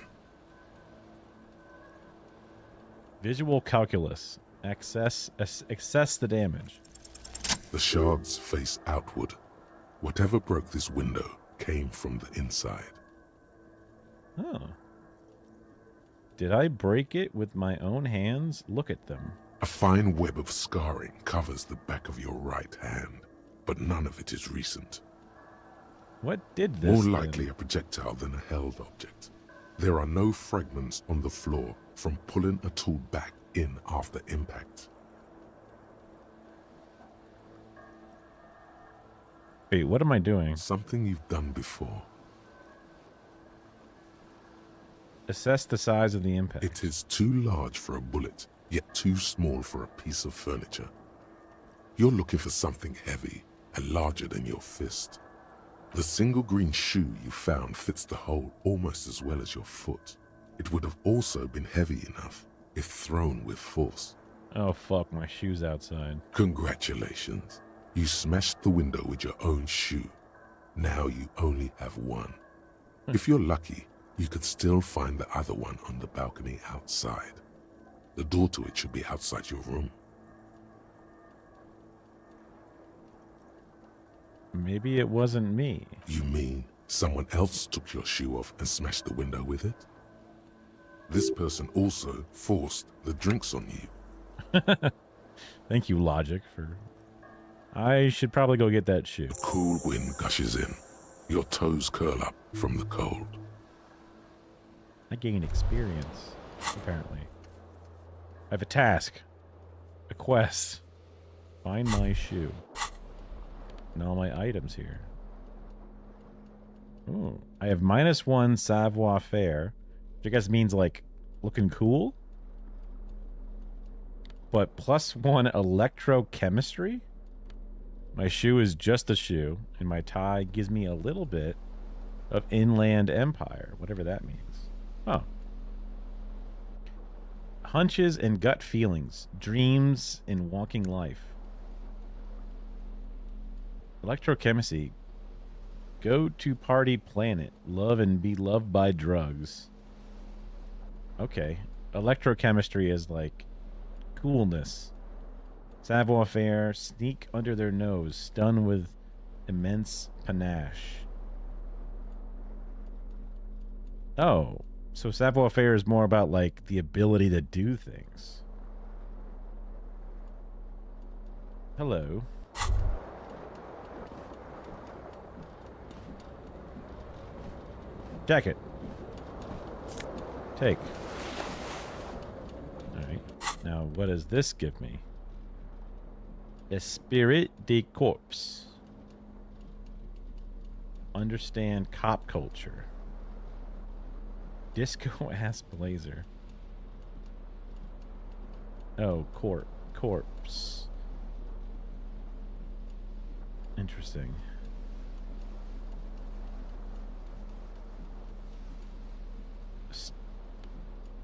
Visual calculus. Assess the damage. The shards face outward. Whatever broke this window came from the inside. Oh. Did I break it with my own hands? Look at them. A fine web of scarring covers the back of your right hand, but none of it is recent. What did this? More likely a projectile than a held object. There are no fragments on the floor from pulling a tool back in after impact. Wait, what am I doing? Something you've done before. Assess the size of the impact. It is too large for a bullet, yet too small for a piece of furniture. You're looking for something heavy and larger than your fist. The single green shoe you found fits the hole almost as well as your foot. It would have also been heavy enough if thrown with force. Oh fuck, my shoe's outside. Congratulations. You smashed the window with your own shoe. Now you only have one. If you're lucky, you could still find the other one on the balcony outside. The door to it should be outside your room. Maybe it wasn't me. You mean someone else took your shoe off and smashed the window with it? This person also forced the drinks on you. Thank you, Logic, for... I should probably go get that shoe. A cool wind gushes in. Your toes curl up from the cold. I gain experience, apparently. I have a task. A quest. Find my shoe. And all my items here. Ooh. I have -1 savoir faire, which I guess means, like, looking cool. But +1 electrochemistry? My shoe is just a shoe, and my tie gives me a little bit of inland empire, whatever that means. Oh. Hunches and gut feelings, dreams in walking life. Electrochemistry. Go to party planet. Love and be loved by drugs. Okay. Electrochemistry is like coolness. Savoir-faire. Sneak under their nose. Stun with immense panache. Oh. So savoir-faire is more about like the ability to do things. Hello. Jacket. Take. Alright. Now, what does this give me? Esprit de corps. Understand cop culture. Disco ass blazer. Oh, corpse. Interesting.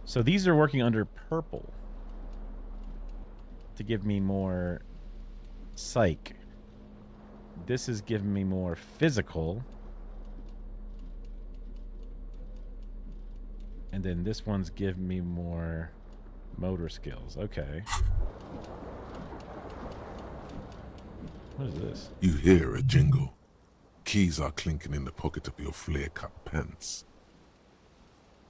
So these are working under purple to give me more psych. This is giving me more physical. And then this one's giving me more motor skills. Okay. What is this? You hear a jingle. Keys are clinking in the pocket of your flare-cut pants.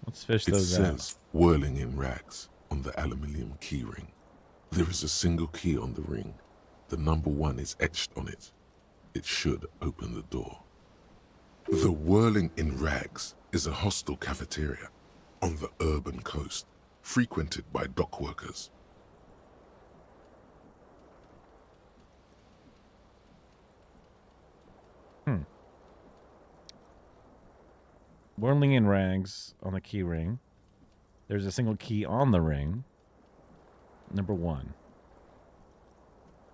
Let's fish It those out. says, whirling in rags, on the aluminium key ring. There is a single key on the ring. The number 1 is etched on it. It should open the door. The whirling in rags is a hostel cafeteria on the urban coast, frequented by dock workers. Whirling in rags on the key ring. There's a single key on the ring. Number 1.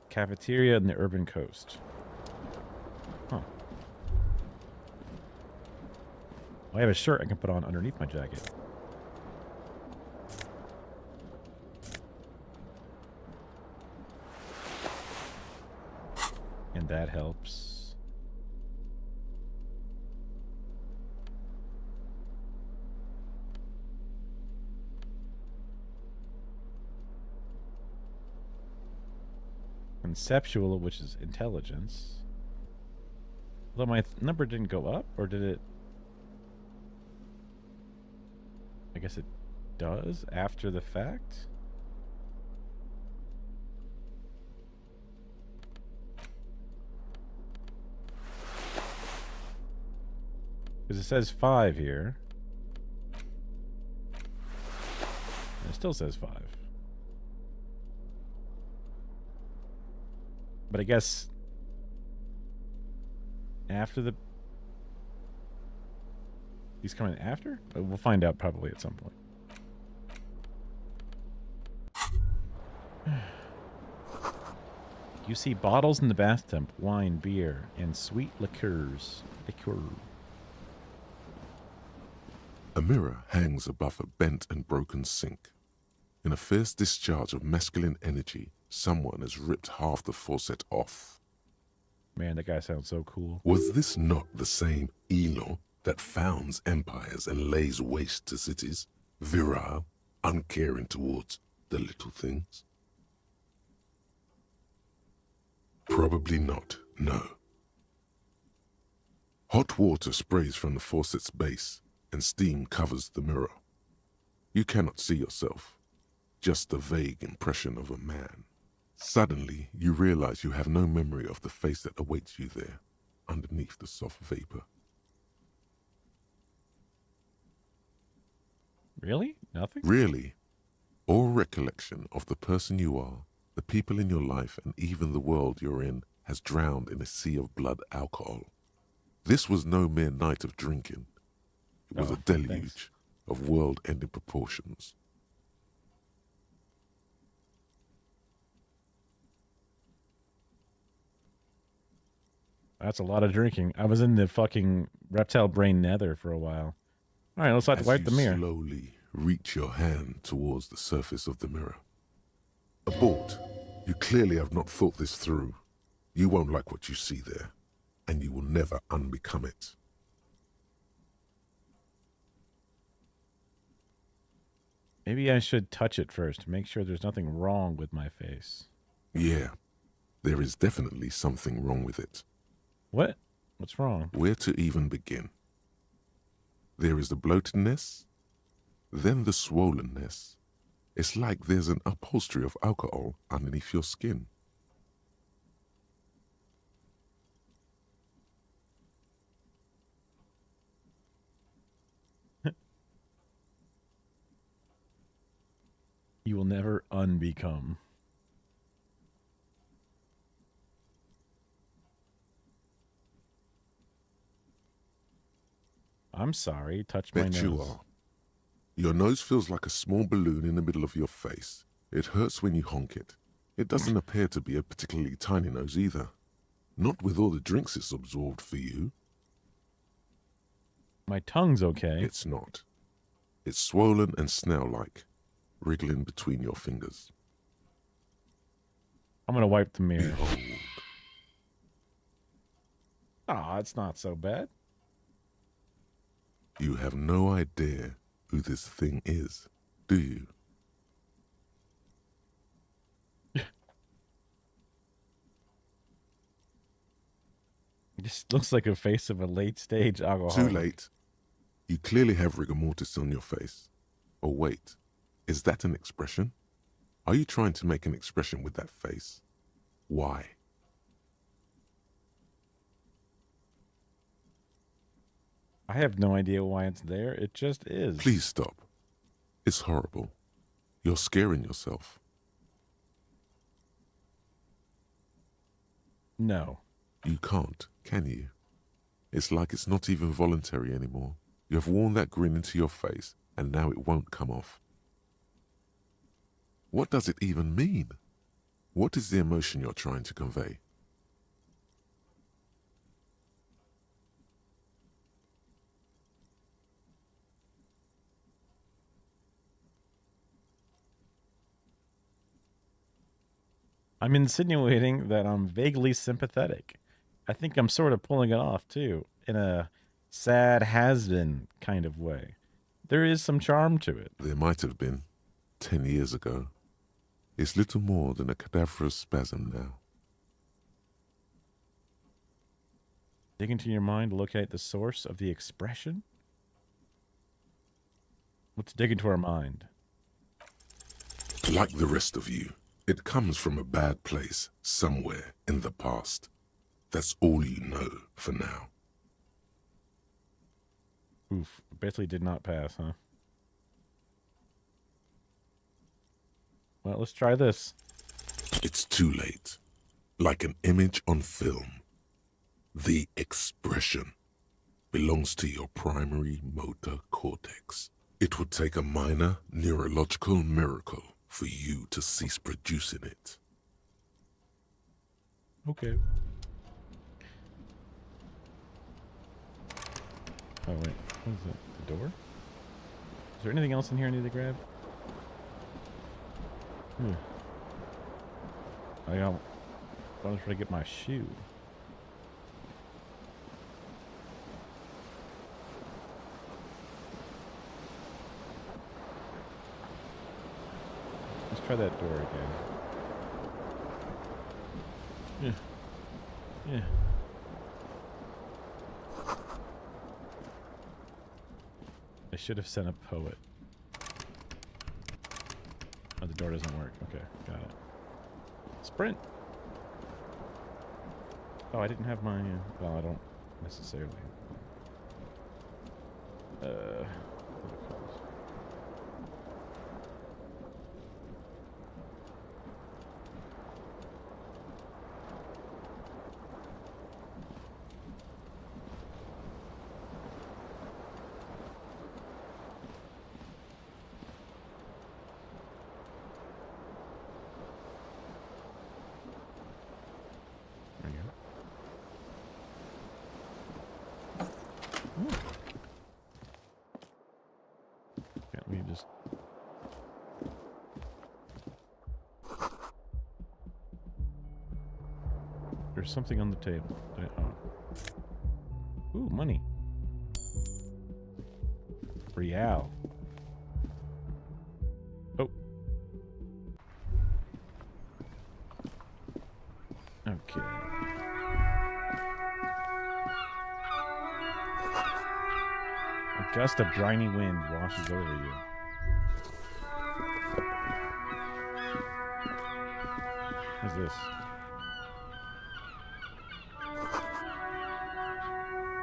Cafeteria in the urban coast. Huh. I have a shirt I can put on underneath my jacket. And that helps. Conceptual, which is intelligence. Although my number didn't go up, or did it? I guess it does after the fact. Because it says 5 here. And it still says 5. But I guess after the... He's coming after? We'll find out probably at some point. You see bottles in the bathtub, wine, beer, and sweet liqueurs. A mirror hangs above a bent and broken sink. In a fierce discharge of masculine energy, someone has ripped half the faucet off. Man, that guy sounds so cool. Was this not the same Elo that founds empires and lays waste to cities, virile, uncaring towards the little things? Probably not, no. Hot water sprays from the faucet's base, and steam covers the mirror. You cannot see yourself, just a vague impression of a man. Suddenly, you realize you have no memory of the face that awaits you there, underneath the soft vapor. Really? Nothing? Really? All recollection of the person you are, the people in your life, and even the world you're in has drowned in a sea of blood alcohol. This was no mere night of drinking. It was a deluge of world-ending proportions. That's a lot of drinking. I was in the fucking reptile brain nether for a while. All right, let's As wipe you the mirror. slowly reach your hand towards the surface of the mirror. Abort. You clearly have not thought this through. You won't like what you see there, and you will never unbecome it. Maybe I should touch it first to make sure there's nothing wrong with my face. Yeah, there is definitely something wrong with it. What? What's wrong? Where to even begin? There is the bloatedness, then the swollenness. It's like there's an upholstery of alcohol underneath your skin. You will never unbecome. I'm sorry, touch my nose. Bet you are. Your nose feels like a small balloon in the middle of your face. It hurts when you honk it. It doesn't appear to be a particularly tiny nose either. Not with all the drinks it's absorbed for you. My tongue's okay. It's not. It's swollen and snail-like, wriggling between your fingers. I'm gonna wipe the mirror. Behold. Aw, it's not so bad. You have no idea who this thing is, do you? It just looks like a face of a late-stage alcoholic. Too late. You clearly have rigor mortis on your face. Oh, wait. Is that an expression? Are you trying to make an expression with that face? Why? I have no idea why it's there. It just is. Please stop. It's horrible. You're scaring yourself. No. You can't, can you? It's like it's not even voluntary anymore. You have worn that grin into your face, and now it won't come off. What does it even mean? What is the emotion you're trying to convey? I'm insinuating that I'm vaguely sympathetic. I think I'm sort of pulling it off, too, in a sad has-been kind of way. There is some charm to it. There might have been 10 years ago. It's little more than a cadaverous spasm now. Dig into your mind to locate the source of the expression? Let's dig into our mind. Like the rest of you, it comes from a bad place somewhere in the past. That's all you know for now. Oof, basically did not pass, huh? Well, let's try this. It's too late. Like an image on film. The expression belongs to your primary motor cortex. It would take a minor neurological miracle for you to cease producing it. Okay. Oh, wait. What is it? The door? Is there anything else in here I need to grab? I was trying to get my shoe. Let's try that door again. Yeah. I should have sent a poet. Oh, the door doesn't work. Okay, got it. Sprint! Oh, I didn't have my... well, I don't necessarily. What it calls. There you go. There's something on the table. Ooh, money. Real. Oh. Okay. A gust of briny wind washes over you. What's this?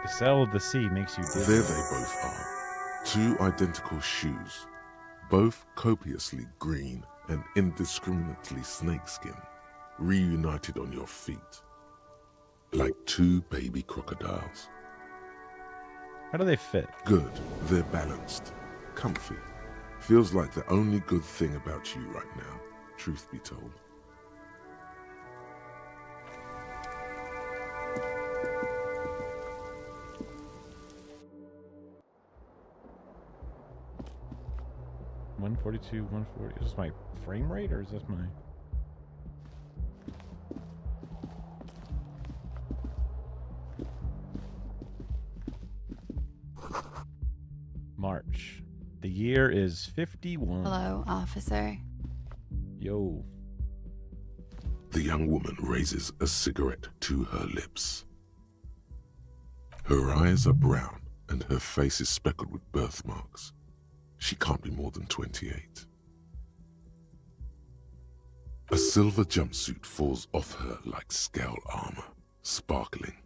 The cell of the sea makes you dizzy. There they both are. Two identical shoes, both copiously green and indiscriminately snakeskin, reunited on your feet, like two baby crocodiles. How do they fit? Good, they're balanced, comfy. Feels like the only good thing about you right now, truth be told. $142, $140. Is this my frame rate or is this my... March. The year is 51. Hello, officer. Yo. The young woman raises a cigarette to her lips. Her eyes are brown and her face is speckled with birthmarks. She can't be more than 28. A silver jumpsuit falls off her like scale armor, sparkling.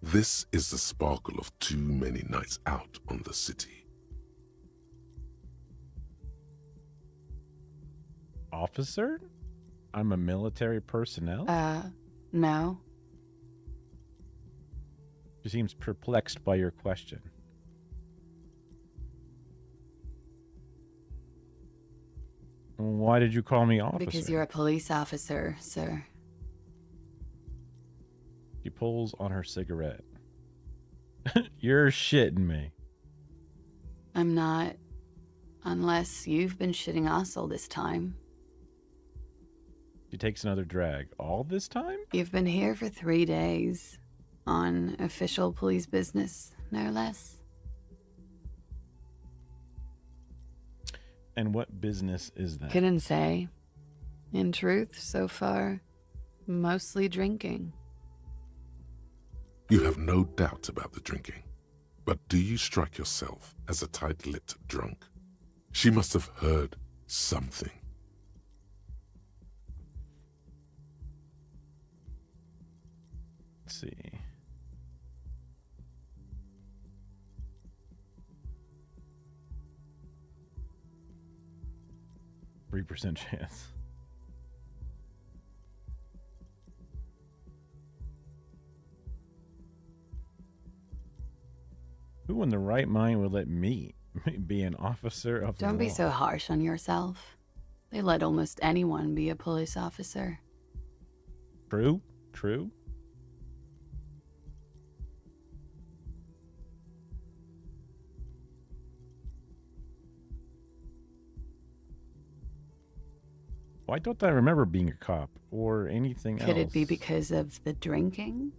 This is the sparkle of too many nights out on the city. Officer? I'm a military personnel? No. She seems perplexed by your question. Why did you call me officer? Because you're a police officer, sir. She pulls on her cigarette. You're shitting me. I'm not. Unless you've been shitting us all this time. She takes another drag. All this time? You've been here for 3 days. On official police business, no less. And what business is that? Couldn't say. In truth, so far, mostly drinking. You have no doubt about the drinking. But do you strike yourself as a tight-lipped drunk? She must have heard something. Let's see. %3 chance. Who in the right mind would let me be an officer of the law? Don't be so harsh on yourself. They let almost anyone be a police officer. True, true. Why don't I remember being a cop or anything else? Could it be because of the drinking?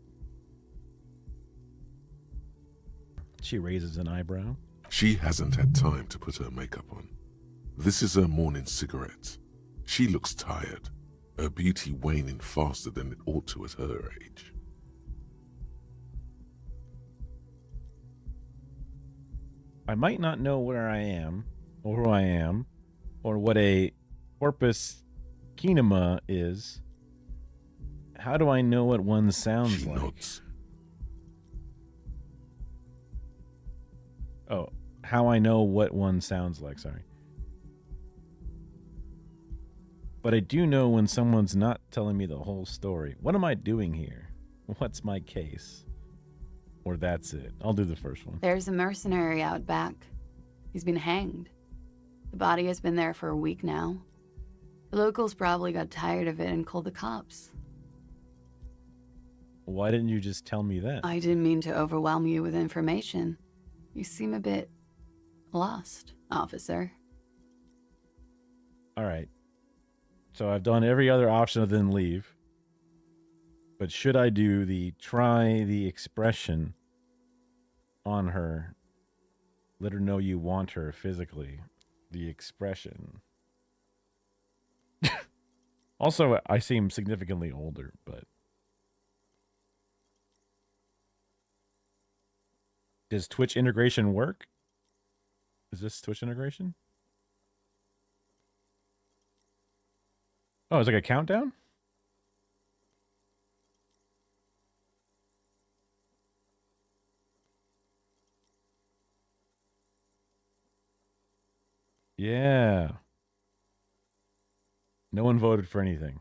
She raises an eyebrow. She hasn't had time to put her makeup on. This is her morning cigarette. She looks tired, her beauty waning faster than it ought to at her age. I might not know where I am, or who I am, or what a corpus kinema is. How do I know what one sounds like? Nods. Oh, how I know what one sounds like, sorry. But I do know when someone's not telling me the whole story. What am I doing here? What's my case? Or that's it. I'll do the first one. There's a mercenary out back. He's been hanged. The body has been there for a week now. The locals probably got tired of it and called the cops. Why didn't you just tell me that? I didn't mean to overwhelm you with information. You seem a bit lost, officer. All right. So I've done every other option other than leave. But should I do the try the expression on her? Let her know you want her physically. The expression. Also, I seem significantly older, but does Twitch integration work? Is this Twitch integration? Oh, it's like a countdown? Yeah. No one voted for anything.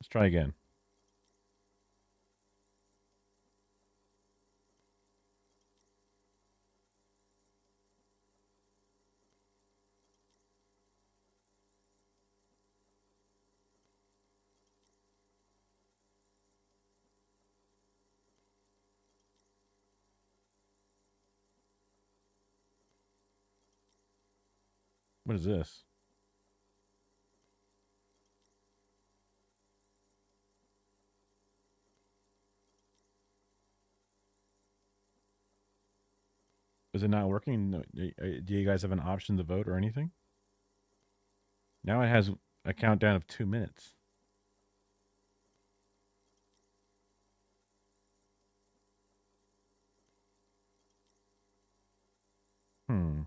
Let's try again. What is this? Is it not working? No, do you guys have an option to vote or anything? Now it has a countdown of 2 minutes. Hmm.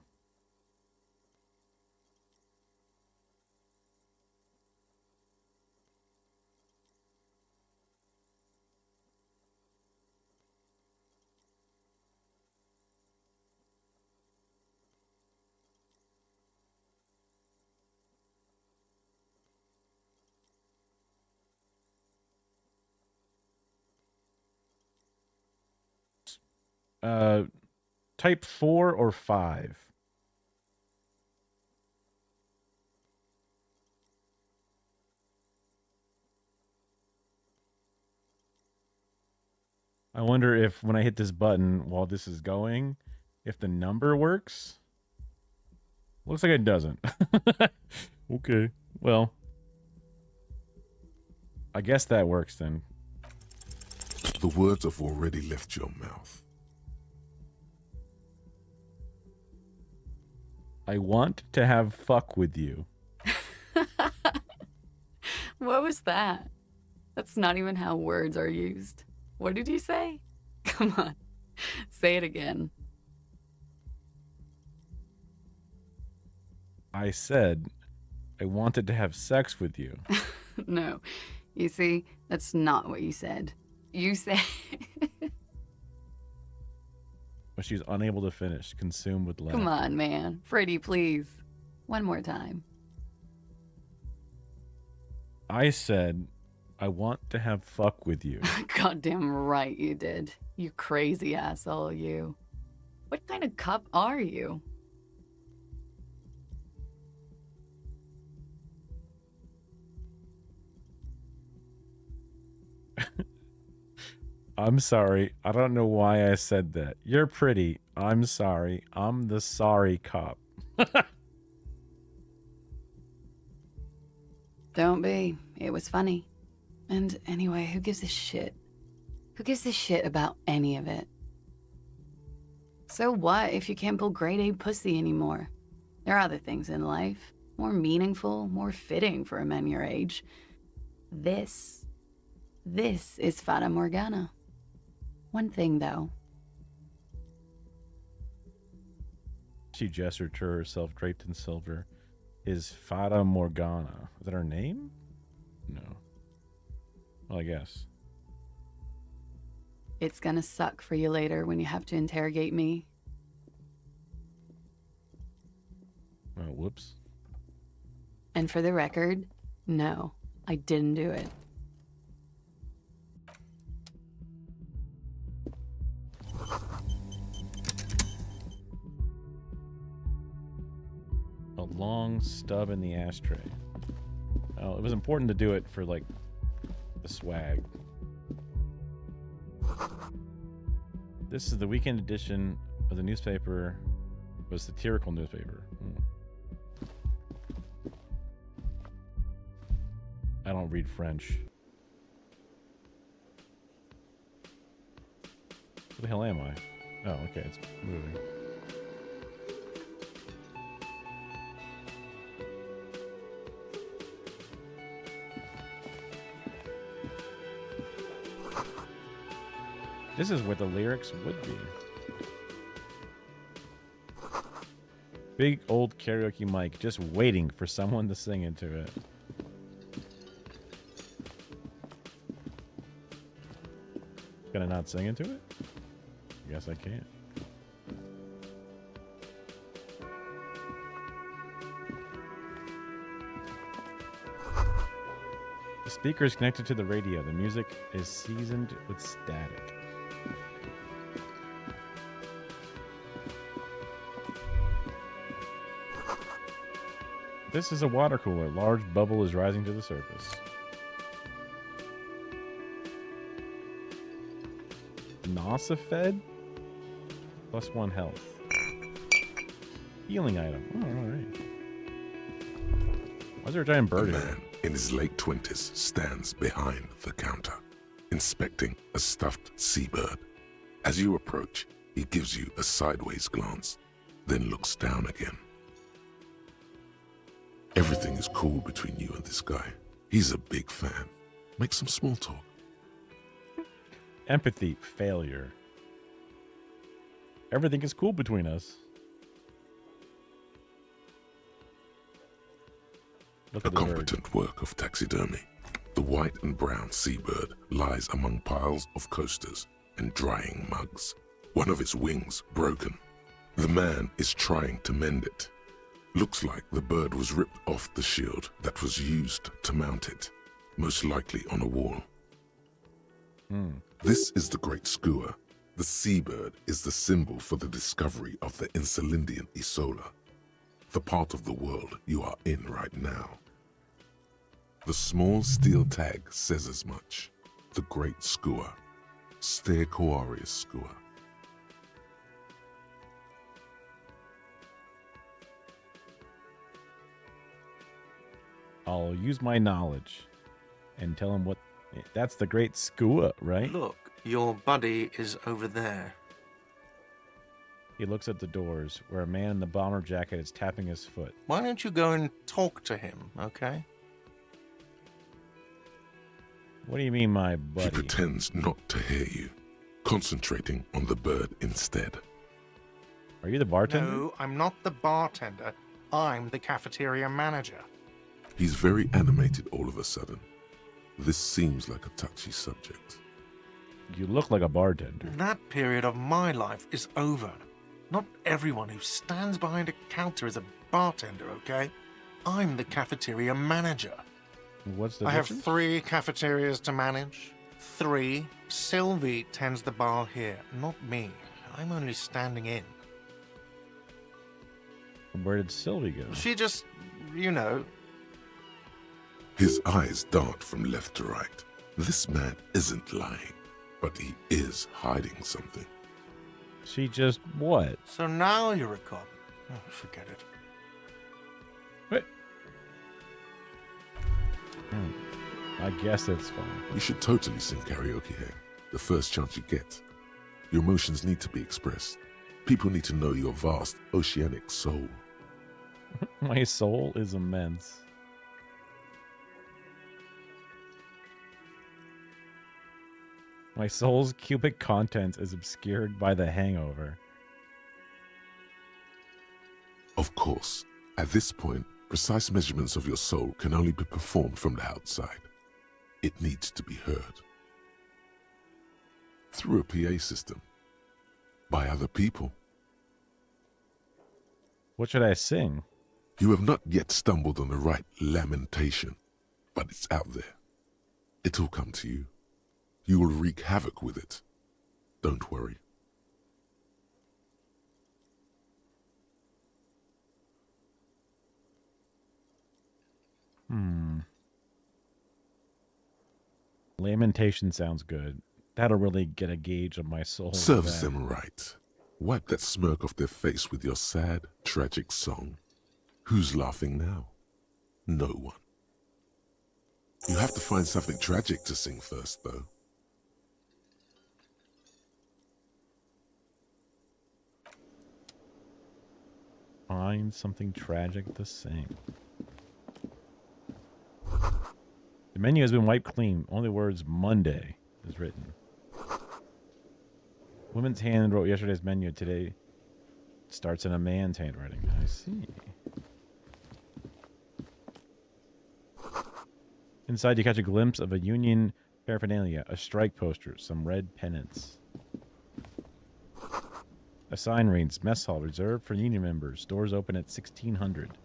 Type 4 or 5. I wonder if when I hit this button while this is going, if the number works. Looks like it doesn't. Okay. Well, I guess that works then. The words have already left your mouth. I want to have fuck with you. What was that? That's not even how words are used. What did you say? Come on, say it again. I said I wanted to have sex with you. No, you see, that's not what you said. You said... But she's unable to finish, consumed with laughter. Come on, man. Freddie, please. One more time. I said I want to have fuck with you. Goddamn right you did. You crazy asshole, you. What kind of cup are you? I'm sorry. I don't know why I said that. You're pretty. I'm sorry. I'm the sorry cop. Don't be. It was funny. And anyway, who gives a shit? Who gives a shit about any of it? So what if you can't pull grade A pussy anymore? There are other things in life. More meaningful, more fitting for a man your age. This is Fata Morgana. One thing, though. She gestured to herself, draped in silver. Is Fata Morgana. Is that her name? No. Well, I guess. It's gonna suck for you later when you have to interrogate me. Oh, whoops. And for the record, no, I didn't do it. A long stub in the ashtray. Oh, it was important to do it for, like, the swag. This is the weekend edition of the newspaper. It was satirical newspaper. I don't read French. Where the hell am I? Oh, okay, it's moving. This is where the lyrics would be. Big old karaoke mic, just waiting for someone to sing into it. Can I not sing into it? I guess I can't. The speaker is connected to the radio. The music is seasoned with static. This is a water cooler. Large bubble is rising to the surface. Nosifed? +1 health. Healing item. Oh, alright. Why is there a giant bird A here? man in his late 20s stands behind the counter, inspecting a stuffed seabird. As you approach, he gives you a sideways glance, then looks down again. Everything is cool between you and this guy. He's a big fan. Make some small talk. Empathy failure. Everything is cool between us. Look A at the bird. competent work of taxidermy. The white and brown seabird lies among piles of coasters and drying mugs. One of its wings broken. The man is trying to mend it. Looks like the bird was ripped off the shield that was used to mount it, most likely on a wall. This is the Great Skua. The seabird is the symbol for the discovery of the Insulindian Isola, the part of the world you are in right now. The small steel tag says as much. The Great Skua. Stegosaurus skua. I'll use my knowledge and tell him what... That's the Great Skua, right? Look, your buddy is over there. He looks at the doors, where a man in the bomber jacket is tapping his foot. Why don't you go and talk to him, okay? What do you mean, my He buddy? pretends not to hear you, concentrating on the bird instead. Are you the bartender? No, I'm not the bartender. I'm the cafeteria manager. He's very animated all of a sudden. This seems like a touchy subject. You look like a bartender. That period of my life is over. Not everyone who stands behind a counter is a bartender, okay? I'm the cafeteria manager. What's the I have difference? 3 cafeterias to manage. 3. Sylvie tends the bar here, not me. I'm only standing in. Where did Sylvie go? She just, you know. His eyes dart from left to right. This man isn't lying, but he is hiding something. She just what? So now you're a cop. Oh, forget it. What? I guess that's fine. You should totally sing karaoke here, the first chance you get. Your emotions need to be expressed. People need to know your vast oceanic soul. My soul is immense. My soul's cubic contents is obscured by the hangover. Of course, at this point, precise measurements of your soul can only be performed from the outside. It needs to be heard. Through a PA system. By other people. What should I sing? You have not yet stumbled on the right lamentation, but it's out there. It'll come to you. You will wreak havoc with it. Don't worry. Lamentation sounds good. That'll really get a gauge of my soul. Serves with that. them right. Wipe that smirk off their face with your sad, tragic song. Who's laughing now? No one. You have to find something tragic to sing first, though. Find something tragic to sing. The menu has been wiped clean. Only the words Monday is written. Women's hand wrote yesterday's menu. Today starts in a man's handwriting. I see. Inside, you catch a glimpse of a union paraphernalia, a strike poster, some red pennants. A sign reads, Mess Hall reserved for union members. Doors open at 1600.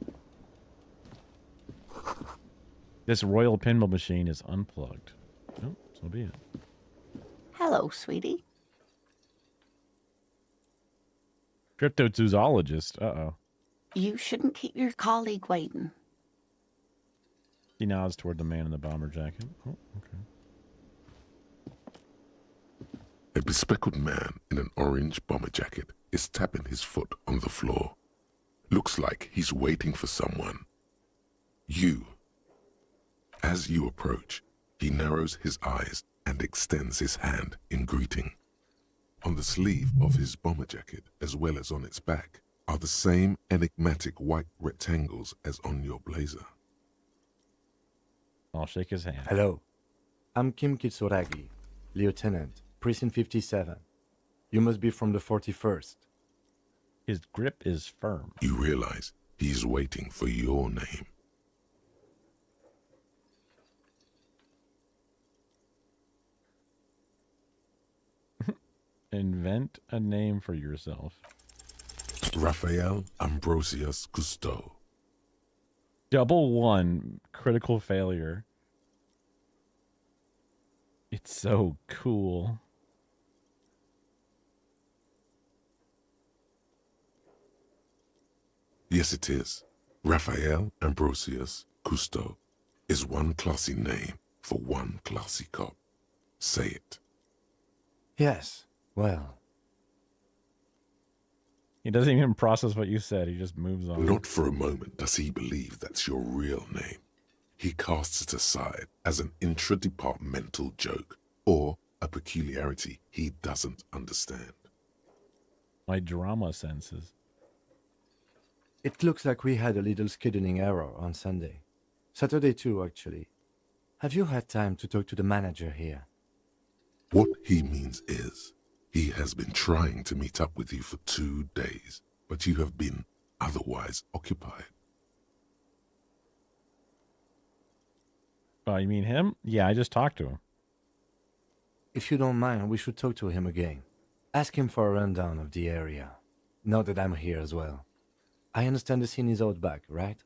This royal pinball machine is unplugged. Oh, so be it. Hello, sweetie. Cryptozoologist. Uh-oh. You shouldn't keep your colleague waiting. He nods toward the man in the bomber jacket. Oh, okay. A bespectacled man in an orange bomber jacket is tapping his foot on the floor. Looks like he's waiting for someone. You. As you approach, he narrows his eyes and extends his hand in greeting. On the sleeve of his bomber jacket, as well as on its back, are the same enigmatic white rectangles as on your blazer. I'll shake his hand. Hello. I'm Kim Kitsuragi, Lieutenant, Precinct 57. You must be from the 41st. His grip is firm. You realize he's waiting for your name. Invent a name for yourself. Raphael Ambrosius Cousteau. Double one. Critical failure. It's so cool. Yes, it is. Raphael Ambrosius Cousteau is one classy name for one classy cop. Say it. Yes, well. He doesn't even process what you said. He just moves on. Not for a moment does he believe that's your real name. He casts it aside as an intradepartmental joke or a peculiarity he doesn't understand. My drama senses. It looks like we had a little scheduling error on Sunday. Saturday too, actually. Have you had time to talk to the manager here? What he means is, he has been trying to meet up with you for 2 days, but you have been otherwise occupied. You mean him? Yeah, I just talked to him. If you don't mind, we should talk to him again. Ask him for a rundown of the area. Now that I'm here as well. I understand the scene is out back, right?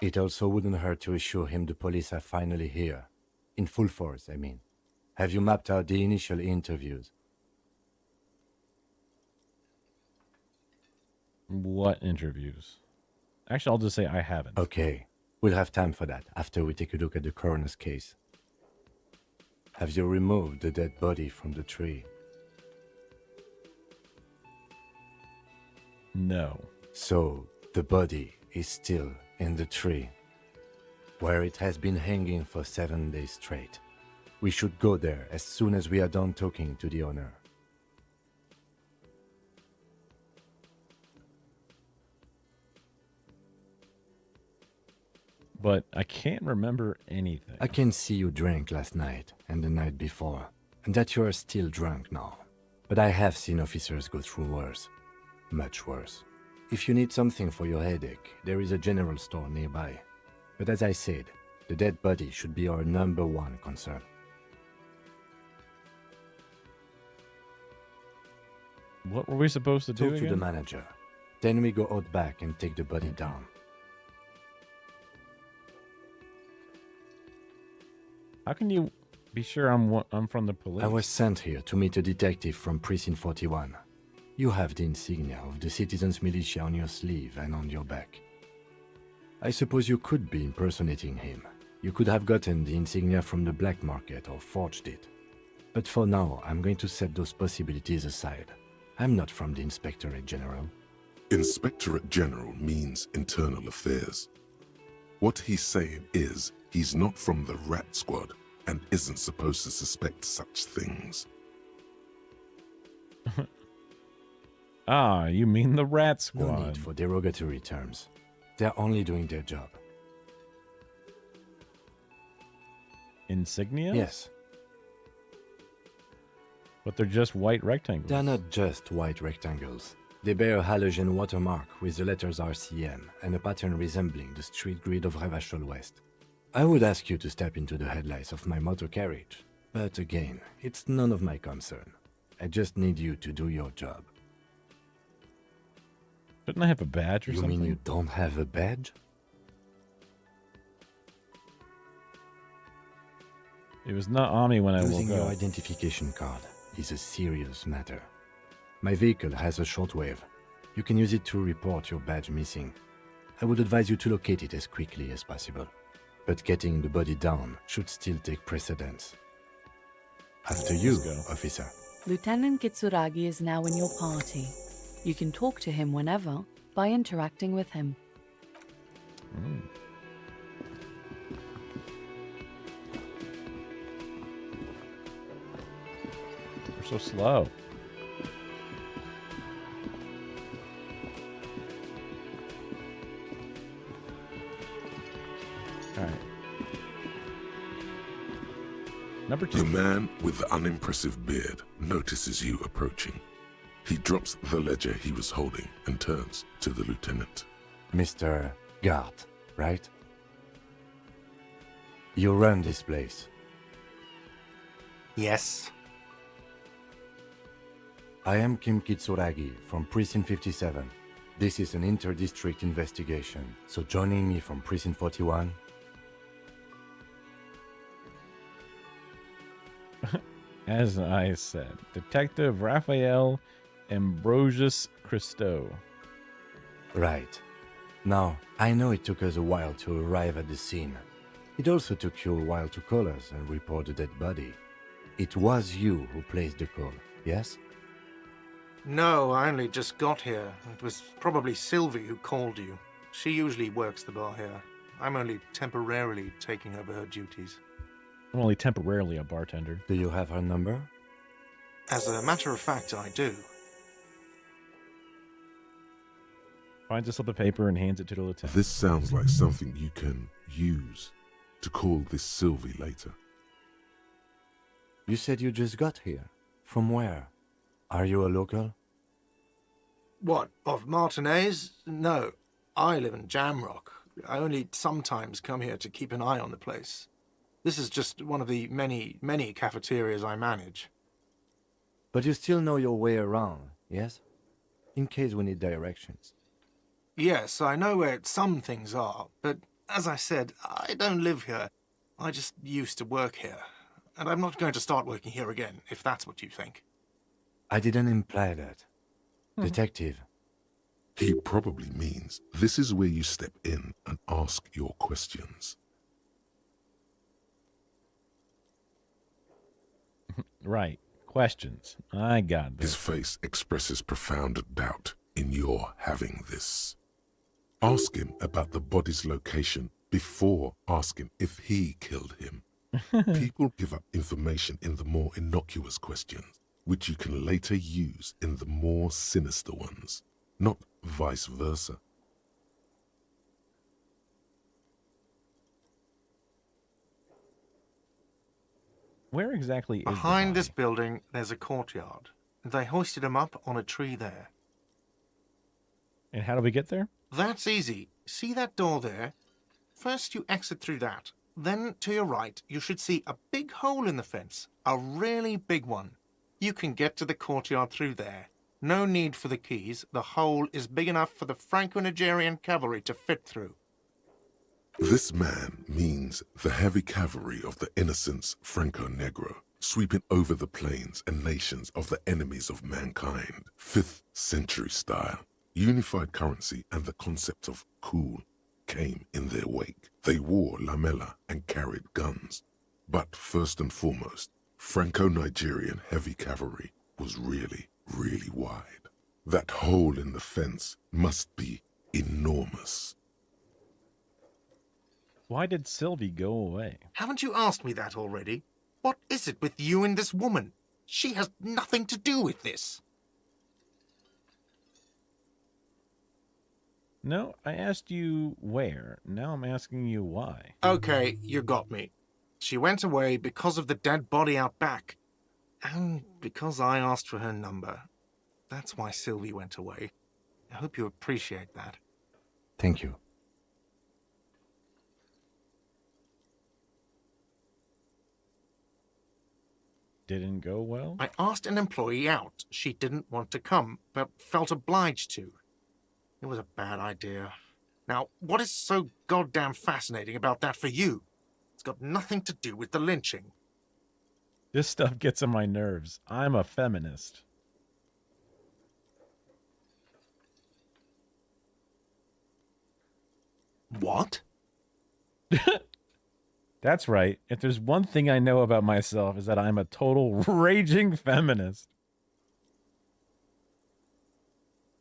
It also wouldn't hurt to assure him the police are finally here. In full force, I mean. Have you mapped out the initial interviews? What interviews? Actually, I'll just say I haven't. Okay. We'll have time for that after we take a look at the coroner's case. Have you removed the dead body from the tree? No. So, the body is still in the tree, where it has been hanging for 7 days straight. We should go there as soon as we are done talking to the owner. But I can't remember anything. I can see you drank last night and the night before, and that you are still drunk now. But I have seen officers go through worse. Much worse. If you need something for your headache, there is a general store nearby. But as I said, the dead body should be our #1 concern. What were we supposed to do Talk to again? the manager. Then we go out back and take the body down. How can you be sure I'm from the police? I was sent here to meet a detective from Precinct 41. You have the insignia of the Citizens Militia on your sleeve and on your back. I suppose you could be impersonating him. You could have gotten the insignia from the black market or forged it. But for now, I'm going to set those possibilities aside. I'm not from the Inspectorate General. Inspectorate General means internal affairs. What he's saying is He's not from the Rat Squad and isn't supposed to suspect such things. Ah, you mean the Rat No Squad. need for derogatory terms. They're only doing their job. Insignia? Yes. But they're just white rectangles. They're not just white rectangles. They bear a halogen watermark with the letters RCM and a pattern resembling the street grid of Revachol West. I would ask you to step into the headlights of my motor carriage, but again, it's none of my concern. I just need you to do your job. Shouldn't I have a badge or You something? mean you don't have a badge? It was not on me when I Losing woke your up. identification card is a serious matter. My vehicle has a shortwave. You can use it to report your badge missing. I would advise you to locate it as quickly as possible. But getting the body down should still take precedence. After you, officer. Lieutenant Kitsuragi is now in your party. You can talk to him whenever by interacting with him. We're so slow. All right. Number 2. The man with the unimpressive beard notices you approaching. He drops the ledger he was holding and turns to the lieutenant. Mr. Guard, right? You run this place. Yes. I am Kim Kitsuragi from Precinct 57. This is an inter-district investigation, so joining me from Precinct 41... As I said, Detective Raphael Ambrosius Christo. Right. Now, I know it took us a while to arrive at the scene. It also took you a while to call us and report the dead body. It was you who placed the call, yes? No, I only just got here. It was probably Sylvie who called you. She usually works the bar here. I'm only temporarily taking over her duties. I'm only temporarily a bartender. Do you have her number? As a matter of fact, I do. Finds a slip of paper and hands it to the lieutenant. This sounds like something you can use to call this Sylvie later. You said you just got here. From where? Are you a local? What, of Martinez? No, I live in Jamrock. I only sometimes come here to keep an eye on the place. This is just one of the many, many cafeterias I manage. But you still know your way around, yes? In case we need directions. Yes, I know where some things are, but as I said, I don't live here. I just used to work here. And I'm not going to start working here again, if that's what you think. I didn't imply that. Detective. He probably means this is where you step in and ask your questions. Right. Questions. I got this. His face expresses profound doubt in your having this. Ask him about the body's location before asking if he killed him. People give up information in the more innocuous questions, which you can later use in the more sinister ones, not vice versa. Where exactly is Behind this building, there's a courtyard. They hoisted him up on a tree there. And how do we get there? That's easy. See that door there? First you exit through that. Then, to your right, you should see a big hole in the fence. A really big one. You can get to the courtyard through there. No need for the keys. The hole is big enough for the Franco-Nigerian cavalry to fit through. This man means the heavy cavalry of the innocents Franco-Negro, sweeping over the plains and nations of the enemies of mankind. 5th century style. Unified currency and the concept of cool came in their wake. They wore lamella and carried guns. But first and foremost, Franco-Nigerian heavy cavalry was really, really wide. That hole in the fence must be enormous. Why did Sylvie go away? Haven't you asked me that already? What is it with you and this woman? She has nothing to do with this. No, I asked you where. Now I'm asking you why. Okay, you got me. She went away because of the dead body out back. And because I asked for her number. That's why Sylvie went away. I hope you appreciate that. Thank you. Didn't go well? I asked an employee out. She didn't want to come, but felt obliged to. It was a bad idea. Now, what is so goddamn fascinating about that for you? It's got nothing to do with the lynching. This stuff gets on my nerves. I'm a feminist. What? That's right. If there's one thing I know about myself is that I'm a total raging feminist.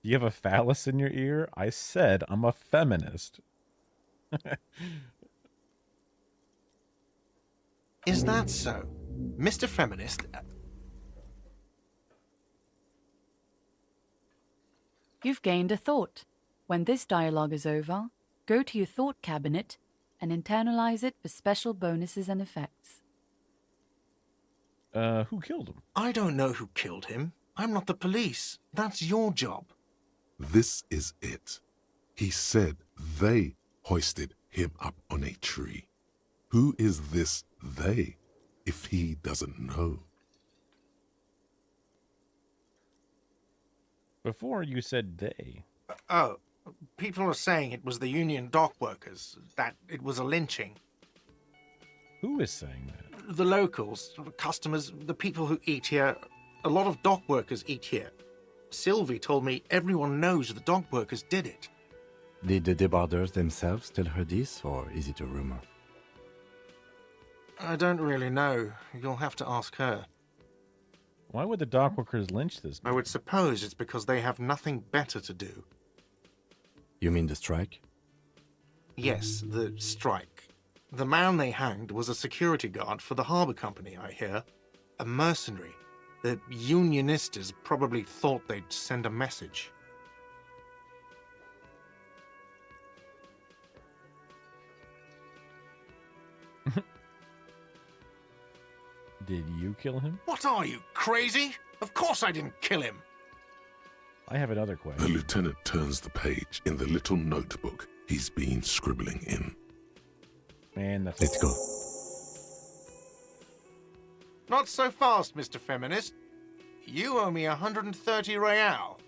Do you have a phallus in your ear? I said I'm a feminist. Is that so? Mr. Feminist? You've gained a thought. When this dialogue is over, go to your thought cabinet and internalize it for special bonuses and effects. Who killed him? I don't know who killed him. I'm not the police. That's your job. This is it. He said they hoisted him up on a tree. Who is this they, if he doesn't know? Before you said they. Oh, people are saying it was the union dock workers, that it was a lynching. Who is saying that? The locals, the customers, the people who eat here. A lot of dock workers eat here. Sylvie told me everyone knows the dock workers did it. Did the debarders themselves tell her this, or is it a rumor? I don't really know. You'll have to ask her. Why would the dock workers lynch this man? I would suppose it's because they have nothing better to do. You mean the strike? Yes, the strike. The man they hanged was a security guard for the harbour company, I hear. A mercenary. The unionistas probably thought they'd send a message. Did you kill him? What are you, crazy? Of course I didn't kill him. I have another question. The lieutenant turns the page in the little notebook he's been scribbling in. Man, that's... Let's go. Not so fast, Mr. Feminist. You owe me 130 real.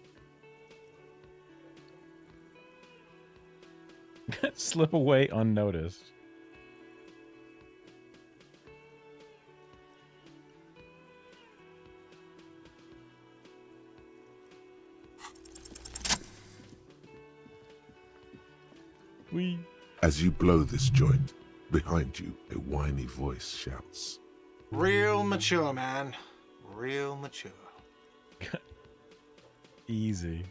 Slip away unnoticed. As you blow this joint, behind you, a whiny voice shouts. Real mature, man. Real mature. Easy.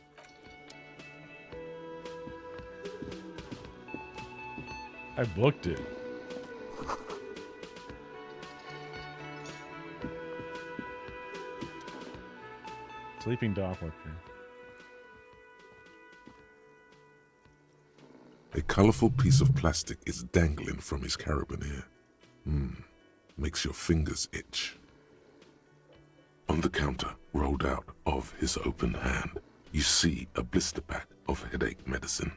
I booked it. Sleeping dock worker. A colorful piece of plastic is dangling from his carabiner. Makes your fingers itch. On the counter, rolled out of his open hand, you see a blister pack of headache medicine.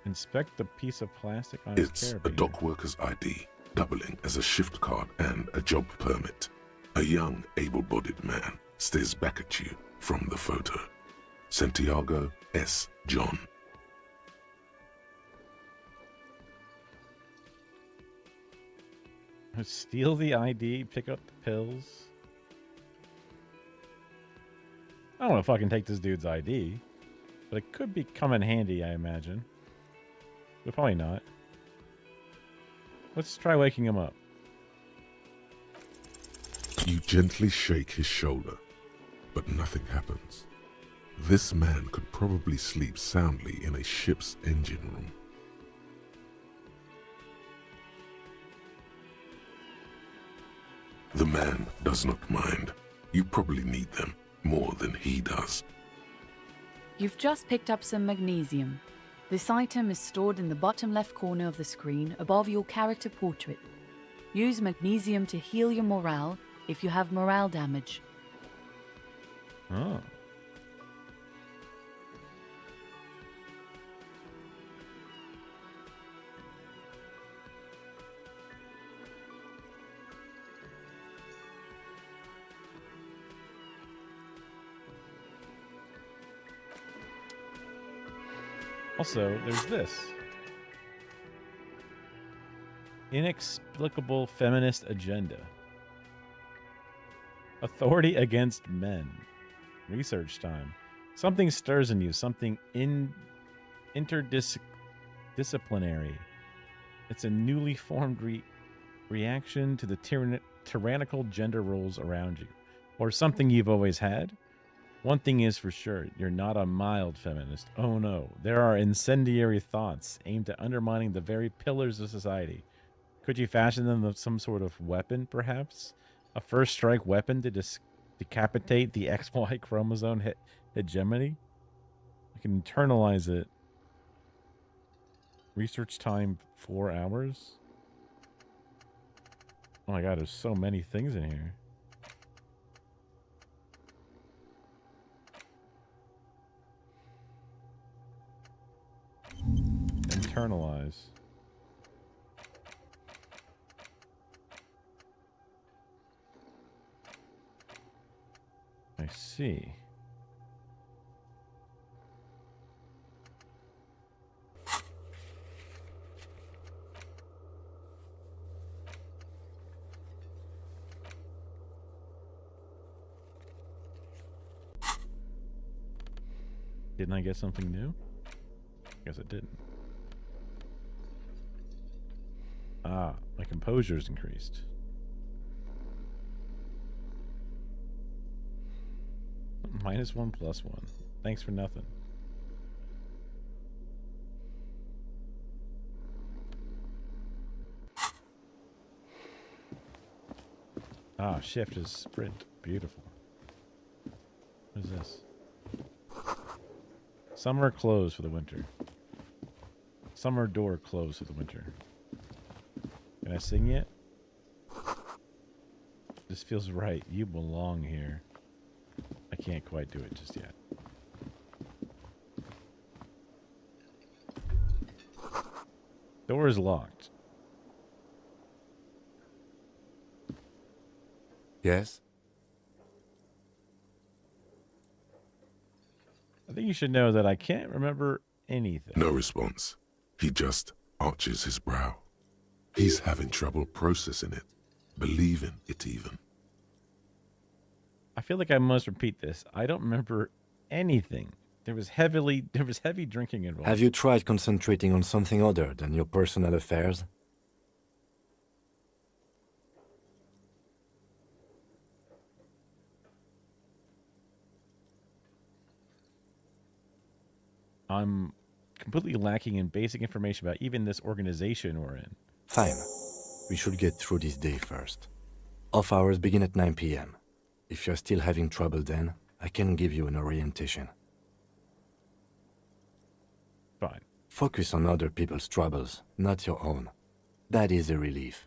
Inspect the piece of plastic on his It's a carabiner. dock worker's ID, doubling as a shift card and a job permit. A young, able-bodied man stares back at you from the photo. Santiago S. John. Steal the ID, pick up the pills. I don't want to fucking take this dude's ID, but it could be come in handy, I imagine. But probably not. Let's try waking him up. You gently shake his shoulder, but nothing happens. This man could probably sleep soundly in a ship's engine room. The man does not mind. You probably need them more than he does. You've just picked up some magnesium. This item is stored in the bottom left corner of the screen above your character portrait. Use magnesium to heal your morale if you have morale damage. Oh. Also, there's this. Inexplicable feminist agenda. Authority against men. Research time. Something stirs in you. Something interdisciplinary. It's a newly formed reaction to the tyrannical gender roles around you. Or something you've always had. One thing is for sure, you're not a mild feminist. Oh no, there are incendiary thoughts aimed at undermining the very pillars of society. Could you fashion them with some sort of weapon, perhaps? A first strike weapon to decapitate the XY chromosome hegemony? You can internalize it. Research time 4 hours? Oh my god, there's so many things in here. Internalize. I see. Didn't I get something new? Guess I didn't. Ah, my composure's increased. -1 +1. Thanks for nothing. Ah, shift is sprint. Beautiful. What is this? Summer closed for the winter. Summer door closed for the winter. Can I sing yet? This feels right. You belong here. I can't quite do it just yet. Door is locked. Yes? I think you should know that I can't remember anything. No response. He just arches his brow. He's having trouble processing it, believing it even. I feel like I must repeat this. I don't remember anything. There was heavy drinking involved. Have you tried concentrating on something other than your personal affairs? I'm completely lacking in basic information about even this organization we're in. Fine. We should get through this day first. Off hours begin at 9 p.m. If you're still having trouble then, I can give you an orientation. Fine. Focus on other people's troubles, not your own. That is a relief.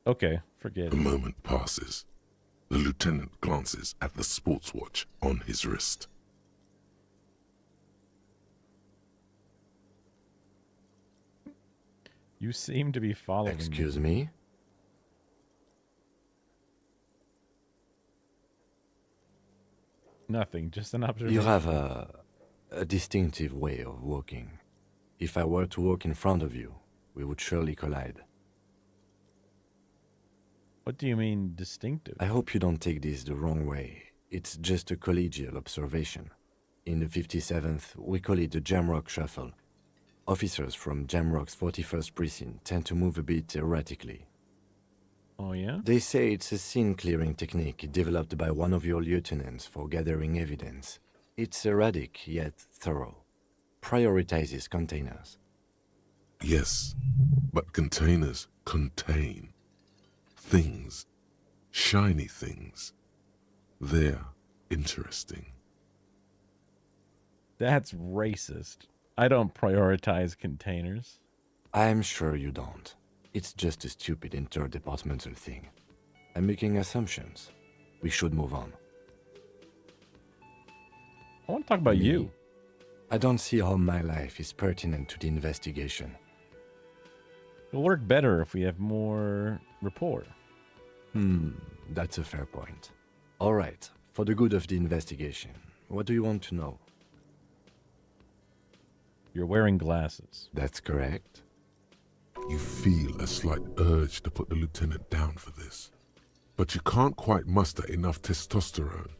Okay, forget it. A moment passes. The lieutenant glances at the sports watch on his wrist. You seem to be following Excuse me? Nothing, just an observation. You have a distinctive way of walking. If I were to walk in front of you, we would surely collide. What do you mean, distinctive? I hope you don't take this the wrong way. It's just a collegial observation. In the 57th, we call it the Jamrock Shuffle. Officers from Jamrock's 41st Precinct tend to move a bit erratically. Oh, yeah? They say it's a scene-clearing technique developed by one of your lieutenants for gathering evidence. It's erratic, yet thorough. Prioritizes containers. Yes, but containers contain things, shiny things. They're interesting. That's racist. I don't prioritize containers. I'm sure you don't. It's just a stupid interdepartmental thing. I'm making assumptions. We should move on. I want to talk about you. I don't see how my life is pertinent to the investigation. It'll work better if we have more rapport. That's a fair point. All right, for the good of the investigation, what do you want to know? You're wearing glasses. That's correct. You feel a slight urge to put the lieutenant down for this, but you can't quite muster enough testosterone.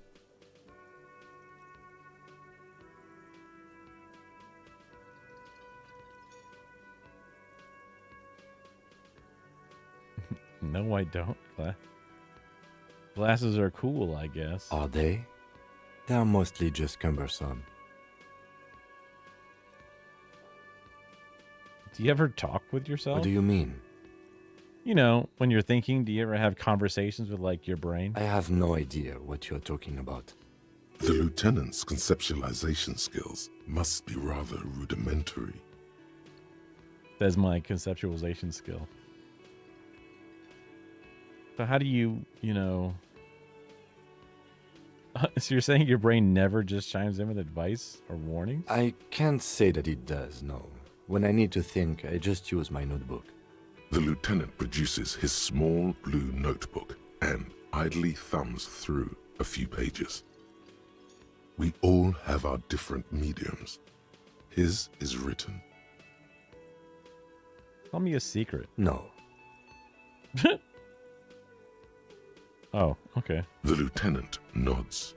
No, I don't. Glasses are cool, I guess. Are they? They're mostly just cumbersome. Do you ever talk with yourself? What do you mean? You know, when you're thinking, do you ever have conversations with, like, your brain? I have no idea what you're talking about. The lieutenant's conceptualization skills must be rather rudimentary. That's my conceptualization skill. So how do you, so you're saying your brain never just chimes in with advice or warnings? I can't say that it does, no. When I need to think, I just use my notebook. The lieutenant produces his small blue notebook and idly thumbs through a few pages. We all have our different mediums. His is written. Tell me a secret. No. Oh, okay. The lieutenant nods.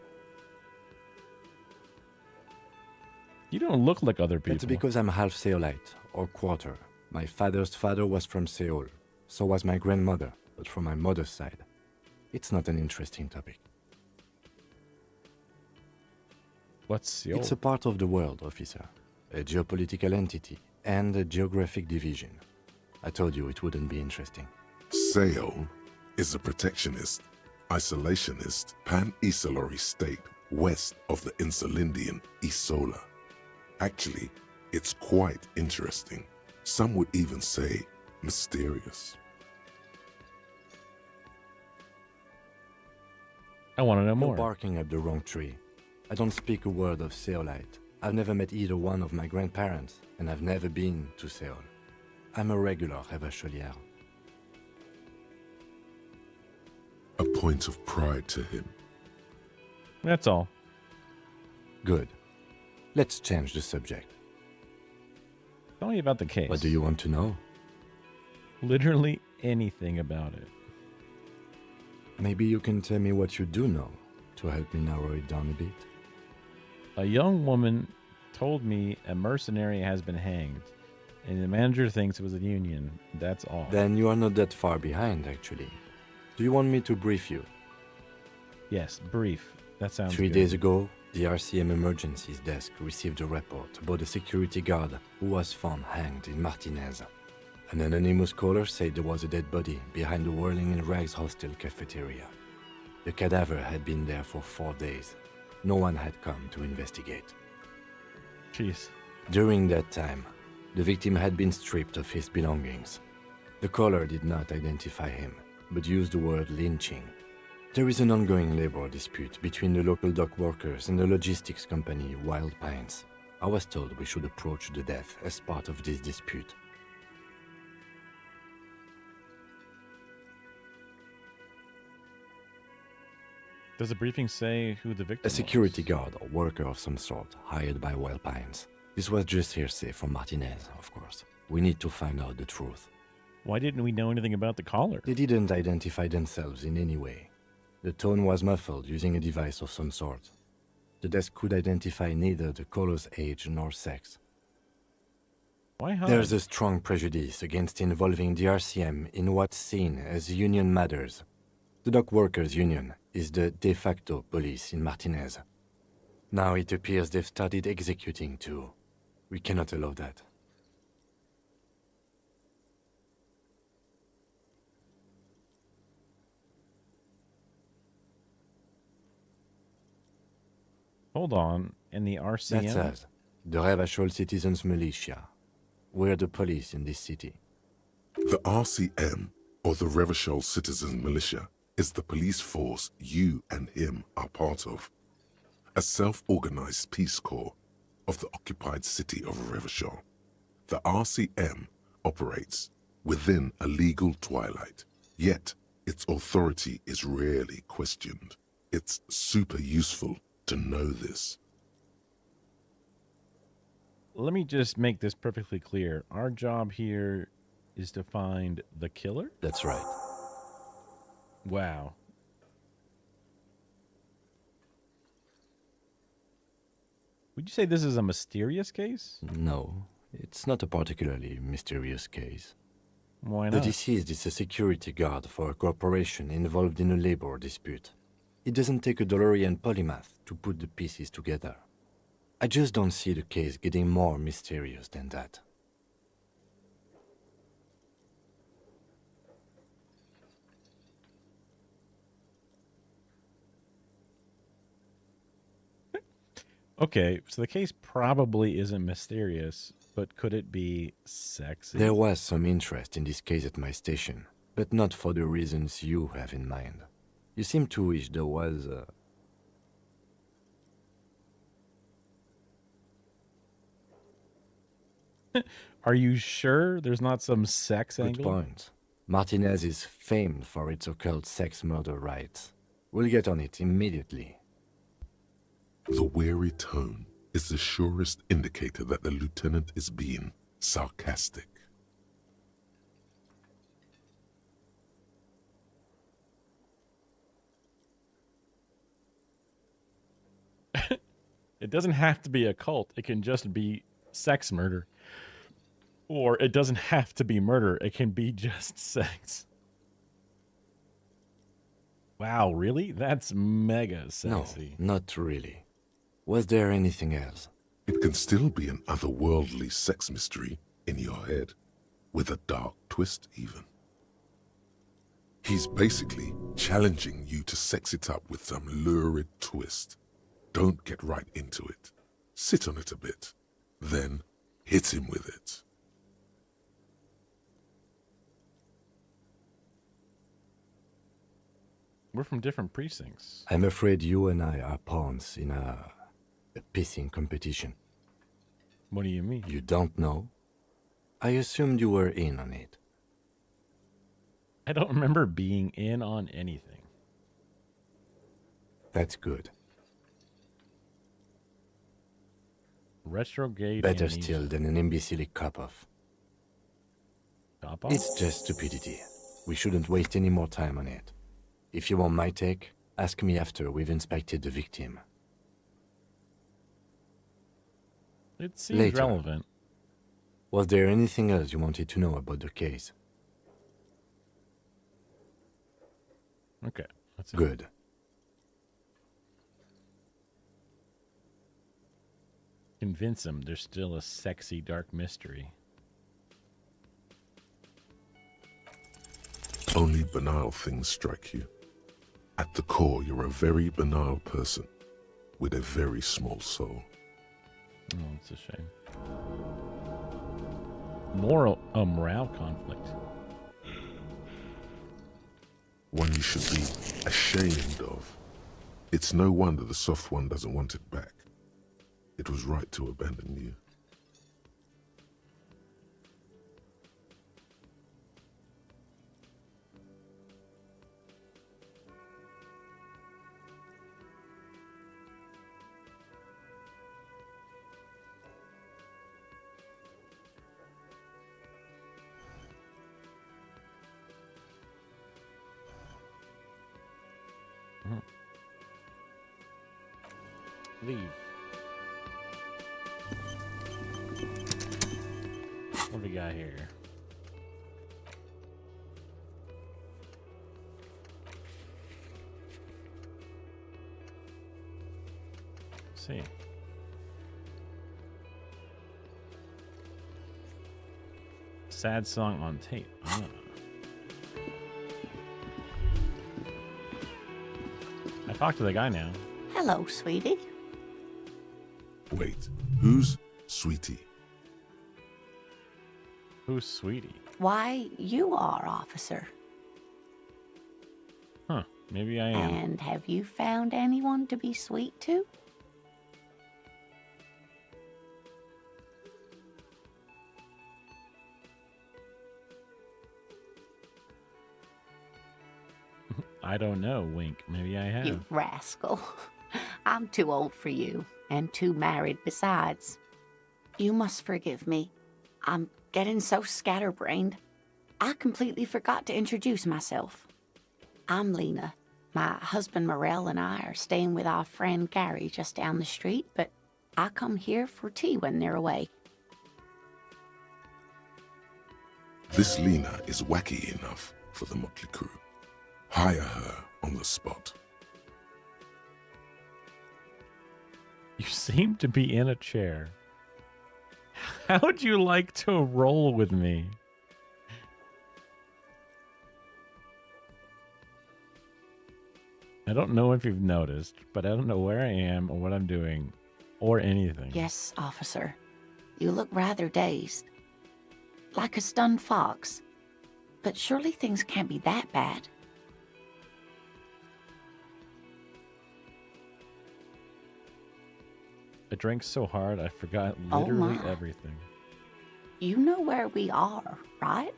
You don't look like other people. It's because I'm half Seolite, or quarter. My father's father was from Seoul. So was my grandmother, but from my mother's side. It's not an interesting topic. What's Seoul? It's a part of the world, officer. A geopolitical entity and a geographic division. I told you it wouldn't be interesting. Seoul is a protectionist, isolationist, pan-Isolari state west of the Insulindian Isola. Actually, it's quite interesting. Some would even say mysterious. I want to know You're more. barking up the wrong tree. I don't speak a word of Seolite. I've never met either one of my grandparents, and I've never been to Seoul. I'm a regular Revacholière. A point of pride to him. That's all. Good. Let's change the subject. Tell me about the case. What do you want to know? Literally anything about it. Maybe you can tell me what you do know to help me narrow it down a bit. A young woman told me a mercenary has been hanged, and the manager thinks it was a union. That's all. Then you are not that far behind, actually. Do you want me to brief you? Yes, brief. That sounds 3 good. days ago, the RCM Emergencies Desk received a report about a security guard who was found hanged in Martinez. An anonymous caller said there was a dead body behind the Whirling in Rags hostel cafeteria. The cadaver had been there for 4 days. No one had come to investigate. Jeez. During that time, the victim had been stripped of his belongings. The caller did not identify him, but used the word lynching. There is an ongoing labor dispute between the local dock workers and the logistics company Wild Pines. I was told we should approach the death as part of this dispute. Does the briefing say who the victim A security guard or worker of some sort, hired by Wild Pines. This was just hearsay from Martinez, of course. We need to find out the truth. Why didn't we know anything about the caller? They didn't identify themselves in any way. The tone was muffled using a device of some sort. The desk could identify neither the caller's age nor sex. Why hide? There's a strong prejudice against involving the RCM in what's seen as union matters. The dock workers' union is the de facto police in Martinez. Now it appears they've started executing too. We cannot allow that. Hold on. In the RCM? That's us, the Revachol Citizens Militia. We're the police in this city. The RCM, or the Revachol Citizens Militia, is the police force you and him are part of. A self-organized peace corps of the occupied city of Revachol. The RCM operates within a legal twilight, yet its authority is rarely questioned. It's super useful to know this. Let me just make this perfectly clear. Our job here is to find the killer? That's right. Wow. Would you say this is a mysterious case? No, it's not a particularly mysterious case. Why The not? deceased is a security guard for a corporation involved in a labor dispute. It doesn't take a DeLorean polymath to put the pieces together. I just don't see the case getting more mysterious than that. Okay, so the case probably isn't mysterious, but could it be sexy? There was some interest in this case at my station, but not for the reasons you have in mind. You seem to wish there was Are you sure there's not some sex Good angle? point. Martinez is famed for its occult sex murder rites. We'll get on it immediately. The weary tone is the surest indicator that the lieutenant is being sarcastic. It doesn't have to be a cult. It can just be sex murder. Or it doesn't have to be murder. It can be just sex. Wow, really? That's mega sexy. No, not really. Was there anything else? It can still be an otherworldly sex mystery in your head, with a dark twist even. He's basically challenging you to sex it up with some lurid twist. Don't get right into it. Sit on it a bit, then hit him with it. We're from different precincts. I'm afraid you and I are pawns in a pissing competition. What do you mean? You don't know? I assumed you were in on it. I don't remember being in on anything. That's good. Retrograde Better amnesia. still than an imbecilic cop-off. Cop-off? It's just stupidity. We shouldn't waste any more time on it. If you want my take, ask me after we've inspected the victim. It seems Later. relevant. Was there anything else you wanted to know about the case? Okay. That's it. Good. Convince him there's still a sexy dark mystery. Only banal things strike you. At the core, you're a very banal person with a very small soul. Oh, it's a shame. Morale conflict. One you should be ashamed of. It's no wonder the soft one doesn't want it back. It was right to abandon you. Leave. What do we got here? Let's see. Sad song on tape. Ah. I talked to the guy now. Hello, sweetie. Wait, who's Sweetie? Who's Sweetie? Why, you are, officer. Huh, maybe I am. And have you found anyone to be sweet to? I don't know, wink. Maybe I have. You rascal. I'm too old for you, and too married besides. You must forgive me. I'm getting so scatterbrained. I completely forgot to introduce myself. I'm Lena. My husband Morel and I are staying with our friend Gary just down the street, but I come here for tea when they're away. This Lena is wacky enough for the motley crew. Hire her on the spot. You seem to be in a chair. How would you like to roll with me? I don't know if you've noticed, but I don't know where I am or what I'm doing or anything. Yes, officer. You look rather dazed. Like a stunned fox. But surely things can't be that bad. I drank so hard I forgot Oh literally my. everything. You know where we are, right?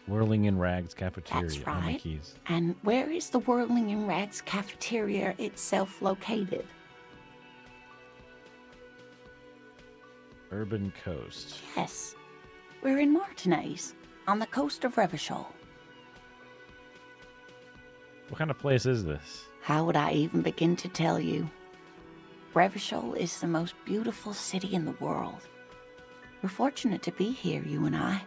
Whirling in Rags cafeteria. That's Oh, my right. keys. And where is the Whirling in Rags cafeteria itself located? Urban Coast. Yes. We're in Martinez, on the coast of Revachol. What kind of place is this? How would I even begin to tell you? Revachol is the most beautiful city in the world. We're fortunate to be here, you and I.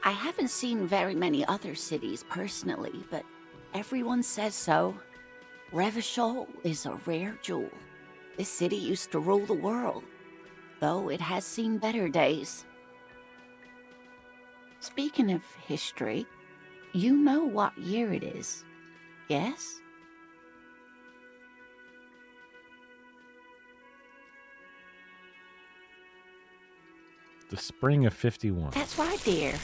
I haven't seen very many other cities personally, but everyone says so. Revachol is a rare jewel. This city used to rule the world, though it has seen better days. Speaking of history, you know what year it is, yes? The spring of 51. That's right, dear.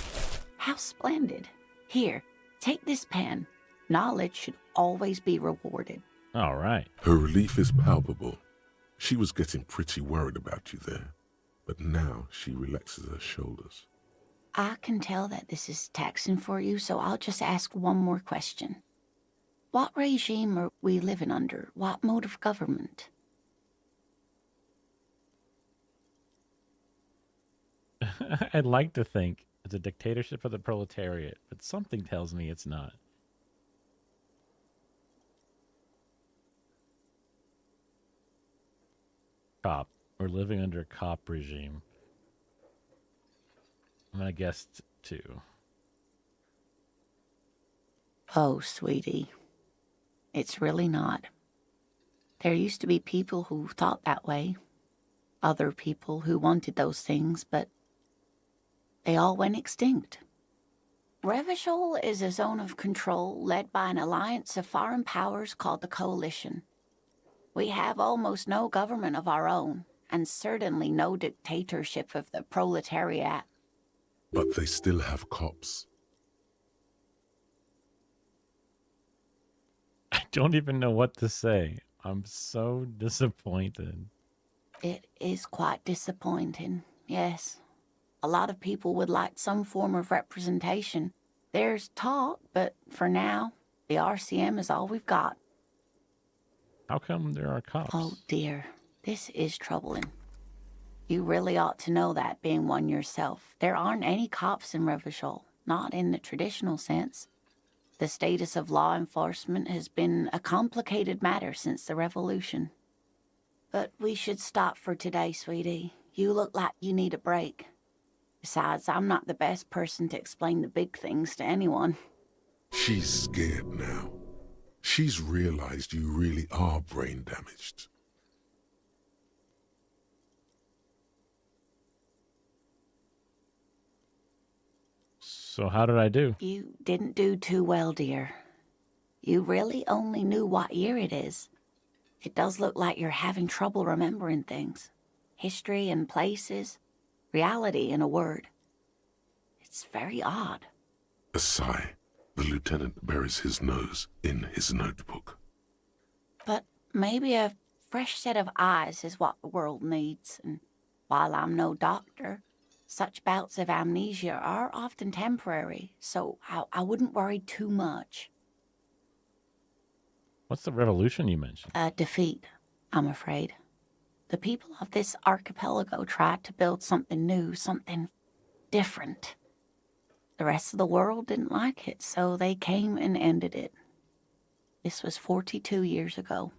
How splendid. Here, take this pen. Knowledge should always be rewarded. All right. Her relief is palpable. She was getting pretty worried about you there, but now she relaxes her shoulders. I can tell that this is taxing for you, so I'll just ask one more question. What regime are we living under? What mode of government? I'd like to think it's a dictatorship of the proletariat, but something tells me it's not. Cop. We're living under a cop regime. I'm gonna guess two. Oh, sweetie. It's really not. There used to be people who thought that way. Other people who wanted those things, but they all went extinct. Revachol is a zone of control led by an alliance of foreign powers called the Coalition. We have almost no government of our own, and certainly no dictatorship of the proletariat. But they still have cops. I don't even know what to say. I'm so disappointed. It is quite disappointing, yes. A lot of people would like some form of representation. There's talk, but for now, the RCM is all we've got. How come there are cops? Oh dear, this is troubling. You really ought to know that, being one yourself. There aren't any cops in Revachol, not in the traditional sense. The status of law enforcement has been a complicated matter since the revolution. But we should stop for today, sweetie. You look like you need a break. Besides, I'm not the best person to explain the big things to anyone. She's scared now. She's realized you really are brain damaged. So how did I do? You didn't do too well, dear. You really only knew what year it is. It does look like you're having trouble remembering things. History and places. Reality, in a word. It's very odd. A sigh. The lieutenant buries his nose in his notebook. But maybe a fresh set of eyes is what the world needs. And while I'm no doctor, such bouts of amnesia are often temporary, so I wouldn't worry too much. What's the revolution you mentioned? A defeat, I'm afraid. The people of this archipelago tried to build something new, something different. The rest of the world didn't like it, so they came and ended it. This was 42 years ago.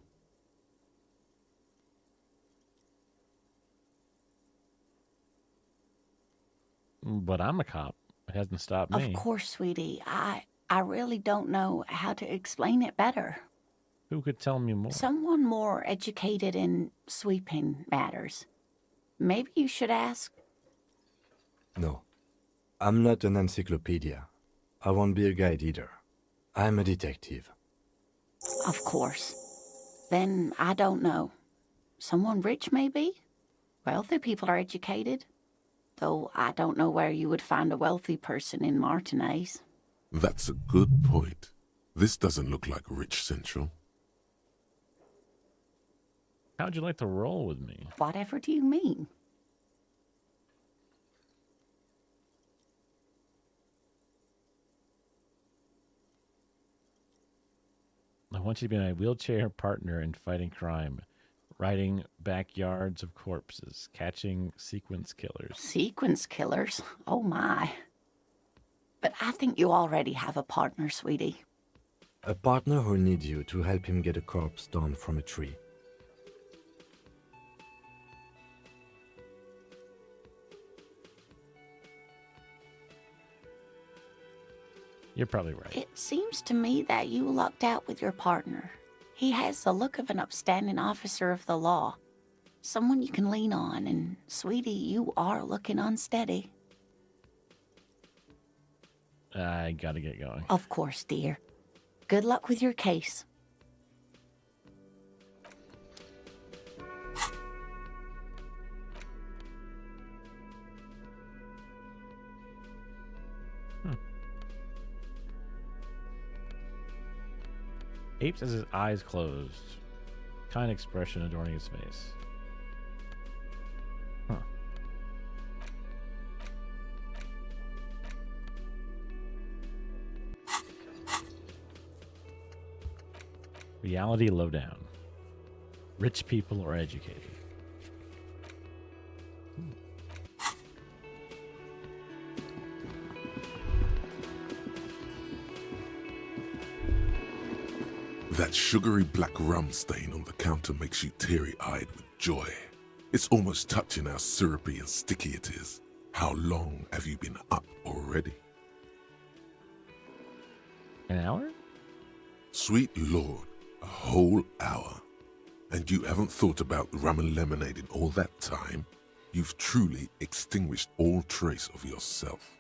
But I'm a cop. It hasn't stopped me. Of course, sweetie. I really don't know how to explain it better. Who could tell me more? Someone more educated in sweeping matters. Maybe you should ask. No. I'm not an encyclopedia. I won't be a guide either. I'm a detective. Of course. Then I don't know. Someone rich, maybe? Wealthy people are educated. Though I don't know where you would find a wealthy person in Martinez. That's a good point. This doesn't look like Rich Central. How'd you like to roll with me? Whatever do you mean? I want you to be my wheelchair partner in fighting crime, riding backyards of corpses, catching sequence killers. Sequence killers? Oh my. But I think you already have a partner, sweetie. A partner who needs you to help him get a corpse down from a tree. You're probably right. It seems to me that you lucked out with your partner. He has the look of an upstanding officer of the law. Someone you can lean on, and sweetie, you are looking unsteady. I gotta get going. Of course, dear. Good luck with your case. Apes has his eyes closed. Kind expression adorning his face. Huh. Reality lowdown. Rich people are educated. That sugary black rum stain on the counter makes you teary-eyed with joy. It's almost touching how syrupy and sticky it is. How long have you been up already? An hour? Sweet Lord, a whole hour. And you haven't thought about rum and lemonade in all that time? You've truly extinguished all trace of yourself.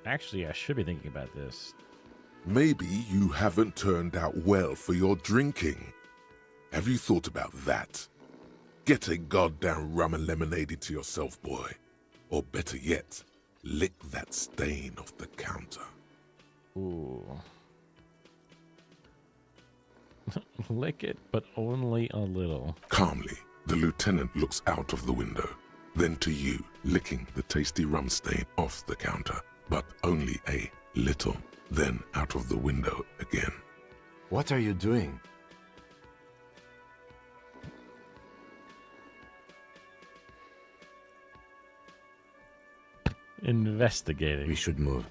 Actually, I should be thinking about this. Maybe you haven't turned out well for your drinking. Have you thought about that? Get a goddamn rum and lemonade into yourself, boy. Or better yet, lick that stain off the counter. Ooh. Lick it, but only a little. Calmly, the lieutenant looks out of the window, then to you, licking the tasty rum stain off the counter. But only a little, then out of the window again. What are you doing? Investigating. We should move.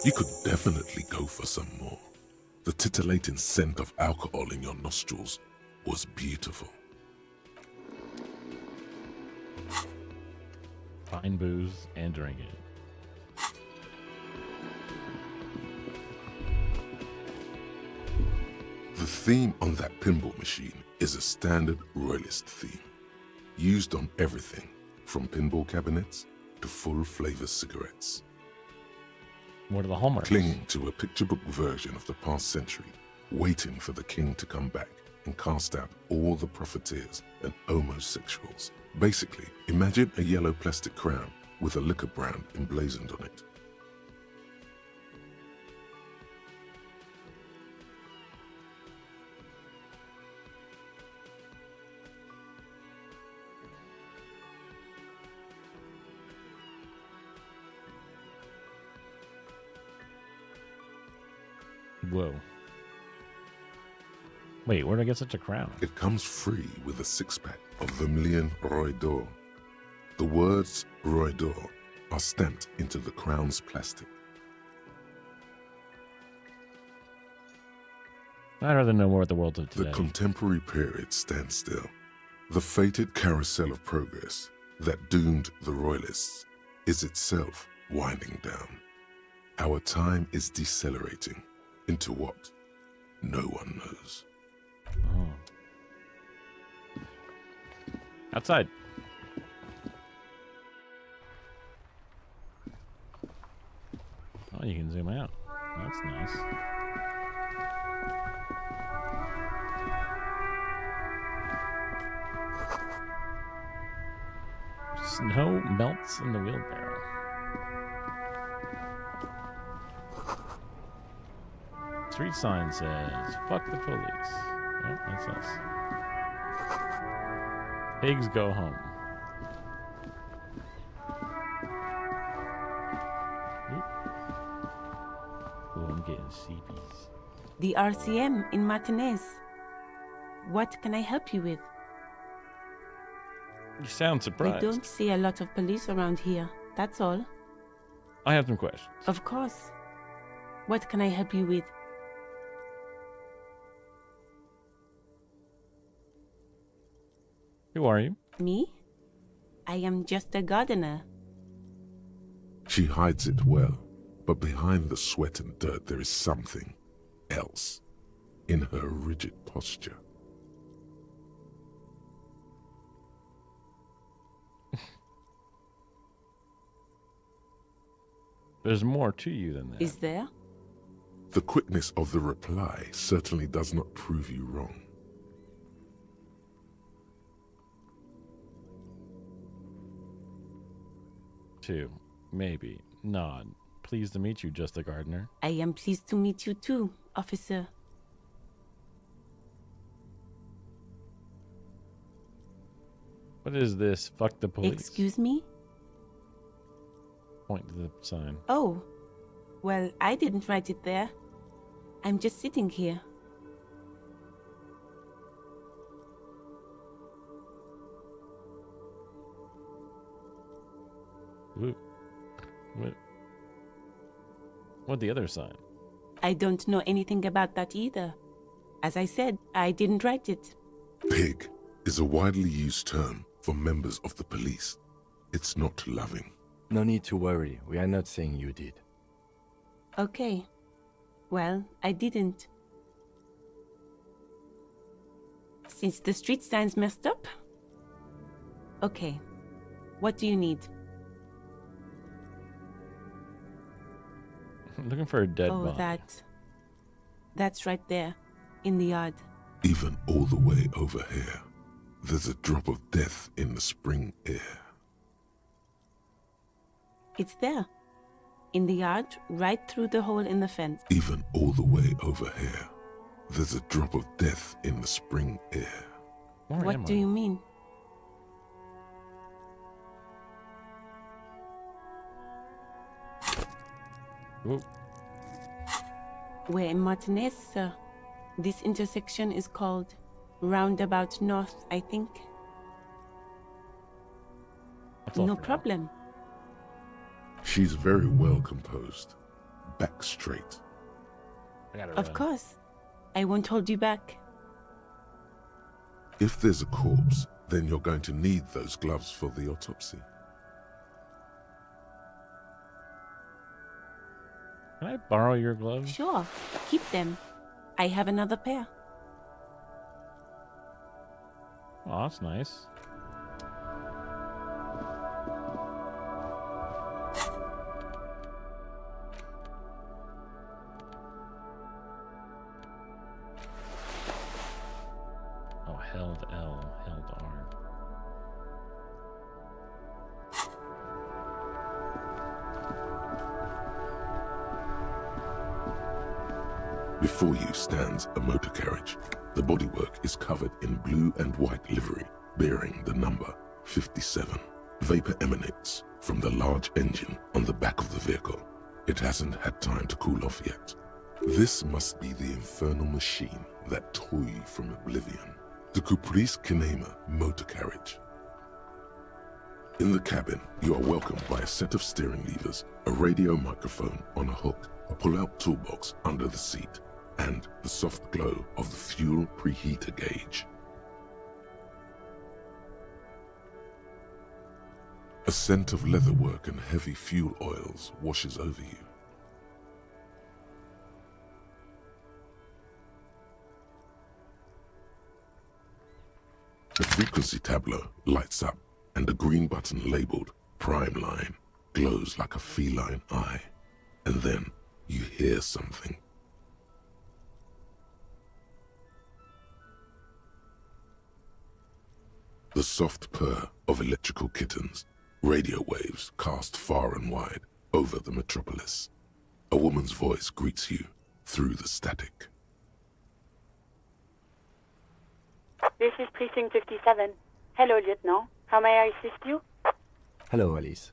You could definitely go for some more. The titillating scent of alcohol in your nostrils was beautiful. Find booze and drink it. The theme on that pinball machine is a standard royalist theme, used on everything from pinball cabinets to full flavor cigarettes. What are the hallmarks? Clinging to a picture book version of the past century, waiting for the king to come back and cast out all the profiteers and homosexuals. Basically, imagine a yellow plastic crown with a liquor brand emblazoned on it. Whoa. Wait, where did I get such a crown? It comes free with a six-pack of Vermilion Roy d'Or. The words Roy d'Or are stamped into the crown's plastic. I'd rather know more about the world of today. The contemporary period stands still. The fated carousel of progress that doomed the royalists is itself winding down. Our time is decelerating into what no one knows. Oh. Outside. Oh, you can zoom out. That's nice. Snow melts in the wheelbarrow. Street sign says, "Fuck the police." Oh, that's us. Pigs go home. Oh, I'm getting CPs. The RCM in Martinez. What can I help you with? You sound surprised. We don't see a lot of police around here, that's all. I have some questions. Of course. What can I help you with? Who are you? Me? I am just a gardener. She hides it well, but behind the sweat and dirt there is something else in her rigid posture. There's more to you than that. Is there? The quickness of the reply certainly does not prove you wrong. Two, maybe. Nod. Pleased to meet you, Just a Gardener. I am pleased to meet you too, officer. What is this? Fuck the police. Excuse me? Point to the sign. Oh, well, I didn't write it there. I'm just sitting here. What the other sign? I don't know anything about that either. As I said, I didn't write it. Pig is a widely used term for members of the police. It's not loving. No need to worry. We are not saying you did. Okay. Well, I didn't. Since the street sign's messed up? Okay. What do you need? I'm looking for a dead Oh, body. that's right there, in the yard. Even all the way over here, there's a drop of death in the spring air. It's there, in the yard, right through the hole in the fence. Even all the way over here, there's a drop of death in the spring air. What do you mean? Whoa. We're in Martinez, sir. This intersection is called Roundabout North, I think. That's all No for now. problem. She's very well composed. Back straight. Of course. I won't hold you back. If there's a corpse, then you're going to need those gloves for the autopsy. Can I borrow your gloves? Sure. Keep them. I have another pair. Oh, that's nice. Oh, held L, held R. Before you stands a motor carriage. The bodywork is covered in blue and white livery, bearing the number 57. Vapor emanates from the large engine on the back of the vehicle. It hasn't had time to cool off yet. This must be the infernal machine that tore you from oblivion. The Caprice Kinema motor carriage. In the cabin, you are welcomed by a set of steering levers, a radio microphone on a hook, a pull-out toolbox under the seat, and the soft glow of the fuel preheater gauge. A scent of leatherwork and heavy fuel oils washes over you. The frequency tableau lights up, and a green button labeled Prime Line glows like a feline eye. And then you hear something. The soft purr of electrical kittens, radio waves cast far and wide over the metropolis. A woman's voice greets you through the static. This is Precinct 57. Hello, Lieutenant. How may I assist you? Hello, Alice.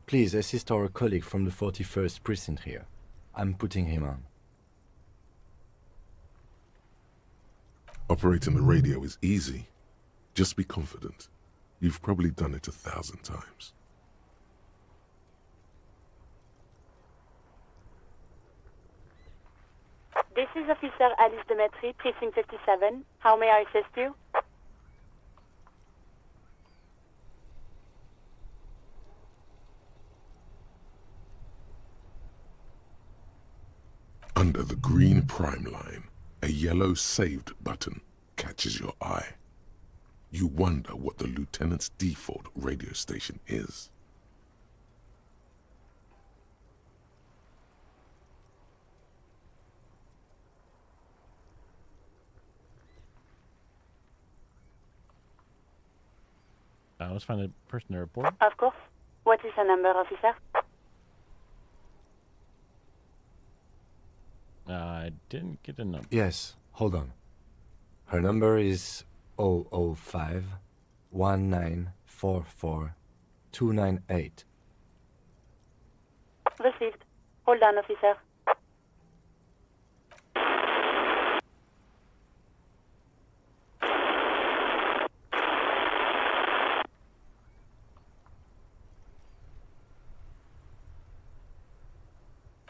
Please assist our colleague from the 41st Precinct here. I'm putting him on. Operating the radio is easy. Just be confident. You've probably done it 1,000 times. This is Officer Alice Demetri, Precinct 57. How may I assist you? Under the green Prime Line, a yellow saved button catches your eye. You wonder what the Lieutenant's default radio station is. Let's find the person to report. Of course. What is the number, officer? I didn't get a number. Yes, hold on. Her number is 005 1944 298. Received. Hold on, officer.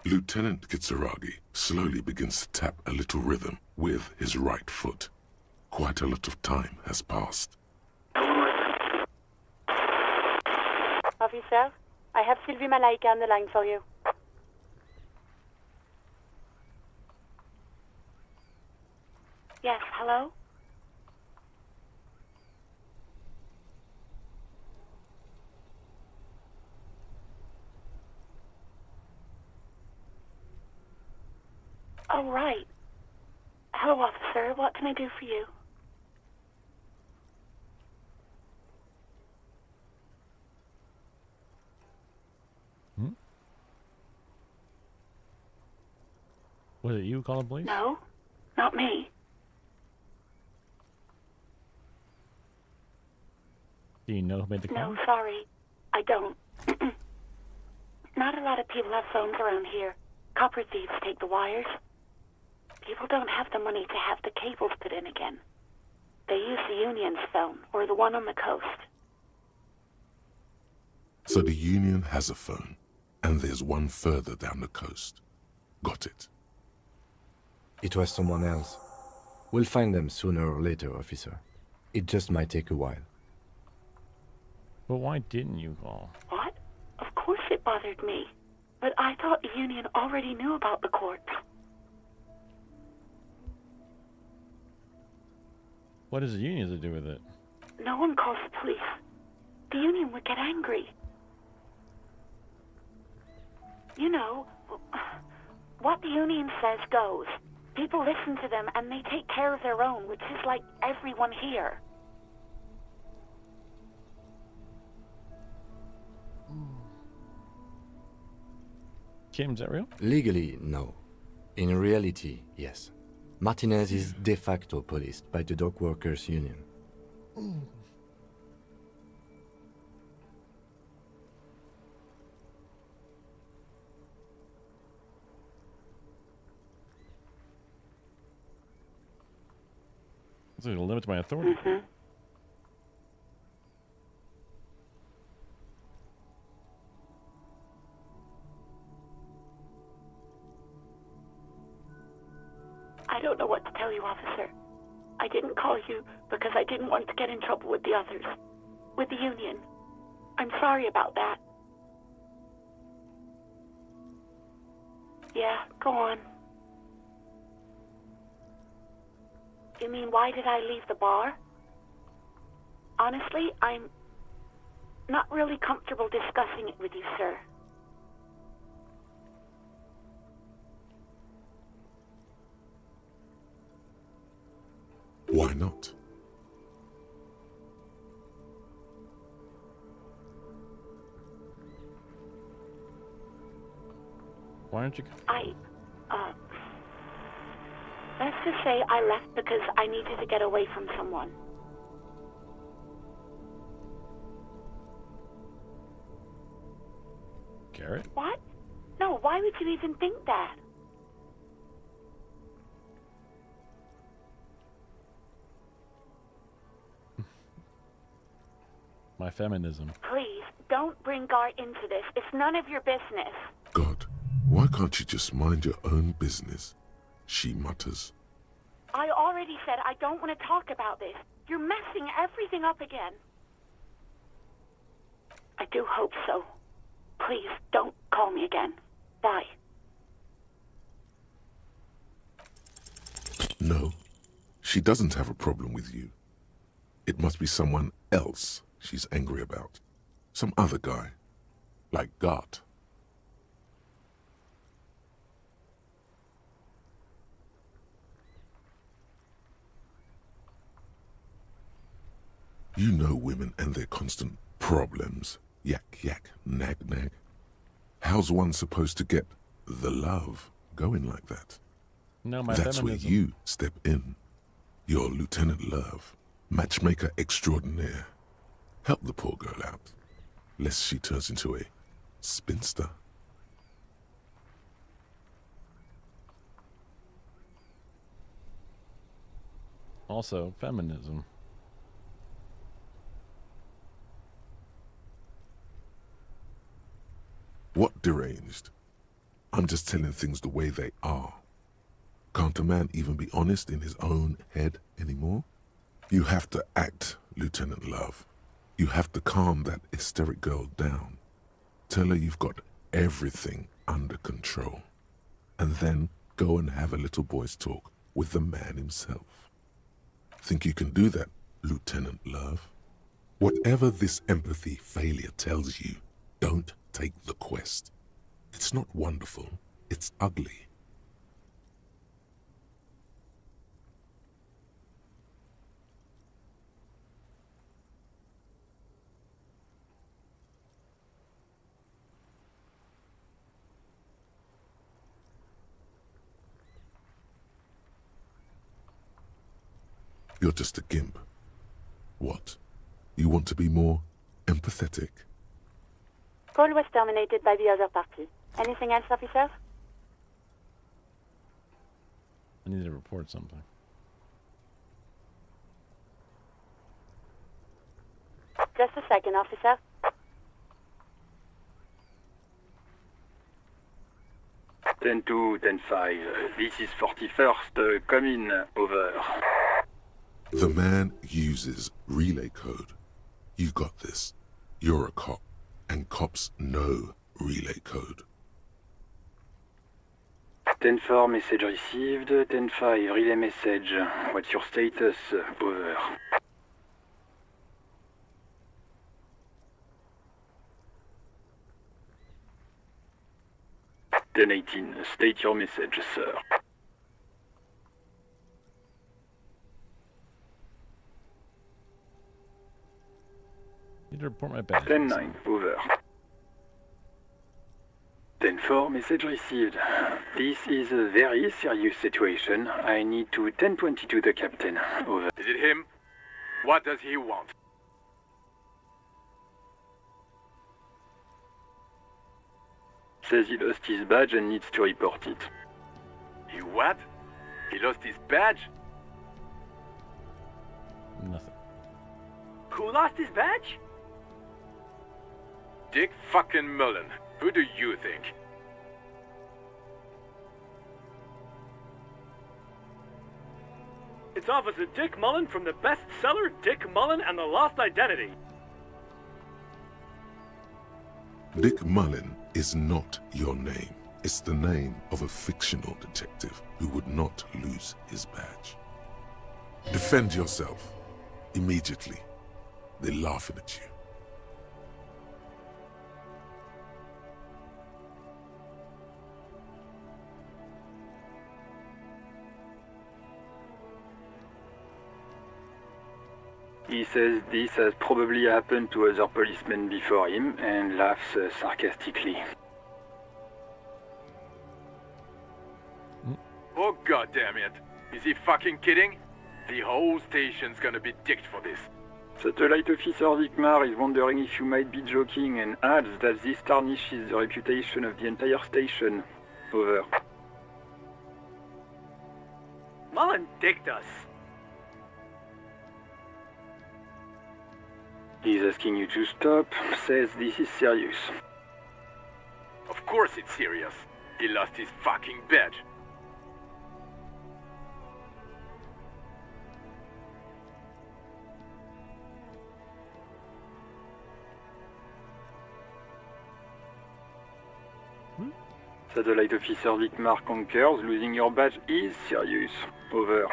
Lieutenant Kitsuragi slowly begins to tap a little rhythm with his right foot. Quite a lot of time has passed. Officer, I have Sylvie Malaika on the line for you. Yes, hello? Oh, right. Hello, officer. What can I do for you? Was it you calling police? No, not me. Do you know who made the call? No, sorry. I don't. Not a lot of people have phones around here. Copper thieves take the wires. People don't have the money to have the cables put in again. They use the Union's phone, or the one on the coast. So the Union has a phone, and there's one further down the coast. Got it? It was someone else. We'll find them sooner or later, officer. It just might take a while. But why didn't you call? What? Of course it bothered me. But I thought the Union already knew about the corpse. What does the Union have to do with it? No one calls the police. The Union would get angry. You know, what the Union says goes. People listen to them and they take care of their own, which is like everyone here. Kim, is that real? Legally, no. In reality, yes. Martinez is de facto policed by the Dock Workers Union. It's going to limit my authority. I don't know what to tell you, officer. I didn't call you because I didn't want to get in trouble with the others. With the Union. I'm sorry about that. Yeah, go on. You mean, why did I leave the bar? Honestly, I'm not really comfortable discussing it with you, sir. Why not? Why aren't you? Let's just say I left because I needed to get away from someone. Garrett? What? No, why would you even think that? My feminism. Please, don't bring Gar into this. It's none of your business. God, why can't you just mind your own business? She mutters. I already said I don't want to talk about this. You're messing everything up again. I do hope so. Please, don't call me again. Bye. No, she doesn't have a problem with you. It must be someone else she's angry about. Some other guy. Like Gart. You know women and their constant problems. Yak, yak, nag, nag. How's one supposed to get the love going like that? No, my That's feminism. where you step in. You're Lieutenant Love, matchmaker extraordinaire. Help the poor girl out, lest she turns into a spinster. Also, feminism. What deranged? I'm just telling things the way they are. Can't a man even be honest in his own head anymore? You have to act, Lieutenant Love. You have to calm that hysteric girl down. Tell her you've got everything under control. And then go and have a little boy's talk with the man himself. Think you can do that, Lieutenant Love? Whatever this empathy failure tells you, don't take the quest. It's not wonderful, it's ugly. You're just a gimp. What? You want to be more empathetic? Call was terminated by the other party. Anything else, officer? I need to report something. Just a second, officer. 10-2, 10-5. This is 41st. Come in. Over. The man uses relay code. You got this. You're a cop, and cops know relay code. 10-4, message received. 10-5, relay message. What's your status? Over. 10-18, state your message, sir. Need to report my badge. 10-9, over. 10-4, message received. This is a very serious situation. I need to 10-22 the captain. Over. Is it him? What does he want? Says he lost his badge and needs to report it. He what? He lost his badge? Nothing. Who lost his badge? Dick fucking Mullen. Who do you think? It's Officer Dick Mullen from the bestseller Dick Mullen and the Lost Identity. Dick Mullen is not your name. It's the name of a fictional detective who would not lose his badge. Defend yourself. Immediately. They're laughing at you. He says this has probably happened to other policemen before him and laughs sarcastically. Oh goddammit. Is he fucking kidding? The whole station's gonna be dicked for this. Satellite Officer Vikmar is wondering if you might be joking and adds that this tarnishes the reputation of the entire station. Over. Mullen dicked us. He's asking you to stop, says this is serious. Of course it's serious. He lost his fucking badge. Satellite Officer Vikmar concurs, losing your badge is serious. Over.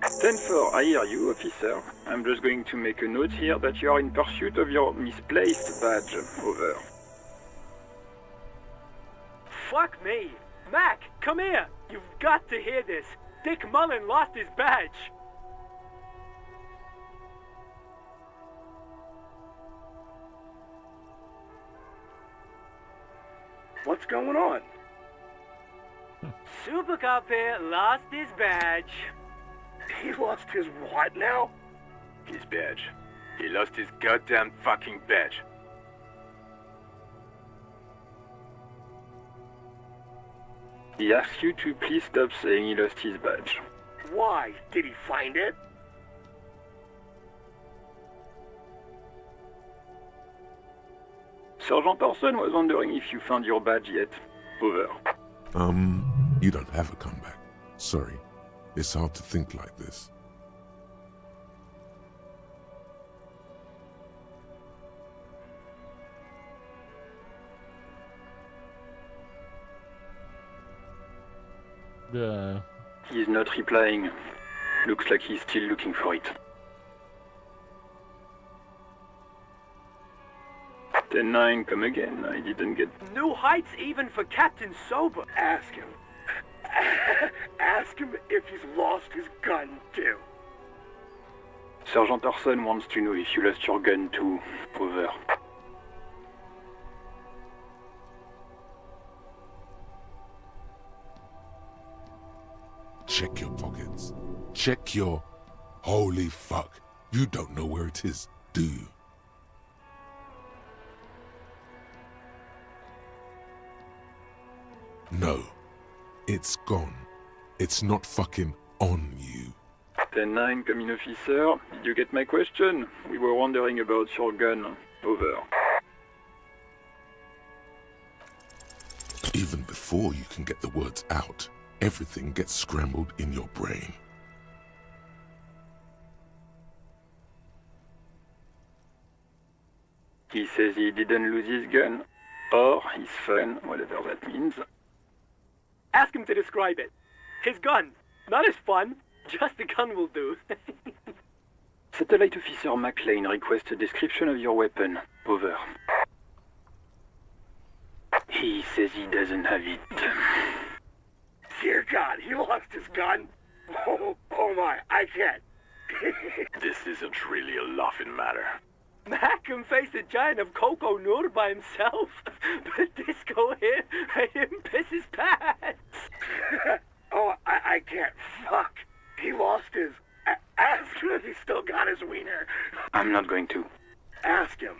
10-4, I hear you, officer. I'm just going to make a note here that you are in pursuit of your misplaced badge. Over. Fuck me. Mac, come here. You've got to hear this. Dick Mullen lost his badge. What's going on? Super Cop here lost his badge. He lost his what now? His badge. He lost his goddamn fucking badge. He asks you to please stop saying he lost his badge. Why? Did he find it? Sergeant Person was wondering if you found your badge yet. Over. You don't have a comeback. Sorry. It's hard to think like this. He's not replying. Looks like he's still looking for it. 10-9, come again. I didn't get... New heights even for Captain Sober. Ask him. Ask him if he's lost his gun, too. Sergeant Orson wants to know if you lost your gun, too. Over. Check your pockets. Check your... Holy fuck. You don't know where it is, do you? No. It's gone. It's not fucking on you. 10-9, come in, officer. Did you get my question? We were wondering about your gun. Over. before you can get the words out, everything gets scrambled in your brain. He says he didn't lose his gun, or his phone, whatever that means. Ask him to describe it. His gun. Not his fun. Just the gun will do. Satellite Officer McLean requests a description of your weapon. Over. He says he doesn't have it. Dear God, he lost his gun. Oh my, I can't. This isn't really a laughing matter. Mac can face a giant of Coco Nur by himself, but Disco here made him piss his pants. Oh, I can't. Fuck. He lost his... Ask him if he still got his wiener. I'm not going to. Ask him.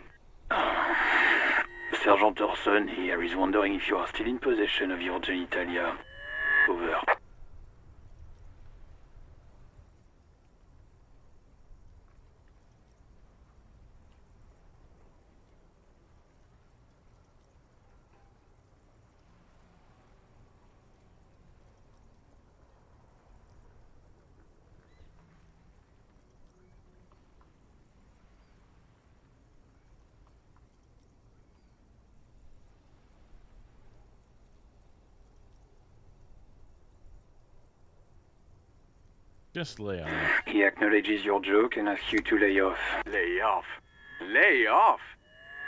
Sergeant Orson here is wondering if you are still in possession of your genitalia. Over. Just lay off. He acknowledges your joke and asks you to lay off. Lay off? Lay off?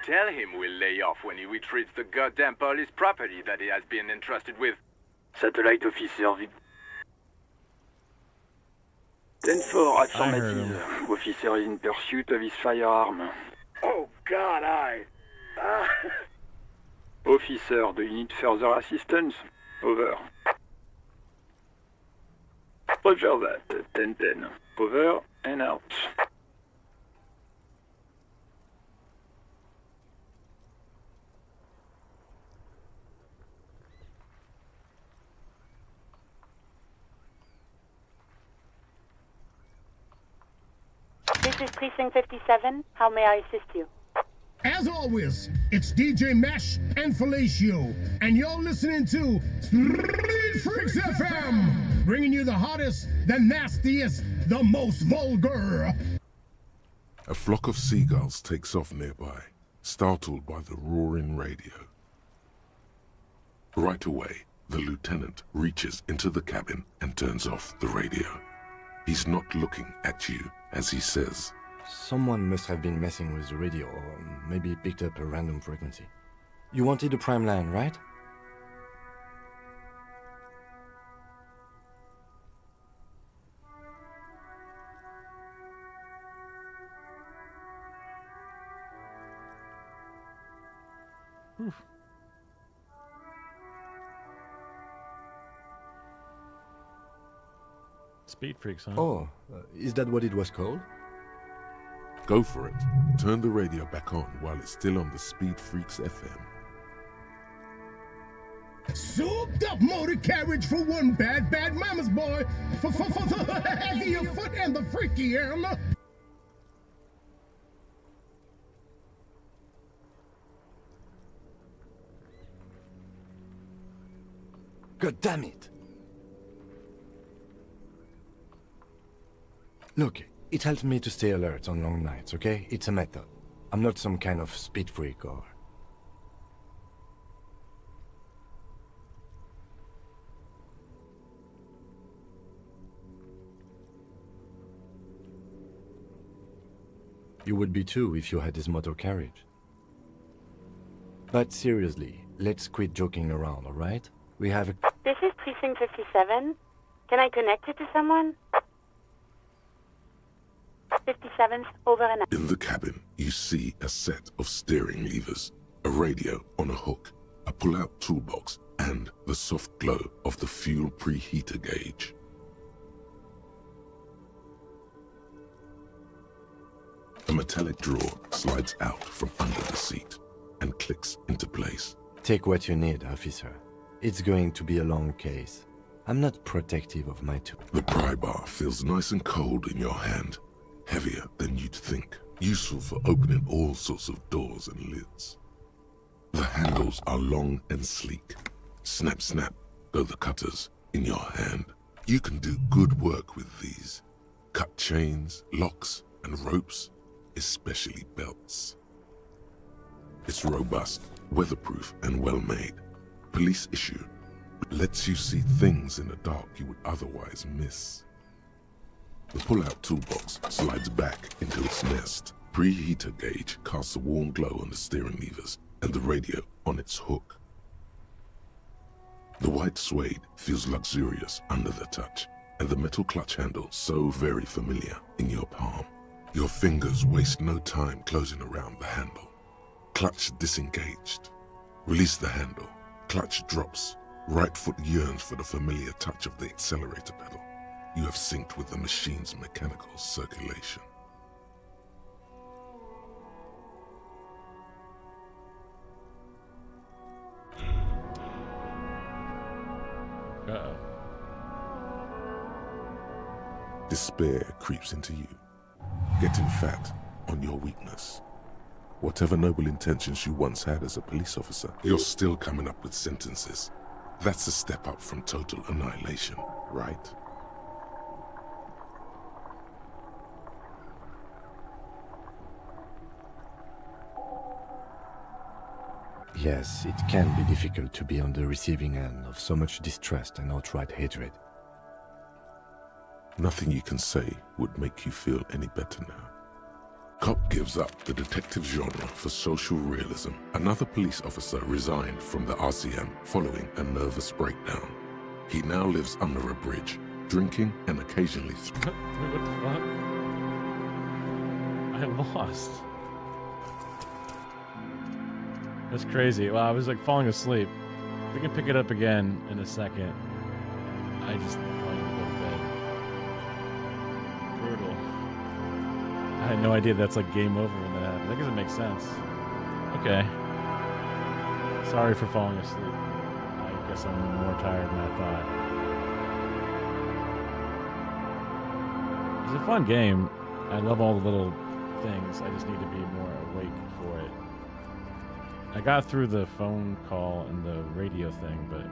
Tell him we'll lay off when he retrieves the goddamn police property that he has been entrusted with. Satellite Officer 10-4 affirmative. Officer is in pursuit of his firearm. Oh God, Officer, do you need further assistance? Over. Roger that. 10-10. Over and out. This is Precinct 57. How may I assist you? As always, it's DJ Mesh and Fellatio, and you're listening to Street Freaks FM, bringing you the hottest, the nastiest, the most vulgar. A flock of seagulls takes off nearby, startled by the roaring radio. Right away, the lieutenant reaches into the cabin and turns off the radio. He's not looking at you as he says, Someone must have been messing with the radio, or maybe picked up a random frequency. You wanted a prime line, right? Oof. Speed Freaks, huh? Oh, is that what it was called? Go for it. Turn the radio back on while it's still on the Speed Freaks FM. Souped up motor carriage for one bad mama's boy. For the heavier foot and the freakier. God damn it! Look, it helps me to stay alert on long nights, okay? It's a method. I'm not some kind of speed freak or... You would be too if you had this motor carriage. But seriously, let's quit joking around, alright? We have a... This is Precinct 57. Can I connect it to someone? 57's over and out. In the cabin, you see a set of steering levers, a radio on a hook, a pull-out toolbox, and the soft glow of the fuel preheater gauge. A metallic drawer slides out from under the seat and clicks into place. Take what you need, officer. It's going to be a long case. I'm not protective of my tool. The pry bar feels nice and cold in your hand, heavier than you'd think, useful for opening all sorts of doors and lids. The handles are long and sleek, Snap, snap, go the cutters in your hand. You can do good work with these. Cut chains, locks, and ropes, especially belts. It's robust, weatherproof, and well-made. Police issue. Lets you see things in the dark you would otherwise miss. The pull-out toolbox slides back into its nest. Preheater gauge casts a warm glow on the steering levers and the radio on its hook. The white suede feels luxurious under the touch, and the metal clutch handle so very familiar in your palm. Your fingers waste no time closing around the handle. Clutch disengaged. Release the handle. Clutch drops. Right foot yearns for the familiar touch of the accelerator pedal. You have synced with the machine's mechanical circulation. Uh-oh. Despair creeps into you, getting fat on your weakness. Whatever noble intentions you once had as a police officer, you're still coming up with sentences. That's a step up from total annihilation, right? Yes, it can be difficult to be on the receiving end of so much distrust and outright hatred. Nothing you can say would make you feel any better now. Cop gives up the detective genre for social realism. Another police officer resigned from the RCM following a nervous breakdown. He now lives under a bridge, drinking and occasionally... What the fuck? I lost. That's crazy. Well, I was like falling asleep. We can pick it up again in a second. I just probably need to go to bed. Brutal. I had no idea that's like game over when that happened. I guess it makes sense. Okay. Sorry for falling asleep. I guess I'm more tired than I thought. It's a fun game. I love all the little things. I just need to be more awake for it. I got through the phone call and the radio thing, but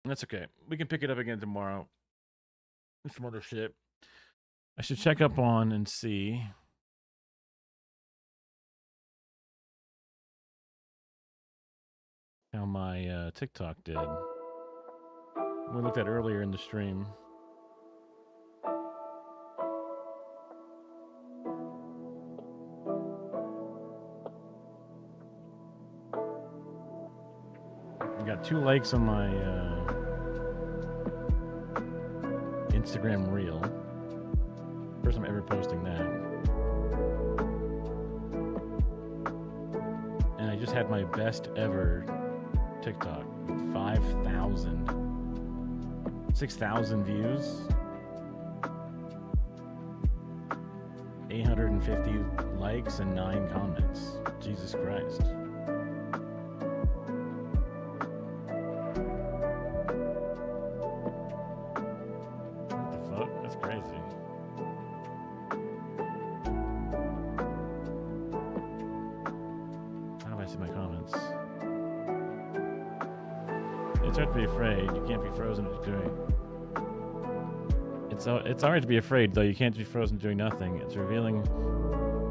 that's okay. We can pick it up again tomorrow. Some other shit. I should check up on and see how my TikTok did. We looked at earlier in the stream. Got 2 likes on my Instagram reel. First time ever posting that. And I just had my best ever TikTok with 6,000 views, 850 likes, and 9 comments. Jesus Christ. Be afraid. You can't be frozen doing. It's alright to be afraid, though. You can't be frozen doing nothing. It's revealing.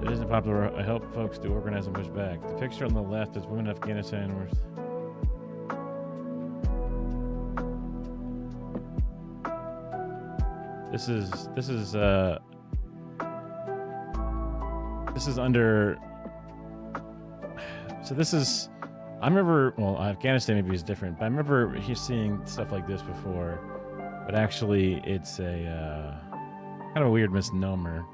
It isn't popular. I help folks to organize and push back. The picture on the left is women in Afghanistan with. This is under. So this is. I remember, well, Afghanistan maybe is different, but I remember seeing stuff like this before, but actually it's a kind of a weird misnomer.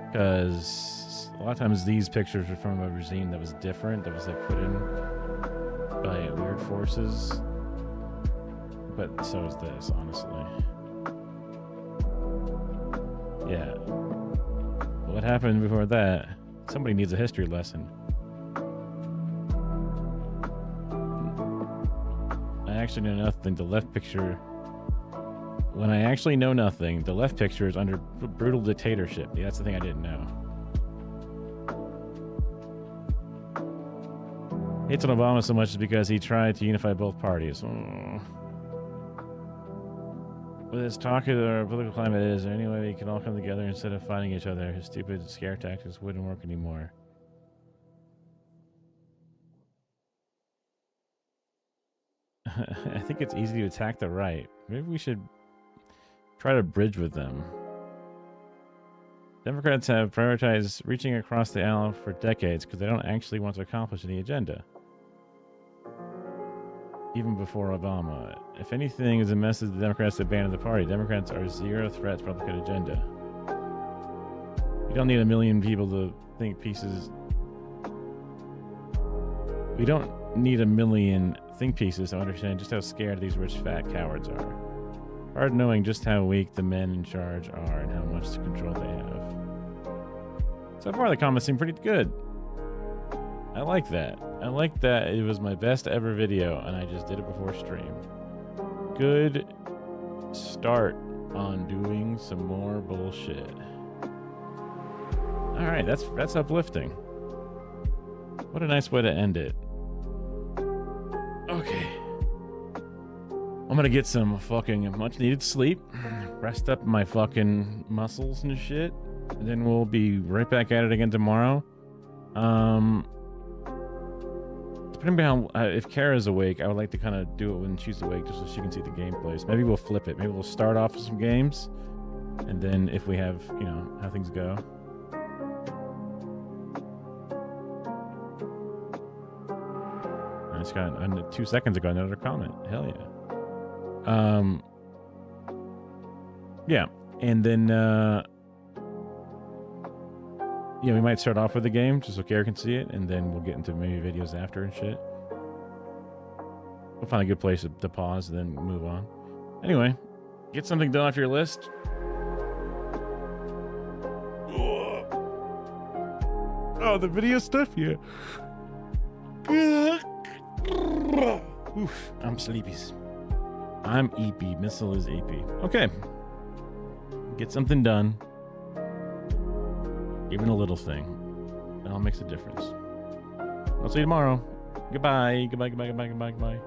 Because a lot of times these pictures are from a regime that was different, that was like put in by weird forces. But so is this, honestly. Yeah. What happened before that? Somebody needs a history lesson. I actually know nothing. The left picture When I actually know nothing, the left picture is under brutal dictatorship. Yeah, that's the thing I didn't know. Hates on Obama so much is because he tried to unify both parties. With his talk of our political climate, is there any way we can all come together instead of fighting each other? His stupid scare tactics wouldn't work anymore. I think it's easy to attack the right. Maybe we should try to bridge with them. Democrats have prioritized reaching across the aisle for decades because they don't actually want to accomplish any agenda. Even before Obama. If anything is a message the Democrats abandoned the party. Democrats are zero threat to Republican agenda. We don't need a million people to think pieces. We don't need a million think pieces to understand just how scared these rich fat cowards are. Hard knowing just how weak the men in charge are and how much control they have. So far the comments seem pretty good. I like that. I like that it was my best ever video and I just did it before stream. Good start on doing some more bullshit. Alright, that's uplifting. What a nice way to end it. Okay. I'm gonna get some fucking much needed sleep. Rest up my fucking muscles and shit. And then we'll be right back at it again tomorrow. Depending on how, if Kara's awake, I would like to kind of do it when she's awake just so she can see the gameplay. So maybe we'll flip it. Maybe we'll start off with some games. And then if we have, you know, how things go. I just got 2 seconds ago another comment. Hell yeah. Yeah. And then, yeah, we might start off with the game just so Kara can see it, and then we'll get into maybe videos after and shit. We'll find a good place to pause and then move on. Anyway, get something done off your list. Oh, the video stuff? Yeah. Oof, I'm sleepy. I'm EP. Missile is EP. Okay. Get something done. Even a little thing. It all makes a difference. I'll see you tomorrow. Goodbye. Goodbye, goodbye, goodbye, goodbye, goodbye.